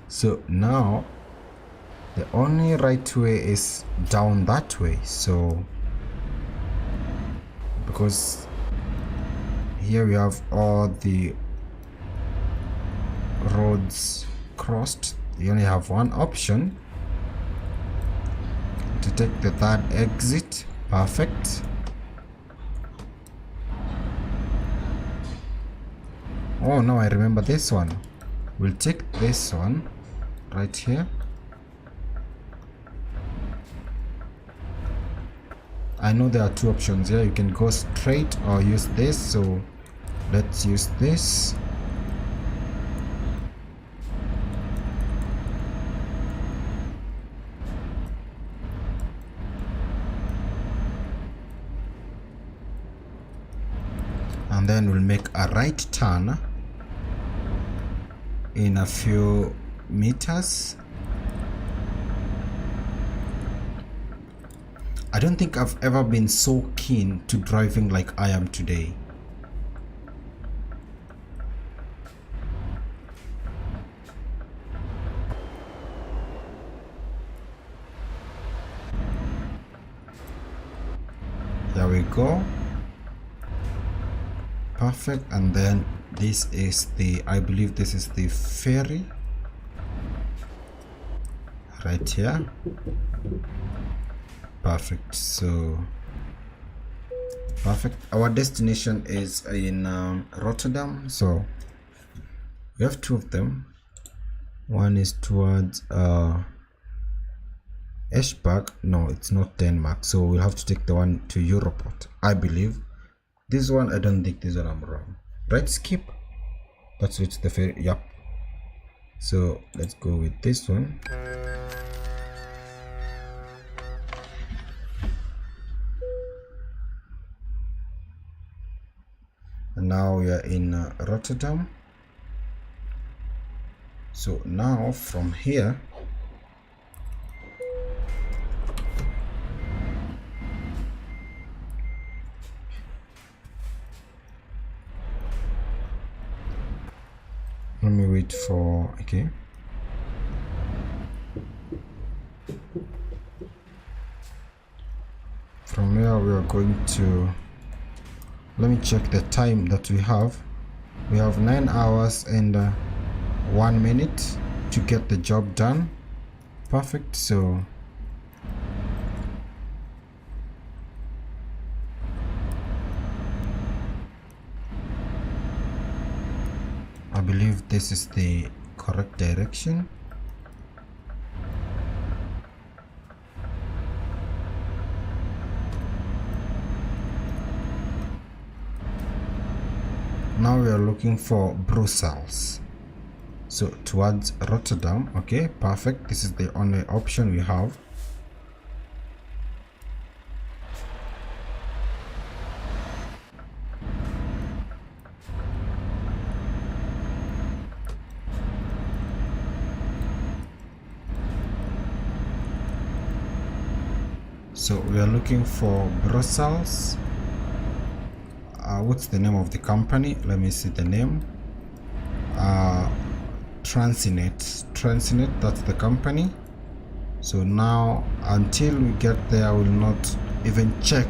So now the only right way is down that way. So because here we have all the roads crossed, you only have one option to take the third exit. Perfect. Oh no, I remember this one. We'll take this one right here. I know there are two options here. You can go straight or use this, so let's use this. And then we'll make a right turn in a few meters. I don't think I've ever been so keen to driving like I am today. There we go. Perfect. And then this is the, I believe this is the ferry right here. Perfect. So perfect. Our destination is in Rotterdam. So we have two of them. One is towards Eschbach. No, it's not Denmark. So we'll have to take the one to Europort, I believe. This one, I don't think this one I'm wrong. Right, Skip? That's which the ferry. Yep. So let's go with this one. And now we are in Rotterdam. So now from here, let me wait for, okay. From here we are going to, let me check the time that we have. We have 9 hours and 1 minute to get the job done. Perfect. So this is the correct direction. Now we are looking for Brussels, so towards Rotterdam. Okay, perfect. This is the only option we have. So we are looking for Brussels. What's the name of the company? Let me see the name. Transinet, that's the company. So now until we get there, I will not even check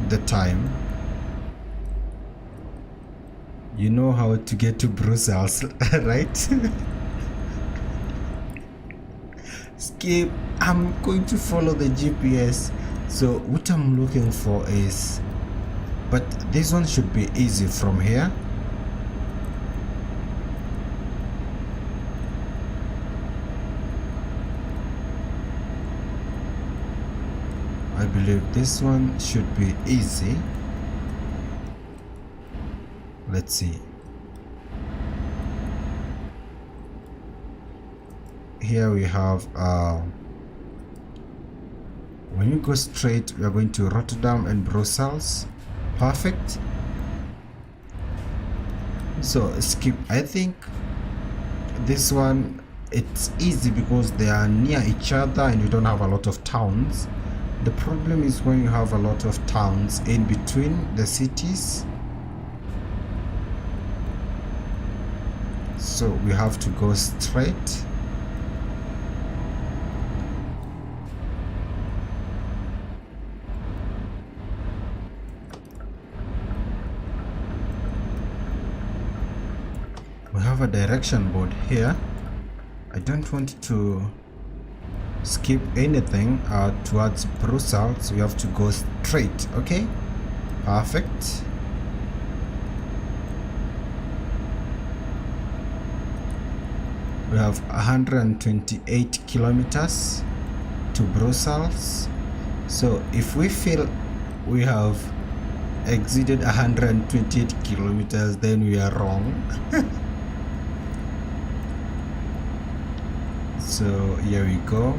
the time. You know how to get to Brussels, right? Skip. I'm going to follow the GPS. So what I'm looking for is, but this one should be easy from here. I believe this one should be easy. Let's see. Here we have when you go straight, we are going to Rotterdam and Brussels. Perfect. So skip. I think this one, it's easy because they are near each other and you don't have a lot of towns. The problem is when you have a lot of towns in between the cities. So we have to go straight. We have a direction board here. I don't want to skip anything towards Brussels. We have to go straight. Okay, perfect. We have 128 kilometers to Brussels. So if we feel we have exceeded 128 kilometers, then we are wrong. So here we go.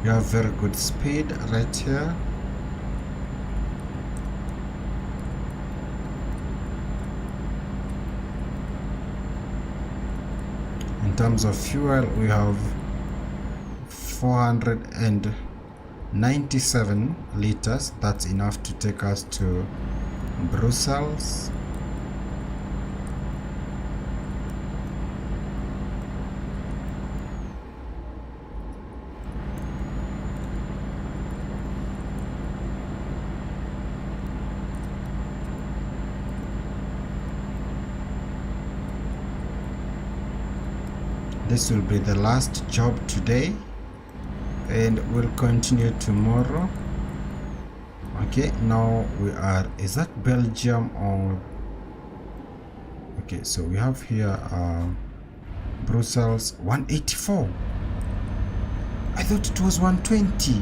We have very good speed right here. In terms of fuel, we have 497 liters. That's enough to take us to Brussels. This will be the last job today and we'll continue tomorrow. Okay, now we are, is that Belgium or okay? So we have here Brussels 184. I thought it was 120.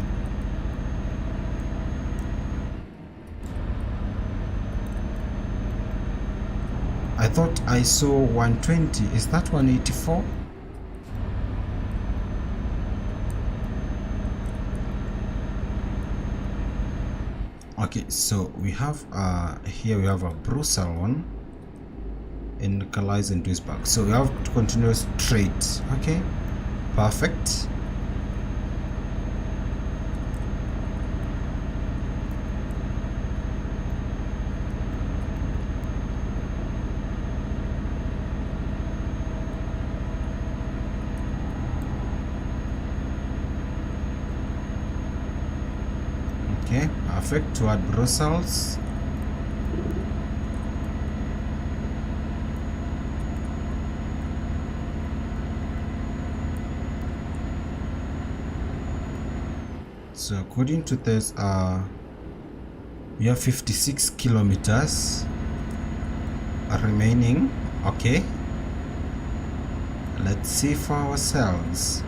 I thought I saw 120. Is that 184? Okay, so we have here we have a Brussels one in Calais and Duisburg. So we have to continue straight. Okay, perfect. perfect, toward Brussels. So according to this, we have 56 kilometers remaining. Okay, let's see for ourselves.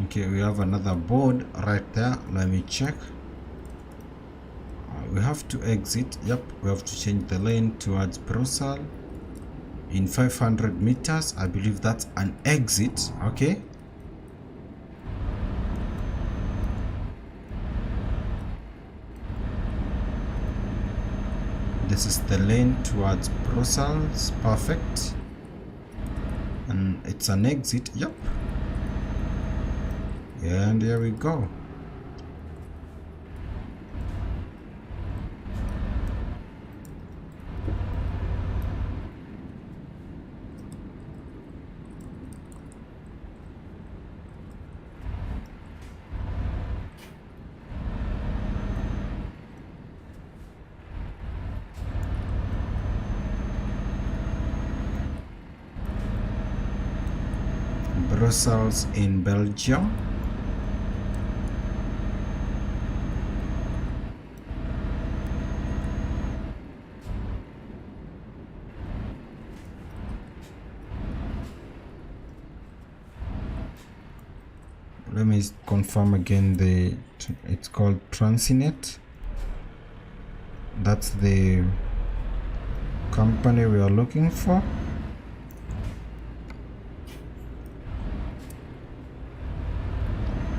Okay, we have another board right there. Let me check. We have to exit. Yep, we have to change the lane towards Brussels in 500 meters. I believe that's an exit. Okay, this is the lane towards Brussels. Perfect. And it's an exit. Yep. And here we go. Brussels in Belgium. Let me confirm again. It's called Transinet. That's the company we are looking for.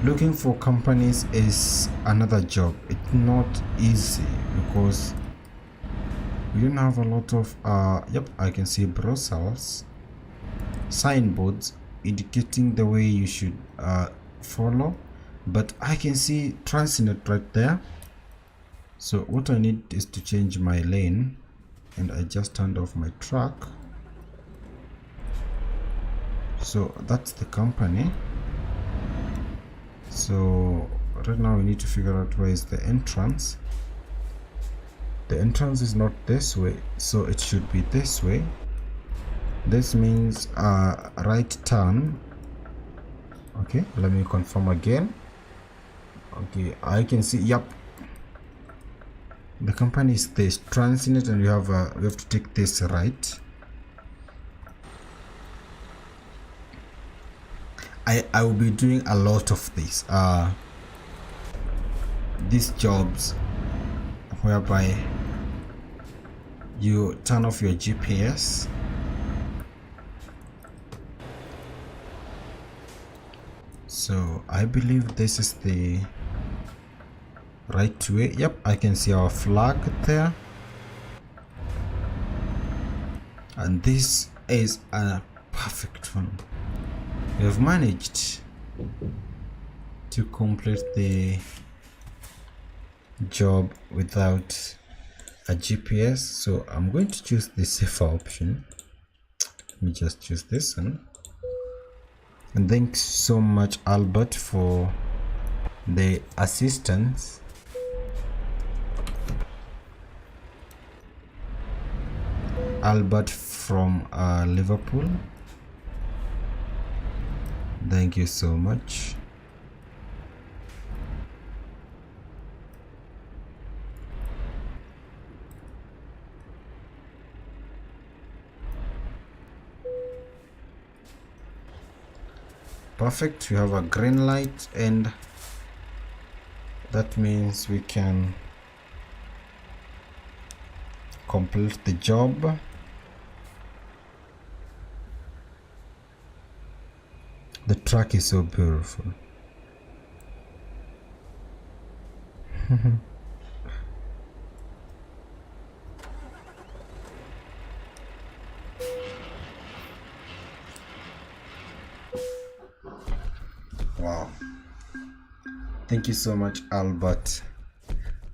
Looking for companies is another job. It's not easy because we don't have a lot of yep, I can see Brussels signboards indicating the way you should follow, but I can see Transinet right there. So what I need is to change my lane, and I just turned off my truck. So that's the company. So right now we need to figure out where is the entrance. The entrance is not this way, so it should be this way. This means right turn. Okay, let me confirm again. Okay, I can see, yep, the company is this Transinet, and we have to take this right. I will be doing a lot of these jobs whereby you turn off your GPS. So I believe this is the right way. Yep, I can see our flag there, and this is a perfect one. We have managed to complete the job without a GPS, so I'm going to choose the safer option. Let me just choose this one. And thanks so much, Albert, for the assistance. Albert from Liverpool, thank you so much. Perfect, we have a green light, and that means we can complete the job. The track is so beautiful. Wow. Thank you so much, Albert.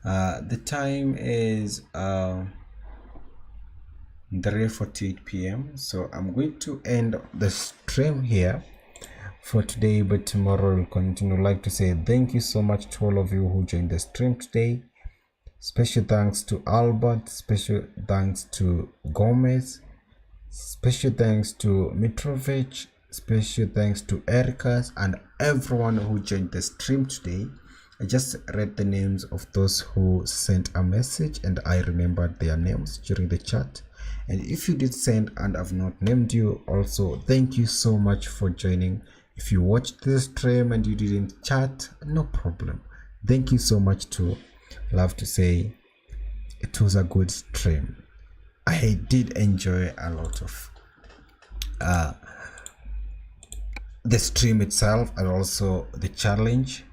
The time is 3:48 p.m. So I'm going to end the stream here for today, but tomorrow we'll continue. I'd like to say thank you so much to all of you who joined the stream today. Special thanks to Albert, special thanks to Gomez, special thanks to Mitrovic, special thanks to Erikas and everyone who joined the stream today. I just read the names of those who sent a message and I remembered their names during the chat. And if you did send and I've not named you, also thank you so much for joining. If you watched the stream and you didn't chat, no problem. Thank you so much too. Love to say it was a good stream. I did enjoy a lot of the stream itself and also the challenge.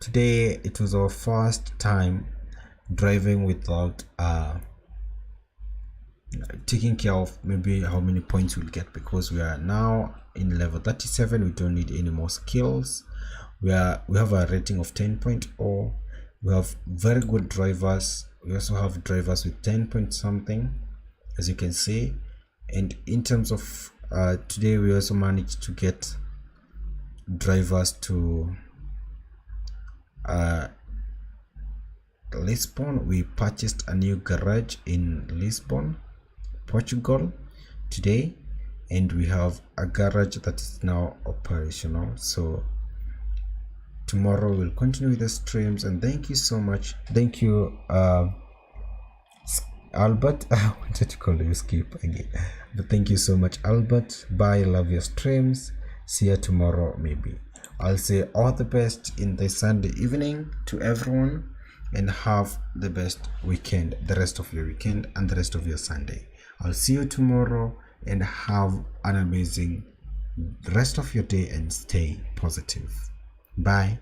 Today it was our first time driving without taking care of maybe how many points we'll get, because we are now in level 37. We don't need any more skills. We have a rating of 10.0. We have very good drivers. We also have drivers with 10 point something, as you can see. And in terms of today, we also managed to get drivers to Lisbon. We purchased a new garage in Lisbon, Portugal today, and we have a garage that is now operational. So tomorrow we'll continue with the streams, and thank you so much. Thank you, Albert. I wanted to call you Skip again, but thank you so much, Albert. Bye. Love your streams. See you tomorrow. Maybe I'll say all the best in the Sunday evening to everyone, and have the best weekend, the rest of your weekend and the rest of your Sunday. I'll see you tomorrow, and have an amazing rest of your day and stay positive. Bye.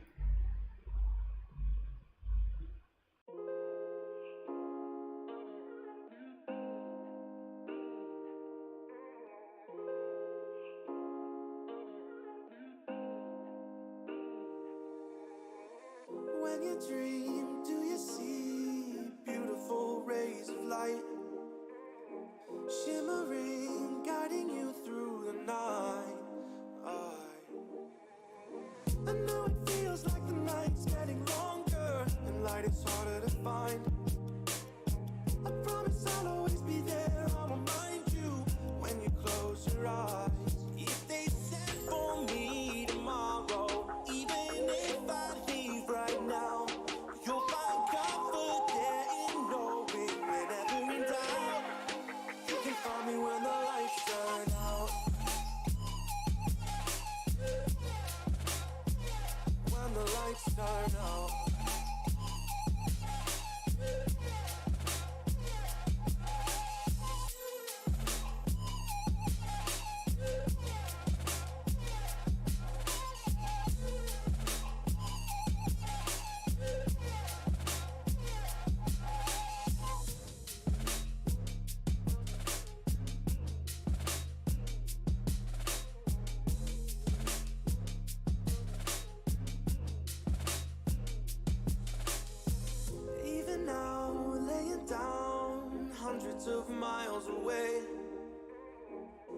When you dream, do you see beautiful rays of light shimmering, guiding you through the night? I know it feels like the night's getting longer and light is harder to find. I promise I'll always be there. I'll remind you when you close your eyes. If they set for me tomorrow, even if I leave right now, you'll find comfort there in knowing whenever in doubt, you can find me when the lights turn out. When the lights turn out. Even now, laying down hundreds of miles away,